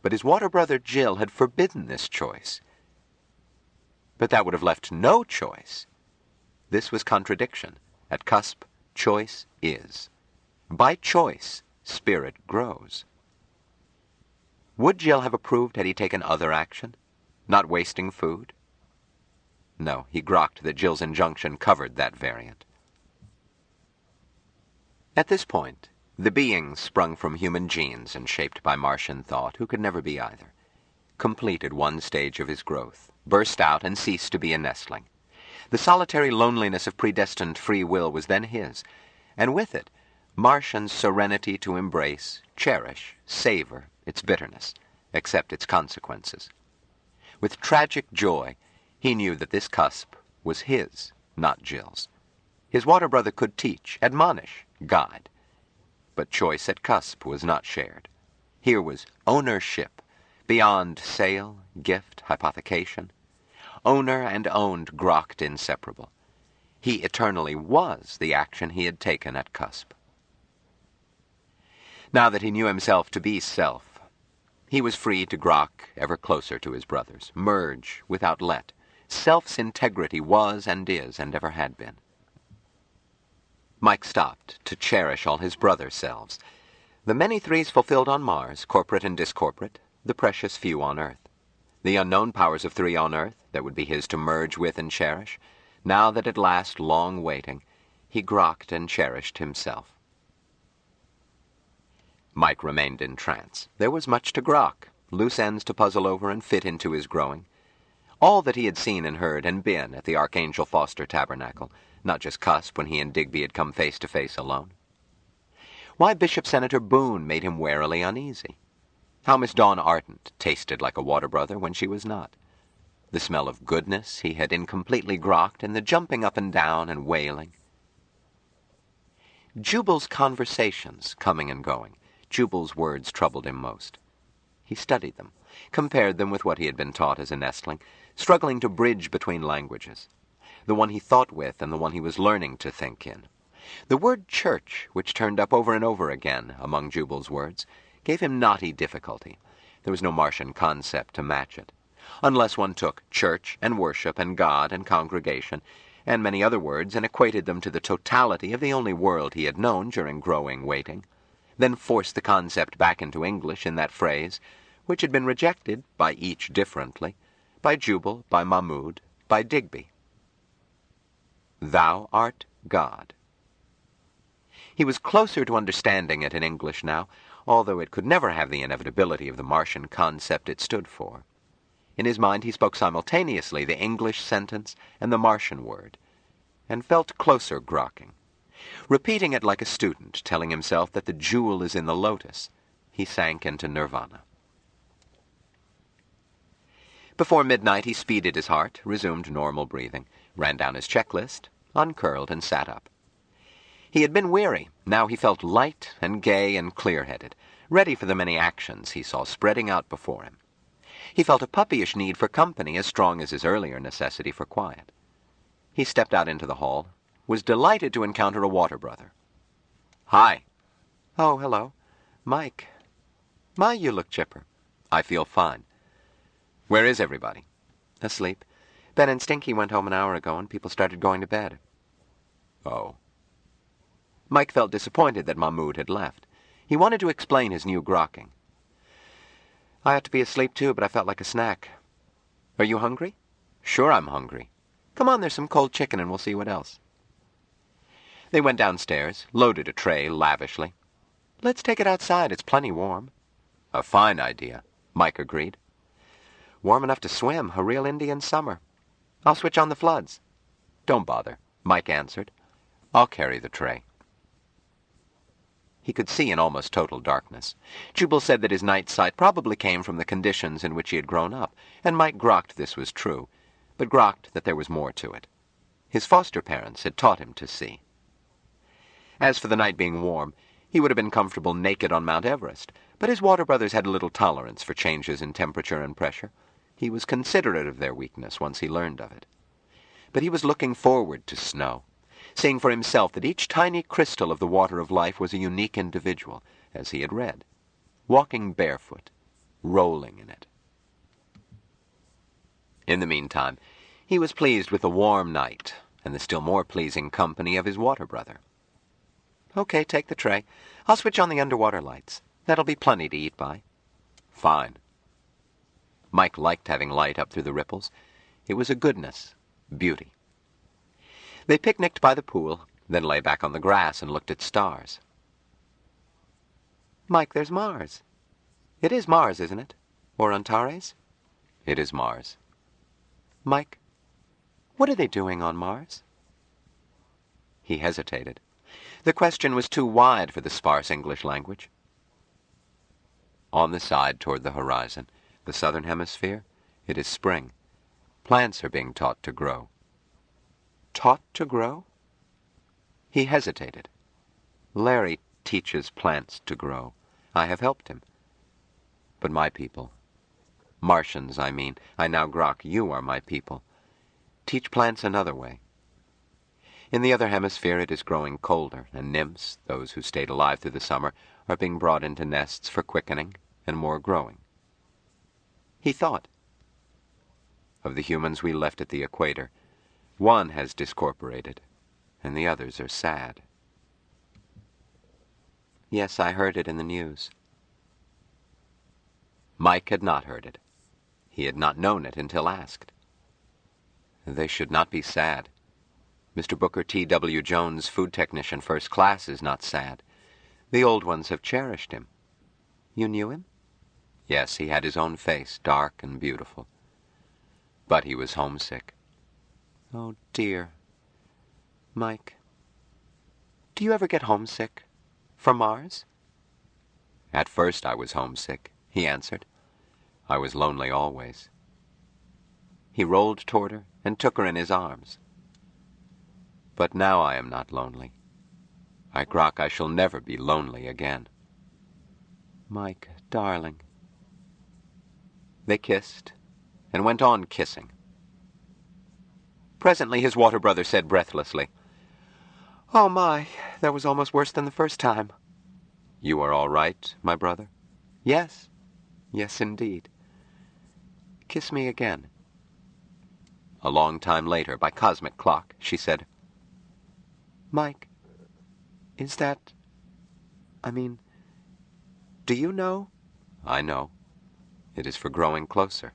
But his water brother Jill had forbidden this choice. But that would have left no choice. This was contradiction. At cusp, choice is. By choice, spirit grows. Would Jill have approved had he taken other action? Not wasting food? No, he grokked that Jill's injunction covered that variant. At this point, the beings sprung from human genes and shaped by Martian thought, who could never be either, completed one stage of his growth, burst out and ceased to be a nestling. The solitary loneliness of predestined free will was then his, and with it, Martian's serenity to embrace, cherish, savor its bitterness, accept its consequences. With tragic joy, he knew that this cusp was his, not Jill's. His water brother could teach, admonish, guide. But choice at cusp was not shared. Here was ownership, beyond sale, gift, hypothecation. Owner and owned grokked inseparable. He eternally was the action he had taken at cusp. Now that he knew himself to be self, he was free to grok ever closer to his brothers, merge without let. Self's integrity was and is and ever had been. Mike stopped to cherish all his brother selves. The many threes fulfilled on Mars, corporate and discorporate, the precious few on Earth. The unknown powers of three on Earth that would be his to merge with and cherish. Now that at last, long waiting, he grokked and cherished himself. Mike remained in trance. There was much to grok, loose ends to puzzle over and fit into his growing. All that he had seen and heard and been at the Archangel Foster Tabernacle, not just cusp when he and Digby had come face to face alone. Why Bishop Senator Boone made him warily uneasy. How Miss Dawn Ardent tasted like a water brother when she was not. The smell of goodness he had incompletely grokked, and the jumping up and down and wailing. Jubal's conversations, coming and going. Jubal's words troubled him most. He studied them, compared them with what he had been taught as a nestling, struggling to bridge between languages, the one he thought with and the one he was learning to think in. The word church, which turned up over and over again among Jubal's words, gave him knotty difficulty. There was no Martian concept to match it. Unless one took church and worship and God and congregation and many other words and equated them to the totality of the only world he had known during growing waiting, then forced the concept back into English in that phrase, which had been rejected by each differently, by Jubal, by Mahmoud, by Digby. Thou art God. He was closer to understanding it in English now, although it could never have the inevitability of the Martian concept it stood for. In his mind he spoke simultaneously the English sentence and the Martian word, and felt closer grokking. Repeating it like a student, telling himself that the jewel is in the lotus, he sank into nirvana. Before midnight he speeded his heart, resumed normal breathing, ran down his checklist, uncurled and sat up. He had been weary. Now he felt light and gay and clear-headed, ready for the many actions he saw spreading out before him. He felt a puppyish need for company as strong as his earlier necessity for quiet. He stepped out into the hall, was delighted to encounter a water brother. "Hi." "Oh, hello. Mike. My, you look chipper." "I feel fine." "Where is everybody?" "Asleep. Ben and Stinky went home an hour ago, and people started going to bed." "Oh." Mike felt disappointed that Mahmoud had left. He wanted to explain his new grokking. "I ought to be asleep too, but I felt like a snack." Are you hungry? Sure, I'm hungry. Come on, there's some cold chicken and we'll see what else. They went downstairs, loaded a tray lavishly. Let's take it outside, it's plenty warm. A fine idea, Mike agreed. Warm enough to swim, a real Indian summer. I'll switch on the floods. Don't bother, Mike answered. I'll carry the tray. He could see in almost total darkness. Jubal said that his night sight probably came from the conditions in which he had grown up, and Mike grokked this was true, but grokked that there was more to it. His foster parents had taught him to see. As for the night being warm, he would have been comfortable naked on Mount Everest, but his water brothers had little tolerance for changes in temperature and pressure. He was considerate of their weakness once he learned of it. But he was looking forward to snow, seeing for himself that each tiny crystal of the water of life was a unique individual, as he had read, walking barefoot, rolling in it. In the meantime, he was pleased with the warm night and the still more pleasing company of his water brother. Okay, take the tray. I'll switch on the underwater lights. That'll be plenty to eat by. Fine. Mike liked having light up through the ripples. It was a goodness, beauty. They picnicked by the pool, then lay back on the grass and looked at stars. Mike, there's Mars. It is Mars, isn't it? Or Antares? It is Mars. Mike, what are they doing on Mars? He hesitated. The question was too wide for the sparse English language. On the side toward the horizon, the southern hemisphere, it is spring. Plants are being taught to grow. Taught to grow? He hesitated. Larry teaches plants to grow. I have helped him. But my people, Martians, I mean, I now grok, you are my people, teach plants another way. In the other hemisphere it is growing colder, and nymphs, those who stayed alive through the summer, are being brought into nests for quickening and more growing. He thought. Of the humans we left at the equator, one has discorporated, and the others are sad. Yes, I heard it in the news. Mike had not heard it. He had not known it until asked. They should not be sad. Mr. Booker T. W. Jones, food technician, first class, is not sad. The old ones have cherished him. You knew him? Yes, he had his own face, dark and beautiful. But he was homesick. Oh, dear. Mike, do you ever get homesick? For Mars? At first I was homesick, he answered. I was lonely always. He rolled toward her and took her in his arms. But now I am not lonely. I grok I shall never be lonely again. Mike, darling. They kissed and went on kissing. Presently his water brother said breathlessly, Oh my, that was almost worse than the first time. You are all right, my brother? Yes. Yes, indeed. Kiss me again. A long time later, by cosmic clock, she said, Mike, is that... do you know? I know. It is for growing closer.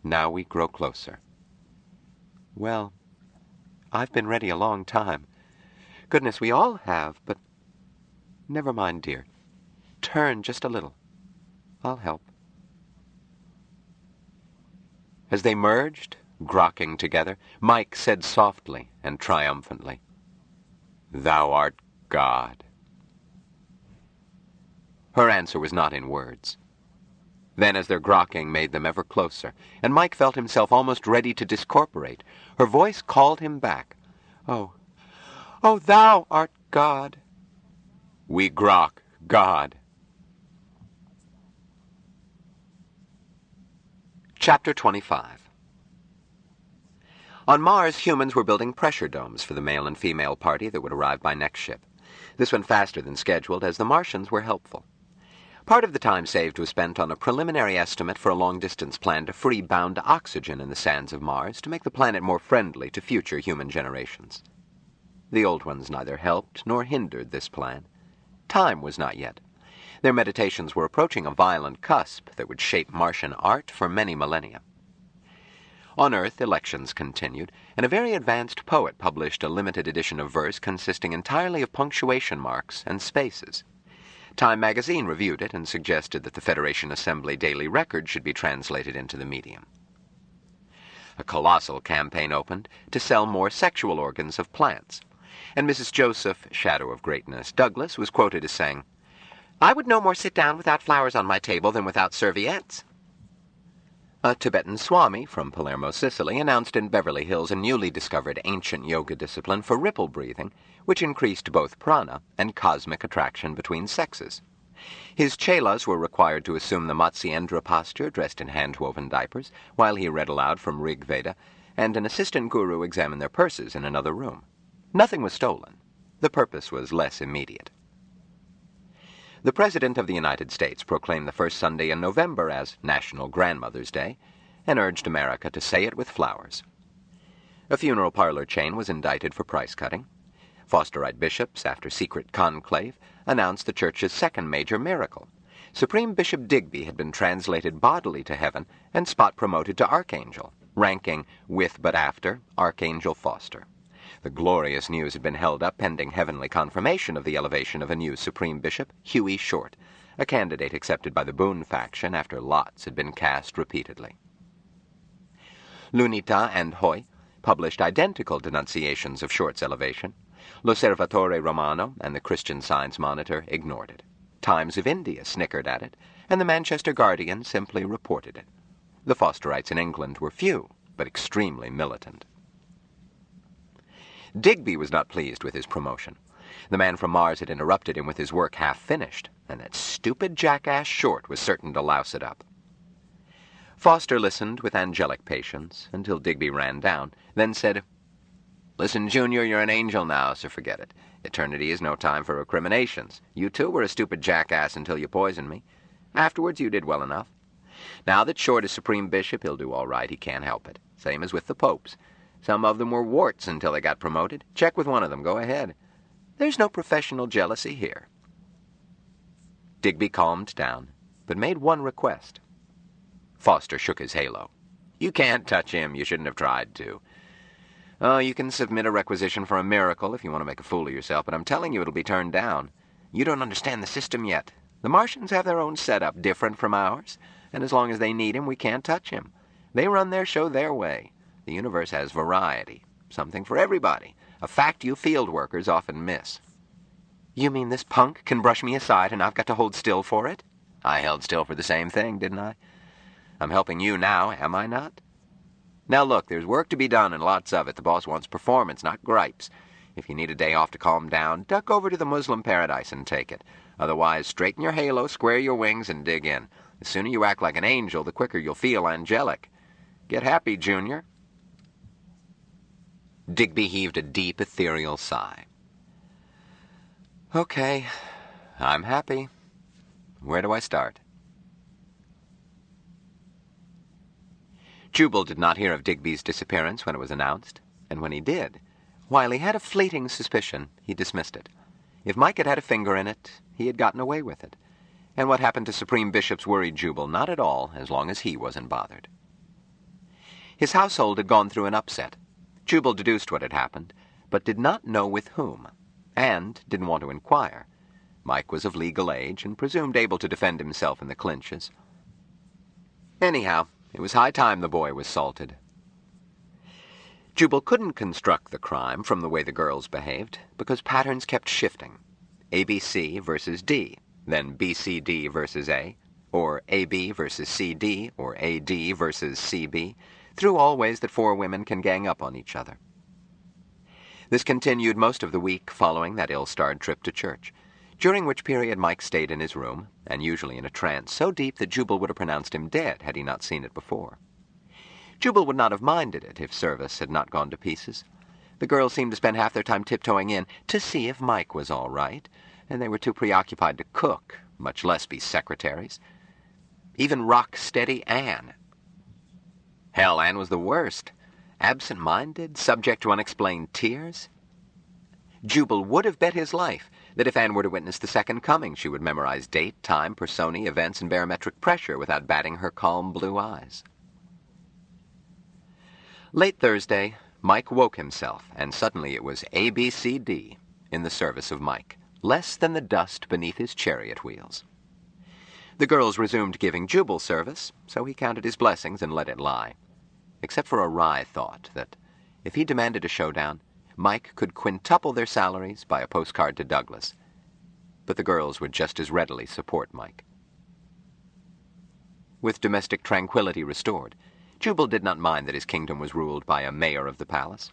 Now we grow closer. Well, I've been ready a long time. Goodness, we all have, but... Never mind, dear. Turn just a little. I'll help. As they merged, grokking together, Mike said softly and triumphantly, Thou art God. Her answer was not in words. Then, as their grokking made them ever closer, and Mike felt himself almost ready to discorporate, her voice called him back. Oh, thou art God. We grok God. Chapter 25. On Mars, humans were building pressure domes for the male and female party that would arrive by next ship. This went faster than scheduled, as the Martians were helpful. Part of the time saved was spent on a preliminary estimate for a long-distance plan to free bound oxygen in the sands of Mars to make the planet more friendly to future human generations. The old ones neither helped nor hindered this plan. Time was not yet. Their meditations were approaching a violent cusp that would shape Martian art for many millennia. On Earth, elections continued, and a very advanced poet published a limited edition of verse consisting entirely of punctuation marks and spaces. Time magazine reviewed it and suggested that the Federation Assembly Daily Record should be translated into the medium. A colossal campaign opened to sell more sexual organs of plants, and Mrs. Joseph, Shadow of Greatness Douglas, was quoted as saying, "I would no more sit down without flowers on my table than without serviettes." A Tibetan Swami from Palermo, Sicily, announced in Beverly Hills a newly discovered ancient yoga discipline for ripple breathing, which increased both prana and cosmic attraction between sexes. His chelas were required to assume the Matsyendra posture, dressed in hand-woven diapers, while he read aloud from Rig Veda, and an assistant guru examined their purses in another room. Nothing was stolen. The purpose was less immediate. The President of the United States proclaimed the first Sunday in November as National Grandmother's Day and urged America to say it with flowers. A funeral parlor chain was indicted for price-cutting. Fosterite bishops, after secret conclave, announced the church's second major miracle. Supreme Bishop Digby had been translated bodily to heaven and spot promoted to Archangel, ranking with but after Archangel Foster. The glorious news had been held up pending heavenly confirmation of the elevation of a new Supreme Bishop, Huey Short, a candidate accepted by the Boone faction after lots had been cast repeatedly. Lunita and Hoy published identical denunciations of Short's elevation. L'Osservatore Romano and the Christian Science Monitor ignored it. Times of India snickered at it, and the Manchester Guardian simply reported it. The Fosterites in England were few, but extremely militant. Digby was not pleased with his promotion. The man from Mars had interrupted him with his work half finished, and that stupid jackass Short was certain to louse it up. Foster listened with angelic patience until Digby ran down, then said, "Listen, Junior, you're an angel now, so forget it. Eternity is no time for recriminations. You too were a stupid jackass until you poisoned me. Afterwards you did well enough. Now that Short is Supreme Bishop, he'll do all right. He can't help it. Same as with the popes. Some of them were warts until they got promoted. Check with one of them. Go ahead. There's no professional jealousy here." Digby calmed down, but made one request. Foster shook his halo. "You can't touch him. You shouldn't have tried to. Oh, you can submit a requisition for a miracle if you want to make a fool of yourself, but I'm telling you it'll be turned down. You don't understand the system yet. The Martians have their own setup, different from ours, and as long as they need him, we can't touch him. They run their show their way. The universe has variety, something for everybody, a fact you field workers often miss." "You mean this punk can brush me aside and I've got to hold still for it?" "I held still for the same thing, didn't I? I'm helping you now, am I not? Now look, there's work to be done and lots of it. The boss wants performance, not gripes. If you need a day off to calm down, duck over to the Muslim paradise and take it. Otherwise, straighten your halo, square your wings, and dig in. The sooner you act like an angel, the quicker you'll feel angelic. Get happy, Junior." Digby heaved a deep, ethereal sigh. "Okay, I'm happy. Where do I start?" Jubal did not hear of Digby's disappearance when it was announced, and when he did, while he had a fleeting suspicion, he dismissed it. If Mike had had a finger in it, he had gotten away with it. And what happened to Supreme Bishops worried Jubal not at all, as long as he wasn't bothered. His household had gone through an upset. Jubal deduced what had happened, but did not know with whom, and didn't want to inquire. Mike was of legal age and presumed able to defend himself in the clinches. Anyhow, it was high time the boy was salted. Jubal couldn't construct the crime from the way the girls behaved, because patterns kept shifting. ABC versus D, then BCD versus A, or AB versus CD, or AD versus CB, through all ways that four women can gang up on each other. This continued most of the week following that ill-starred trip to church, during which period Mike stayed in his room, and usually in a trance so deep that Jubal would have pronounced him dead had he not seen it before. Jubal would not have minded it if service had not gone to pieces. The girls seemed to spend half their time tiptoeing in to see if Mike was all right, and they were too preoccupied to cook, much less be secretaries. Even rock-steady Anne. Hell, Anne was the worst. Absent-minded, subject to unexplained tears. Jubal would have bet his life that if Anne were to witness the second coming, she would memorize date, time, persona, events, and barometric pressure without batting her calm blue eyes. Late Thursday, Mike woke himself, and suddenly it was ABCD in the service of Mike, less than the dust beneath his chariot wheels. The girls resumed giving Jubal service, so he counted his blessings and let it lie, except for a wry thought that, if he demanded a showdown, Mike could quintuple their salaries by a postcard to Douglas. But the girls would just as readily support Mike. With domestic tranquility restored, Jubal did not mind that his kingdom was ruled by a mayor of the palace.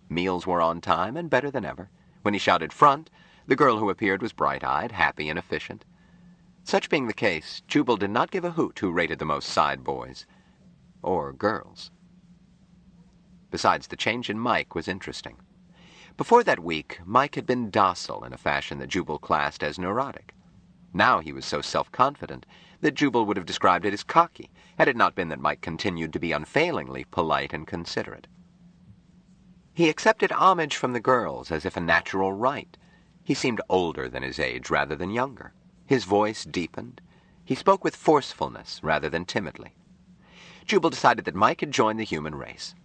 Meals were on time and better than ever. When he shouted front, the girl who appeared was bright-eyed, happy, and efficient. Such being the case, Jubal did not give a hoot who rated the most side boys or girls. Besides, the change in Mike was interesting. Before that week, Mike had been docile in a fashion that Jubal classed as neurotic. Now he was so self-confident that Jubal would have described it as cocky, had it not been that Mike continued to be unfailingly polite and considerate. He accepted homage from the girls as if a natural right. He seemed older than his age rather than younger. His voice deepened. He spoke with forcefulness rather than timidly. Jubal decided that Mike had joined the human race.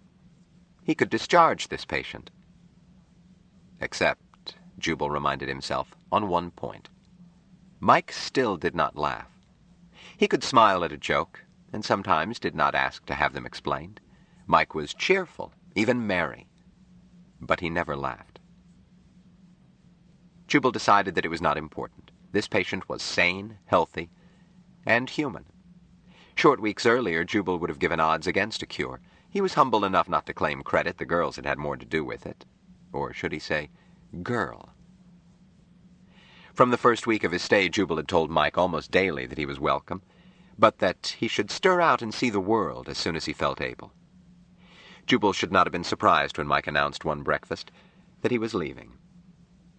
He could discharge this patient. Except, Jubal reminded himself, on one point. Mike still did not laugh. He could smile at a joke, and sometimes did not ask to have them explained. Mike was cheerful, even merry, but he never laughed. Jubal decided that it was not important. This patient was sane, healthy, and human. Short weeks earlier, Jubal would have given odds against a cure. He was humble enough not to claim credit. The girls had had more to do with it. Or should he say, girl? From the first week of his stay, Jubal had told Mike almost daily that he was welcome, but that he should stir out and see the world as soon as he felt able. Jubal should not have been surprised when Mike announced one breakfast that he was leaving.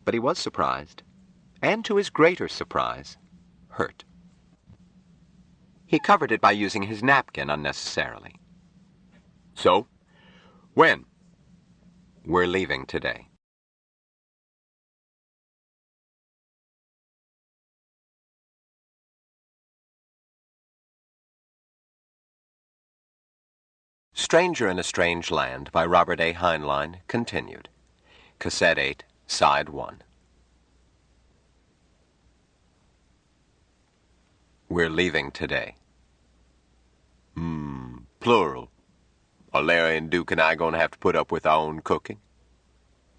But he was surprised, and to his greater surprise, hurt. He covered it by using his napkin unnecessarily. So? When? We're leaving today. Stranger in a Strange Land by Robert A. Heinlein, continued. Cassette 8, Side 1. We're leaving today. Plural. Are Larry and Duke and I going to have to put up with our own cooking?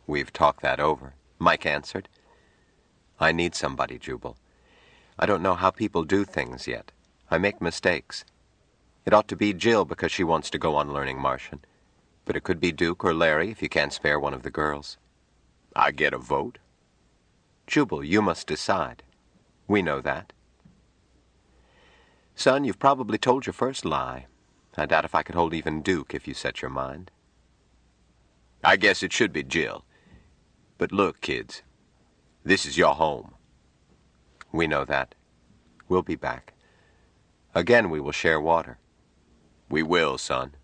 We've talked that over, Mike answered. I need somebody, Jubal. I don't know how people do things yet. I make mistakes. It ought to be Jill because she wants to go on learning Martian. But it could be Duke or Larry if you can't spare one of the girls. I get a vote? Jubal, you must decide. We know that. Son, you've probably told your first lie. I doubt if I could hold even Duke if you set your mind. I guess it should be Jill. But look, kids, this is your home. We know that. We'll be back. Again, we will share water. We will, son.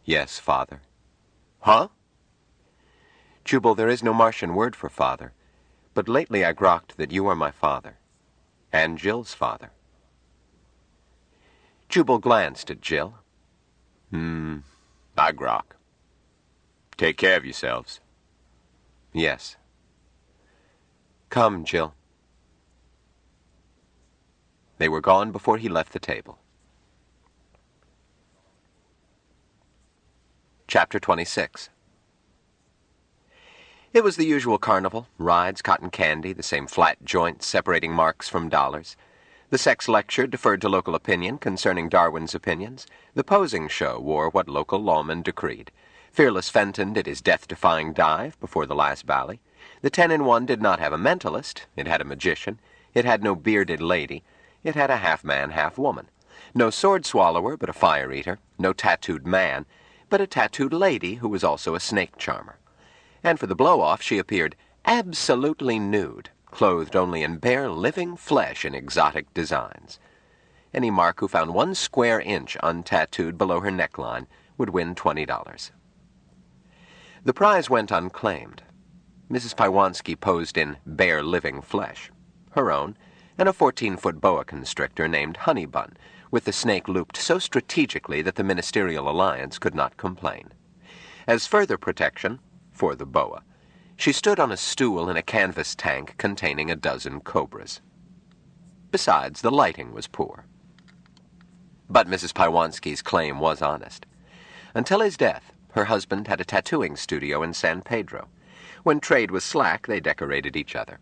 Yes, Father. Huh? Jubal, there is no Martian word for father, but lately I grokked that you are my father, and Jill's father. Jubal glanced at Jill. I grok. Take care of yourselves. Yes. Come, Jill. They were gone before he left the table. Chapter 26. It was the usual carnival, rides, cotton candy, the same flat joints separating marks from dollars. The sex lecture deferred to local opinion concerning Darwin's opinions. The posing show wore what local lawmen decreed. Fearless Fenton did his death-defying dive before the last bally. The 10-in-1 did not have a mentalist. It had a magician. It had no bearded lady. It had a half-man, half-woman. No sword-swallower, but a fire-eater. No tattooed man, but a tattooed lady who was also a snake-charmer. And for the blow-off, she appeared absolutely nude, clothed only in bare living flesh in exotic designs. Any mark who found 1 square inch untattooed below her neckline would win $20. The prize went unclaimed. Mrs. Pywanski posed in bare living flesh, her own, and a 14-foot boa constrictor named Honey Bun, with the snake looped so strategically that the ministerial alliance could not complain. As further protection, for the boa, she stood on a stool in a canvas tank containing a dozen cobras. Besides, the lighting was poor. But Mrs. Paiwanski's claim was honest. Until his death, her husband had a tattooing studio in San Pedro. When trade was slack, they decorated each other.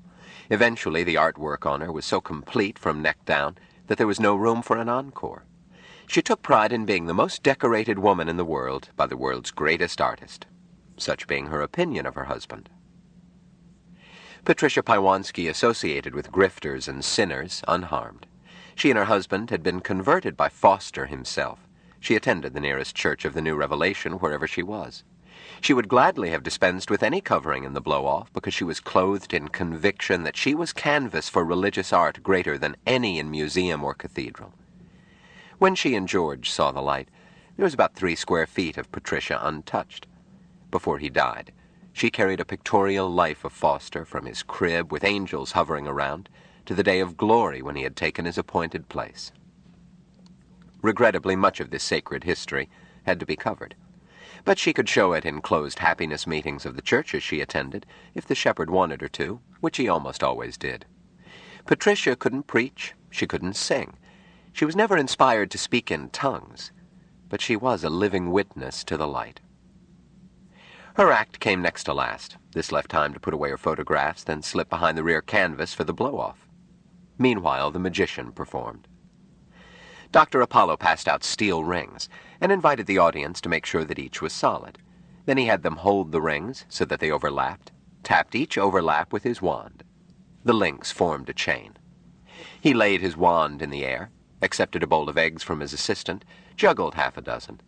Eventually, the artwork on her was so complete from neck down that there was no room for an encore. She took pride in being the most decorated woman in the world by the world's greatest artist, such being her opinion of her husband. Patricia Paiwanski associated with grifters and sinners unharmed. She and her husband had been converted by Foster himself. She attended the nearest church of the New Revelation wherever she was. She would gladly have dispensed with any covering in the blow-off because she was clothed in conviction that she was canvas for religious art greater than any in museum or cathedral. When she and George saw the light, there was about 3 square feet of Patricia untouched. Before he died, she carried a pictorial life of Foster from his crib with angels hovering around to the day of glory when he had taken his appointed place. Regrettably, much of this sacred history had to be covered, but she could show it in closed happiness meetings of the churches she attended if the shepherd wanted her to, which he almost always did. Patricia couldn't preach, she couldn't sing. She was never inspired to speak in tongues, but she was a living witness to the light. Her act came next to last. This left time to put away her photographs, then slip behind the rear canvas for the blow-off. Meanwhile, the magician performed. Dr. Apollo passed out steel rings and invited the audience to make sure that each was solid. Then he had them hold the rings so that they overlapped, tapped each overlap with his wand. The links formed a chain. He laid his wand in the air, accepted a bowl of eggs from his assistant, juggled half a dozen.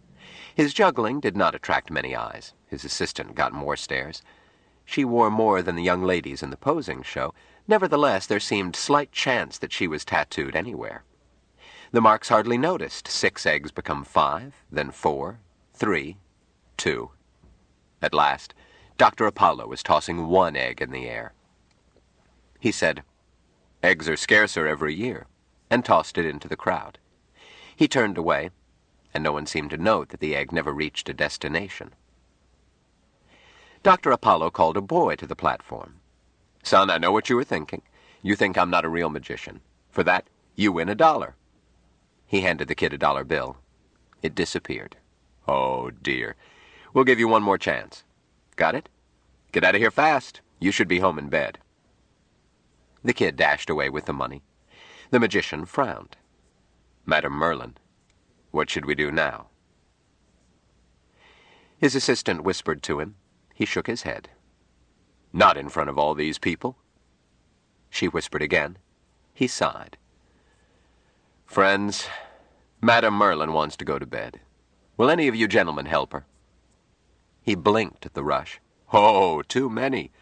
His juggling did not attract many eyes. His assistant got more stares. She wore more than the young ladies in the posing show. Nevertheless, there seemed slight chance that she was tattooed anywhere. The marks hardly noticed. 6 eggs become 5, then 4, 3, 2. At last, Dr. Apollo was tossing 1 egg in the air. He said, "Eggs are scarcer every year," and tossed it into the crowd. He turned away, and no one seemed to note that the egg never reached a destination. Dr. Apollo called a boy to the platform. "Son, I know what you were thinking. You think I'm not a real magician. For that, you win $1. He handed the kid a $1 bill. It disappeared. "Oh, dear. We'll give you one more chance. Got it? Get out of here fast. You should be home in bed." The kid dashed away with the money. The magician frowned. "Madam Merlin, what should we do now?" His assistant whispered to him. He shook his head. "Not in front of all these people." She whispered again. He sighed. "Friends, Madam Merlin wants to go to bed. Will any of you gentlemen help her?" He blinked at the rush. "Oh, too many.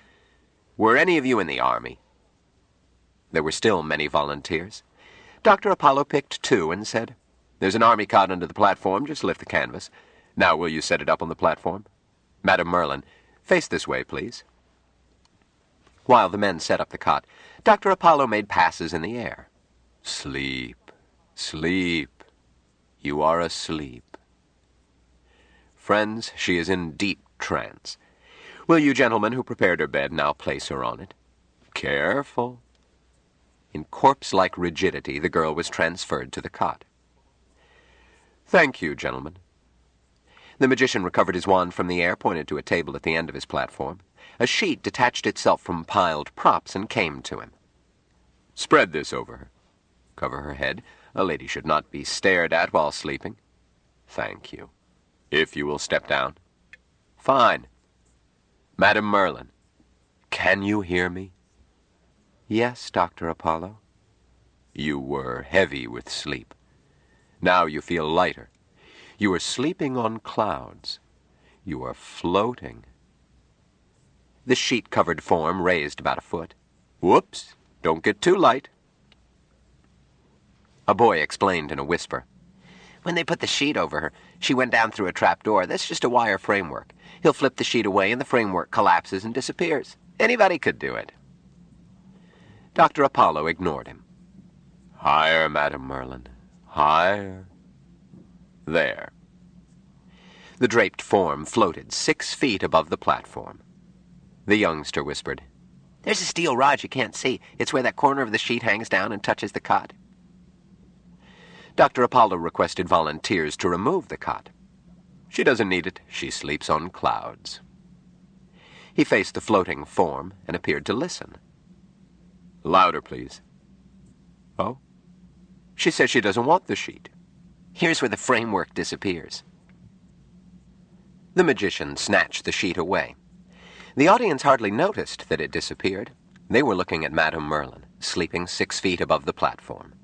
Were any of you in the army?" There were still many volunteers. Dr. Apollo picked 2 and said, "There's an army cot under the platform. Just lift the canvas. Now will you set it up on the platform? Madam Merlin, face this way, please." While the men set up the cot, Dr. Apollo made passes in the air. "Sleep. Sleep. You are asleep." Friends, she is in deep trance. Will you gentlemen who prepared her bed now place her on it? Careful. In corpse-like rigidity, the girl was transferred to the cot. "Thank you, gentlemen." The magician recovered his wand from the air, pointed to a table at the end of his platform. A sheet detached itself from piled props and came to him. "Spread this over her. Cover her head. A lady should not be stared at while sleeping." "Thank you. If you will step down." "Fine. Madam Merlin, can you hear me?" "Yes, Dr. Apollo." "You were heavy with sleep. Now you feel lighter. You are sleeping on clouds. You are floating." The sheet-covered form raised about a foot. "Whoops! Don't get too light." A boy explained in a whisper. "When they put the sheet over her, she went down through a trap door. That's just a wire framework. He'll flip the sheet away and the framework collapses and disappears. Anybody could do it." Dr. Apollo ignored him. "Higher, Madam Merlin. Higher. There. The draped form floated 6 feet above the platform. The youngster whispered, "There's a steel rod you can't see. It's where that corner of the sheet hangs down and touches the cot." Dr. Apollo requested volunteers to remove the cot. "She doesn't need it. She sleeps on clouds." He faced the floating form and appeared to listen. "Louder, please." "Oh? She says she doesn't want the sheet. Here's where the framework disappears." The magician snatched the sheet away. The audience hardly noticed that it disappeared. They were looking at Madame Merlin, sleeping 6 feet above the platform.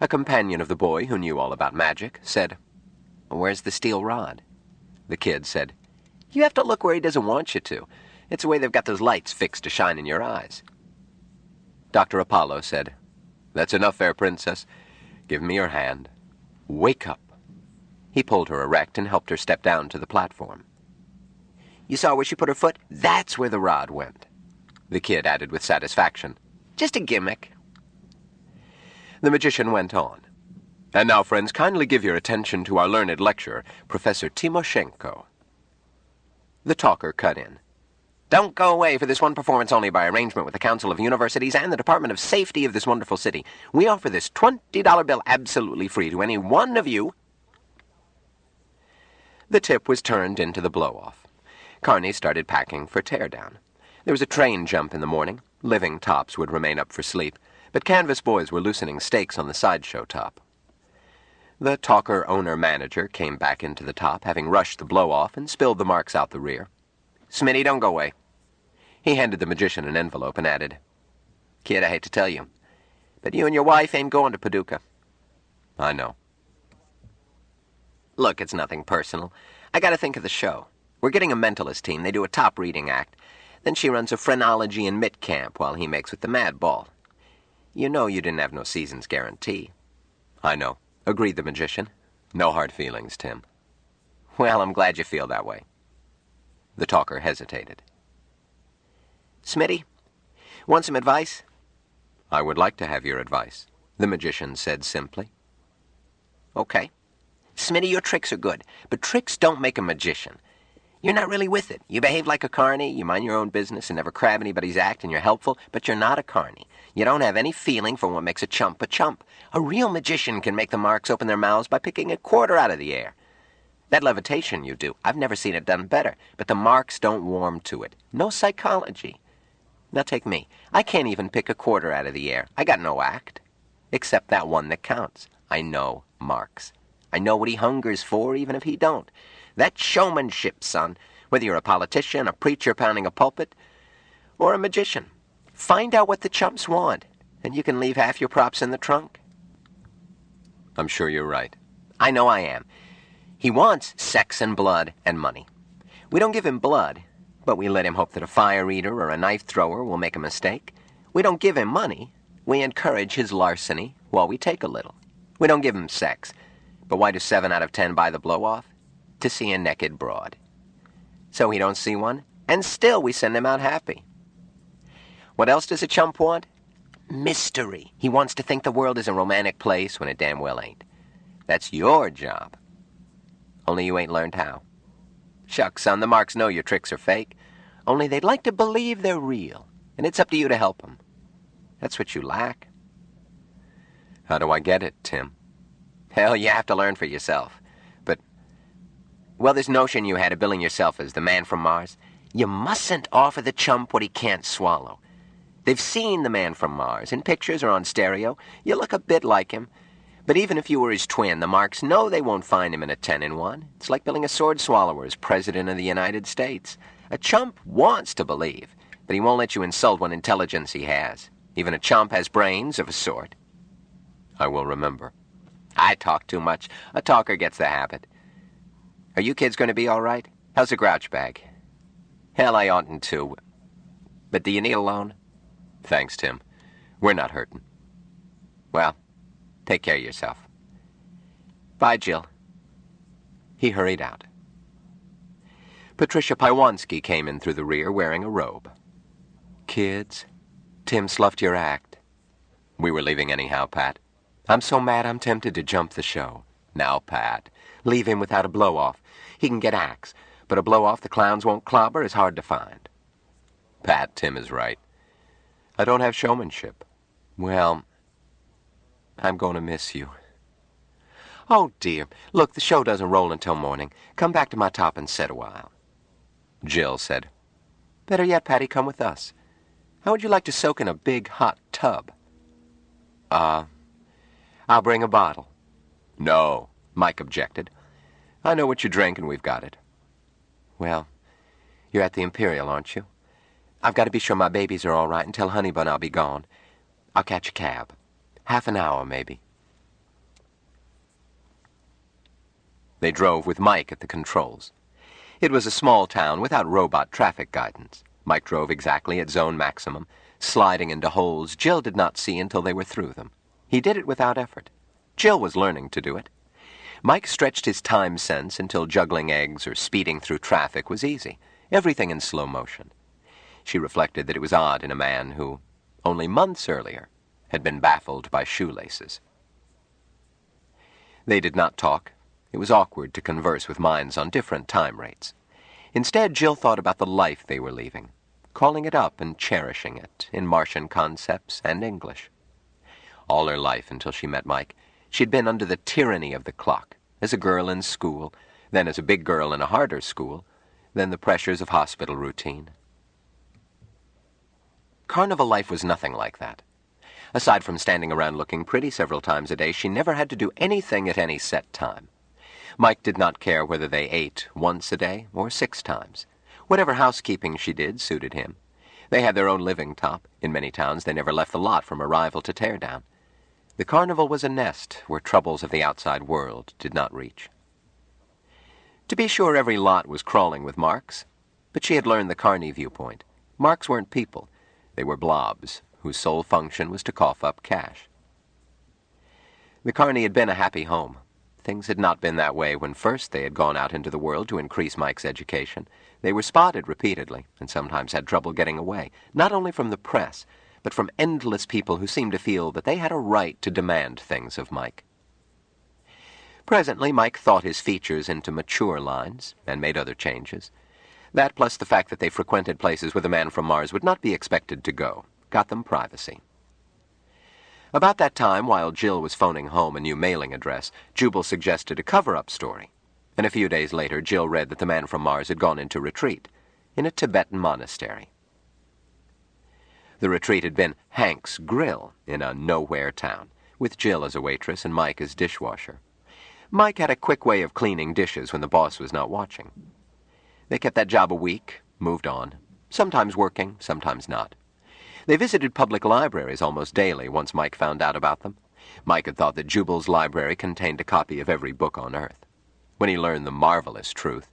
A companion of the boy who knew all about magic said, "Where's the steel rod?" The kid said, "You have to look where he doesn't want you to. It's the way they've got those lights fixed to shine in your eyes." Dr. Apollo said, "That's enough, fair princess. Give me your hand. Wake up." He pulled her erect and helped her step down to the platform. "You saw where she put her foot? That's where the rod went." The kid added with satisfaction, "Just a gimmick." The magician went on. "And now, friends, kindly give your attention to our learned lecturer, Professor Timoshenko." The talker cut in. "Don't go away for this one performance only by arrangement with the Council of Universities and the Department of Safety of this wonderful city. We offer this $20 bill absolutely free to any one of you." The tip was turned into the blow-off. Carney started packing for teardown. There was a train jump in the morning. Living tops would remain up for sleep, but canvas boys were loosening stakes on the sideshow top. The talker owner-manager came back into the top, having rushed the blow-off and spilled the marks out the rear. "Smitty, don't go away." He handed the magician an envelope and added, "Kid, I hate to tell you, but you and your wife ain't going to Paducah." "I know." "Look, it's nothing personal. I got to think of the show. We're getting a mentalist team. They do a top reading act. Then she runs a phrenology and mitt camp while he makes with the mad ball. You know you didn't have no season's guarantee." "I know," agreed the magician. "No hard feelings, Tim." "Well, I'm glad you feel that way." The talker hesitated. "Smitty, want some advice?" "I would like to have your advice," the magician said simply. "Okay. Smitty, your tricks are good, but tricks don't make a magician. You're not really with it. You behave like a carny, you mind your own business and never crab anybody's act, and you're helpful, but you're not a carny. You don't have any feeling for what makes a chump a chump. A real magician can make the marks open their mouths by picking a quarter out of the air. That levitation you do, I've never seen it done better, but the marks don't warm to it. No psychology. Now take me. I can't even pick a quarter out of the air. I got no act. Except that one that counts. I know Marx. I know what he hungers for, even if he don't. That's showmanship, son. Whether you're a politician, a preacher pounding a pulpit, or a magician. Find out what the chumps want, and you can leave half your props in the trunk. I'm sure you're right. I know I am. He wants sex and blood and money. We don't give him blood, but we let him hope that a fire eater or a knife thrower will make a mistake. We don't give him money. We encourage his larceny while we take a little. We don't give him sex. But why do 7 out of 10 buy the blow-off? To see a naked broad. So he don't see one, and still we send him out happy. What else does a chump want? Mystery. He wants to think the world is a romantic place when it damn well ain't. That's your job. Only you ain't learned how. Shucks, son, the marks know your tricks are fake. Only they'd like to believe they're real, and it's up to you to help them. That's what you lack. How do I get it, Tim? Hell, you have to learn for yourself. But, well, this notion you had of billing yourself as the man from Mars, you mustn't offer the chump what he can't swallow. They've seen the man from Mars, in pictures or on stereo. You look a bit like him. But even if you were his twin, the marks know they won't find him in a 10-in-1. It's like billing a sword swallower as President of the United States. A chump wants to believe, but he won't let you insult what intelligence he has. Even a chump has brains of a sort. I will remember. I talk too much. A talker gets the habit. Are you kids going to be all right? How's the grouch bag? Hell, I oughtn't to. But do you need a loan? Thanks, Tim. We're not hurting. Well, take care of yourself. Bye, Jill. He hurried out. Patricia Pywanski came in through the rear wearing a robe. Kids, Tim sloughed your act. We were leaving anyhow, Pat. I'm so mad I'm tempted to jump the show. Now, Pat, leave him without a blow-off. He can get axed, but a blow-off the clowns won't clobber is hard to find. Pat, Tim is right. I don't have showmanship. Well, I'm going to miss you. Oh, dear. Look, the show doesn't roll until morning. Come back to my top and sit a while. Jill said, Better yet, Patty, come with us. How would you like to soak in a big, hot tub? I'll bring a bottle. No, Mike objected. I know what you drink, and we've got it. Well, you're at the Imperial, aren't you? I've got to be sure my babies are all right and tell Honeybun I'll be gone. I'll catch a cab. Half an hour, maybe. They drove with Mike at the controls. It was a small town without robot traffic guidance. Mike drove exactly at zone maximum, sliding into holes Jill did not see until they were through them. He did it without effort. Jill was learning to do it. Mike stretched his time sense until juggling eggs or speeding through traffic was easy, everything in slow motion. She reflected that it was odd in a man who, only months earlier, had been baffled by shoelaces. They did not talk. It was awkward to converse with minds on different time rates. Instead, Jill thought about the life they were leaving, calling it up and cherishing it in Martian concepts and English. All her life until she met Mike, she'd been under the tyranny of the clock, as a girl in school, then as a big girl in a harder school, then the pressures of hospital routine. Carnival life was nothing like that. Aside from standing around looking pretty several times a day, she never had to do anything at any set time. Mike did not care whether they ate once a day or 6 times. Whatever housekeeping she did suited him. They had their own living top. In many towns they never left the lot from arrival to tear down. The carnival was a nest where troubles of the outside world did not reach. To be sure, every lot was crawling with marks, but she had learned the carny viewpoint. Marks weren't people. They were blobs, whose sole function was to cough up cash. The carny had been a happy home. Things had not been that way when first they had gone out into the world to increase Mike's education. They were spotted repeatedly, and sometimes had trouble getting away, not only from the press, but from endless people who seemed to feel that they had a right to demand things of Mike. Presently, Mike thought his features into mature lines, and made other changes. That, plus the fact that they frequented places where the man from Mars would not be expected to go, got them privacy. About that time, while Jill was phoning home a new mailing address, Jubal suggested a cover-up story. And a few days later, Jill read that the man from Mars had gone into retreat, in a Tibetan monastery. The retreat had been Hank's Grill in a nowhere town, with Jill as a waitress and Mike as dishwasher. Mike had a quick way of cleaning dishes when the boss was not watching. They kept that job a week, moved on, sometimes working, sometimes not. They visited public libraries almost daily once Mike found out about them. Mike had thought that Jubal's library contained a copy of every book on Earth. When he learned the marvelous truth,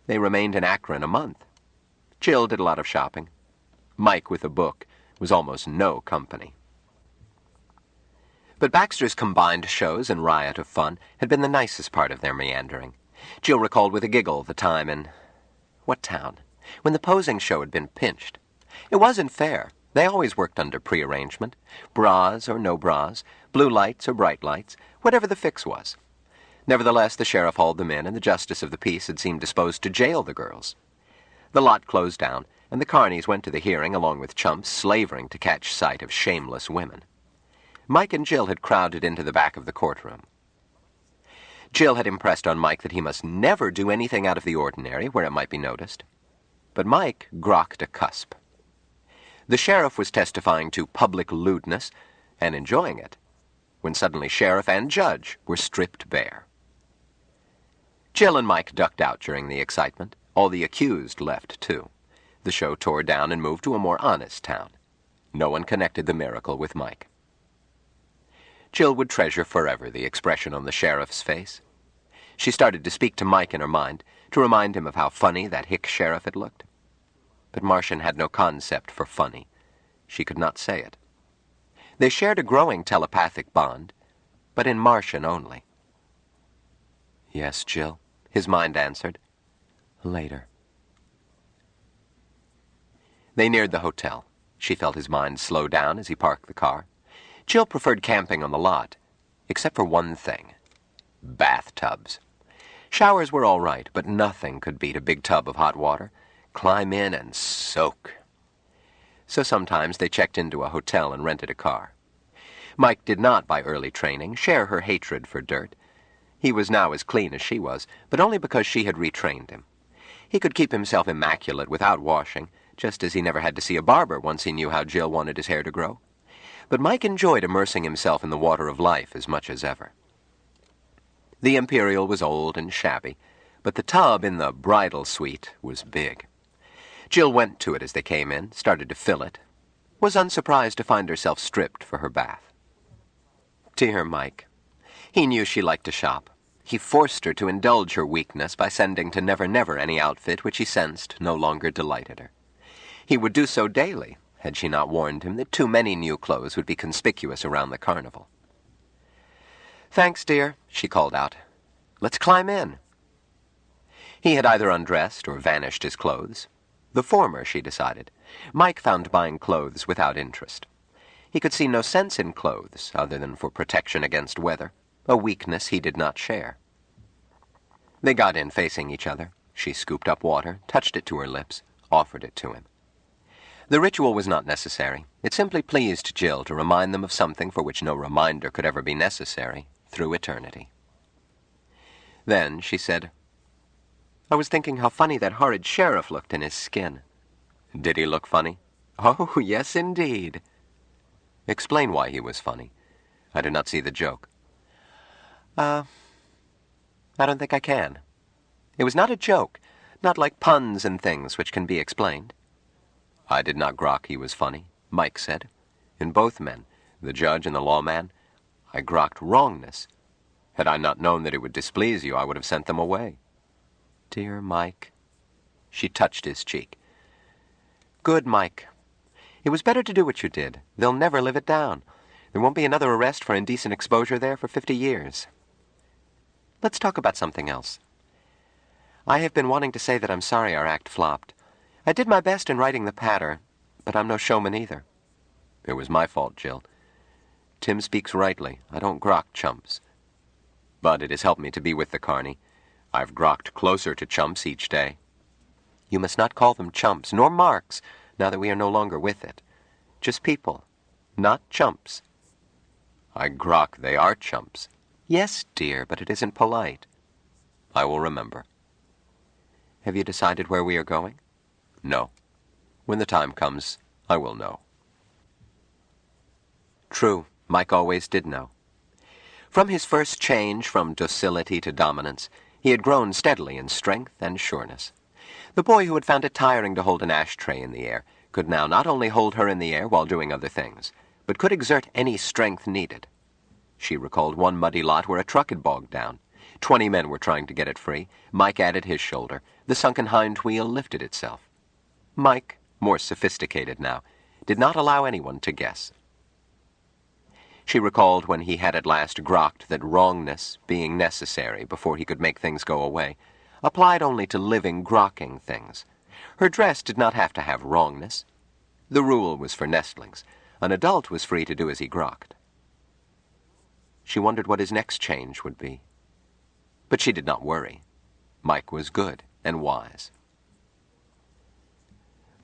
they remained in Akron a month. Jill did a lot of shopping. Mike, with a book, was almost no company. But Baxter's combined shows and riot of fun had been the nicest part of their meandering. Jill recalled with a giggle the time in... what town? When the posing show had been pinched. It wasn't fair. They always worked under prearrangement. Bras or no bras, blue lights or bright lights, whatever the fix was. Nevertheless, the sheriff hauled them in, and the justice of the peace had seemed disposed to jail the girls. The lot closed down, and the carnies went to the hearing along with chumps slavering to catch sight of shameless women. Mike and Jill had crowded into the back of the courtroom. Jill had impressed on Mike that he must never do anything out of the ordinary where it might be noticed. But Mike grokked a cusp. The sheriff was testifying to public lewdness and enjoying it, when suddenly sheriff and judge were stripped bare. Jill and Mike ducked out during the excitement. All the accused left, too. The show tore down and moved to a more honest town. No one connected the miracle with Mike. Jill would treasure forever the expression on the sheriff's face. She started to speak to Mike in her mind, to remind him of how funny that hick sheriff had looked. But Martian had no concept for funny. She could not say it. They shared a growing telepathic bond, but in Martian only. "Yes, Jill," his mind answered. "Later." They neared the hotel. She felt his mind slow down as he parked the car. Jill preferred camping on the lot. except for one thing: bathtubs. Showers were all right, but nothing could beat a big tub of hot water. Climb in and soak. So sometimes they checked into a hotel and rented a car. Mike did not, by early training, share her hatred for dirt. He was now as clean as she was, but only because she had retrained him. He could keep himself immaculate without washing, just as he never had to see a barber once he knew how Jill wanted his hair to grow. But Mike enjoyed immersing himself in the water of life as much as ever. The Imperial was old and shabby, but the tub in the bridal suite was big. Jill went to it as they came in, started to fill it, was unsurprised to find herself stripped for her bath. Dear Mike. He knew she liked to shop. He forced her to indulge her weakness by sending to Never Never any outfit which he sensed no longer delighted her. He would do so daily, had she not warned him that too many new clothes would be conspicuous around the carnival. "Thanks, dear," she called out. "Let's climb in." He had either undressed or vanished his clothes. The former, she decided. Mike found buying clothes without interest. He could see no sense in clothes other than for protection against weather, a weakness he did not share. They got in facing each other. She scooped up water, touched it to her lips, offered it to him. The ritual was not necessary. It simply pleased Jill to remind them of something for which no reminder could ever be necessary through eternity. Then she said, "I was thinking how funny that horrid sheriff looked in his skin." "Did he look funny?" "Oh, yes, indeed." "Explain why he was funny. I did not see the joke." I don't think I can. It was not a joke, not like puns and things which can be explained." "I did not grok he was funny," Mike said. "In both men, the judge and the lawman, I grokked wrongness. Had I not known that it would displease you, I would have sent them away." "Dear Mike." She touched his cheek. "Good, Mike. It was better to do what you did. They'll never live it down. There won't be another arrest for indecent exposure there for 50 years. Let's talk about something else. I have been wanting to say that I'm sorry our act flopped. I did my best in writing the patter, but I'm no showman either." "It was my fault, Jill. Tim speaks rightly. I don't grok chumps. But it has helped me to be with the carny. I've grokked closer to chumps each day." "You must not call them chumps, nor marks, now that we are no longer with it. Just people, not chumps." "I grok they are chumps." "Yes, dear, but it isn't polite." "I will remember." "Have you decided where we are going?" "No. When the time comes, I will know." True, Mike always did know. From his first change from docility to dominance, he had grown steadily in strength and sureness. The boy who had found it tiring to hold an ashtray in the air could now not only hold her in the air while doing other things, but could exert any strength needed. She recalled one muddy lot where a truck had bogged down. 20 men were trying to get it free. Mike added his shoulder. The sunken hind wheel lifted itself. Mike, more sophisticated now, did not allow anyone to guess. She recalled when he had at last grokked that wrongness, being necessary before he could make things go away, applied only to living, grokking things. Her dress did not have to have wrongness. The rule was for nestlings. An adult was free to do as he grokked. She wondered what his next change would be. But she did not worry. Mike was good and wise.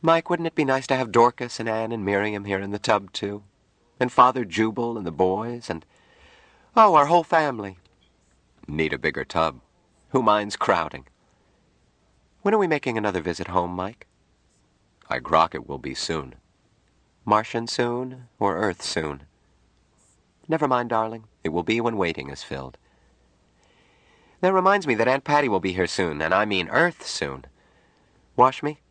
"Mike, wouldn't it be nice to have Dorcas and Anne and Miriam here in the tub, too? And Father Jubal and the boys and... oh, our whole family." "Need a bigger tub. Who minds crowding?" "When are we making another visit home, Mike?" "I grok it will be soon." "Martian soon or Earth soon?" "Never mind, darling. It will be when waiting is filled." "That reminds me that Aunt Patty will be here soon, and I mean Earth soon. Wash me?"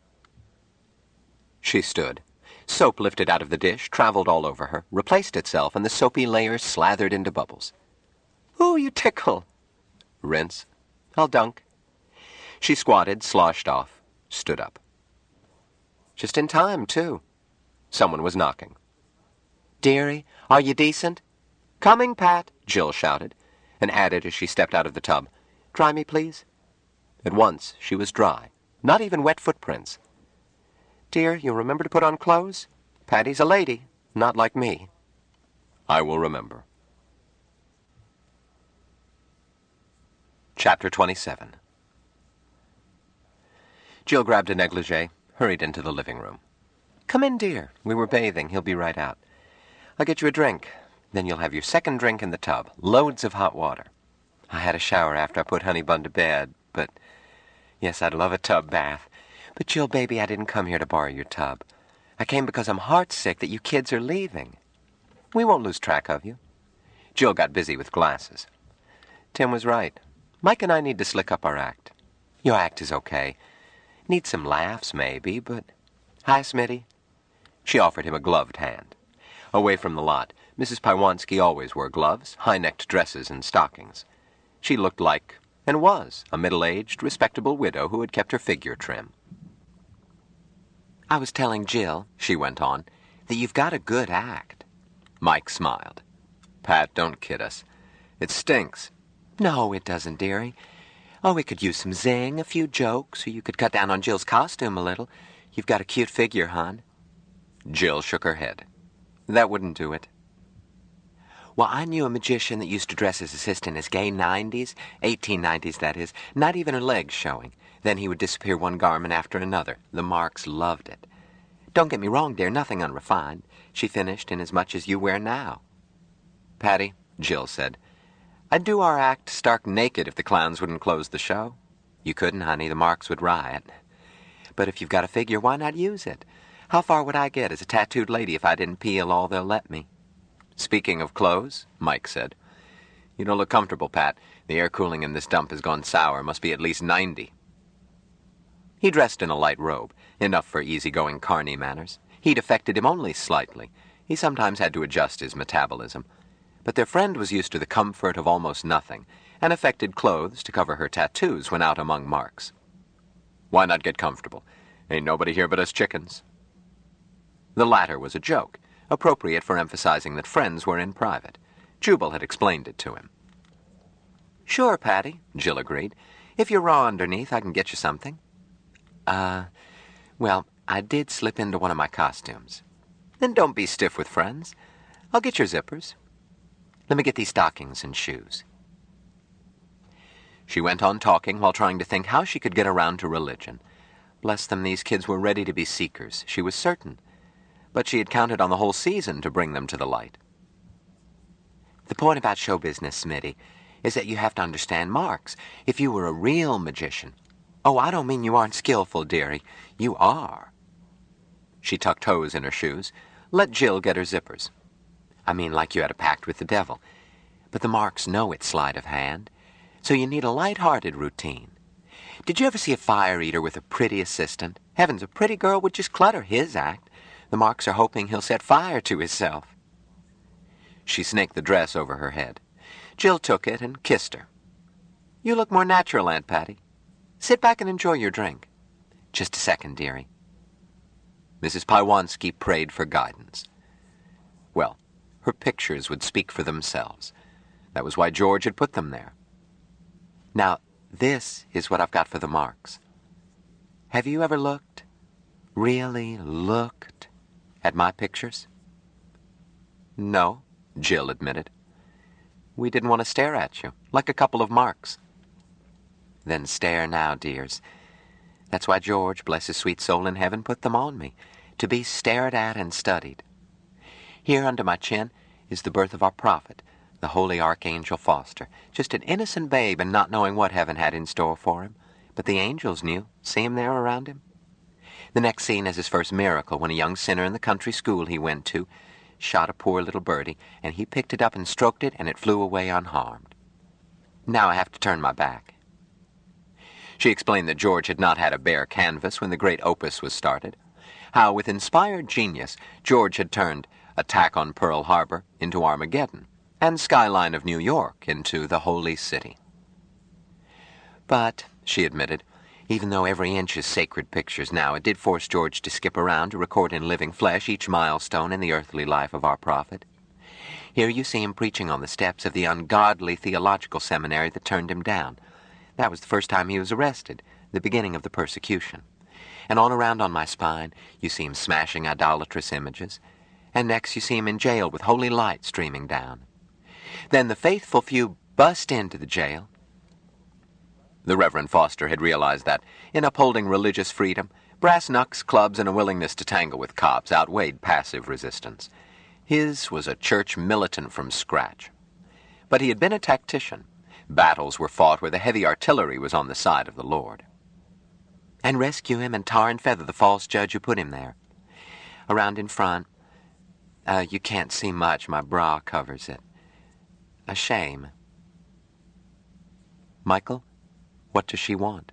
She stood. Soap lifted out of the dish, traveled all over her, replaced itself, and the soapy layer slathered into bubbles. "Ooh, you tickle." "Rinse." "I'll dunk." She squatted, sloshed off, stood up. Just in time, too. Someone was knocking. "Dearie, are you decent?" "Coming, Pat," Jill shouted, and added as she stepped out of the tub, "Dry me, please." At once she was dry, not even wet footprints. "Dear, you'll remember to put on clothes? Patty's a lady, not like me." "I will remember." Chapter 27. Jill grabbed a negligee, hurried into the living room. "Come in, dear. We were bathing. He'll be right out. I'll get you a drink. Then you'll have your second drink in the tub. Loads of hot water. I had a shower after I put Honey Bun to bed, but... Yes, I'd love a tub bath. But, Jill, baby, I didn't come here to borrow your tub. I came because I'm heartsick that you kids are leaving. We won't lose track of you." Jill got busy with glasses. Tim was right. Mike and I need to slick up our act. Your act is okay. Need some laughs, maybe, but... Hi, Smitty. She offered him a gloved hand. Away from the lot, Mrs. Pywanski always wore gloves, high-necked dresses, and stockings. She looked like, and was, a middle-aged, respectable widow who had kept her figure trim. "I was telling Jill," she went on, "that you've got a good act." Mike smiled. "Pat, don't kid us. It stinks." "No, it doesn't, dearie. Oh, we could use some zing, a few jokes, or you could cut down on Jill's costume a little. You've got a cute figure, hon." Jill shook her head. "That wouldn't do it." "Well, I knew a magician that used to dress his assistant as gay 90s, 1890s, that is, not even her legs showing. Then he would disappear one garment after another. The Marks loved it. Don't get me wrong, dear, nothing unrefined. She finished in as much as you wear now." "Patty," Jill said, "I'd do our act stark naked if the clowns wouldn't close the show." "You couldn't, honey. The Marks would riot." "But if you've got a figure, why not use it? How far would I get as a tattooed lady if I didn't peel all they'll let me?" "Speaking of clothes," Mike said, "you don't look comfortable, Pat. The air cooling in this dump has gone sour. Must be at least 90. He dressed in a light robe, enough for easygoing carny manners. Heat affected him only slightly. He sometimes had to adjust his metabolism. But their friend was used to the comfort of almost nothing, and affected clothes to cover her tattoos when out among Marks. "Why not get comfortable? Ain't nobody here but us chickens." The latter was a joke, appropriate for emphasizing that friends were in private. Jubal had explained it to him. "Sure, Patty," Jill agreed. "If you're raw underneath, I can get you something." Well, I did slip into one of my costumes." "Then don't be stiff with friends. I'll get your zippers. Let me get these stockings and shoes." She went on talking while trying to think how she could get around to religion. Bless them, these kids were ready to be seekers, she was certain. But she had counted on the whole season to bring them to the light. "The point about show business, Smitty, is that you have to understand Marks. If you were a real magician—" "Oh, I don't mean you aren't skillful, dearie. You are." She tucked toes in her shoes. Let Jill get her zippers. "I mean like you had a pact with the devil. But the Marks know it's sleight of hand. So you need a light-hearted routine. Did you ever see a fire eater with a pretty assistant? Heavens, a pretty girl would just clutter his act. The Marks are hoping he'll set fire to himself." She snaked the dress over her head. Jill took it and kissed her. "You look more natural, Aunt Patty. Sit back and enjoy your drink." "Just a second, dearie." Mrs. Pywanski prayed for guidance. Well, her pictures would speak for themselves. That was why George had put them there. "Now, this is what I've got for the Marks. Have you ever looked, really looked, at my pictures?" "No," Jill admitted. "We didn't want to stare at you, like a couple of Marks." "Then stare now, dears. That's why George, bless his sweet soul in heaven, put them on me, to be stared at and studied. Here under my chin is the birth of our prophet, the holy Archangel Foster, just an innocent babe and not knowing what heaven had in store for him. But the angels knew. See him there around him? The next scene is his first miracle, when a young sinner in the country school he went to shot a poor little birdie, and he picked it up and stroked it, and it flew away unharmed. Now I have to turn my back." She explained that George had not had a bare canvas when the great opus was started, how with inspired genius George had turned Attack on Pearl Harbor into Armageddon, and Skyline of New York into the Holy City. "But," she admitted, "even though every inch is sacred pictures now, it did force George to skip around to record in living flesh each milestone in the earthly life of our prophet. Here you see him preaching on the steps of the ungodly theological seminary that turned him down. That was the first time he was arrested, the beginning of the persecution. And all around on my spine, you see him smashing idolatrous images. And next you see him in jail with holy light streaming down. Then the faithful few bust into the jail. The Reverend Foster had realized that, in upholding religious freedom, brass knucks, clubs, and a willingness to tangle with cops outweighed passive resistance. His was a church militant from scratch. But he had been a tactician. Battles were fought where the heavy artillery was on the side of the Lord. And rescue him and tar and feather the false judge who put him there. Around in front. You can't see much. My bra covers it. A shame. Michael, what does she want?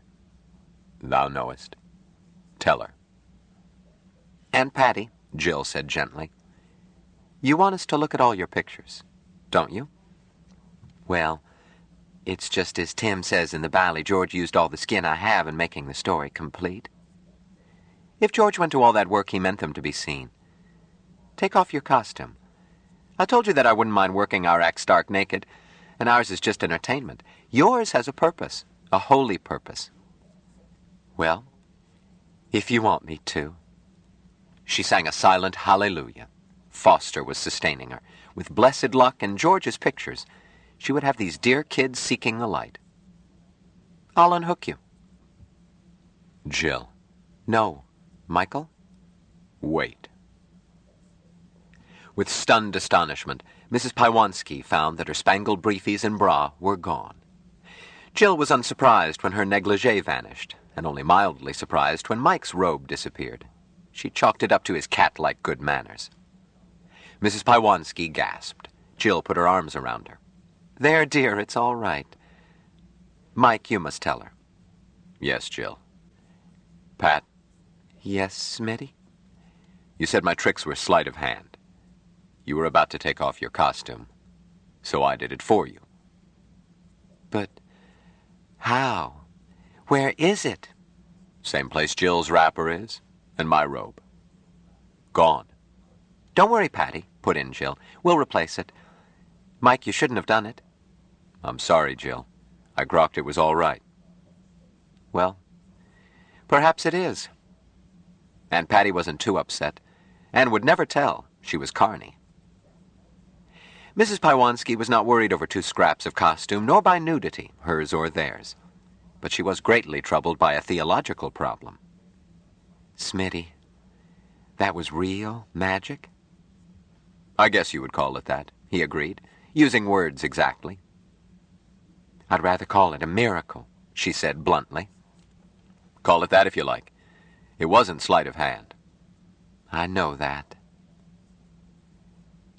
Thou knowest. Tell her. Aunt Patty, Jill said gently, you want us to look at all your pictures, don't you? Well, it's just as Tim says in the bally, George used all the skin I have in making the story complete. If George went to all that work, he meant them to be seen. Take off your costume. I told you that I wouldn't mind working our act stark naked, and ours is just entertainment. Yours has a purpose, a holy purpose. Well, if you want me to. She sang a silent hallelujah. Foster was sustaining her. With blessed luck and George's pictures, she would have these dear kids seeking the light. I'll unhook you. Jill. No. Michael? Wait. With stunned astonishment, Mrs. Pywanski found that her spangled briefies and bra were gone. Jill was unsurprised when her negligee vanished, and only mildly surprised when Mike's robe disappeared. She chalked it up to his cat-like good manners. Mrs. Pywanski gasped. Jill put her arms around her. There, dear, it's all right. Mike, you must tell her. Yes, Jill. Pat. Yes, Smitty? You said my tricks were sleight of hand. You were about to take off your costume, so I did it for you. But how? Where is it? Same place Jill's wrapper is, and my robe. Gone. Don't worry, Patty, put in Jill. We'll replace it. Mike, you shouldn't have done it. I'm sorry, Jill. I grokked it was all right. Well, perhaps it is. Aunt Patty wasn't too upset, and would never tell. She was Carney. Mrs. Pywanski was not worried over 2 scraps of costume, nor by nudity, hers or theirs. But she was greatly troubled by a theological problem. Smitty, that was real magic? I guess you would call it that, he agreed, using words exactly. I'd rather call it a miracle, she said bluntly. Call it that if you like. It wasn't sleight of hand. I know that.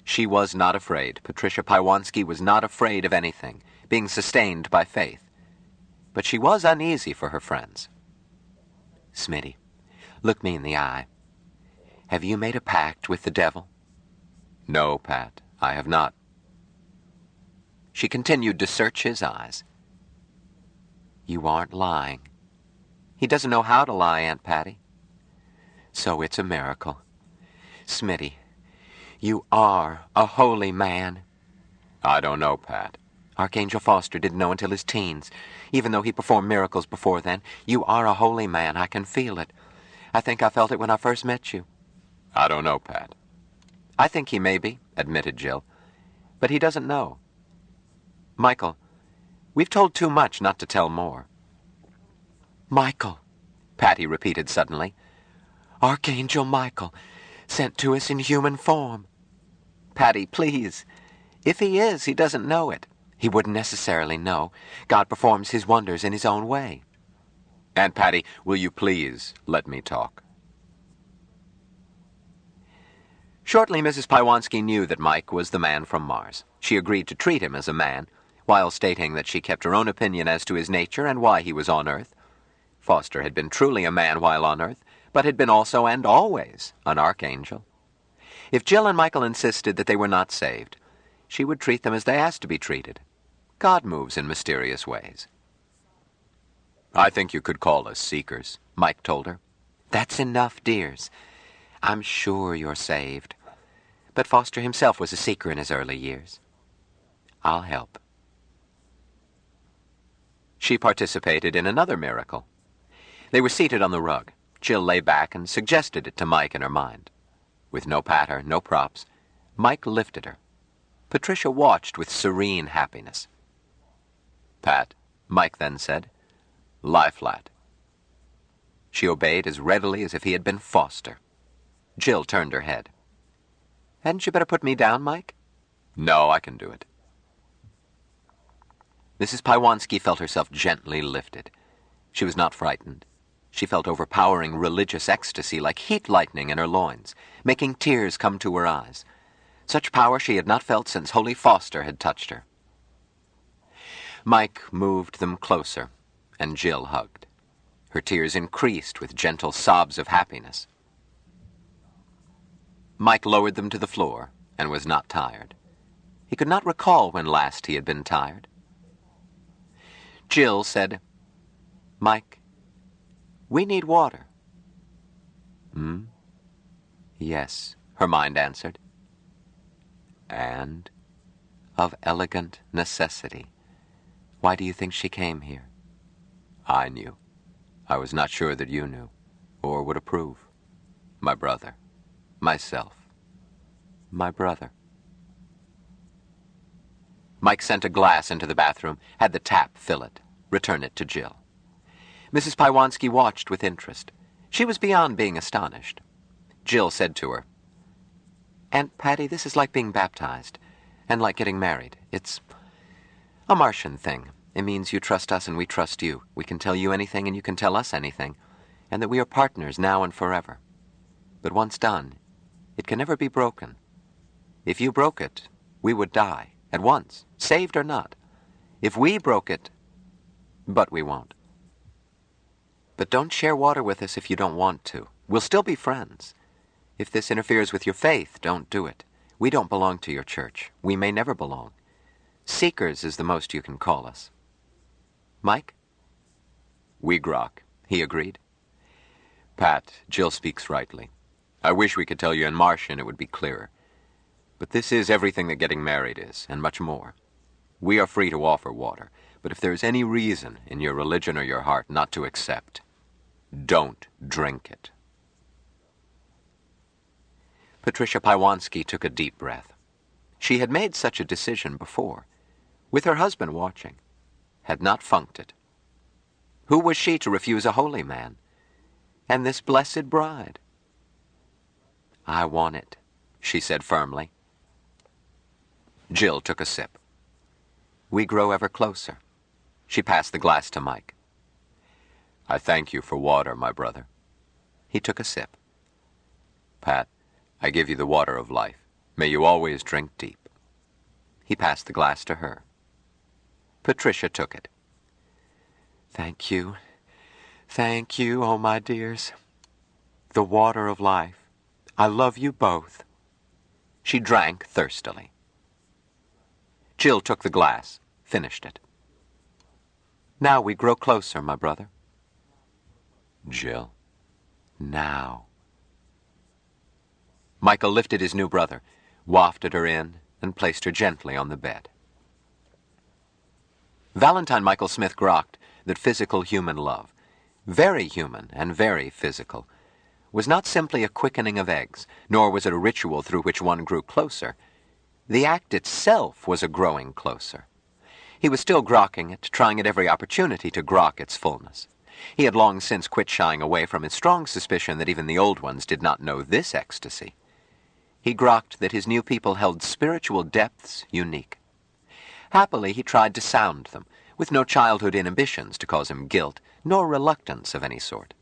She was not afraid. Patricia Pywanski was not afraid of anything, being sustained by faith. But she was uneasy for her friends. Smitty, look me in the eye. Have you made a pact with the devil? No, Pat, I have not. She continued to search his eyes. You aren't lying. He doesn't know how to lie, Aunt Patty. So it's a miracle. Smitty, you are a holy man. I don't know, Pat. Archangel Foster didn't know until his teens, even though he performed miracles before then. You are a holy man. I can feel it. I think I felt it when I first met you. I don't know, Pat. I think he may be, admitted Jill. But he doesn't know. Michael, we've told too much not to tell more. Michael, Patty repeated suddenly. Archangel Michael, sent to us in human form. Patty, please. If he is, he doesn't know it. He wouldn't necessarily know. God performs his wonders in his own way. Aunt Patty, will you please let me talk? Shortly, Mrs. Pywanski knew that Mike was the man from Mars. She agreed to treat him as a man, while stating that she kept her own opinion as to his nature and why he was on Earth. Foster had been truly a man while on Earth, but had been also and always an archangel. If Jill and Michael insisted that they were not saved, she would treat them as they asked to be treated. God moves in mysterious ways. I think you could call us seekers, Mike told her. That's enough, dears. I'm sure you're saved. But Foster himself was a seeker in his early years. I'll help. She participated in another miracle. They were seated on the rug. Jill lay back and suggested it to Mike in her mind. With no patter, no props, Mike lifted her. Patricia watched with serene happiness. Pat, Mike then said, Lie flat. She obeyed as readily as if he had been Foster. Jill turned her head. Hadn't you better put me down, Mike? No, I can do it. Mrs. Pywanski felt herself gently lifted. She was not frightened. She felt overpowering religious ecstasy like heat lightning in her loins, making tears come to her eyes. Such power she had not felt since Holy Foster had touched her. Mike moved them closer, and Jill hugged. Her tears increased with gentle sobs of happiness. Mike lowered them to the floor and was not tired. He could not recall when last he had been tired. Jill said, Mike, we need water. Yes, her mind answered. And of elegant necessity. Why do you think she came here? I knew. I was not sure that you knew, or would approve. My brother. Myself. My brother. Mike sent a glass into the bathroom, had the tap fill it, return it to Jill. Mrs. Pywanski watched with interest. She was beyond being astonished. Jill said to her, Aunt Patty, this is like being baptized, and like getting married. It's a Martian thing. It means you trust us and we trust you. We can tell you anything and you can tell us anything, and that we are partners now and forever. But once done, it can never be broken. If you broke it, we would die, at once, saved or not. If we broke it, but we won't. But don't share water with us if you don't want to. We'll still be friends. If this interferes with your faith, don't do it. We don't belong to your church. We may never belong. Seekers is the most you can call us. Mike? We grok, he agreed. Pat, Jill speaks rightly. I wish we could tell you in Martian it would be clearer. But this is everything that getting married is, and much more. We are free to offer water, but if there is any reason in your religion or your heart not to accept, don't drink it. Patricia Pywanski took a deep breath. She had made such a decision before, with her husband watching, had not funked it. Who was she to refuse a holy man? And this blessed bride? I want it, she said firmly. Jill took a sip. We grow ever closer. She passed the glass to Mike. I thank you for water, my brother. He took a sip. Pat, I give you the water of life. May you always drink deep. He passed the glass to her. Patricia took it. Thank you, oh my dears. The water of life. I love you both. She drank thirstily. Jill took the glass, finished it. Now we grow closer, my brother. Jill. Now. Michael lifted his new brother, wafted her in, and placed her gently on the bed. Valentine Michael Smith grokked that physical human love, very human and very physical, was not simply a quickening of eggs, nor was it a ritual through which one grew closer. The act itself was a growing closer. He was still grokking it, trying at every opportunity to grok its fullness. He had long since quit shying away from his strong suspicion that even the old ones did not know this ecstasy. He grokked that his new people held spiritual depths unique. Happily, he tried to sound them, with no childhood inhibitions to cause him guilt, nor reluctance of any sort.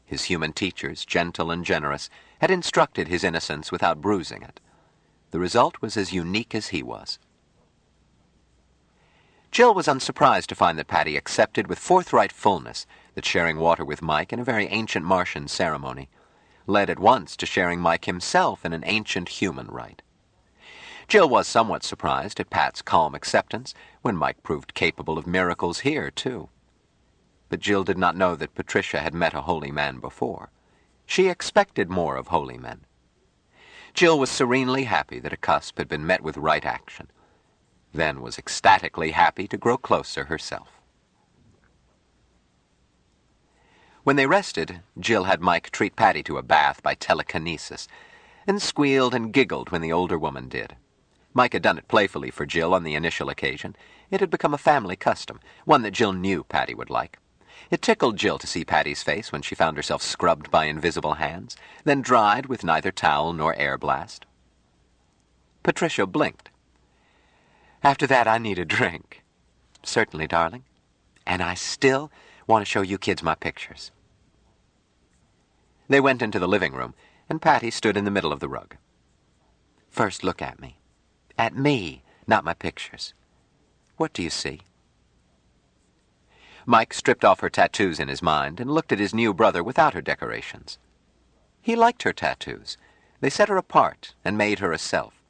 His human teachers, gentle and generous, had instructed his innocence without bruising it. The result was as unique as he was. Jill was unsurprised to find that Patty accepted with forthright fullness that sharing water with Mike in a very ancient Martian ceremony led at once to sharing Mike himself in an ancient human rite. Jill was somewhat surprised at Pat's calm acceptance when Mike proved capable of miracles here, too. But Jill did not know that Patricia had met a holy man before. She expected more of holy men. Jill was serenely happy that a cusp had been met with right action, then was ecstatically happy to grow closer herself. When they rested, Jill had Mike treat Patty to a bath by telekinesis, and squealed and giggled when the older woman did. Mike had done it playfully for Jill on the initial occasion. It had become a family custom, one that Jill knew Patty would like. It tickled Jill to see Patty's face when she found herself scrubbed by invisible hands, then dried with neither towel nor air blast. Patricia blinked. "After that, I need a drink." "Certainly, darling. And I still want to show you kids my pictures." They went into the living room, and Patty stood in the middle of the rug. "First, look at me. At me, not my pictures. What do you see?" Mike stripped off her tattoos in his mind and looked at his new brother without her decorations. He liked her tattoos. They set her apart and made her a self.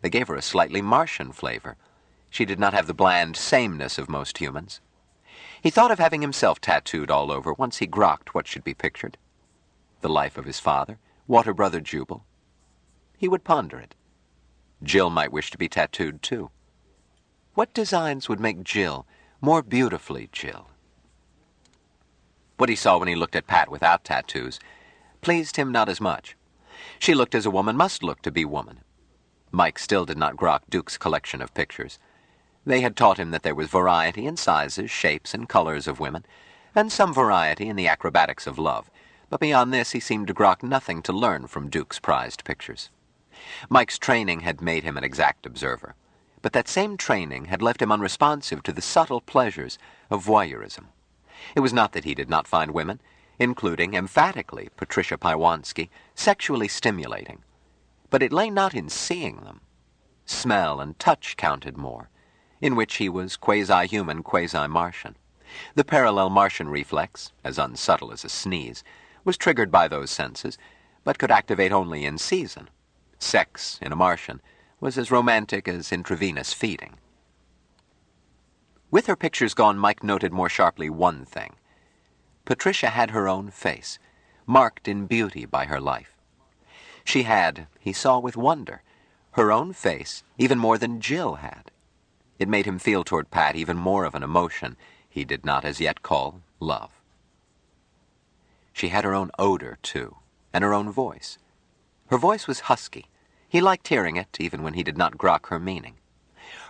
They gave her a slightly Martian flavor. She did not have the bland sameness of most humans. He thought of having himself tattooed all over once he grokked what should be pictured. The life of his father, water brother Jubal. He would ponder it. Jill might wish to be tattooed too. What designs would make Jill more beautifully Jill? What he saw when he looked at Pat without tattoos pleased him not as much. She looked as a woman must look to be woman. Mike still did not grok Duke's collection of pictures. They had taught him that there was variety in sizes, shapes, and colors of women, and some variety in the acrobatics of love, but beyond this he seemed to grok nothing to learn from Duke's prized pictures. Mike's training had made him an exact observer, but that same training had left him unresponsive to the subtle pleasures of voyeurism. It was not that he did not find women, including, emphatically, Patricia Paiwanski, sexually stimulating, but it lay not in seeing them. Smell and touch counted more, in which he was quasi-human, quasi-Martian. The parallel Martian reflex, as unsubtle as a sneeze, was triggered by those senses, but could activate only in season. Sex, in a Martian, was as romantic as intravenous feeding. With her pictures gone, Mike noted more sharply one thing. Patricia had her own face, marked in beauty by her life. She had, he saw with wonder, her own face even more than Jill had. It made him feel toward Pat even more of an emotion he did not as yet call love. She had her own odor, too, and her own voice. Her voice was husky. He liked hearing it, even when he did not grok her meaning.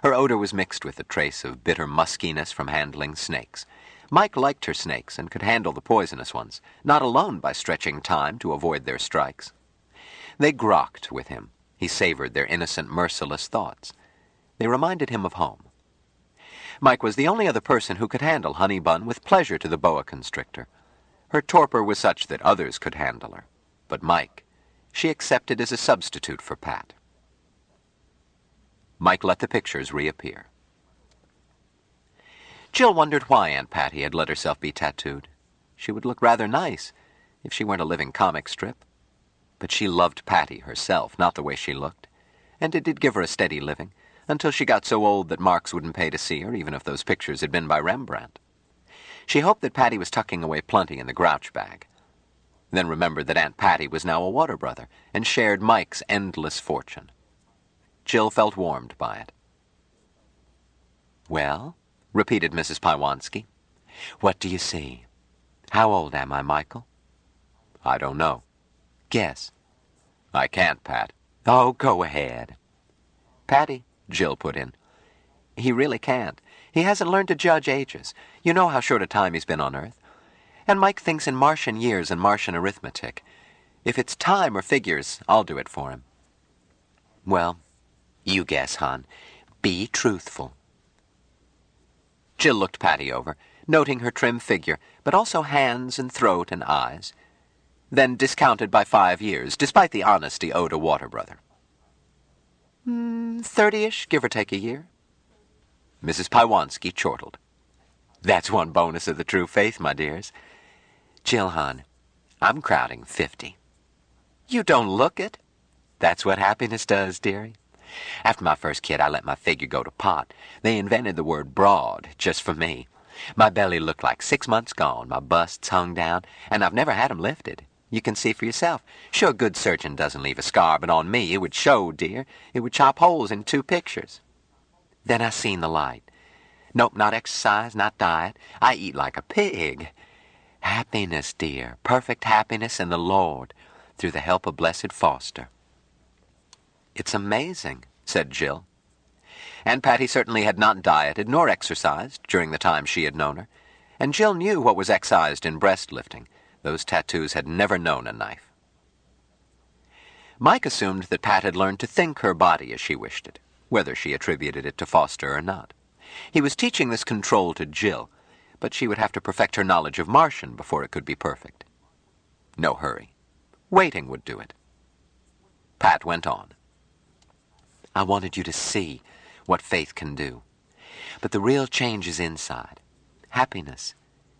Her odor was mixed with a trace of bitter muskiness from handling snakes. Mike liked her snakes and could handle the poisonous ones, not alone by stretching time to avoid their strikes. They grokked with him. He savored their innocent, merciless thoughts. They reminded him of home. Mike was the only other person who could handle Honey Bun with pleasure to the boa constrictor. Her torpor was such that others could handle her. But Mike, she accepted as a substitute for Pat. Mike let the pictures reappear. Jill wondered why Aunt Patty had let herself be tattooed. She would look rather nice if she weren't a living comic strip. But she loved Patty herself, not the way she looked, and it did give her a steady living, until she got so old that Marx wouldn't pay to see her, even if those pictures had been by Rembrandt. She hoped that Patty was tucking away plenty in the grouch bag, then remembered that Aunt Patty was now a water brother and shared Mike's endless fortune. Jill felt warmed by it. "Well," repeated Mrs. Paiwanski, "what do you see? How old am I, Michael?" "I don't know." "Guess." "I can't, Pat." "Oh, go ahead." "Patty," Jill put in, "he really can't. He hasn't learned to judge ages. You know how short a time he's been on Earth. And Mike thinks in Martian years and Martian arithmetic. If it's time or figures, I'll do it for him." "Well, you guess, hon. Be truthful." Jill looked Patty over, noting her trim figure, but also hands and throat and eyes, then discounted by 5 years, despite the honesty owed a water brother. 30-ish, give or take a year." Mrs. Paiwanski chortled. "That's one bonus of the true faith, my dears. Jill, hon, I'm crowding 50. You don't look it. That's what happiness does, dearie. After my first kid, I let my figure go to pot. They invented the word broad just for me. My belly looked like 6 months gone, my busts hung down, and I've never had 'em lifted. You can see for yourself. Sure, good surgeon doesn't leave a scar, but on me it would show, dear. It would chop holes in 2 pictures. Then I seen the light. Nope, not exercise, not diet. I eat like a pig. Happiness, dear, perfect happiness in the Lord, through the help of Blessed Foster." "It's amazing," said Jill. Aunt Patty certainly had not dieted nor exercised during the time she had known her, And Jill knew what was excised in breast lifting. Those tattoos had never known a knife. Mike assumed that Pat had learned to think her body as she wished it, whether she attributed it to Foster or not. He was teaching this control to Jill, but she would have to perfect her knowledge of Martian before it could be perfect. No hurry. Waiting would do it. Pat went on. I wanted you to see what faith can do. But the real change is inside. Happiness.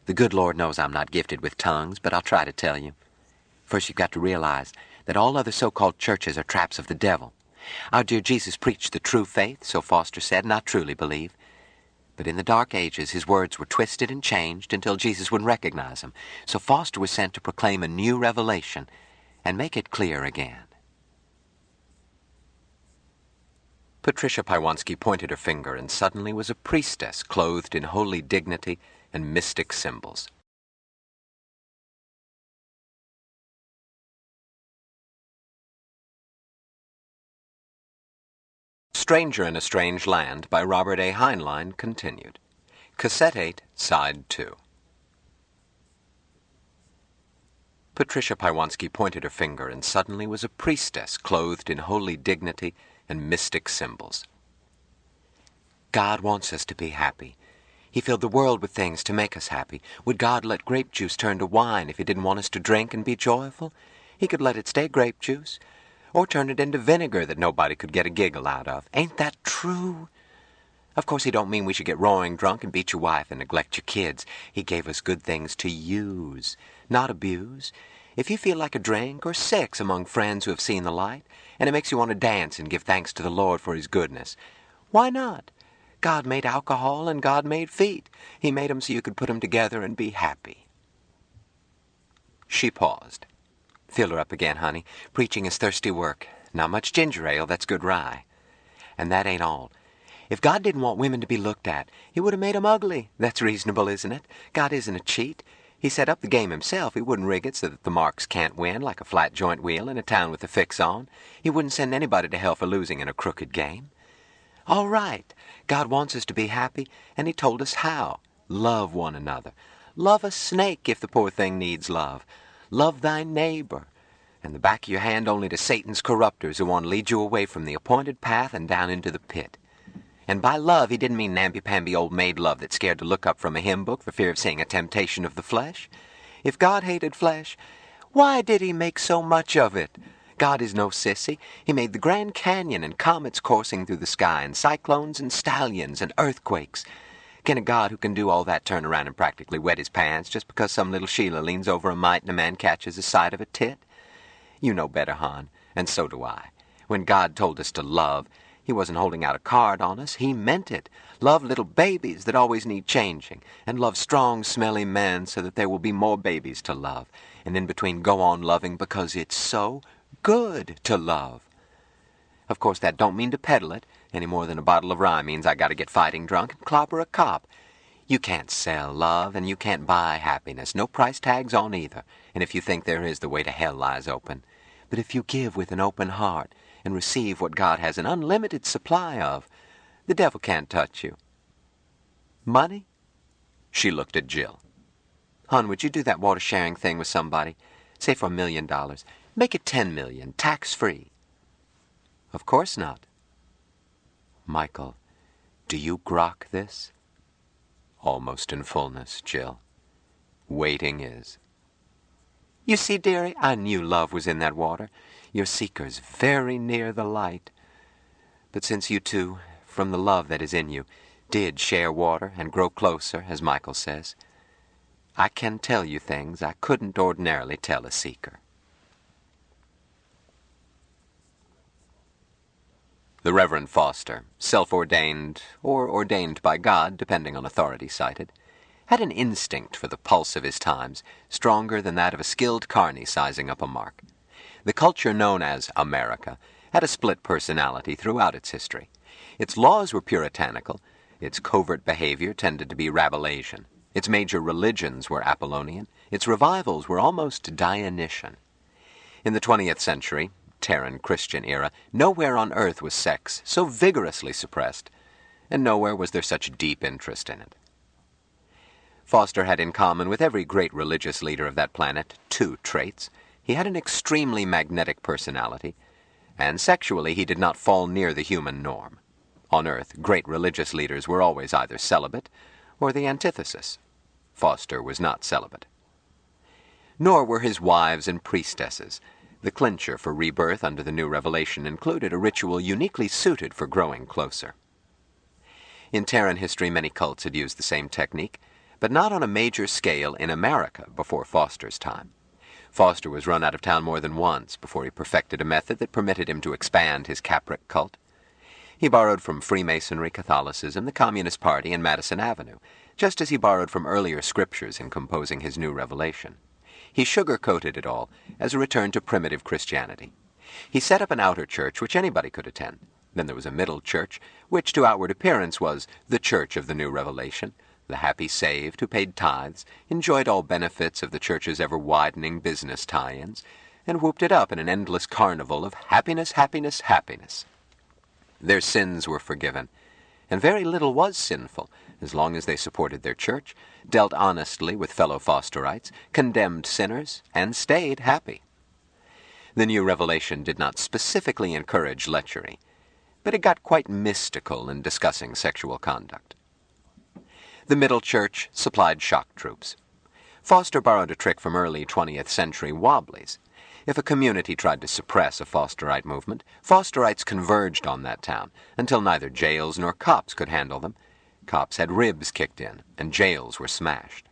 The good Lord knows I'm not gifted with tongues, but I'll try to tell you. First, you've got to realize that all other so-called churches are traps of the devil. Our dear Jesus preached the true faith, so Foster said, and I truly believe. But in the Dark Ages, his words were twisted and changed until Jesus wouldn't recognize them. So Foster was sent to proclaim a new revelation and make it clear again. Patricia Paiwanski pointed her finger and suddenly was a priestess clothed in holy dignity and mystic symbols. Stranger in a Strange Land by Robert A. Heinlein continued. Cassette 8, Side 2. Patricia Paiwanski pointed her finger and suddenly was a priestess clothed in holy dignity and mystic symbols. God wants us to be happy. He filled the world with things to make us happy. Would God let grape juice turn to wine if he didn't want us to drink and be joyful? He could let it stay grape juice, or turn it into vinegar that nobody could get a giggle out of. Ain't that true? Of course, he don't mean we should get roaring drunk and beat your wife and neglect your kids. He gave us good things to use, not abuse. If you feel like a drink or 6 among friends who have seen the light, and it makes you want to dance and give thanks to the Lord for his goodness, why not? God made alcohol and God made feet. He made 'em so you could put 'em together and be happy. She paused. Fill her up again, honey. Preaching is thirsty work. Not much ginger ale, that's good rye. And that ain't all. If God didn't want women to be looked at, he would have made 'em ugly. That's reasonable, isn't it? God isn't a cheat. He set up the game himself. He wouldn't rig it so that the marks can't win like a flat joint wheel in a town with a fix on. He wouldn't send anybody to hell for losing in a crooked game. All right. God wants us to be happy, and he told us how. Love one another. Love a snake if the poor thing needs love. Love thy neighbor. And the back of your hand only to Satan's corruptors who want to lead you away from the appointed path and down into the pit. And by love, he didn't mean namby-pamby old maid love that's scared to look up from a hymn book for fear of seeing a temptation of the flesh. If God hated flesh, why did he make so much of it? God is no sissy. He made the Grand Canyon and comets coursing through the sky and cyclones and stallions and earthquakes. Can a God who can do all that turn around and practically wet his pants just because some little Sheila leans over a mite and a man catches a sight of a tit? You know better, hon, and so do I. When God told us to love, he wasn't holding out a card on us. He meant it. Love little babies that always need changing, and love strong, smelly men so that there will be more babies to love, and in between go on loving because it's so good to love. Of course, that don't mean to peddle it, any more than a bottle of rye means I gotta get fighting drunk and clobber a cop. You can't sell love, and you can't buy happiness. No price tags on either. And if you think there is, the way to hell lies open. But if you give with an open heart and receive what God has an unlimited supply of, the devil can't touch you. Money? She looked at Jill. Hon, would you do that water-sharing thing with somebody? Say for $1 million. Make it 10 million, tax-free. Of course not. Michael, do you grok this? Almost in fullness, Jill. Waiting is. You see, dearie, I knew love was in that water. Your seeker's very near the light. But since you two, from the love that is in you, did share water and grow closer, as Michael says, I can tell you things I couldn't ordinarily tell a seeker. The Reverend Foster, self-ordained, or ordained by God, depending on authority cited, had an instinct for the pulse of his times, stronger than that of a skilled carney sizing up a mark. The culture known as America had a split personality throughout its history. Its laws were puritanical, its covert behavior tended to be Rabelaisian, its major religions were Apollonian, its revivals were almost Dionysian. In the 20th century, Terran Christian era, nowhere on earth was sex so vigorously suppressed, and nowhere was there such deep interest in it. Foster had in common with every great religious leader of that planet 2 traits. He had an extremely magnetic personality, and sexually he did not fall near the human norm. On Earth, great religious leaders were always either celibate or the antithesis. Foster was not celibate. Nor were his wives and priestesses. The clincher for rebirth under the new revelation included a ritual uniquely suited for growing closer. In Terran history, many cults had used the same technique, but not on a major scale in America before Foster's time. Foster was run out of town more than once before he perfected a method that permitted him to expand his Capric cult. He borrowed from Freemasonry, Catholicism, the Communist Party, and Madison Avenue, just as he borrowed from earlier scriptures in composing his new revelation. He sugar-coated it all as a return to primitive Christianity. He set up an outer church which anybody could attend. Then there was a middle church, which to outward appearance was the church of the new revelation. The happy saved who paid tithes, enjoyed all benefits of the church's ever-widening business tie-ins, and whooped it up in an endless carnival of happiness, happiness, happiness. Their sins were forgiven, and very little was sinful, as long as they supported their church, dealt honestly with fellow Fosterites, condemned sinners, and stayed happy. The new revelation did not specifically encourage lechery, but it got quite mystical in discussing sexual conduct. The Middle Church supplied shock troops. Foster borrowed a trick from early 20th century Wobblies. If a community tried to suppress a Fosterite movement, Fosterites converged on that town until neither jails nor cops could handle them. Cops had ribs kicked in, and jails were smashed.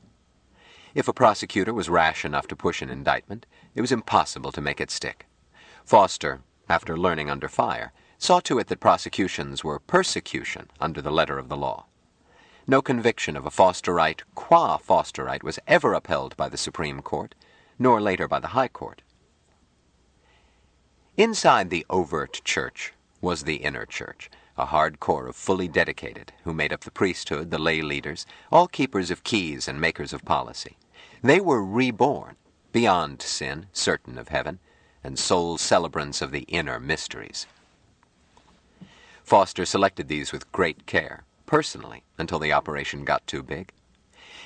If a prosecutor was rash enough to push an indictment, it was impossible to make it stick. Foster, after learning under fire, saw to it that prosecutions were persecution under the letter of the law. No conviction of a Fosterite qua Fosterite was ever upheld by the Supreme Court, nor later by the High Court. Inside the overt church was the inner church, a hard core of fully dedicated, who made up the priesthood, the lay leaders, all keepers of keys and makers of policy. They were reborn, beyond sin, certain of heaven, and sole celebrants of the inner mysteries. Foster selected these with great care, personally, until the operation got too big.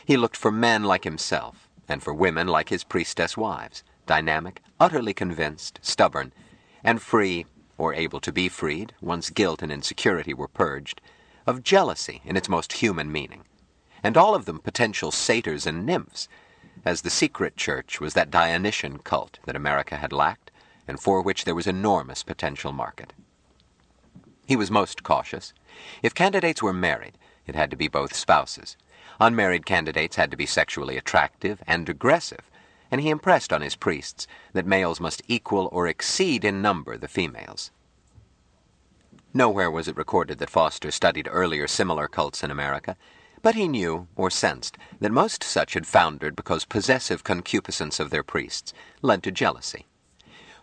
He looked for men like himself, and for women like his priestess wives, dynamic, utterly convinced, stubborn, and free, or able to be freed, once guilt and insecurity were purged, of jealousy in its most human meaning, and all of them potential satyrs and nymphs, as the secret church was that Dionysian cult that America had lacked, and for which there was enormous potential market. He was most cautious. If candidates were married, it had to be both spouses. Unmarried candidates had to be sexually attractive and aggressive, and he impressed on his priests that males must equal or exceed in number the females. Nowhere was it recorded that Foster studied earlier similar cults in America, but he knew, or sensed, that most such had foundered because possessive concupiscence of their priests led to jealousy.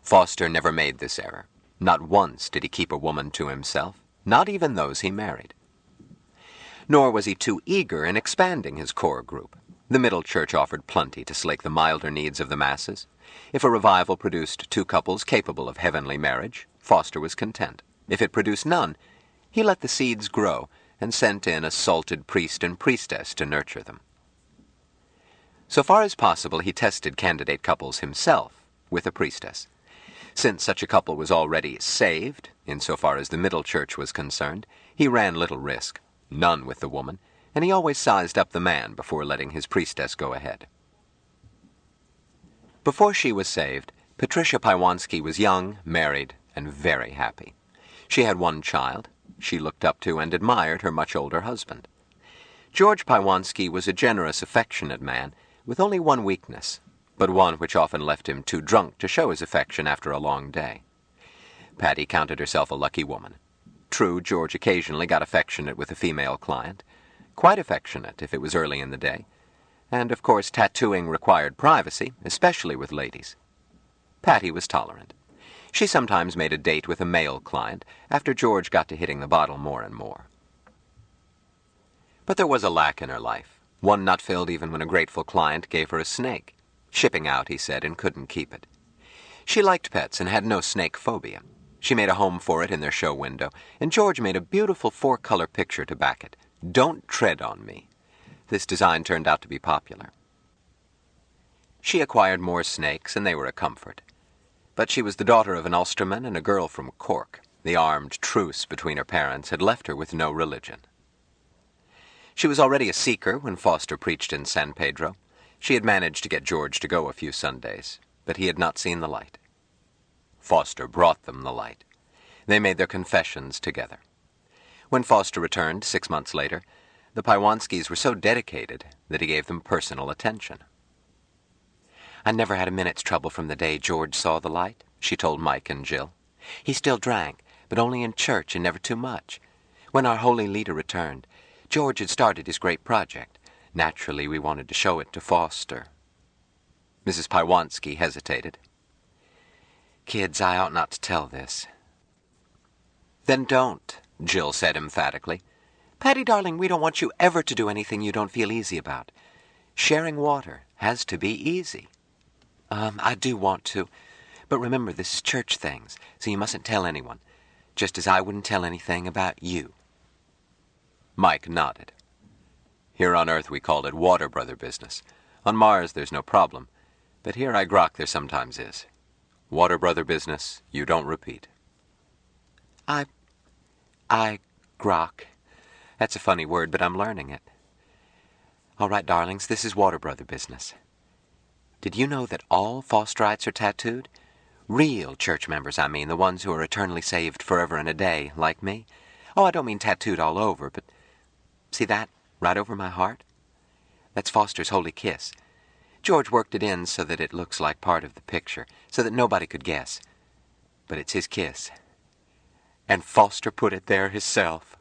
Foster never made this error. Not once did he keep a woman to himself, not even those he married. Nor was he too eager in expanding his core group. The Middle Church offered plenty to slake the milder needs of the masses. If a revival produced 2 couples capable of heavenly marriage, Foster was content. If it produced none, he let the seeds grow and sent in a salted priest and priestess to nurture them. So far as possible, he tested candidate couples himself with a priestess. Since such a couple was already saved, insofar as the Middle Church was concerned, he ran little risk, none with the woman, and he always sized up the man before letting his priestess go ahead. Before she was saved, Patricia Piewanski was young, married, and very happy. She had 1 child. She looked up to and admired her much older husband. George Piewanski was a generous, affectionate man, with only one weakness, but one which often left him too drunk to show his affection after a long day. Patty counted herself a lucky woman. True, George occasionally got affectionate with a female client, quite affectionate if it was early in the day, and of course tattooing required privacy, especially with ladies. Patty was tolerant. She sometimes made a date with a male client after George got to hitting the bottle more and more. But there was a lack in her life, one not filled even when a grateful client gave her a snake. Shipping out, he said, and couldn't keep it. She liked pets and had no snake phobia. She made a home for it in their show window, and George made a beautiful 4-color picture to back it. "Don't tread on me." This design turned out to be popular. She acquired more snakes, and they were a comfort. But she was the daughter of an Ulsterman and a girl from Cork. The armed truce between her parents had left her with no religion. She was already a seeker when Foster preached in San Pedro. She had managed to get George to go a few Sundays, but he had not seen the light. Foster brought them the light. They made their confessions together. When Foster returned 6 months later, the Paiwanskis were so dedicated that he gave them personal attention. "I never had a minute's trouble from the day George saw the light," she told Mike and Jill. "He still drank, but only in church and never too much. When our holy leader returned, George had started his great project. Naturally, we wanted to show it to Foster." Mrs. Paiwanski hesitated. "Kids, I ought not to tell this." "Then don't," Jill said emphatically. "Patty, darling, we don't want you ever to do anything you don't feel easy about. Sharing water has to be easy." I do want to. But remember, this is church things, so you mustn't tell anyone. Just as I wouldn't tell anything about you." Mike nodded. "Here on Earth we called it water brother business. On Mars there's no problem, but here I grok there sometimes is. Water brother business, you don't repeat." I grok. That's a funny word, but I'm learning it. All right, darlings, this is water brother business. Did you know that all Fosterites are tattooed? Real church members, I mean, the ones who are eternally saved forever and a day, like me. Oh, I don't mean tattooed all over, but see that, right over my heart? That's Foster's holy kiss. George worked it in so that it looks like part of the picture, so that nobody could guess. But it's his kiss. And Foster put it there himself.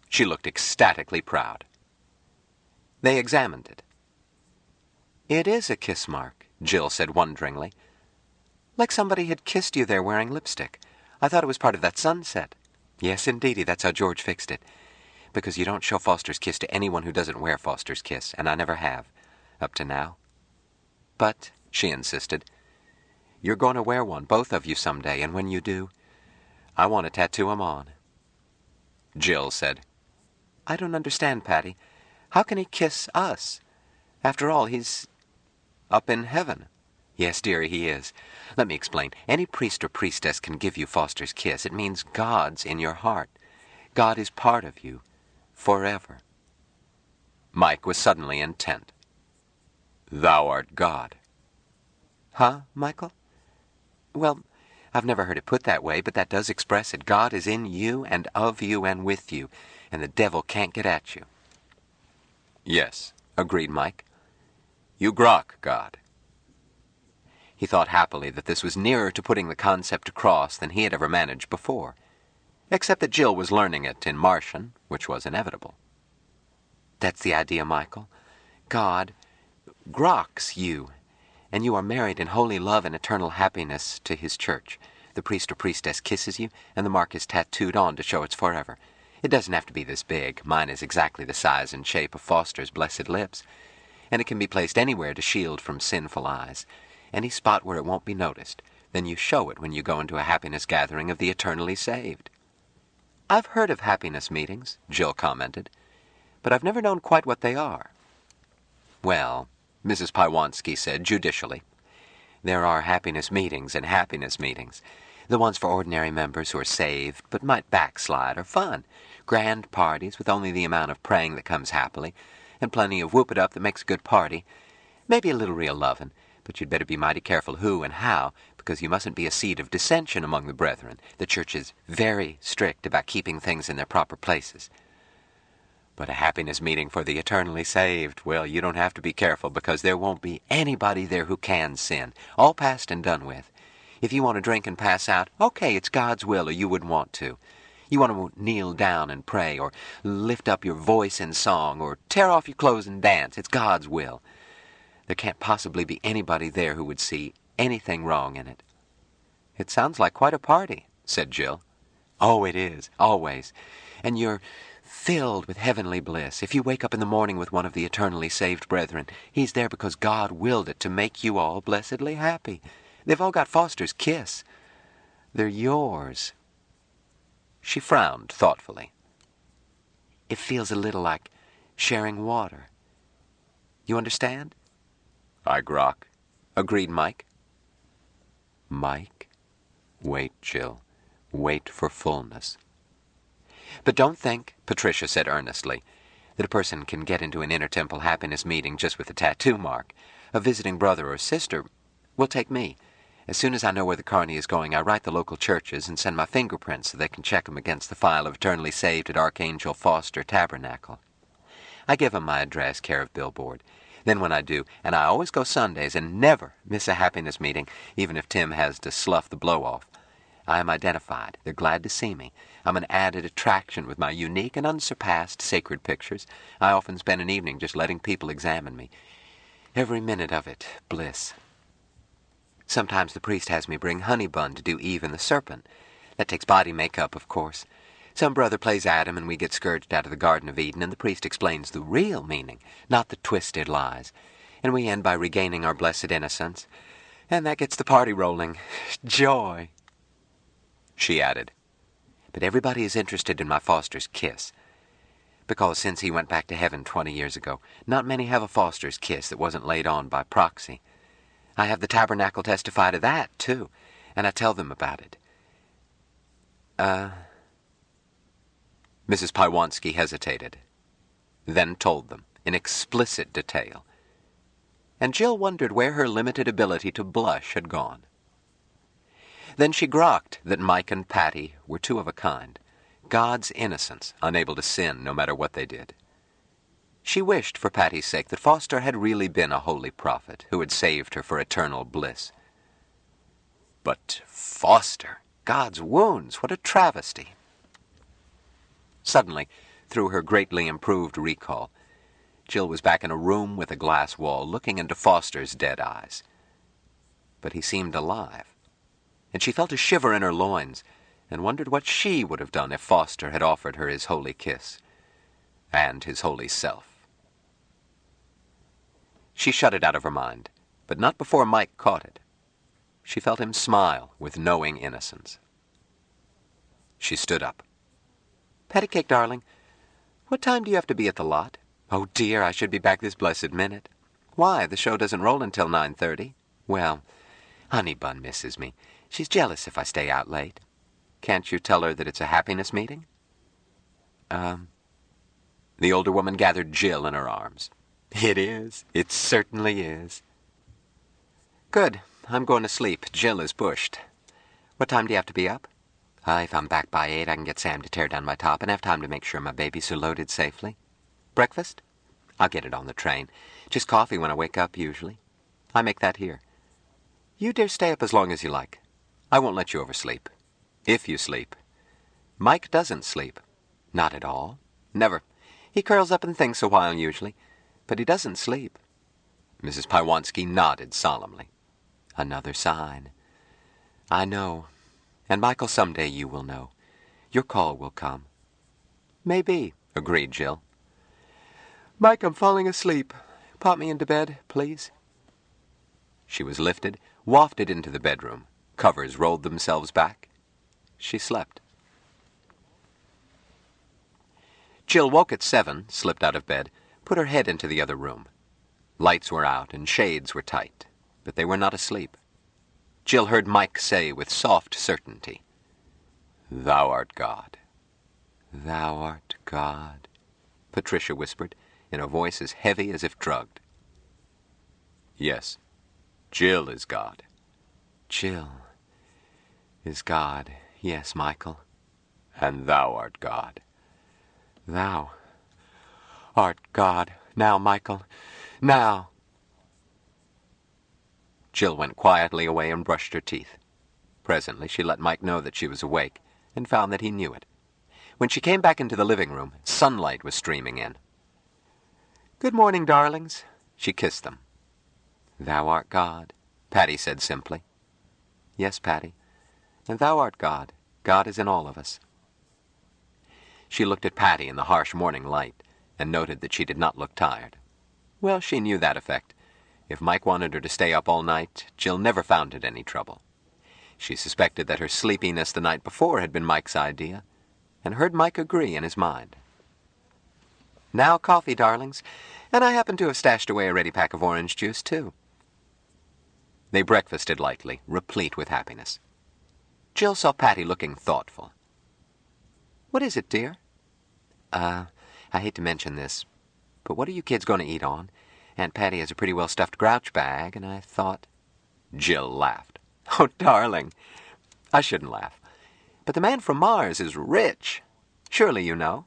She looked ecstatically proud. They examined it. "It is a kiss mark," Jill said wonderingly. "Like somebody had kissed you there wearing lipstick. I thought it was part of that sunset." "Yes, indeedy, that's how George fixed it. Because you don't show Foster's kiss to anyone who doesn't wear Foster's kiss, and I never have, up to now." "But," she insisted, "you're going to wear one, both of you, someday, and when you do, I want to tattoo 'em on." Jill said, "I don't understand, Patty. How can he kiss us? After all, he's up in heaven." "Yes, dearie, he is. Let me explain. Any priest or priestess can give you Foster's kiss. It means God's in your heart. God is part of you, forever." Mike was suddenly intent. "Thou art God." "Huh, Michael? Well, I've never heard it put that way, but that does express it. God is in you and of you and with you, and the devil can't get at you." "Yes," agreed Mike. "You grok God." He thought happily that this was nearer to putting the concept across than he had ever managed before, except that Jill was learning it in Martian, which was inevitable. "That's the idea, Michael. God groks you, and you are married in holy love and eternal happiness to his church. The priest or priestess kisses you, and the mark is tattooed on to show it's forever. It doesn't have to be this big. Mine is exactly the size and shape of Foster's blessed lips, and it can be placed anywhere to shield from sinful eyes, any spot where it won't be noticed. Then you show it when you go into a happiness gathering of the eternally saved." "I've heard of happiness meetings," Jill commented, "but I've never known quite what they are." "Well," Mrs. Paiwanski said judicially, "there are happiness meetings and happiness meetings. The ones for ordinary members who are saved but might backslide are fun. Grand parties with only the amount of praying that comes happily, and plenty of whoop-it-up that makes a good party. Maybe a little real lovin', but you'd better be mighty careful who and how, because you mustn't be a seed of dissension among the brethren. The church is very strict about keeping things in their proper places. But a happiness meeting for the eternally saved, well, you don't have to be careful, because there won't be anybody there who can sin. All past and done with. If you want to drink and pass out, okay, it's God's will, or you wouldn't want to. You want to kneel down and pray, or lift up your voice in song, or tear off your clothes and dance. It's God's will. There can't possibly be anybody there who would see anything wrong in it." "It sounds like quite a party," said Jill. "Oh, it is, always. And you're filled with heavenly bliss. If you wake up in the morning with one of the eternally saved brethren, he's there because God willed it to make you all blessedly happy. They've all got Foster's kiss. They're yours." She frowned thoughtfully. "It feels a little like sharing water. You understand? I grok, agreed Mike. Mike? Wait, Jill. Wait for fullness. But don't think, Patricia said earnestly, that a person can get into an inner-temple happiness meeting just with a tattoo mark. A visiting brother or sister will take me. As soon as I know where the carney is going, I write the local churches and send my fingerprints so they can check them against the file of eternally saved at Archangel Foster Tabernacle. I give 'em my address, care of billboard. Then when I do, and I always go Sundays and never miss a happiness meeting, even if Tim has to slough the blow-off, I am identified. They're glad to see me. I'm an added attraction with my unique and unsurpassed sacred pictures. I often spend an evening just letting people examine me. Every minute of it, bliss. Sometimes the priest has me bring Honey Bun to do Eve and the Serpent. That takes body makeup, of course. Some brother plays Adam, and we get scourged out of the Garden of Eden, and the priest explains the real meaning, not the twisted lies. And we end by regaining our blessed innocence. And that gets the party rolling. Joy! She added, but everybody is interested in my Foster's kiss. Because since he went back to heaven 20 years ago, not many have a Foster's kiss that wasn't laid on by proxy. I have the tabernacle testify to that, too, and I tell them about it. Mrs. Pywanski hesitated, then told them in explicit detail. And Jill wondered where her limited ability to blush had gone. Then she grokked that Mike and Patty were two of a kind, God's innocents, unable to sin no matter what they did. She wished, for Patty's sake, that Foster had really been a holy prophet who had saved her for eternal bliss. But Foster, God's wounds, what a travesty! Suddenly, through her greatly improved recall, Jill was back in a room with a glass wall looking into Foster's dead eyes. But he seemed alive, and she felt a shiver in her loins and wondered what she would have done if Foster had offered her his holy kiss and his holy self. She shut it out of her mind, but not before Mike caught it. She felt him smile with knowing innocence. She stood up. "Patty cake, darling, what time do you have to be at the lot?" "Oh, dear, I should be back this blessed minute." "Why, the show doesn't roll until 9:30. "Well, Honey Bun misses me. She's jealous if I stay out late." "Can't you tell her that it's a happiness meeting?" The older woman gathered Jill in her arms. "It is. It certainly is." "Good. I'm going to sleep. Jill is bushed. What time do you have to be up?" If I'm back by 8, I can get Sam to tear down my top and have time to make sure my babies are loaded safely." "Breakfast?" "I'll get it on the train. Just coffee when I wake up, usually. I make that here. You dare stay up as long as you like. I won't let you oversleep. If you sleep." "Mike doesn't sleep." "Not at all. Never. He curls up and thinks a while, usually. But he doesn't sleep." Mrs. Pywanski nodded solemnly. "Another sign. I know. And, Michael, someday you will know. Your call will come." "Maybe," agreed Jill. "Mike, I'm falling asleep. Pop me into bed, please." She was lifted, wafted into the bedroom. Covers rolled themselves back. She slept. Jill woke at 7, slipped out of bed, put her head into the other room. Lights were out and shades were tight, but they were not asleep. Jill heard Mike say with soft certainty, "Thou art God." "Thou art God," Patricia whispered, in a voice as heavy as if drugged. "Yes, Jill is God." "Jill is God, yes, Michael." "And thou art God." "Thou art God. Now, Michael, now." Jill went quietly away and brushed her teeth. Presently she let Mike know that she was awake, and found that he knew it. When she came back into the living room, sunlight was streaming in. "Good morning, darlings." She kissed them. "Thou art God," Patty said simply. "Yes, Patty, and thou art God. God is in all of us." She looked at Patty in the harsh morning light, and noted that she did not look tired. Well, she knew that effect. If Mike wanted her to stay up all night, Jill never found it any trouble. She suspected that her sleepiness the night before had been Mike's idea, and heard Mike agree in his mind. Now coffee, darlings. And I happen to have stashed away a ready pack of orange juice, too. They breakfasted lightly, replete with happiness. Jill saw Patty looking thoughtful. "What is it, dear?" I hate to mention this, but what are you kids going to eat on? Aunt Patty has a pretty well-stuffed grouch bag, and I thought—" Jill laughed. "Oh, darling, I shouldn't laugh. But the man from Mars is rich. Surely you know."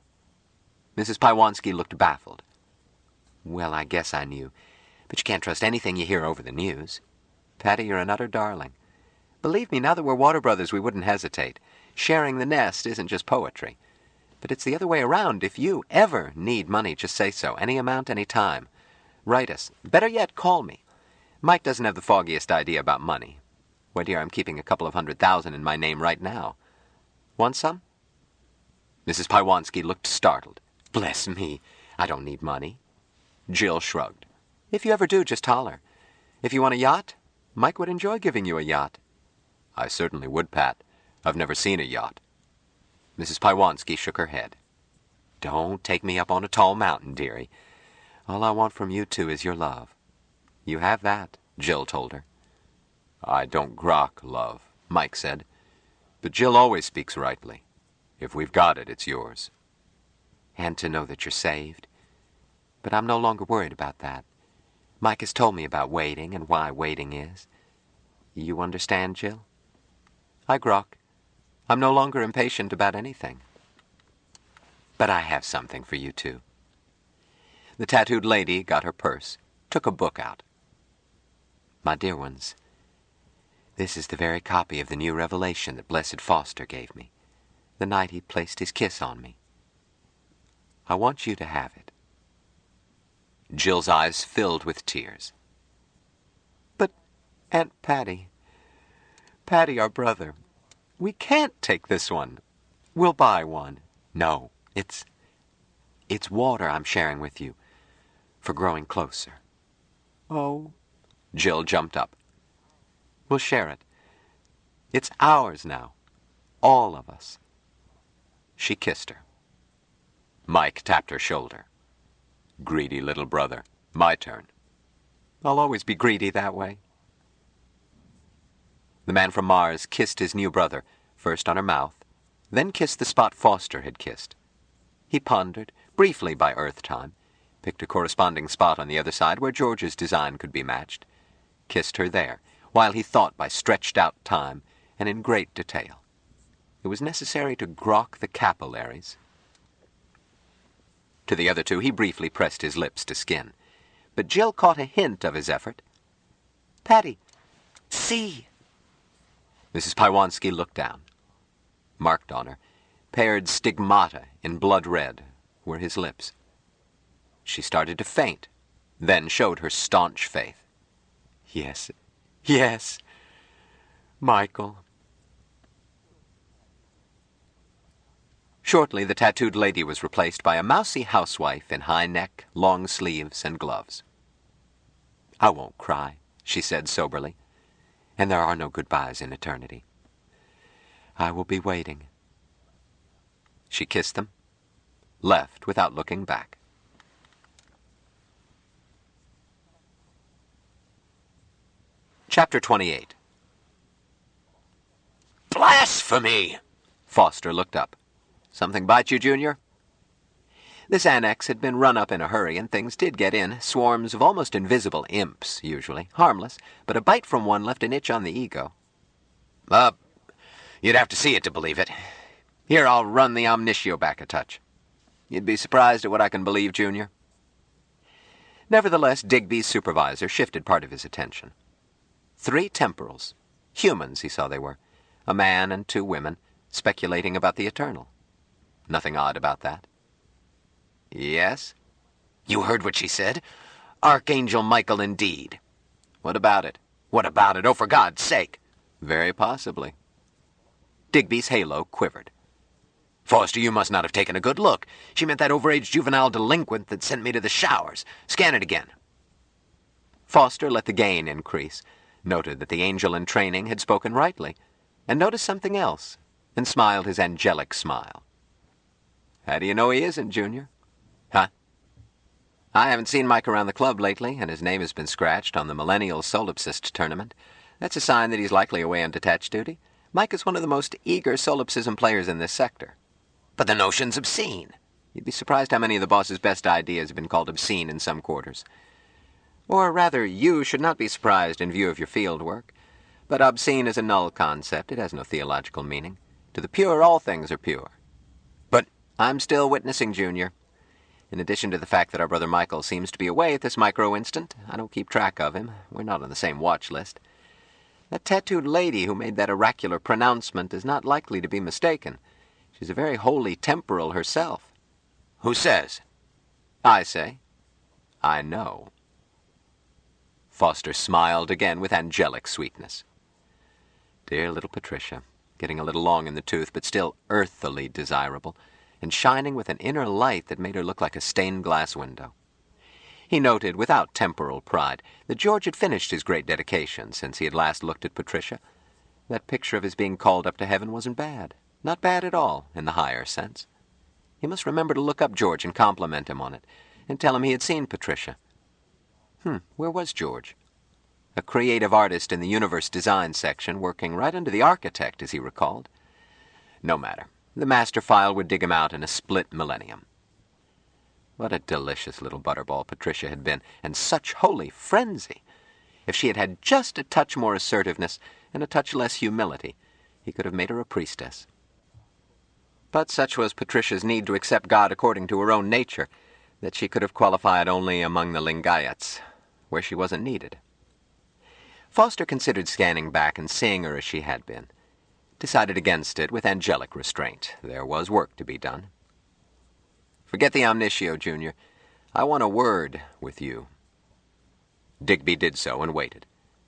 Mrs. Paiwansky looked baffled. "Well, I guess I knew. But you can't trust anything you hear over the news. Patty, you're an utter darling. Believe me, now that we're Water Brothers, we wouldn't hesitate. Sharing the nest isn't just poetry. But it's the other way around. If you ever need money, just say so. Any amount, any time. Write us. Better yet, call me. Mike doesn't have the foggiest idea about money. Why, dear, I'm keeping a couple of $100,000 in my name right now. Want some?" Mrs. Paiwansky looked startled. "Bless me, I don't need money." Jill shrugged. "If you ever do, just holler. If you want a yacht, Mike would enjoy giving you a yacht." "I certainly would, Pat. I've never seen a yacht." Mrs. Paiwansky shook her head. "Don't take me up on a tall mountain, dearie. All I want from you two is your love." "You have that," Jill told her. "I don't grok love," Mike said. "But Jill always speaks rightly. If we've got it, it's yours." "And to know that you're saved. But I'm no longer worried about that. Mike has told me about waiting and why waiting is. You understand, Jill? I grok. I'm no longer impatient about anything. But I have something for you, too." The tattooed lady got her purse, took a book out. "My dear ones, this is the very copy of the new revelation that Blessed Foster gave me, the night he placed his kiss on me. I want you to have it." Jill's eyes filled with tears. "But, Aunt Patty, our brother, we can't take this one. We'll buy one." "No, it's water I'm sharing with you, for growing closer." "Oh." Jill jumped up. "We'll share it. It's ours now. All of us." She kissed her. Mike tapped her shoulder. "Greedy little brother. My turn." "I'll always be greedy that way." The man from Mars kissed his new brother, first on her mouth, then kissed the spot Foster had kissed. He pondered, briefly by Earth time, picked a corresponding spot on the other side where George's design could be matched, kissed her there, while he thought by stretched-out time and in great detail. It was necessary to grok the capillaries. To the other two he briefly pressed his lips to skin, but Jill caught a hint of his effort. "Patty, see!" Mrs. Paiwansky looked down. Marked on her, paired stigmata in blood red, were his lips. She started to faint, then showed her staunch faith. "Yes, yes, Michael." Shortly, the tattooed lady was replaced by a mousy housewife in high neck, long sleeves, and gloves. "I won't cry," she said soberly, "and there are no goodbyes in eternity. I will be waiting." She kissed them, left without looking back. Chapter 28. Blasphemy! Foster looked up. "Something bite you, Junior?" This annex had been run up in a hurry, and things did get in. Swarms of almost invisible imps, usually. Harmless, but a bite from one left an itch on the ego. You'd have to see it to believe it. Here, I'll run the omniscio back a touch. You'd be surprised at what I can believe, Junior. Nevertheless, Digby's supervisor shifted part of his attention. 3 temporals. Humans, he saw they were. A man and 2 women, speculating about the eternal. Nothing odd about that. "Yes?" You heard what she said? Archangel Michael indeed. "What about it?" What about it? Oh, for God's sake! "Very possibly." Digby's halo quivered. Foster, you must not have taken a good look. She meant that overage juvenile delinquent that sent me to the showers. Scan it again. Foster let the gain increase, noted that the angel in training had spoken rightly, and noticed something else, and smiled his angelic smile. "How do you know he isn't, Junior?" Huh? I haven't seen Mike around the club lately, and his name has been scratched on the Millennial Solipsist tournament. That's a sign that he's likely away on detached duty. Mike is one of the most eager solipsism players in this sector. But the notion's obscene. You'd be surprised how many of the boss's best ideas have been called obscene in some quarters. Or rather, you should not be surprised in view of your field work. But obscene is a null concept. It has no theological meaning. To the pure, all things are pure. But I'm still witnessing, Junior. In addition to the fact that our brother Michael seems to be away at this micro-instant, I don't keep track of him. We're not on the same watch list. That tattooed lady who made that oracular pronouncement is not likely to be mistaken. She's a very holy temporal herself. Who says? I say. I know. Foster smiled again with angelic sweetness. Dear little Patricia, getting a little long in the tooth, but still earthily desirable, and shining with an inner light that made her look like a stained-glass window. He noted, without temporal pride, that George had finished his great dedication since he had last looked at Patricia. That picture of his being called up to heaven wasn't bad. Not bad at all, in the higher sense. He must remember to look up George and compliment him on it, and tell him he had seen Patricia. Where was George? A creative artist in the universe design section, working right under the architect, as he recalled. No matter. The master file would dig him out in a split millennium. What a delicious little butterball Patricia had been, and such holy frenzy! If she had had just a touch more assertiveness and a touch less humility, he could have made her a priestess. But such was Patricia's need to accept God according to her own nature, that she could have qualified only among the Lingayats, where she wasn't needed. Foster considered scanning back and seeing her as she had been. Decided against it with angelic restraint. There was work to be done. Forget the omniscio, Junior. I want a word with you. Digby did so and waited.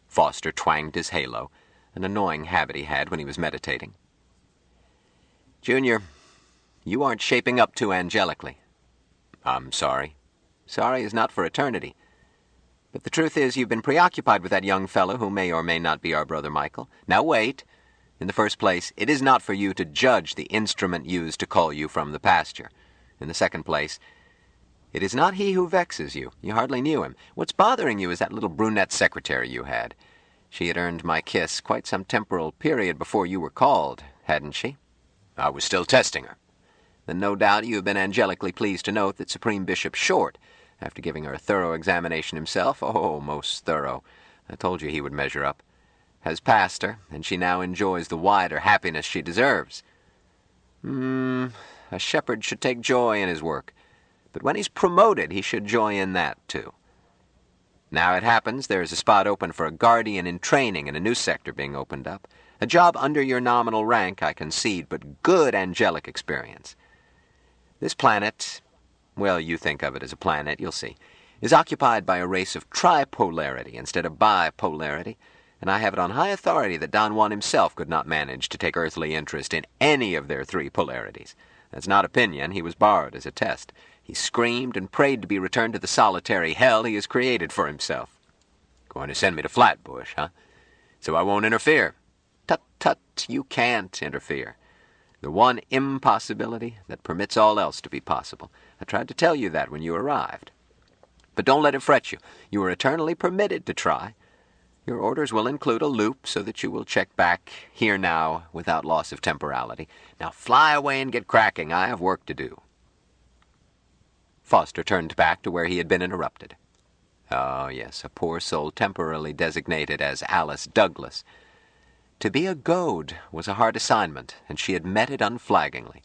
Foster twanged his halo, an annoying habit he had when he was meditating. Junior, you aren't shaping up too angelically. I'm sorry. Sorry is not for eternity. But the truth is you've been preoccupied with that young fellow who may or may not be our brother Michael. Now wait. In the first place, it is not for you to judge the instrument used to call you from the pasture. In the second place, it is not he who vexes you. You hardly knew him. What's bothering you is that little brunette secretary you had. She had earned my kiss quite some temporal period before you were called, hadn't she? I was still testing her. Then no doubt you have been angelically pleased to note that Supreme Bishop Short, after giving her a thorough examination himself, oh, most thorough, I told you he would measure up, has passed her, and she now enjoys the wider happiness she deserves. A shepherd should take joy in his work, but when he's promoted, he should joy in that, too. Now it happens there is a spot open for a guardian in training in a new sector being opened up. A job under your nominal rank, I concede, but good angelic experience. This planet, well, you think of it as a planet, you'll see, is occupied by a race of tripolarity instead of bipolarity, and I have it on high authority that Don Juan himself could not manage to take earthly interest in any of their three polarities. That's not opinion. He was borrowed as a test. He screamed and prayed to be returned to the solitary hell he has created for himself. Going to send me to Flatbush, huh? So I won't interfere. Tut, tut, you can't interfere. The one impossibility that permits all else to be possible. I tried to tell you that when you arrived. But don't let it fret you. You are eternally permitted to try. Your orders will include a loop so that you will check back here now without loss of temporality. Now fly away and get cracking. I have work to do. Foster turned back to where he had been interrupted. Oh, yes, a poor soul temporarily designated as Alice Douglas. To be a goad was a hard assignment, and she had met it unflaggingly.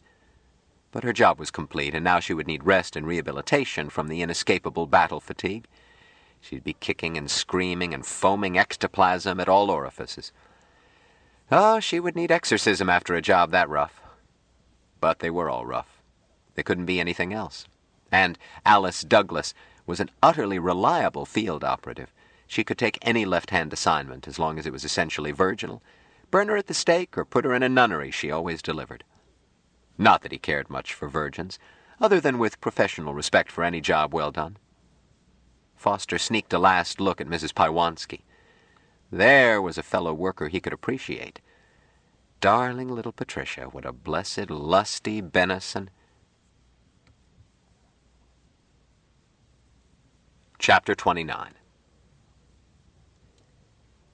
But her job was complete, and now she would need rest and rehabilitation from the inescapable battle fatigue. She'd be kicking and screaming and foaming ectoplasm at all orifices. Oh, she would need exorcism after a job that rough. But they were all rough. They couldn't be anything else. And Alice Douglas was an utterly reliable field operative. She could take any left-hand assignment as long as it was essentially virginal. Burn her at the stake or put her in a nunnery, she always delivered. Not that he cared much for virgins, other than with professional respect for any job well done. Foster sneaked a last look at Mrs. Pywanski. There was a fellow worker he could appreciate. Darling little Patricia, what a blessed, lusty benison. Chapter 29.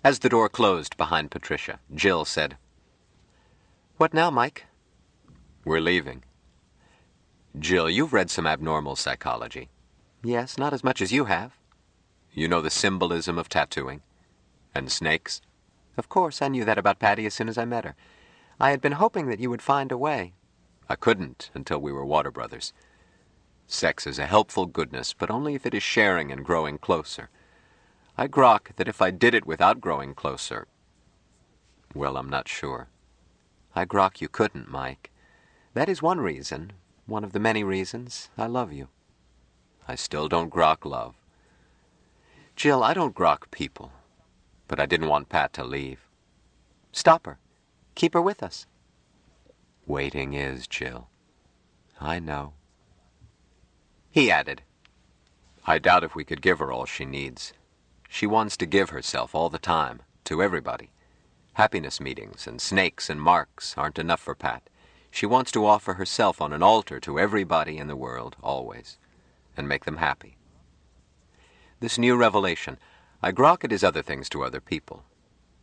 As the door closed behind Patricia, Jill said, "What now, Mike?" "We're leaving." "Jill, you've read some abnormal psychology." "Yes, not as much as you have." "You know the symbolism of tattooing? And snakes?" "Of course, I knew that about Patty as soon as I met her. I had been hoping that you would find a way." "I couldn't until we were water brothers. Sex is a helpful goodness, but only if it is sharing and growing closer. I grok that if I did it without growing closer, well, I'm not sure." "I grok you couldn't, Mike. That is one reason, one of the many reasons, I love you." "I still don't grok love." "Jill, I don't grok people, but I didn't want Pat to leave." "Stop her. Keep her with us." "Waiting is, Jill. I know." He added, "I doubt if we could give her all she needs. She wants to give herself all the time, to everybody. Happiness meetings and snakes and marks aren't enough for Pat. She wants to offer herself on an altar to everybody in the world, always, and make them happy. This new revelation, I grok it as other things to other people,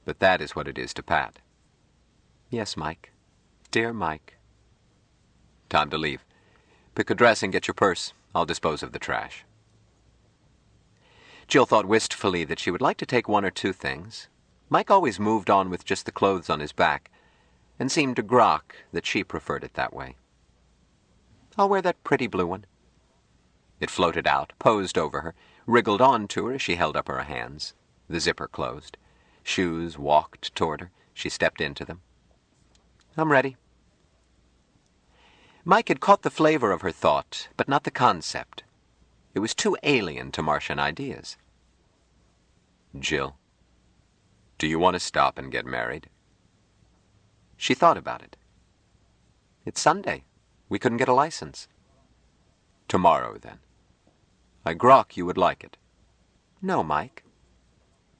but that is what it is to Pat." "Yes, Mike. Dear Mike." "Time to leave. Pick a dress and get your purse. I'll dispose of the trash." Jill thought wistfully that she would like to take one or two things. Mike always moved on with just the clothes on his back, and seemed to grok that she preferred it that way. "I'll wear that pretty blue one." It floated out, posed over her, wriggled on to her as she held up her hands. The zipper closed. Shoes walked toward her. She stepped into them. "I'm ready." Mike had caught the flavor of her thought, but not the concept. It was too alien to Martian ideas. "Jill, do you want to stop and get married?" She thought about it. "It's Sunday. We couldn't get a license." "Tomorrow, then. I grok you would like it." "No, Mike."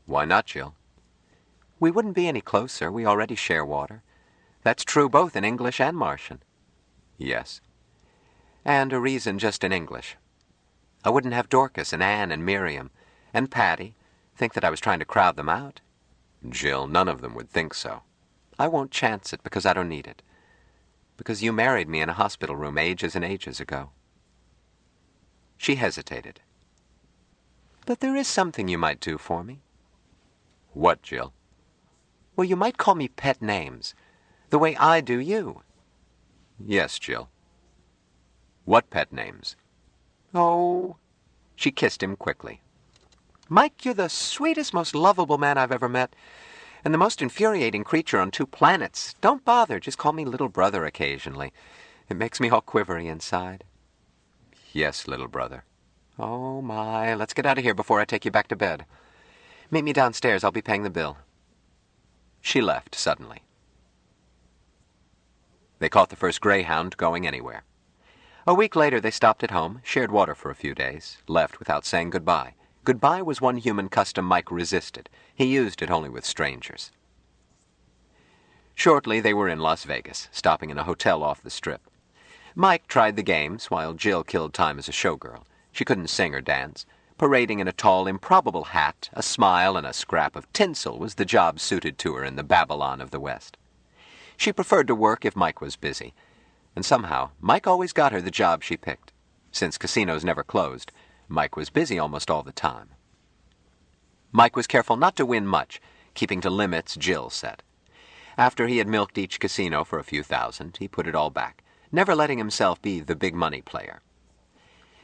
"Why not, Jill?" "We wouldn't be any closer. We already share water. That's true both in English and Martian." "Yes." "And a reason just in English. I wouldn't have Dorcas and Anne and Miriam and Patty think that I was trying to crowd them out." "Jill, none of them would think so." "I won't chance it because I don't need it. Because you married me in a hospital room ages and ages ago." She hesitated. "But there is something you might do for me." "What, Jill?" "Well, you might call me pet names, the way I do you." "Yes, Jill. What pet names?" "Oh." She kissed him quickly. "Mike, you're the sweetest, most lovable man I've ever met, and the most infuriating creature on 2 planets. Don't bother, just call me little brother occasionally. It makes me all quivery inside." "Yes, little brother." "Oh, my, let's get out of here before I take you back to bed. Meet me downstairs, I'll be paying the bill." She left suddenly. They caught the first Greyhound going anywhere. A week later they stopped at home, shared water for a few days, left without saying goodbye. Goodbye was one human custom Mike resisted. He used it only with strangers. Shortly they were in Las Vegas, stopping in a hotel off the Strip. Mike tried the games, while Jill killed time as a showgirl. She couldn't sing or dance. Parading in a tall, improbable hat, a smile, and a scrap of tinsel was the job suited to her in the Babylon of the West. She preferred to work if Mike was busy, and somehow Mike always got her the job she picked. Since casinos never closed, Mike was busy almost all the time. Mike was careful not to win much, keeping to limits Jill set. After he had milked each casino for a few thousand, he put it all back, never letting himself be the big money player.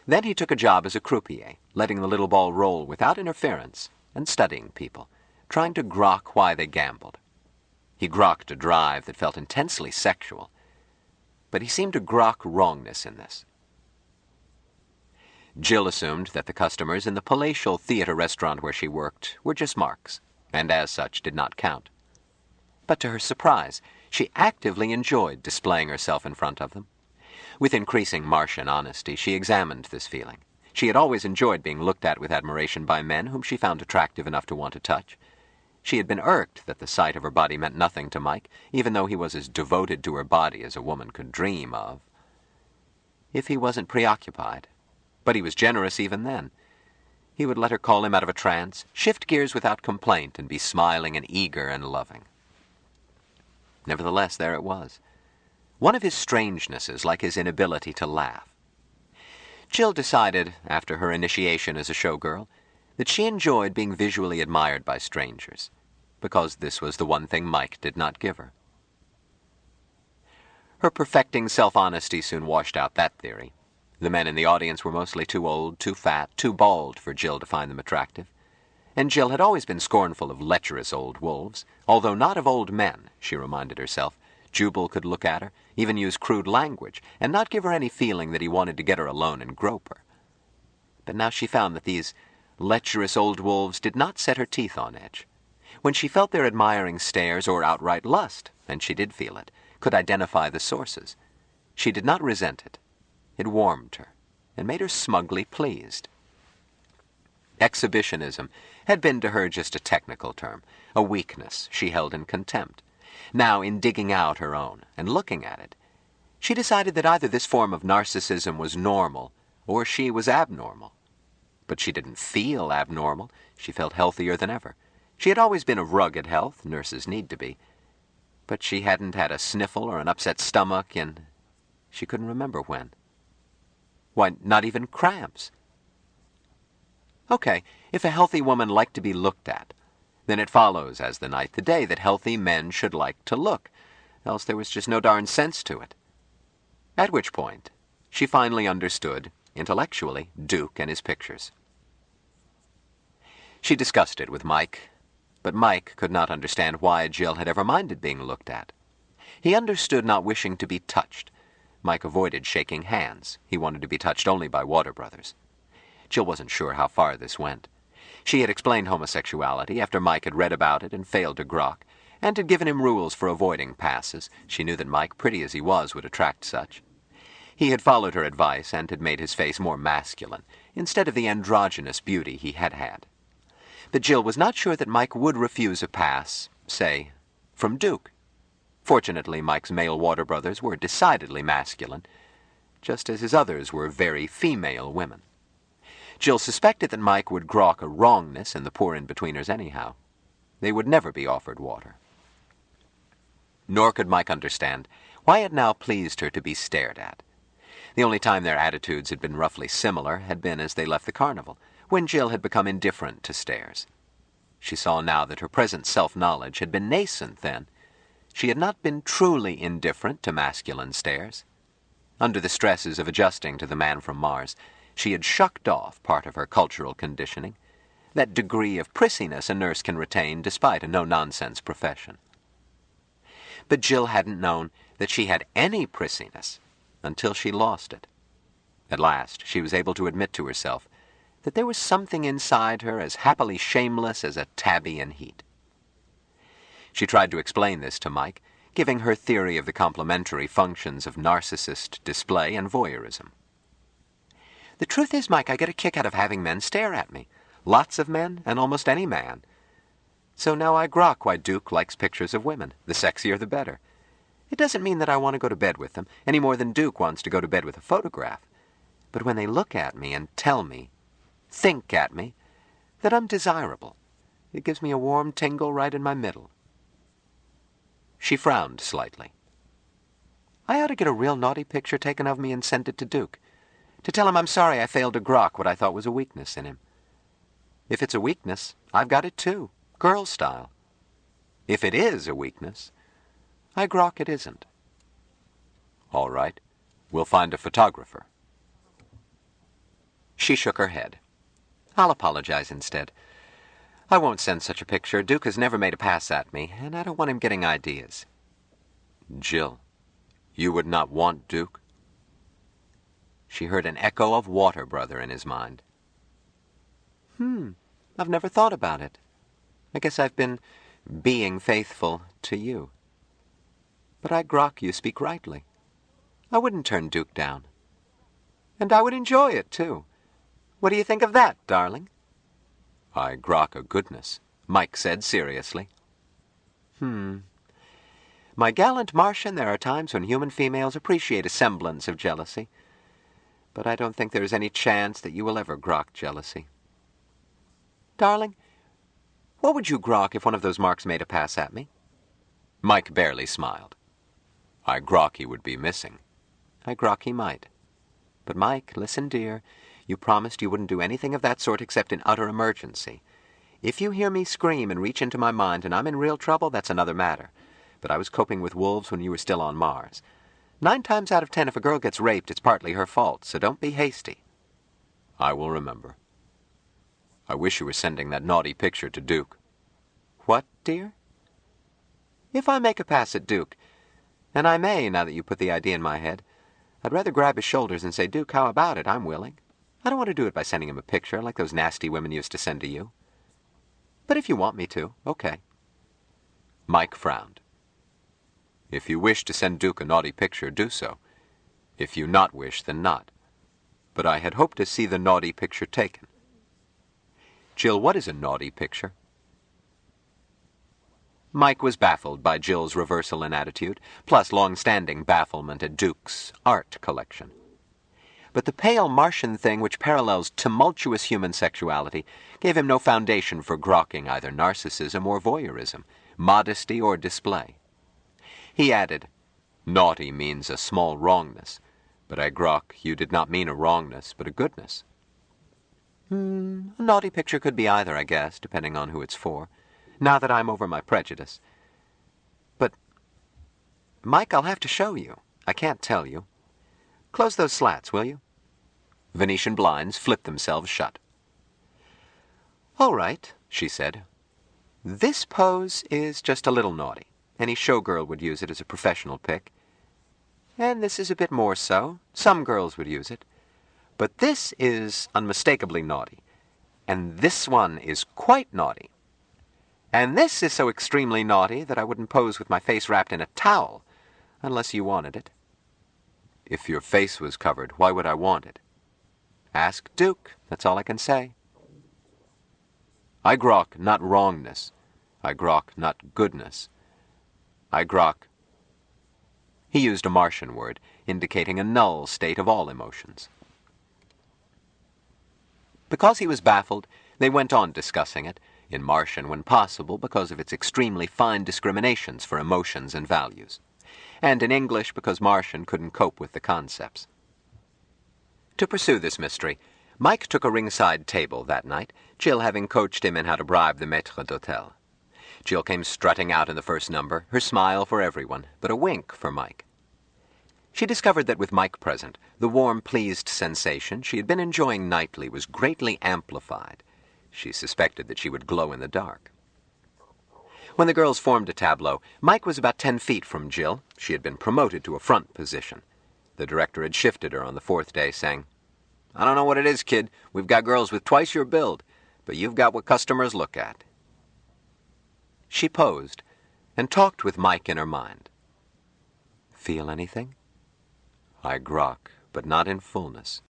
Then he took a job as a croupier, letting the little ball roll without interference, and studying people, trying to grok why they gambled. He grokked a drive that felt intensely sexual, but he seemed to grok wrongness in this. Jill assumed that the customers in the palatial theater restaurant where she worked were just marks, and as such did not count. But to her surprise, she actively enjoyed displaying herself in front of them. With increasing Martian honesty, she examined this feeling. She had always enjoyed being looked at with admiration by men whom she found attractive enough to want to touch. She had been irked that the sight of her body meant nothing to Mike, even though he was as devoted to her body as a woman could dream of. If he wasn't preoccupied. But he was generous even then. He would let her call him out of a trance, shift gears without complaint, and be smiling and eager and loving. Nevertheless, there it was. One of his strangenesses, like his inability to laugh. Jill decided, after her initiation as a showgirl, that she enjoyed being visually admired by strangers, because this was the one thing Mike did not give her. Her perfecting self-honesty soon washed out that theory. The men in the audience were mostly too old, too fat, too bald for Jill to find them attractive. And Jill had always been scornful of lecherous old wolves, although not of old men, she reminded herself. Jubal could look at her, even use crude language, and not give her any feeling that he wanted to get her alone and grope her. But now she found that these lecherous old wolves did not set her teeth on edge. When she felt their admiring stares or outright lust, and she did feel it, could identify the sources, she did not resent it. It warmed her, and made her smugly pleased. Exhibitionism had been to her just a technical term, a weakness she held in contempt. Now, in digging out her own and looking at it, she decided that either this form of narcissism was normal or she was abnormal. But she didn't feel abnormal. She felt healthier than ever. She had always been of rugged health, nurses need to be. But she hadn't had a sniffle or an upset stomach in... she couldn't remember when. Why, not even cramps. Okay, if a healthy woman liked to be looked at, then it follows, as the night the day, that healthy men should like to look, else there was just no darn sense to it. At which point, she finally understood, intellectually, Duke and his pictures. She discussed it with Mike, but Mike could not understand why Jill had ever minded being looked at. He understood not wishing to be touched. Mike avoided shaking hands. He wanted to be touched only by Water Brothers. Jill wasn't sure how far this went. She had explained homosexuality after Mike had read about it and failed to grok, and had given him rules for avoiding passes. She knew that Mike, pretty as he was, would attract such. He had followed her advice and had made his face more masculine, instead of the androgynous beauty he had had. But Jill was not sure that Mike would refuse a pass, say, from Duke. Fortunately, Mike's male Water Brothers were decidedly masculine, just as his others were very female women. Jill suspected that Mike would grok a wrongness in the poor in-betweeners anyhow. They would never be offered water. Nor could Mike understand why it now pleased her to be stared at. The only time their attitudes had been roughly similar had been as they left the carnival, when Jill had become indifferent to stares. She saw now that her present self-knowledge had been nascent then. She had not been truly indifferent to masculine stares. Under the stresses of adjusting to the man from Mars, she had shucked off part of her cultural conditioning, that degree of prissiness a nurse can retain despite a no-nonsense profession. But Jill hadn't known that she had any prissiness until she lost it. At last, she was able to admit to herself that there was something inside her as happily shameless as a tabby in heat. She tried to explain this to Mike, giving her theory of the complementary functions of narcissist display and voyeurism. The truth is, Mike, I get a kick out of having men stare at me. Lots of men, and almost any man. So now I grok why Duke likes pictures of women. The sexier the better. It doesn't mean that I want to go to bed with them, any more than Duke wants to go to bed with a photograph. But when they look at me and tell me, think at me, that I'm desirable, it gives me a warm tingle right in my middle. She frowned slightly. I ought to get a real naughty picture taken of me and send it to Duke, to tell him I'm sorry I failed to grok what I thought was a weakness in him. If it's a weakness, I've got it too, girl style. If it is a weakness, I grok it isn't. All right, we'll find a photographer. She shook her head. I'll apologize instead. I won't send such a picture. Duke has never made a pass at me, and I don't want him getting ideas. Jill, you would not want Duke? She heard an echo of Water Brother in his mind. I've never thought about it. I guess I've been being faithful to you. But I grok you speak rightly. I wouldn't turn Duke down. And I would enjoy it, too. What do you think of that, darling? I grok a goodness, Mike said seriously. My gallant Martian, there are times when human females appreciate a semblance of jealousy. But I don't think there is any chance that you will ever grok jealousy. Darling, what would you grok if one of those marks made a pass at me? Mike barely smiled. I grok he would be missing. I grok he might. But Mike, listen, dear, you promised you wouldn't do anything of that sort except in utter emergency. If you hear me scream and reach into my mind and I'm in real trouble, that's another matter. But I was coping with wolves when you were still on Mars. 9 times out of 10, if a girl gets raped, it's partly her fault, so don't be hasty. I will remember. I wish you were sending that naughty picture to Duke. What, dear? If I make a pass at Duke, and I may, now that you put the idea in my head, I'd rather grab his shoulders and say, Duke, how about it? I'm willing. I don't want to do it by sending him a picture like those nasty women used to send to you. But if you want me to, okay. Mike frowned. If you wish to send Duke a naughty picture, do so. If you not wish, then not. But I had hoped to see the naughty picture taken. Jill, what is a naughty picture? Mike was baffled by Jill's reversal in attitude, plus long-standing bafflement at Duke's art collection. But the pale Martian thing which parallels tumultuous human sexuality gave him no foundation for grokking either narcissism or voyeurism, modesty or display. He added, naughty means a small wrongness, but I grok you did not mean a wrongness, but a goodness. A naughty picture could be either, I guess, depending on who it's for, now that I'm over my prejudice. But, Mike, I'll have to show you. I can't tell you. Close those slats, will you? Venetian blinds flipped themselves shut. All right, she said. This pose is just a little naughty. Any showgirl would use it as a professional pic. And this is a bit more so. Some girls would use it. But this is unmistakably naughty. And this one is quite naughty. And this is so extremely naughty that I wouldn't pose with my face wrapped in a towel, unless you wanted it. If your face was covered, why would I want it? Ask Duke, that's all I can say. I grok not wrongness. I grok not goodness. I grok. He used a Martian word, indicating a null state of all emotions. Because he was baffled, they went on discussing it, in Martian when possible because of its extremely fine discriminations for emotions and values, and in English because Martian couldn't cope with the concepts. To pursue this mystery, Mike took a ringside table that night, Jill having coached him in how to bribe the maître d'hôtel. Jill came strutting out in the first number, her smile for everyone, but a wink for Mike. She discovered that with Mike present, the warm, pleased sensation she had been enjoying nightly was greatly amplified. She suspected that she would glow in the dark. When the girls formed a tableau, Mike was about 10 feet from Jill. She had been promoted to a front position. The director had shifted her on the 4th day, saying, I don't know what it is, kid. We've got girls with twice your build, but you've got what customers look at. She posed and talked with Mike in her mind. Feel anything? I grok, but not in fullness.